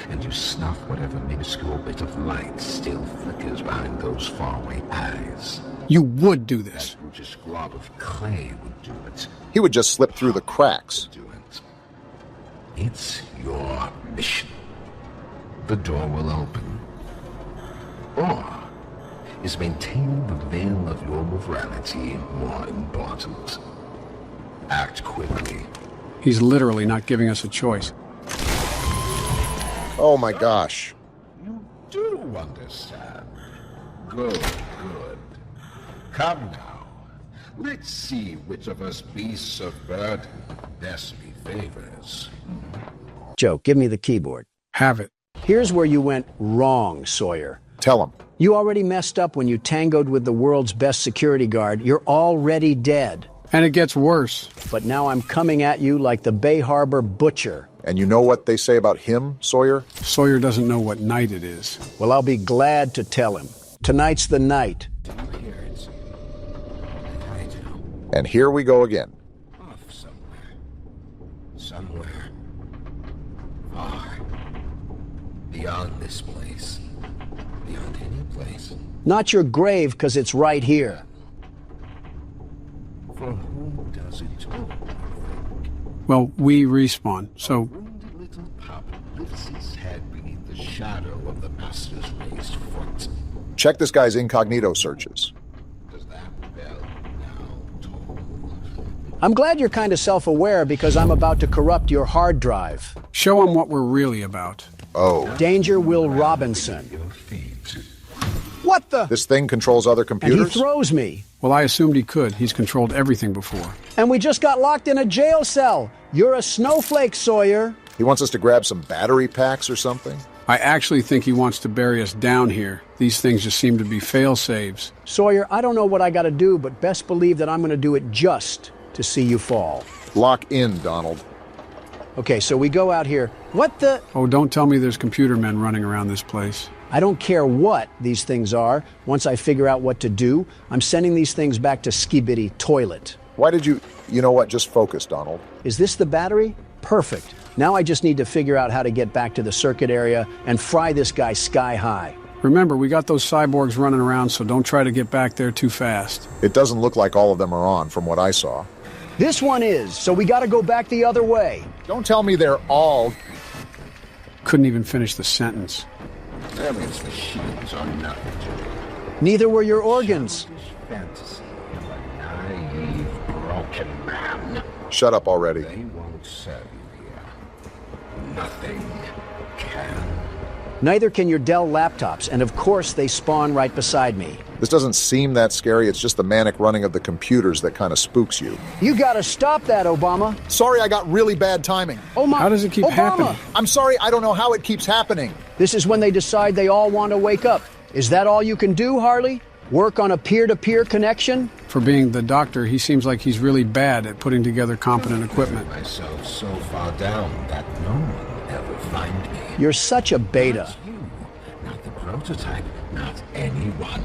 and you snuff whatever minuscule bit of light still flickers behind those faraway eyes. You would do this. That brutish glob of clay would do it. He would just slip through the cracks. Do it. It's your mission. The door will open. Or is maintaining the veil of your morality more important? Act quickly. He's literally not giving us a choice. Oh my gosh. You do understand. Good. Come now. Let's see which of us beasts of burden best me favors. Joe, give me the keyboard. Have it. Here's where you went wrong, Sawyer. Tell him. You already messed up when you tangoed with the world's best security guard. You're already dead. And it gets worse. But now I'm coming at you like the Bay Harbor butcher. And you know what they say about him, Sawyer? Sawyer doesn't know what night it is. Well, I'll be glad to tell him. Tonight's the night. Do you hear it? And here we go again. Off somewhere. Somewhere. Far. Beyond this place. Beyond any place. Not your grave, because it's right here. For whom does it talk? Well, we respawn, so... Wounded little pup lifts his head beneath the shadow of the master's raised foot. Check this guy's incognito searches. Does that bell now toll? I'm glad you're kind of self-aware because I'm about to corrupt your hard drive. Show him what we're really about. Oh. Danger Will Robinson. What the? This thing controls other And computers? he throws me. Well, I assumed he could. He's controlled everything before. And we just got locked in a jail cell. You're a snowflake, Sawyer. He wants us to grab some battery packs or something? I actually think he wants to bury us down here. These things just seem to be fail-saves. Sawyer, I don't know what I gotta do, but best believe that I'm gonna do it just to see you fall. Lock in, Donald. Okay, so we go out here. What the? Oh, don't tell me there's computer men running around this place. I don't care what these things are. Once I figure out what to do, I'm sending these things back to Skibidi Toilet. Why did you... You know what? Just focus, Donald. Is this the battery? Perfect. Now I just need to figure out how to get back to the circuit area and fry this guy sky high. Remember, we got those cyborgs running around, so don't try to get back there too fast. It doesn't look like all of them are on, from what I saw. This one is, so we gotta go back the other way. Don't tell me they're all... Couldn't even finish the sentence. Elliott's machines are nothing to me. Neither were your organs. Fantasy of a naive, broken man. Shut up already. They won't serve you here. Nothing can. Neither can your Dell laptops, and of course they spawn right beside me. This doesn't seem that scary. It's just the manic running of the computers that kind of spooks you. You gotta stop that, Obama. Sorry, I got really bad timing. Oh my... How does it keep Obama. happening? I'm sorry, I don't know how it keeps happening. This is when they decide they all want to wake up. Is that all you can do, Harley? Work on a peer-to-peer connection? For being the doctor, he seems like he's really bad at putting together competent equipment. Myself so far down that no one will ever find me. You're such a beta. Not you, not the prototype, not anyone.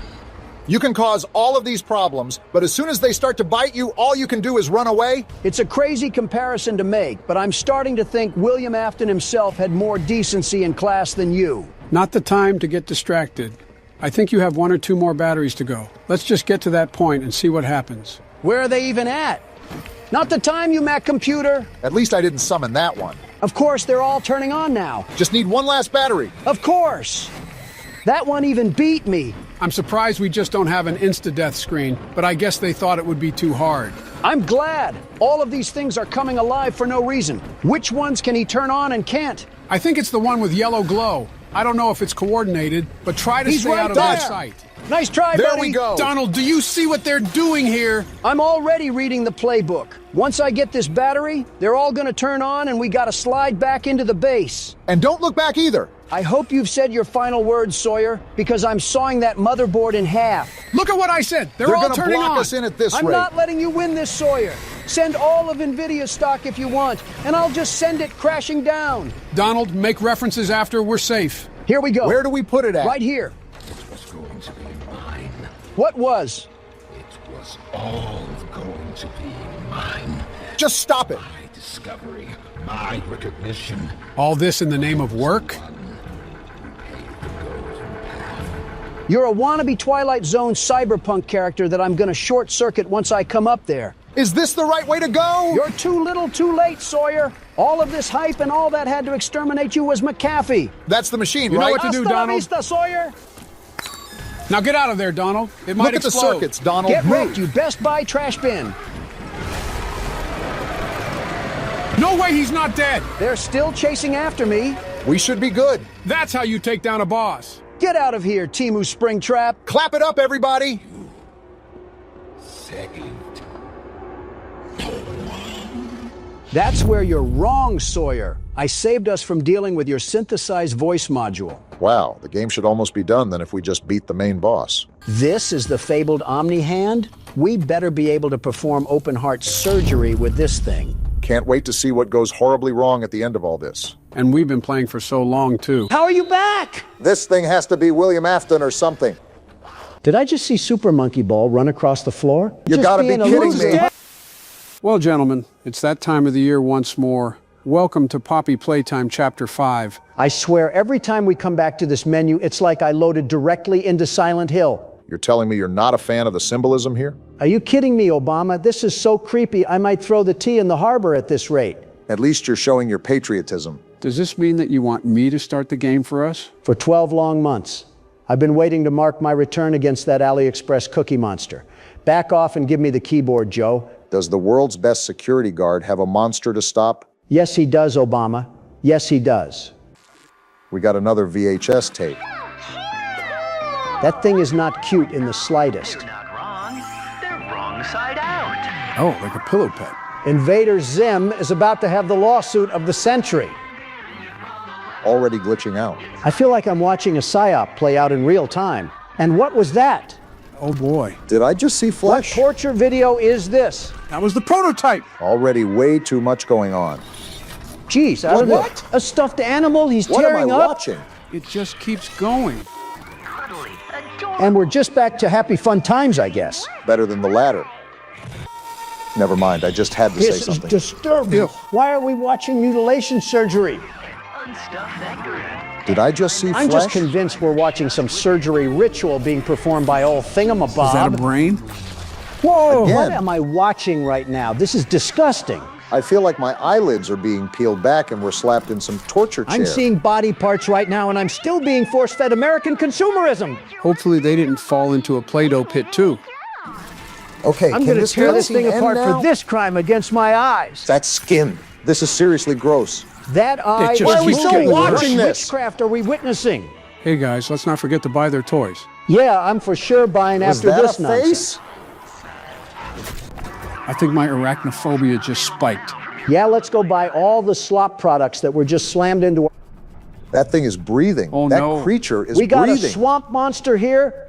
You can cause all of these problems, but as soon as they start to bite you, all you can do is run away? It's a crazy comparison to make, but I'm starting to think William Afton himself had more decency and class than you. Not the time to get distracted. I think you have 1 or 2 more batteries to go. Let's just get to that point and see what happens. Where are they even at? Not the time, you Mac computer. At least I didn't summon that one. Of course, they're all turning on now. Just need one last battery. Of course. That one even beat me. I'm surprised we just don't have an insta-death screen, but I guess they thought it would be too hard. I'm glad. All of these things are coming alive for no reason. Which ones can he turn on and can't? I think it's the one with yellow glow. I don't know if it's coordinated, but try to stay out of their sight. Nice try, there buddy. We go. Donald, do you see what they're doing here? I'm already reading the playbook. Once I get this battery, they're all gonna turn on and we gotta slide back into the base. And don't look back either. I hope you've said your final words, Sawyer, because I'm sawing that motherboard in half. Look at what I said. They're all gonna turning block on. us in at this I'm rate. not letting you win this, Sawyer. Send all of NVIDIA's stock if you want, and I'll just send it crashing down. Donald, make references after we're safe. Here we go. Where do we put it at? Right here. It was going to be mine. What was? It was all going to be mine. Just stop it. My discovery, my recognition. All this in the name of work? You're a wannabe Twilight Zone cyberpunk character that I'm gonna short circuit once I come up there. Is this the right way to go? You're too little too late, Sawyer. All of this hype and all that had to exterminate you was McAfee. That's the machine, You know right? what to do, Hasta la Donald. vista, Sawyer. Now get out of there, Donald. It might Look at the explode. circuits, Donald. Get Move. wrecked, you Best Buy trash bin. No way he's not dead. They're still chasing after me. We should be good. That's how you take down a boss. Get out of here, Timu Springtrap. Clap it up, everybody. Saved. That's where you're wrong, Sawyer. I saved us from dealing with your synthesized voice module. Wow, the game should almost be done then if we just beat the main boss. This is the fabled Omni Hand? We better be able to perform open heart surgery with this thing. Can't wait to see what goes horribly wrong at the end of all this. And we've been playing for so long, too. How are you back? This thing has to be William Afton or something. Did I just see Super Monkey Ball run across the floor? You Just gotta be being a kidding loser. me. Well, gentlemen, it's that time of the year once more. Welcome to Poppy Playtime Chapter 5. I swear, every time we come back to this menu, it's like I loaded directly into Silent Hill. You're telling me you're not a fan of the symbolism here? Are you kidding me, Obama? This is so creepy, I might throw the tea in the harbor at this rate. At least you're showing your patriotism. Does this mean that you want me to start the game for us? For 12 long months. I've been waiting to mark my return against that AliExpress cookie monster. Back off and give me the keyboard, Joe. Does the world's best security guard have a monster to stop? Yes, he does, Obama. Yes, he does. We got another VHS tape. That thing is not cute in the slightest. You're not wrong. They're wrong side out. Oh, like a pillow pet. Invader Zim is about to have the lawsuit of the century. Already glitching out. I feel like I'm watching a psyop play out in real time. And what was that? Oh boy. Did I just see flesh? What torture video is this? That was the prototype. Already way too much going on. Jeez, out of What? a stuffed animal he's What tearing am I up. watching? It just keeps going. And we're just back to happy fun times, I guess. Better than the latter. Never mind, I just had to say This is something. disturbing. Why are we watching mutilation surgery? Did I just see I'm flesh? just convinced we're watching some surgery ritual being performed by old Thingamabob. Is that a brain? Whoa! Again. What am I watching right now? This is disgusting. I feel like my eyelids are being peeled back and we're slapped in some torture chair. I'm seeing body parts right now, and I'm still being force-fed American consumerism. Hopefully they didn't fall into a Play-Doh pit too. Okay, I'm can going to this tear this cutscene thing end apart now? for this crime against my eyes. That's skin. This is seriously gross. That eye just is Why are we keeps still getting moving. worse. watching What this? witchcraft are we witnessing? Hey guys, let's not forget to buy their toys. Yeah, I'm for sure buying Was after that this a nonsense. face? I think my arachnophobia just spiked. Yeah, let's go buy all the slop products that were just slammed into. That thing is breathing. Oh, that no. creature is We got breathing. a swamp monster here.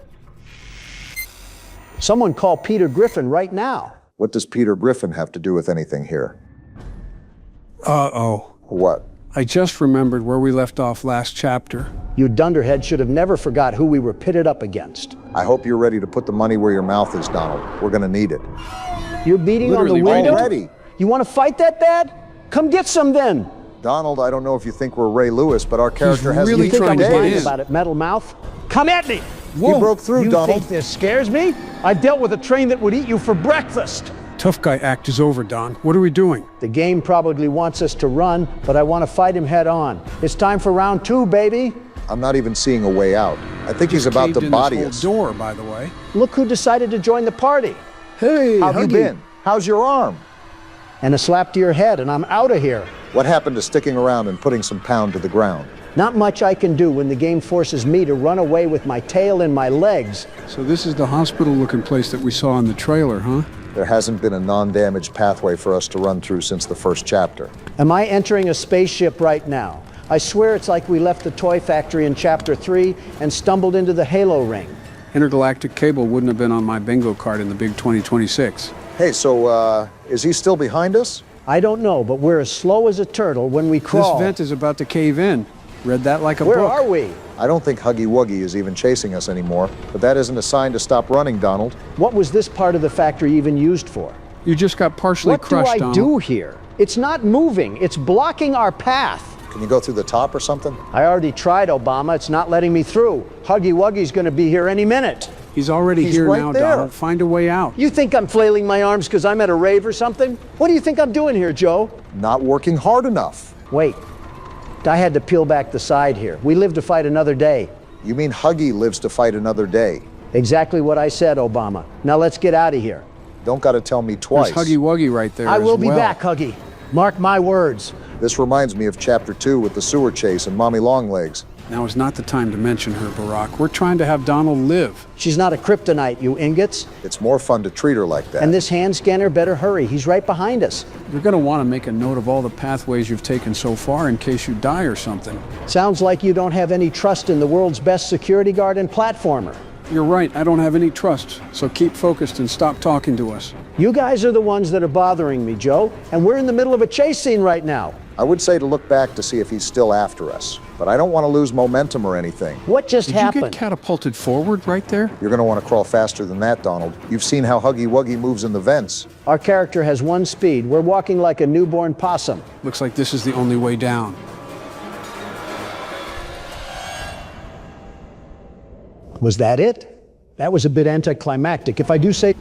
Someone call Peter Griffin right now. What does Peter Griffin have to do with anything here? Uh-oh. What? I just remembered where we left off last chapter. You dunderhead should have never forgot who we were pitted up against. I hope you're ready to put the money where your mouth is, Donald. We're gonna need it. You're beating Literally on the window? Already. You want to fight that bad? Come get some then. Donald, I don't know if you think we're Ray Lewis, but our character has really You think trying I to was get lying in. about it, metal mouth? Come at me! He broke through, You Donald. think this scares me? I dealt with a train that would eat you for breakfast. Tough guy act is over, Don. What are we doing? The game probably wants us to run, but I want to fight him head on. It's time for round 2, baby. I'm not even seeing a way out. I think he's about Caved to in body this us. whole door, by the way. Look who decided to join the party. Hey, How have you Huggy. been? How's your arm? And a slap to your head, and I'm out of here. What happened to sticking around and putting some pound to the ground? Not much I can do when the game forces me to run away with my tail in my legs. So this is the hospital-looking place that we saw in the trailer, huh? There hasn't been a non-damaged pathway for us to run through since the first chapter. Am I entering a spaceship right now? I swear it's like we left the toy factory in Chapter 3 and stumbled into the Halo ring. Intergalactic cable wouldn't have been on my bingo card in the big 2026. Hey, so, is he still behind us? I don't know, but we're as slow as a turtle when we crawl. This vent is about to cave in. Read that like a Where book. are we? I don't think Huggy Wuggy is even chasing us anymore, but that isn't a sign to stop running, Donald. What was this part of the factory even used for? You just got partially What crushed, do I Donald. do here? It's not moving. It's blocking our path. Can you go through the top or something? I already tried, Obama. It's not letting me through. Huggy Wuggy's going to be here any minute. He's already He's here right now, there. Donald. Find a way out. You think I'm flailing my arms because I'm at a rave or something? What do you think I'm doing here, Joe? Not working hard enough. Wait. I had to peel back the side here. We live to fight another day. You mean Huggy lives to fight another day? Exactly what I said, Obama. Now let's get out of here. Don't gotta tell me twice. There's Huggy Wuggy right there I will as be well. back, Huggy. Mark my words. This reminds me of Chapter 2 with the sewer chase and Mommy Longlegs. Now is not the time to mention her, Barack. We're trying to have Donald live. She's not a kryptonite, you ingots. It's more fun to treat her like that. And this hand scanner better hurry. He's right behind us. You're going to want to make a note of all the pathways you've taken so far in case you die or something. Sounds like you don't have any trust in the world's best security guard and platformer. You're right. I don't have any trust. So keep focused and stop talking to us. You guys are the ones that are bothering me, Joe. And we're in the middle of a chase scene right now. I would say to look back to see if he's still after us, but I don't want to lose momentum or anything. What just happened? Did you get catapulted forward right there? You're going to want to crawl faster than that, Donald. You've seen how Huggy Wuggy moves in the vents. Our character has one speed. We're walking like a newborn possum. Looks like this is the only way down. Was that it? That was a bit anticlimactic. If I do say,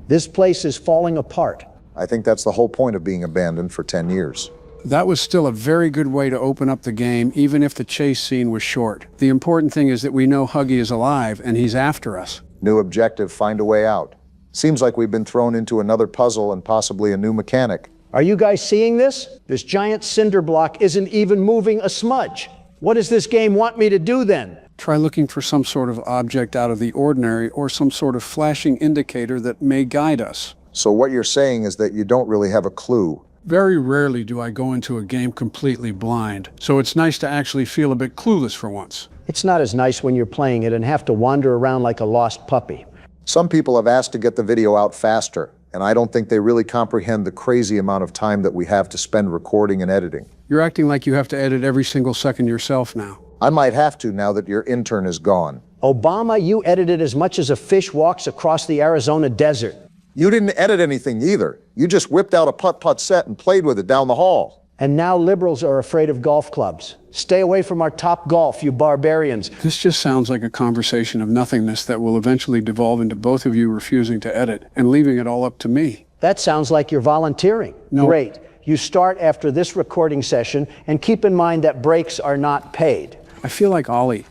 this place is falling apart. I think that's the whole point of being abandoned for 10 years. That was still a very good way to open up the game, even if the chase scene was short. The important thing is that we know Huggy is alive and he's after us. New objective, find a way out. Seems like we've been thrown into another puzzle and possibly a new mechanic. Are you guys seeing this? This giant cinder block isn't even moving a smudge. What does this game want me to do then? Try looking for some sort of object out of the ordinary or some sort of flashing indicator that may guide us. So what you're saying is that you don't really have a clue. Very rarely do I go into a game completely blind, so it's nice to actually feel a bit clueless for once. It's not as nice when you're playing it and have to wander around like a lost puppy. Some people have asked to get the video out faster, and I don't think they really comprehend the crazy amount of time that we have to spend recording and editing. You're acting like you have to edit every single second yourself now. I might have to now that your intern is gone. Obama, you edited as much as a fish walks across the Arizona desert. You didn't edit anything either. You just whipped out a putt-putt set and played with it down the hall. And now liberals are afraid of golf clubs. Stay away from our Top Golf, you barbarians. This just sounds like a conversation of nothingness that will eventually devolve into both of you refusing to edit and leaving it all up to me. That sounds like you're volunteering. No. Great. You start after this recording session, and keep in mind that breaks are not paid. I feel like Ollie.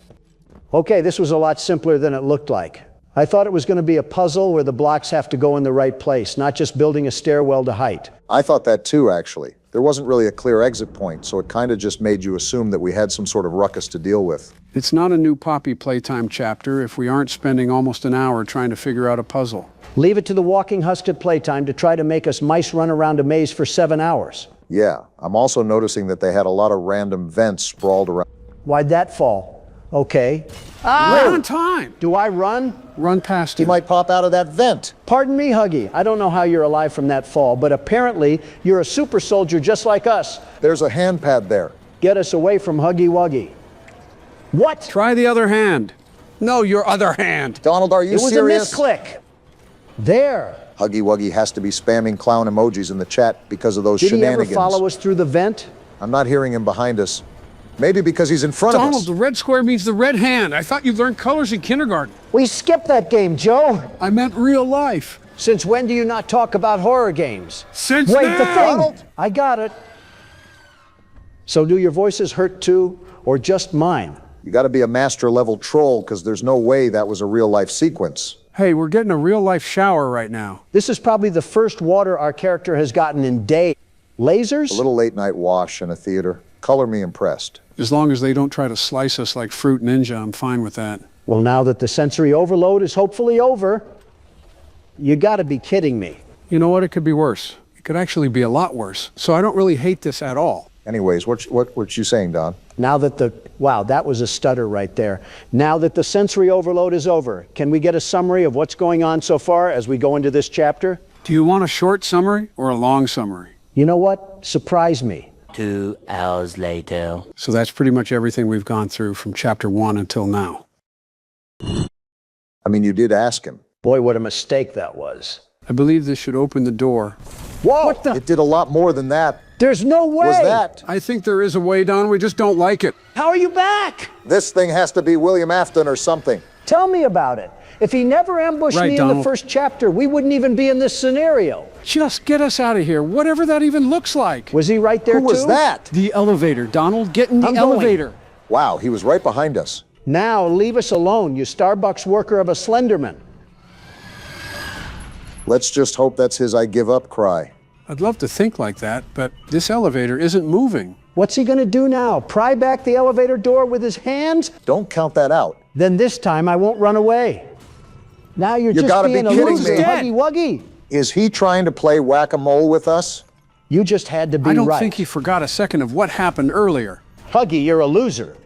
Okay, this was a lot simpler than it looked like. I thought it was going to be a puzzle where the blocks have to go in the right place, not just building a stairwell to height. I thought that too, actually. There wasn't really a clear exit point, so it kind of just made you assume that we had some sort of ruckus to deal with. It's not a new Poppy Playtime chapter if we aren't spending almost an hour trying to figure out a puzzle. Leave it to the walking husk at Playtime to try to make us mice run around a maze for 7 hours. Yeah, I'm also noticing that they had a lot of random vents sprawled around. Why'd that fall? Okay. Right on time. Do I run? Run past him. He might pop out of that vent. Pardon me, Huggy. I don't know how you're alive from that fall, but apparently you're a super soldier just like us. There's a hand pad there. Get us away from Huggy Wuggy. What? Try the other hand. No, your other hand. Donald, are you serious? It was a misclick. There. Huggy Wuggy has to be spamming clown emojis in the chat because of those shenanigans. Did he ever follow us through the vent? I'm not hearing him behind us. Maybe because he's in front of us. Donald, the red square means the red hand. I thought you learned colors in kindergarten. We skipped that game, Joe. I meant real life. Since when do you not talk about horror games? Since Wait, now. the thing. Donald. I got it. So do your voices hurt too, or just mine? You got to be a master level troll because there's no way that was a real life sequence. Hey, we're getting a real life shower right now. This is probably the first water our character has gotten in days. Lasers? A little late night wash in a theater. Color me impressed. As long as they don't try to slice us like Fruit Ninja, I'm fine with that. Well, now that the sensory overload is hopefully over, you got to be kidding me. You know what? It could be worse. It could actually be a lot worse. So I don't really hate this at all. Anyways, what you saying, Don? Now that wow, that was a stutter right there. Now that the sensory overload is over, can we get a summary of what's going on so far as we go into this chapter? Do you want a short summary or a long summary? You know what? Surprise me. 2 hours later. So that's pretty much everything we've gone through from chapter 1 until now. I mean, you did ask him. Boy, what a mistake that was. I believe this should open the door. Whoa! What the? It did a lot more than that. There's no way! Was that? I think there is a way, Don. We just don't like it. How are you back? This thing has to be William Afton or something. Tell me about it. If he never ambushed me in the first chapter, we wouldn't even be in this scenario. Just get us out of here, whatever that even looks like. Was he right there, Who was that? The elevator. Donald, get in the elevator. Wow, he was right behind us. Now leave us alone, you Starbucks worker of a Slenderman. Let's just hope that's his I give up cry. I'd love to think like that, but this elevator isn't moving. What's he gonna do now? Pry back the elevator door with his hands? Don't count that out. Then this time I won't run away. Now you're just gotta be being a kidding loser, me. Huggy Wuggy. Is he trying to play whack-a-mole with us? You just had to be I don't right. think he forgot a second of what happened earlier. Huggy, you're a loser.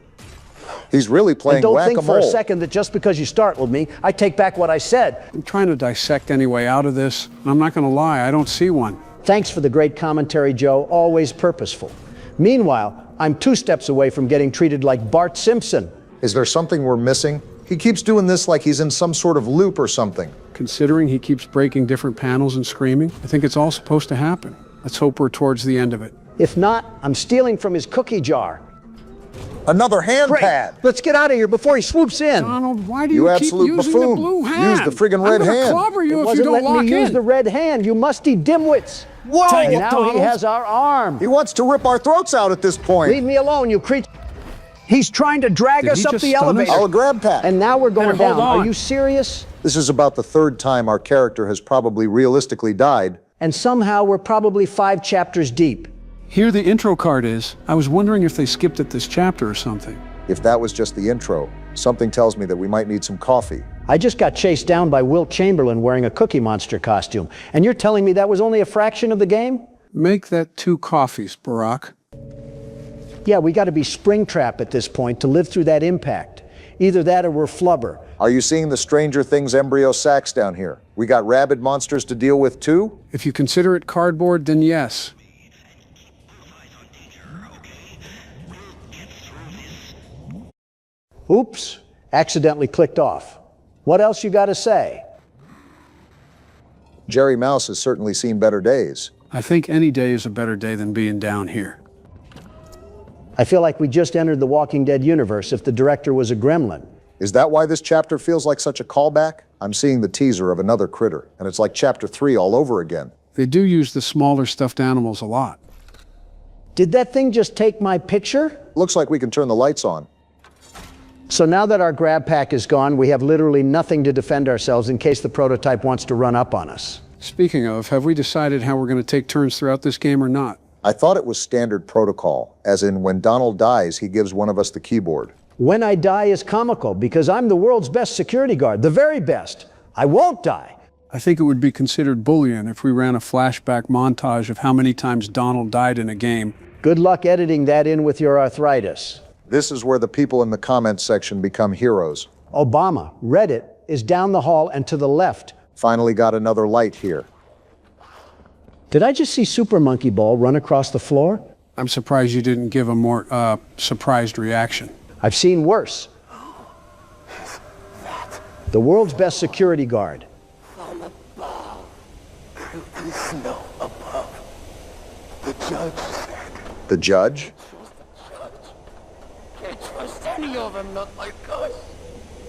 He's really playing and don't whack-a-mole. think for a second that just because you startled me, I take back what I said. I'm trying to dissect any way out of this, and I'm not going to lie, I don't see one. Thanks for the great commentary, Joe. Always purposeful. Meanwhile, I'm 2 steps away from getting treated like Bart Simpson. Is there something we're missing? He keeps doing this like he's in some sort of loop or something. Considering he keeps breaking different panels and screaming, I think it's all supposed to happen. Let's hope we're towards the end of it. If not, I'm stealing from his cookie jar. Another hand pad. Let's get out of here before he swoops in. Donald, why do you keep absolute using buffoon. the blue hand? Use the friggin' red I'm gonna hand. clobber you It if you wasn't don't letting lock me use in. the red hand, you musty dimwits. Whoa! And now he has our arm. He wants to rip our throats out at this point. Leave me alone, you creature. He's trying to drag Did us he up just the stun us? elevator. Our grab pack. And now we're going Better hold down. on. Are you serious? This is about the 3rd time our character has probably realistically died. And somehow we're probably 5 chapters deep. Here the intro card is. I was wondering if they skipped at this chapter or something. If that was just the intro, something tells me that we might need some coffee. I just got chased down by Wilt Chamberlain wearing a Cookie Monster costume. And you're telling me that was only a fraction of the game? Make that 2 coffees, Barack. Yeah, we got to be Springtrap at this point to live through that impact. Either that or we're flubber. Are you seeing the Stranger Things embryo sacs down here? We got rabid monsters to deal with too? If you consider it cardboard, then yes. Oops, accidentally clicked off. What else you got to say? Jerry Mouse has certainly seen better days. I think any day is a better day than being down here. I feel like we just entered the Walking Dead universe if the director was a gremlin. Is that why this chapter feels like such a callback? I'm seeing the teaser of another critter, and it's like chapter 3 all over again. They do use the smaller stuffed animals a lot. Did that thing just take my picture? Looks like we can turn the lights on. So now that our grab pack is gone, we have literally nothing to defend ourselves in case the prototype wants to run up on us. Speaking of, have we decided how we're going to take turns throughout this game or not? I thought it was standard protocol, as in when Donald dies, he gives one of us the keyboard. When I die is comical because I'm the world's best security guard, the very best. I won't die. I think it would be considered bullying if we ran a flashback montage of how many times Donald died in a game. Good luck editing that in with your arthritis. This is where the people in the comments section become heroes. Obama, Reddit, is down the hall and to the left. Finally got another light here. Did I just see Super Monkey Ball run across the floor? I'm surprised you didn't give a more surprised reaction. I've seen worse. The world's best security guard. From above, through the snow above, the judge said. The judge? Can't trust any of them, not like us.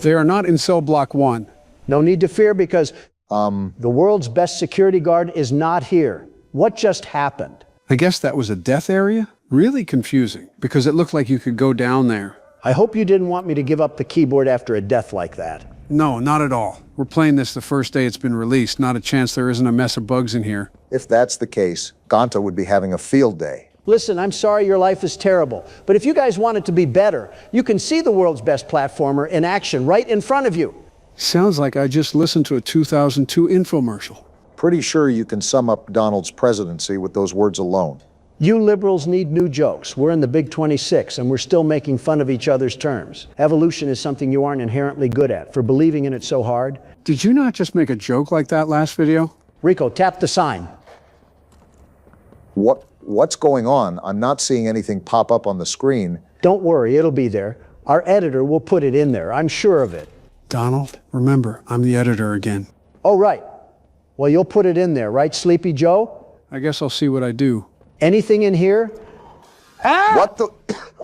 They are not in cell block 1. No need to fear because the world's best security guard is not here. What just happened? I guess that was a death area? Really confusing, because it looked like you could go down there. I hope you didn't want me to give up the keyboard after a death like that. No, not at all. We're playing this the first day it's been released. Not a chance there isn't a mess of bugs in here. If that's the case, Ganta would be having a field day. Listen, I'm sorry your life is terrible, but if you guys want it to be better, you can see the world's best platformer in action right in front of you. Sounds like I just listened to a 2002 infomercial. Pretty sure you can sum up Donald's presidency with those words alone. You liberals need new jokes. We're in the Big 26, and we're still making fun of each other's terms. Evolution is something you aren't inherently good at, for believing in it so hard. Did you not just make a joke like that last video? Rico, tap the sign. What's going on? I'm not seeing anything pop up on the screen. Don't worry, it'll be there. Our editor will put it in there, I'm sure of it. Donald, remember, I'm the editor again. Oh, right. Well, you'll put it in there, right, Sleepy Joe? I guess I'll see what I do. Anything in here? Ah!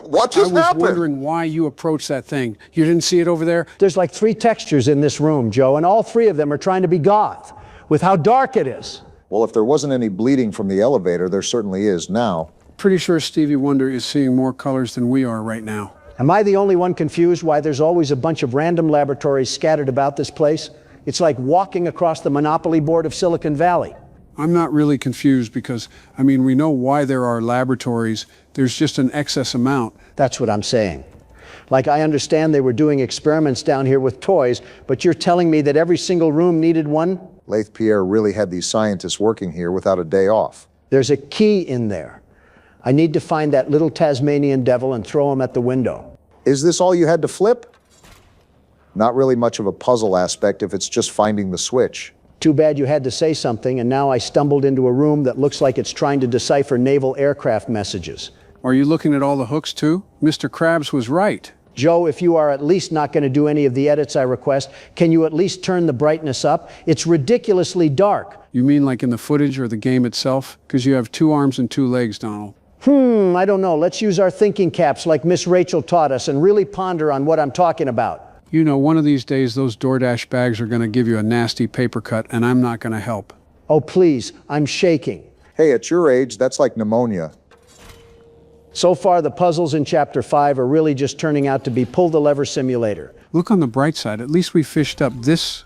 What just happened? I was wondering why you approached that thing. You didn't see it over there? There's like 3 textures in this room, Joe, and all 3 of them are trying to be goth, with how dark it is. Well, if there wasn't any bleeding from the elevator, there certainly is now. Pretty sure Stevie Wonder is seeing more colors than we are right now. Am I the only one confused why there's always a bunch of random laboratories scattered about this place? It's like walking across the Monopoly board of Silicon Valley. I'm not really confused because, I mean, we know why there are laboratories. There's just an excess amount. That's what I'm saying. Like, I understand they were doing experiments down here with toys, but you're telling me that every single room needed one? Laith Pierre really had these scientists working here without a day off. There's a key in there. I need to find that little Tasmanian devil and throw him at the window. Is this all you had to flip? Not really much of a puzzle aspect if it's just finding the switch. Too bad you had to say something, and now I stumbled into a room that looks like it's trying to decipher naval aircraft messages. Are you looking at all the hooks too? Mr. Krabs was right. Joe, if you are at least not going to do any of the edits I request, can you at least turn the brightness up? It's ridiculously dark. You mean like in the footage or the game itself? Because you have 2 arms and 2 legs, Donald. I don't know. Let's use our thinking caps like Miss Rachel taught us and really ponder on what I'm talking about. You know, one of these days those DoorDash bags are going to give you a nasty paper cut, and I'm not going to help. Oh, please. I'm shaking. Hey, at your age, that's like pneumonia. So far, the puzzles in Chapter 5 are really just turning out to be pull-the-lever simulator. Look on the bright side. At least we fished up this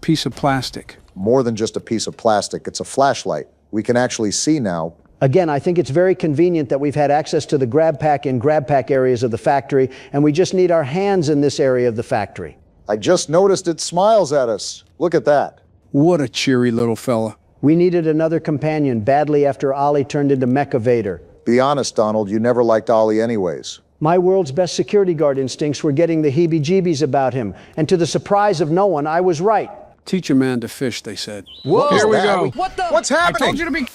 piece of plastic. More than just a piece of plastic. It's a flashlight. We can actually see now. Again, I think it's very convenient that we've had access to the grab pack and grab pack areas of the factory, and we just need our hands in this area of the factory. I just noticed it smiles at us. Look at that. What a cheery little fella. We needed another companion badly after Ollie turned into Mecha Vader. Be honest, Donald, you never liked Ollie anyways. My world's best security guard instincts were getting the heebie-jeebies about him, and to the surprise of no one, I was right. Teach a man to fish, they said. Whoa, here we go. What's happening? I told you to be...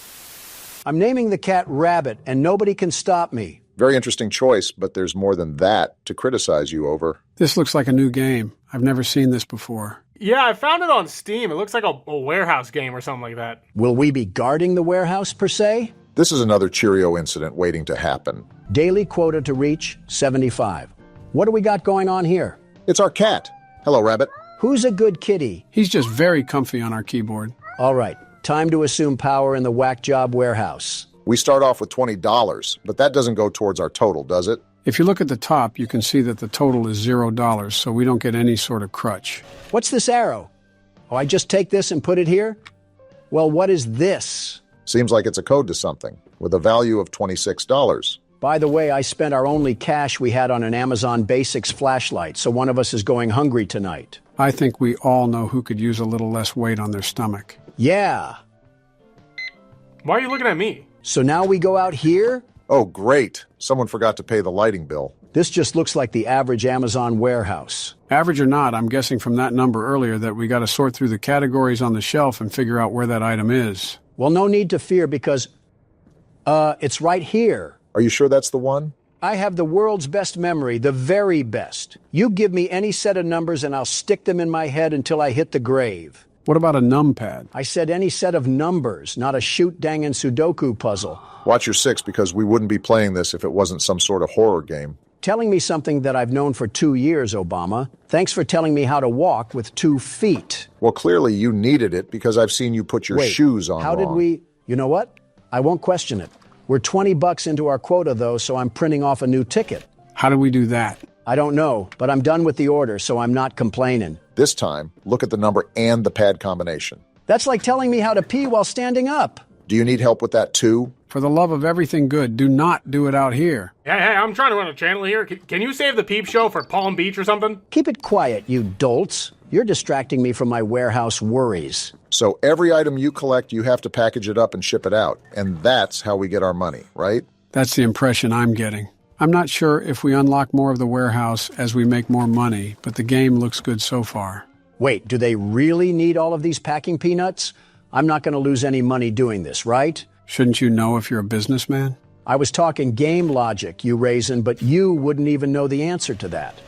I'm naming the cat Rabbit, and nobody can stop me. Very interesting choice, but there's more than that to criticize you over. This looks like a new game. I've never seen this before. Yeah, I found it on Steam. It looks like a warehouse game or something like that. Will we be guarding the warehouse, per se? This is another Cheerio incident waiting to happen. Daily quota to reach, 75. What do we got going on here? It's our cat. Hello, Rabbit. Who's a good kitty? He's just very comfy on our keyboard. All right, time to assume power in the whack job warehouse. We start off with $20, but that doesn't go towards our total, does it? If you look at the top, you can see that the total is $0, so we don't get any sort of crutch. What's this arrow? Oh, I just take this and put it here? Well, what is this? Seems like it's a code to something, with a value of $26. By the way, I spent our only cash we had on an Amazon Basics flashlight, so one of us is going hungry tonight. I think we all know who could use a little less weight on their stomach. Yeah. Why are you looking at me? So now we go out here? Oh, great. Someone forgot to pay the lighting bill. This just looks like the average Amazon warehouse. Average or not, I'm guessing from that number earlier that we got to sort through the categories on the shelf and figure out where that item is. Well, no need to fear because, it's right here. Are you sure that's the one? I have the world's best memory, the very best. You give me any set of numbers and I'll stick them in my head until I hit the grave. What about a numpad? I said any set of numbers, not a shoot-dangin' Sudoku puzzle. Watch your 6, because we wouldn't be playing this if it wasn't some sort of horror game. Telling me something that I've known for 2 years, Obama. Thanks for telling me how to walk with 2 feet. Well, clearly you needed it because I've seen you put your shoes on How did wrong. we... You know what? I won't question it. We're $20 into our quota, though, so I'm printing off a new ticket. How do we do that? I don't know, but I'm done with the order, so I'm not complaining. This time, look at the number and the pad combination. That's like telling me how to pee while standing up. Do you need help with that too? For the love of everything good, do not do it out here. Hey, I'm trying to run a channel here. Can you save the Peep Show for Palm Beach or something? Keep it quiet, you dolts. You're distracting me from my warehouse worries. So every item you collect, you have to package it up and ship it out. And that's how we get our money, right? That's the impression I'm getting. I'm not sure if we unlock more of the warehouse as we make more money, but the game looks good so far. Wait, do they really need all of these packing peanuts? I'm not going to lose any money doing this, right? Shouldn't you know if you're a businessman? I was talking game logic, you raisin, but you wouldn't even know the answer to that.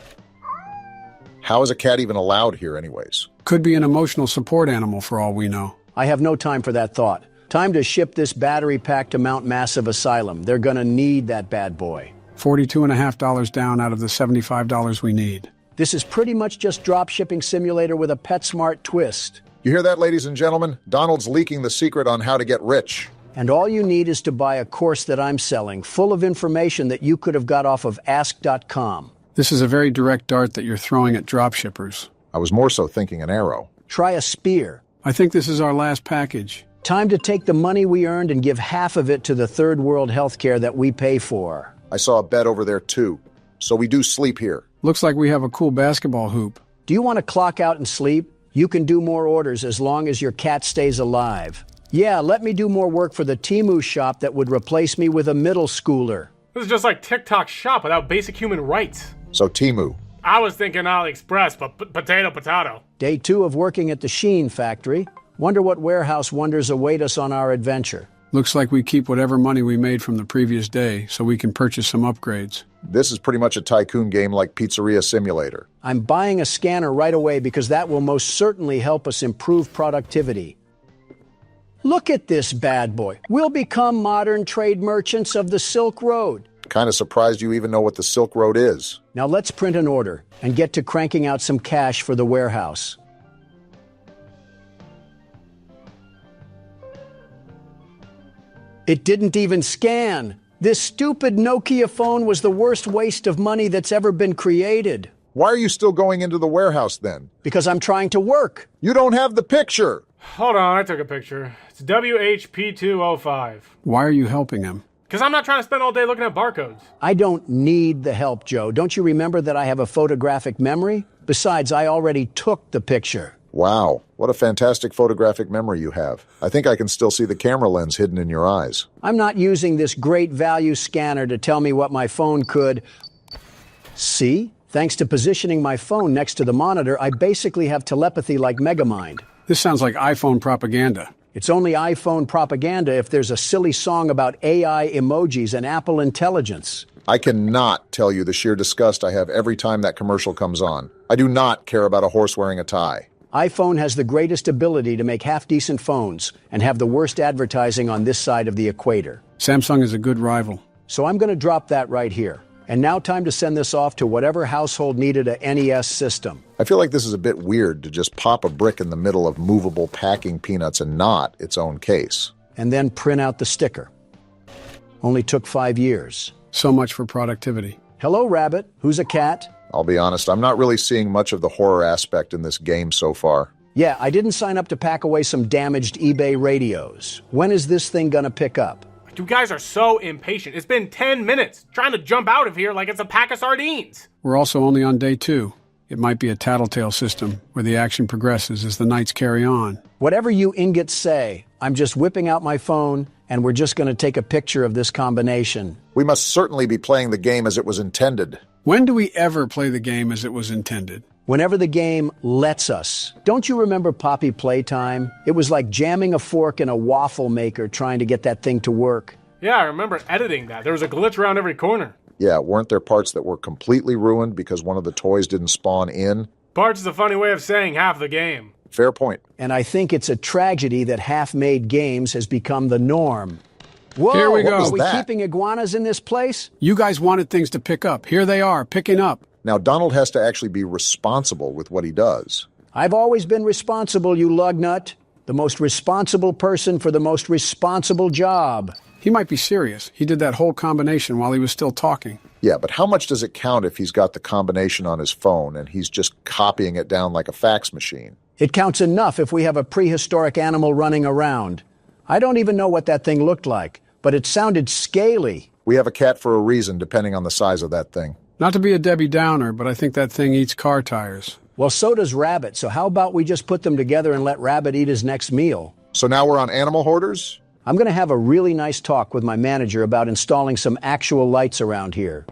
How is a cat even allowed here anyways? Could be an emotional support animal for all we know. I have no time for that thought. Time to ship this battery pack to Mount Massive Asylum. They're going to need that bad boy. $42.50 down out of the $75 we need. This is pretty much just drop shipping simulator with a PetSmart twist. You hear that, ladies and gentlemen? Donald's leaking the secret on how to get rich. And all you need is to buy a course that I'm selling, full of information that you could have got off of ask.com. This is a very direct dart that you're throwing at dropshippers. I was more so thinking an arrow. Try a spear. I think this is our last package. Time to take the money we earned and give half of it to the third world healthcare that we pay for. I saw a bed over there too. So we do sleep here. Looks like we have a cool basketball hoop. Do you want to clock out and sleep? You can do more orders as long as your cat stays alive. Yeah, let me do more work for the Temu shop that would replace me with a middle schooler. This is just like TikTok shop without basic human rights. So Temu. I was thinking AliExpress, but potato. Day 2 of working at the Sheen factory. Wonder what warehouse wonders await us on our adventure. Looks like we keep whatever money we made from the previous day so we can purchase some upgrades. This is pretty much a tycoon game like Pizzeria Simulator. I'm buying a scanner right away because that will most certainly help us improve productivity. Look at this bad boy. We'll become modern trade merchants of the Silk Road. Kind of surprised you even know what the Silk Road is. Now let's print an order and get to cranking out some cash for the warehouse. It didn't even scan. This stupid Nokia phone was the worst waste of money that's ever been created. Why are you still going into the warehouse then? Because I'm trying to work. You don't have the picture. Hold on, I took a picture. It's WHP205. Why are you helping him? Because I'm not trying to spend all day looking at barcodes. I don't need the help, Joe. Don't you remember that I have a photographic memory? Besides, I already took the picture. Wow, what a fantastic photographic memory you have. I think I can still see the camera lens hidden in your eyes. I'm not using this great value scanner to tell me what my phone could... See? Thanks to positioning my phone next to the monitor, I basically have telepathy like Megamind. This sounds like iPhone propaganda. It's only iPhone propaganda if there's a silly song about AI emojis and Apple intelligence. I cannot tell you the sheer disgust I have every time that commercial comes on. I do not care about a horse wearing a tie. iPhone has the greatest ability to make half-decent phones and have the worst advertising on this side of the equator. Samsung is a good rival. So I'm going to drop that right here. And now time to send this off to whatever household needed a NES system. I feel like this is a bit weird to just pop a brick in the middle of movable packing peanuts and not its own case. And then print out the sticker. Only took 5 years. So much for productivity. Hello, Rabbit. Who's a cat? I'll be honest, I'm not really seeing much of the horror aspect in this game so far. Yeah, I didn't sign up to pack away some damaged eBay radios. When is this thing gonna pick up? You guys are so impatient. It's been 10 minutes trying to jump out of here like it's a pack of sardines. We're also only on day 2. It might be a tattletale system where the action progresses as the nights carry on. Whatever you ingots say, I'm just whipping out my phone and we're just going to take a picture of this combination. We must certainly be playing the game as it was intended. When do we ever play the game as it was intended? Whenever the game lets us. Don't you remember Poppy Playtime? It was like jamming a fork in a waffle maker trying to get that thing to work. Yeah, I remember editing that. There was a glitch around every corner. Yeah, weren't there parts that were completely ruined because one of the toys didn't spawn in? Parts is a funny way of saying half the game. Fair point. And I think it's a tragedy that half-made games has become the norm. Whoa, here we go. Are we keeping iguanas in this place? You guys wanted things to pick up. Here they are, picking up. Now, Donald has to actually be responsible with what he does. I've always been responsible, you lug nut. The most responsible person for the most responsible job. He might be serious. He did that whole combination while he was still talking. Yeah, but how much does it count if he's got the combination on his phone and he's just copying it down like a fax machine? It counts enough if we have a prehistoric animal running around. I don't even know what that thing looked like, but it sounded scaly. We have a cat for a reason, depending on the size of that thing. Not to be a Debbie Downer, but I think that thing eats car tires. Well, so does Rabbit, so how about we just put them together and let Rabbit eat his next meal? So now we're on Animal Hoarders? I'm going to have a really nice talk with my manager about installing some actual lights around here.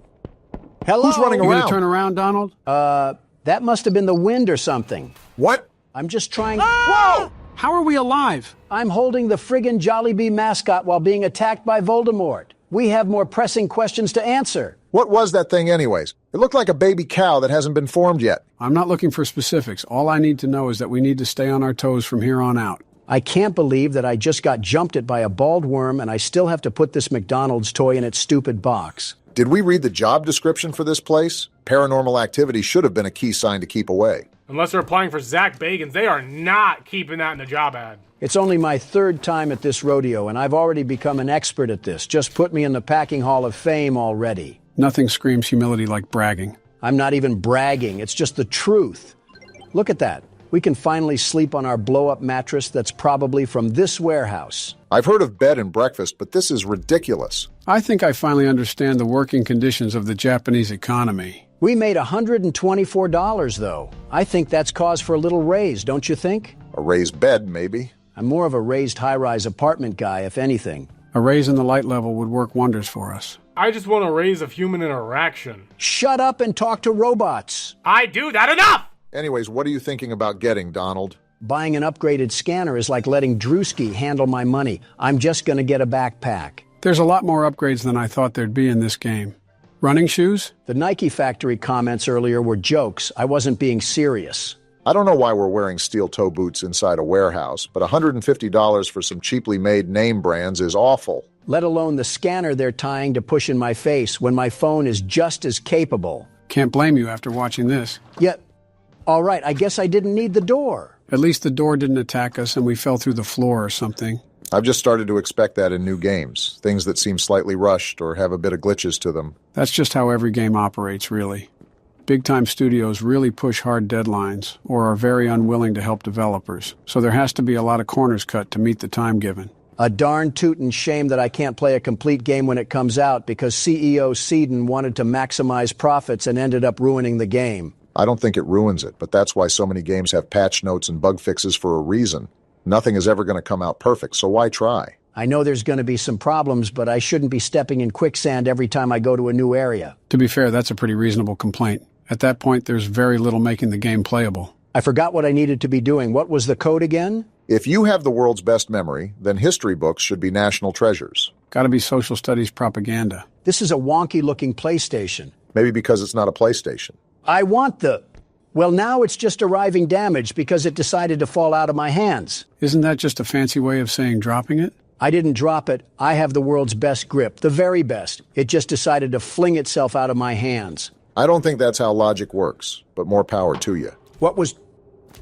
Hello? Who's running around? You gonna turn around, Donald? That must have been the wind or something. What? I'm just trying... Whoa! How are we alive? I'm holding the friggin' Jollibee mascot while being attacked by Voldemort. We have more pressing questions to answer. What was that thing anyways? It looked like a baby cow that hasn't been formed yet. I'm not looking for specifics. All I need to know is that we need to stay on our toes from here on out. I can't believe that I just got jumped at by a bald worm and I still have to put this McDonald's toy in its stupid box. Did we read the job description for this place? Paranormal activity should have been a key sign to keep away. Unless they're applying for Zach Bagans, they are not keeping that in the job ad. It's only my 3rd time at this rodeo, and I've already become an expert at this. Just put me in the Packing Hall of Fame already. Nothing screams humility like bragging. I'm not even bragging. It's just the truth. Look at that. We can finally sleep on our blow-up mattress that's probably from this warehouse. I've heard of bed and breakfast, but this is ridiculous. I think I finally understand the working conditions of the Japanese economy. We made $124, though. I think that's cause for a little raise, don't you think? A raised bed, maybe. I'm more of a raised high-rise apartment guy, if anything. A raise in the light level would work wonders for us. I just want a raise of human interaction. Shut up and talk to robots. I do that enough! Anyways, what are you thinking about getting, Donald? Buying an upgraded scanner is like letting Drewski handle my money. I'm just going to get a backpack. There's a lot more upgrades than I thought there'd be in this game. Running shoes? The Nike factory comments earlier were jokes. I wasn't being serious. I don't know why we're wearing steel-toe boots inside a warehouse, but $150 for some cheaply made name brands is awful. Let alone the scanner they're tying to push in my face when my phone is just as capable. Can't blame you after watching this. Yet, all right, I guess I didn't need the door. At least the door didn't attack us and we fell through the floor or something. I've just started to expect that in new games, things that seem slightly rushed or have a bit of glitches to them. That's just how every game operates, really. Big-time studios really push hard deadlines or are very unwilling to help developers, so there has to be a lot of corners cut to meet the time given. A darn tootin' shame that I can't play a complete game when it comes out because CEO Seedon wanted to maximize profits and ended up ruining the game. I don't think it ruins it, but that's why so many games have patch notes and bug fixes for a reason. Nothing is ever going to come out perfect, so why try? I know there's going to be some problems, but I shouldn't be stepping in quicksand every time I go to a new area. To be fair, that's a pretty reasonable complaint. At that point, there's very little making the game playable. I forgot what I needed to be doing. What was the code again? If you have the world's best memory, then history books should be national treasures. Gotta be social studies propaganda. This is a wonky-looking PlayStation. Maybe because it's not a PlayStation. I want the... Well, now it's just arriving damaged because it decided to fall out of my hands. Isn't that just a fancy way of saying dropping it? I didn't drop it. I have the world's best grip, the very best. It just decided to fling itself out of my hands. I don't think that's how logic works, but more power to you. What was...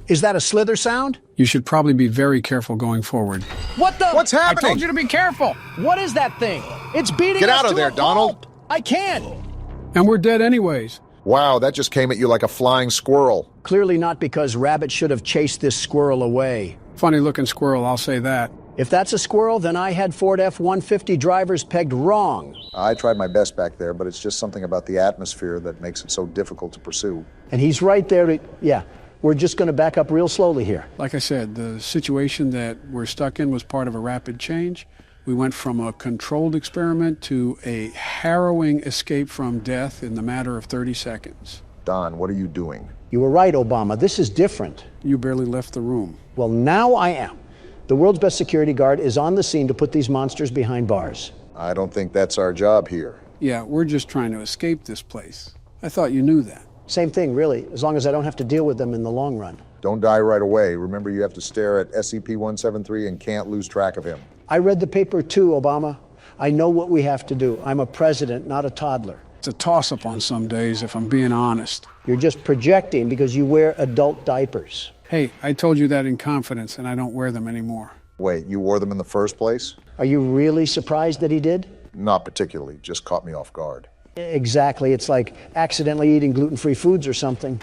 Is that a slither sound? You should probably be very careful going forward. What the... What's happening? I told you to be careful! What is that thing? It's beating Get us out of to there, a Donald! pulp. I can't! And we're dead anyways. Wow, that just came at you like a flying squirrel. Clearly not because Rabbit should have chased this squirrel away. Funny-looking squirrel, I'll say that. If that's a squirrel, then I had Ford F-150 drivers pegged wrong. I tried my best back there, but it's just something about the atmosphere that makes it so difficult to pursue. And he's right there to... Yeah, we're just going to back up real slowly here. Like I said, the situation that we're stuck in was part of a rapid change. We went from a controlled experiment to a harrowing escape from death in the matter of 30 seconds. Don, what are you doing? You were right, Obama. This is different. You barely left the room. Well, now I am. The world's best security guard is on the scene to put these monsters behind bars. I don't think that's our job here. Yeah, we're just trying to escape this place. I thought you knew that. Same thing, really, as long as I don't have to deal with them in the long run. Don't die right away. Remember, you have to stare at SCP-173 and can't lose track of him. I read the paper too, Obama. I know what we have to do. I'm a president, not a toddler. It's a toss-up on some days, if I'm being honest. You're just projecting because you wear adult diapers. Hey, I told you that in confidence, and I don't wear them anymore. Wait, you wore them in the first place? Are you really surprised that he did? Not particularly, just caught me off guard. Exactly. It's like accidentally eating gluten-free foods or something.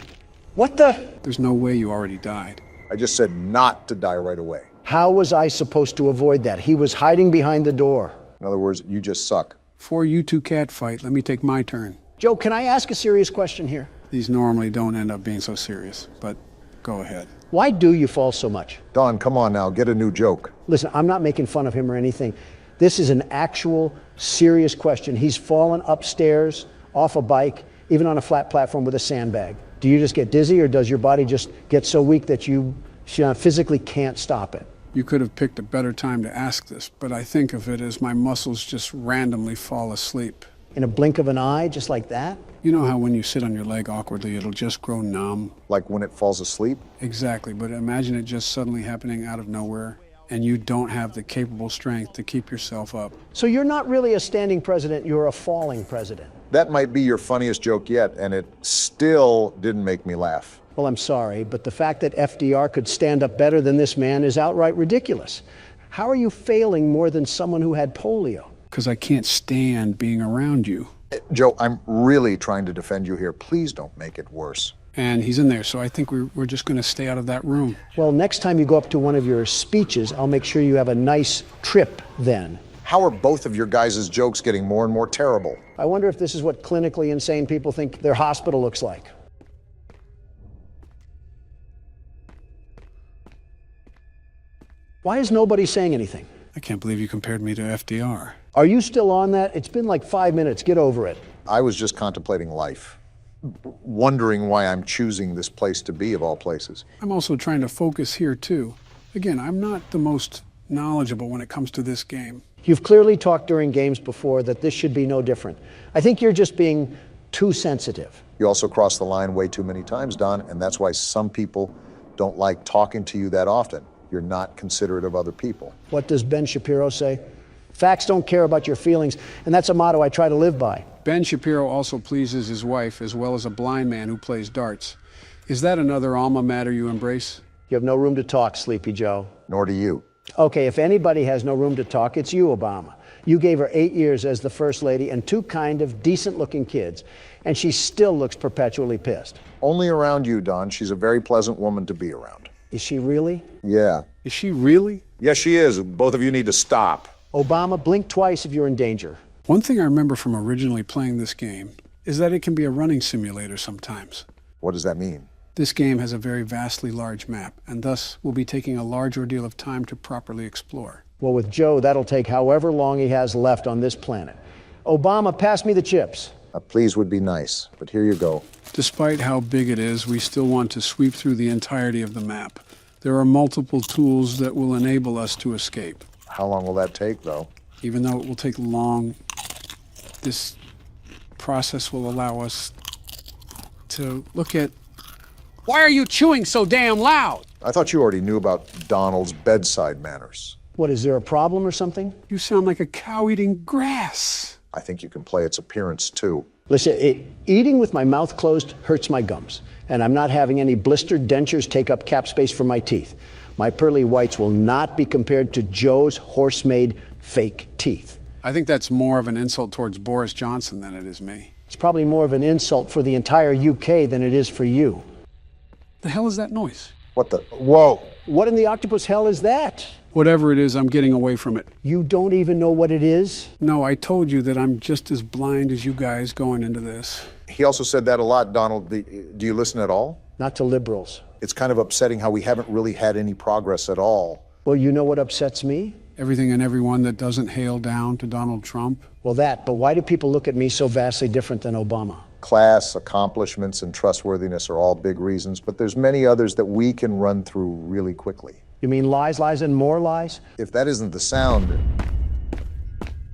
What the? There's no way you already died. I just said not to die right away. How was I supposed to avoid that? He was hiding behind the door. In other words, you just suck. Before you two catfight, let me take my turn. Joe, can I ask a serious question here? These normally don't end up being so serious, but go ahead. Why do you fall so much? Don, come on now, get a new joke. Listen, I'm not making fun of him or anything. This is an actual serious question. He's fallen upstairs, off a bike, even on a flat platform with a sandbag. Do you just get dizzy, or does your body just get so weak that you physically can't stop it? You could have picked a better time to ask this, but I think of it as my muscles just randomly fall asleep. In a blink of an eye, just like that? You know how when you sit on your leg awkwardly, it'll just grow numb? Like when it falls asleep? Exactly, but imagine it just suddenly happening out of nowhere, and you don't have the capable strength to keep yourself up. So you're not really a standing president, you're a falling president. That might be your funniest joke yet, and it still didn't make me laugh. Well, I'm sorry, but the fact that FDR could stand up better than this man is outright ridiculous. How are you failing more than someone who had polio? Because I can't stand being around you. Joe, I'm really trying to defend you here. Please don't make it worse. And he's in there, so I think we're just going to stay out of that room. Well, next time you go up to one of your speeches, I'll make sure you have a nice trip then. How are both of your guys' jokes getting more and more terrible? I wonder if this is what clinically insane people think their hospital looks like. Why is nobody saying anything? I can't believe you compared me to FDR. Are you still on that? It's been like 5 minutes. Get over it. I was just contemplating life. wondering why I'm choosing this place to be, of all places. I'm also trying to focus here, too. Again, I'm not the most knowledgeable when it comes to this game. You've clearly talked during games before that this should be no different. I think you're just being too sensitive. You also cross the line way too many times, Don, and that's why some people don't like talking to you that often. You're not considerate of other people. What does Ben Shapiro say? Facts don't care about your feelings, and that's a motto I try to live by. Ben Shapiro also pleases his wife as well as a blind man who plays darts. Is that another alma mater you embrace? You have no room to talk, Sleepy Joe. Nor do you. Okay, if anybody has no room to talk, it's you, Obama. You gave her 8 years as the First Lady and 2 kind of decent-looking kids, and she still looks perpetually pissed. Only around you, Don. She's a very pleasant woman to be around. Is she really? Yeah. Is she really? Yes, she is. Both of you need to stop. Obama, blink twice if you're in danger. One thing I remember from originally playing this game is that it can be a running simulator sometimes. What does that mean? This game has a very vastly large map, and thus will be taking a large ordeal of time to properly explore. Well, with Joe, that'll take however long he has left on this planet. Obama, pass me the chips. A please would be nice, but here you go. Despite how big it is, we still want to sweep through the entirety of the map. There are multiple tools that will enable us to escape. How long will that take, though? Even though it will take long, this process will allow us to look at... Why are you chewing so damn loud? I thought you already knew about Donald's bedside manners. What, is there a problem or something? You sound like a cow eating grass. I think you can play its appearance, too. Listen, eating with my mouth closed hurts my gums, and I'm not having any blistered dentures take up cap space for my teeth. My pearly whites will not be compared to Joe's horse-made fake teeth. I think that's more of an insult towards Boris Johnson than it is me. It's probably more of an insult for the entire UK than it is for you. The hell is that noise? What the? Whoa! What in the octopus hell is that? Whatever it is, I'm getting away from it. You don't even know what it is? No, I told you that I'm just as blind as you guys going into this. He also said that a lot, Donald. Do you listen at all? Not to liberals. It's kind of upsetting how we haven't really had any progress at all. Well, you know what upsets me? Everything and everyone that doesn't hail down to Donald Trump. Well, but why do people look at me so vastly different than Obama? Class, accomplishments, and trustworthiness are all big reasons, but there's many others that we can run through really quickly. You mean lies, lies, and more lies? If that isn't the sound,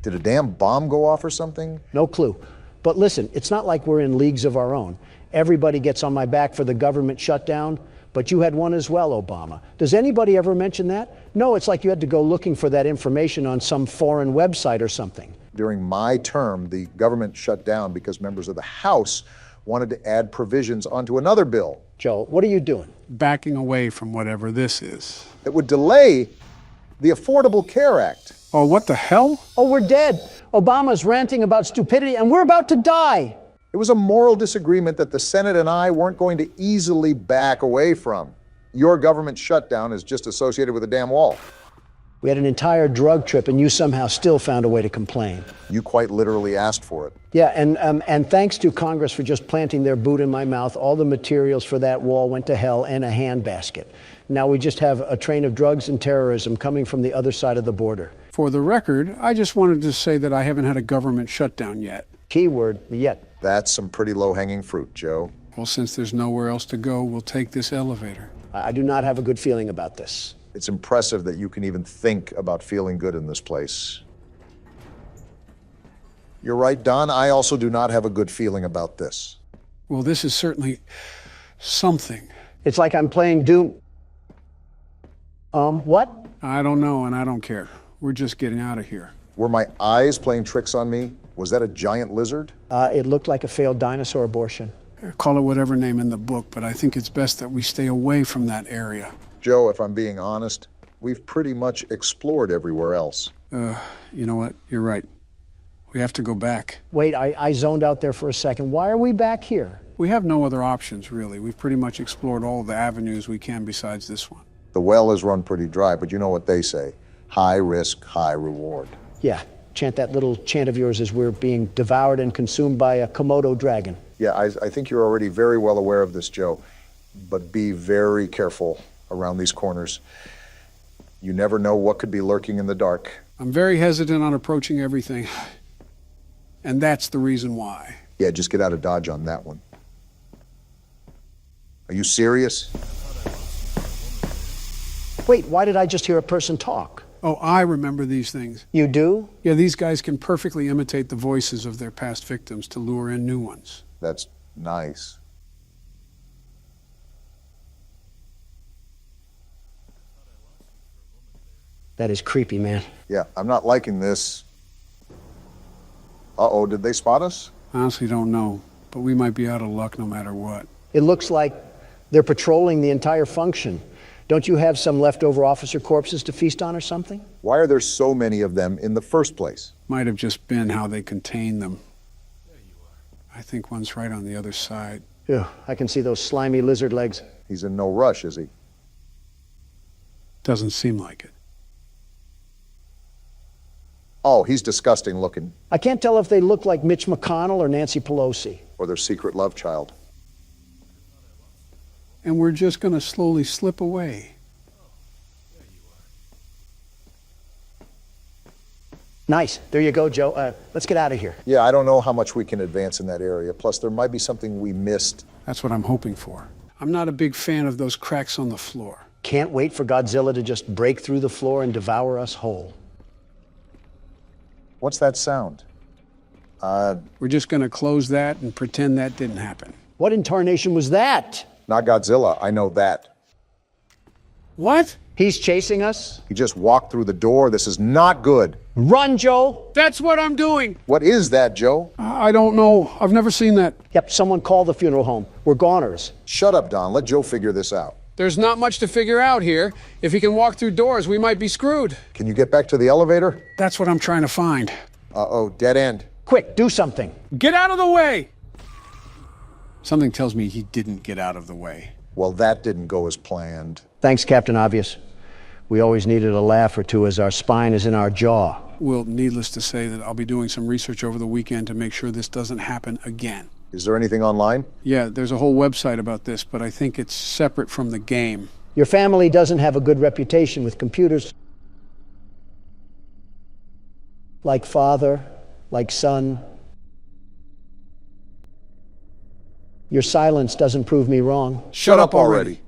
did a damn bomb go off or something? No clue. But listen, it's not like we're in leagues of our own. Everybody gets on my back for the government shutdown, but you had one as well, Obama. Does anybody ever mention that? No, it's like you had to go looking for that information on some foreign website or something. During my term, the government shut down because members of the House wanted to add provisions onto another bill. Joe, what are you doing? Backing away from whatever this is. That would delay the Affordable Care Act. Oh, what the hell? Oh, we're dead. Obama's ranting about stupidity, and we're about to die. It was a moral disagreement that the Senate and I weren't going to easily back away from. Your government shutdown is just associated with a damn wall. We had an entire drug trip, and you somehow still found a way to complain. You quite literally asked for it. Yeah, and thanks to Congress for just planting their boot in my mouth, all the materials for that wall went to hell in a handbasket. Now we just have a train of drugs and terrorism coming from the other side of the border. For the record, I just wanted to say that I haven't had a government shutdown yet. Keyword, yet. That's some pretty low-hanging fruit, Joe. Well, since there's nowhere else to go, we'll take this elevator. I do not have a good feeling about this. It's impressive that you can even think about feeling good in this place. You're right, Don. I also do not have a good feeling about this. Well, this is certainly something. It's like I'm playing Doom. What? I don't know, and I don't care. We're just getting out of here. Were my eyes playing tricks on me? Was that a giant lizard? It looked like a failed dinosaur abortion. Call it whatever name in the book, but I think it's best that we stay away from that area. Joe, if I'm being honest, we've pretty much explored everywhere else. You know what? You're right. We have to go back. Wait, I zoned out there for a second. Why are we back here? We have no other options, really. We've pretty much explored all the avenues we can besides this one. The well is run pretty dry, but you know what they say. High risk, high reward. Yeah, chant that little chant of yours as we're being devoured and consumed by a Komodo dragon. Yeah, I think you're already very well aware of this, Joe. But be very careful around these corners. You never know what could be lurking in the dark. I'm very hesitant on approaching everything. And that's the reason why. Yeah, just get out of Dodge on that one. Are you serious? Wait, why did I just hear a person talk? Oh, I remember these things. You do? Yeah, these guys can perfectly imitate the voices of their past victims to lure in new ones. That's nice. That is creepy, man. Yeah, I'm not liking this. Uh-oh, did they spot us? I honestly don't know, but we might be out of luck no matter what. It looks like they're patrolling the entire function. Don't you have some leftover officer corpses to feast on or something? Why are there so many of them in the first place? Might have just been how they contain them. I think one's right on the other side. Yeah, I can see those slimy lizard legs. He's in no rush, is he? Doesn't seem like it. Oh, he's disgusting looking. I can't tell if they look like Mitch McConnell or Nancy Pelosi. Or their secret love child. And we're just going to slowly slip away. Nice. There you go, Joe. Let's get out of here. Yeah, I don't know how much we can advance in that area. Plus, there might be something we missed. That's what I'm hoping for. I'm not a big fan of those cracks on the floor. Can't wait for Godzilla to just break through the floor and devour us whole. What's that sound? We're just going to close that and pretend that didn't happen. What in tarnation was that? Not Godzilla, I know that. What? He's chasing us? He just walked through the door. This is not good. Run, Joe! That's what I'm doing! What is that, Joe? I don't know. I've never seen that. Yep, someone call the funeral home. We're goners. Shut up, Don. Let Joe figure this out. There's not much to figure out here. If he can walk through doors, we might be screwed. Can you get back to the elevator? That's what I'm trying to find. Uh-oh, dead end. Quick, do something. Get out of the way! Something tells me he didn't get out of the way. Well, that didn't go as planned. Thanks, Captain Obvious. We always needed a laugh or two as our spine is in our jaw. Well, needless to say that I'll be doing some research over the weekend to make sure this doesn't happen again. Is there anything online? Yeah, there's a whole website about this, but I think it's separate from the game. Your family doesn't have a good reputation with computers. Like father, like son. Your silence doesn't prove me wrong. Shut up already.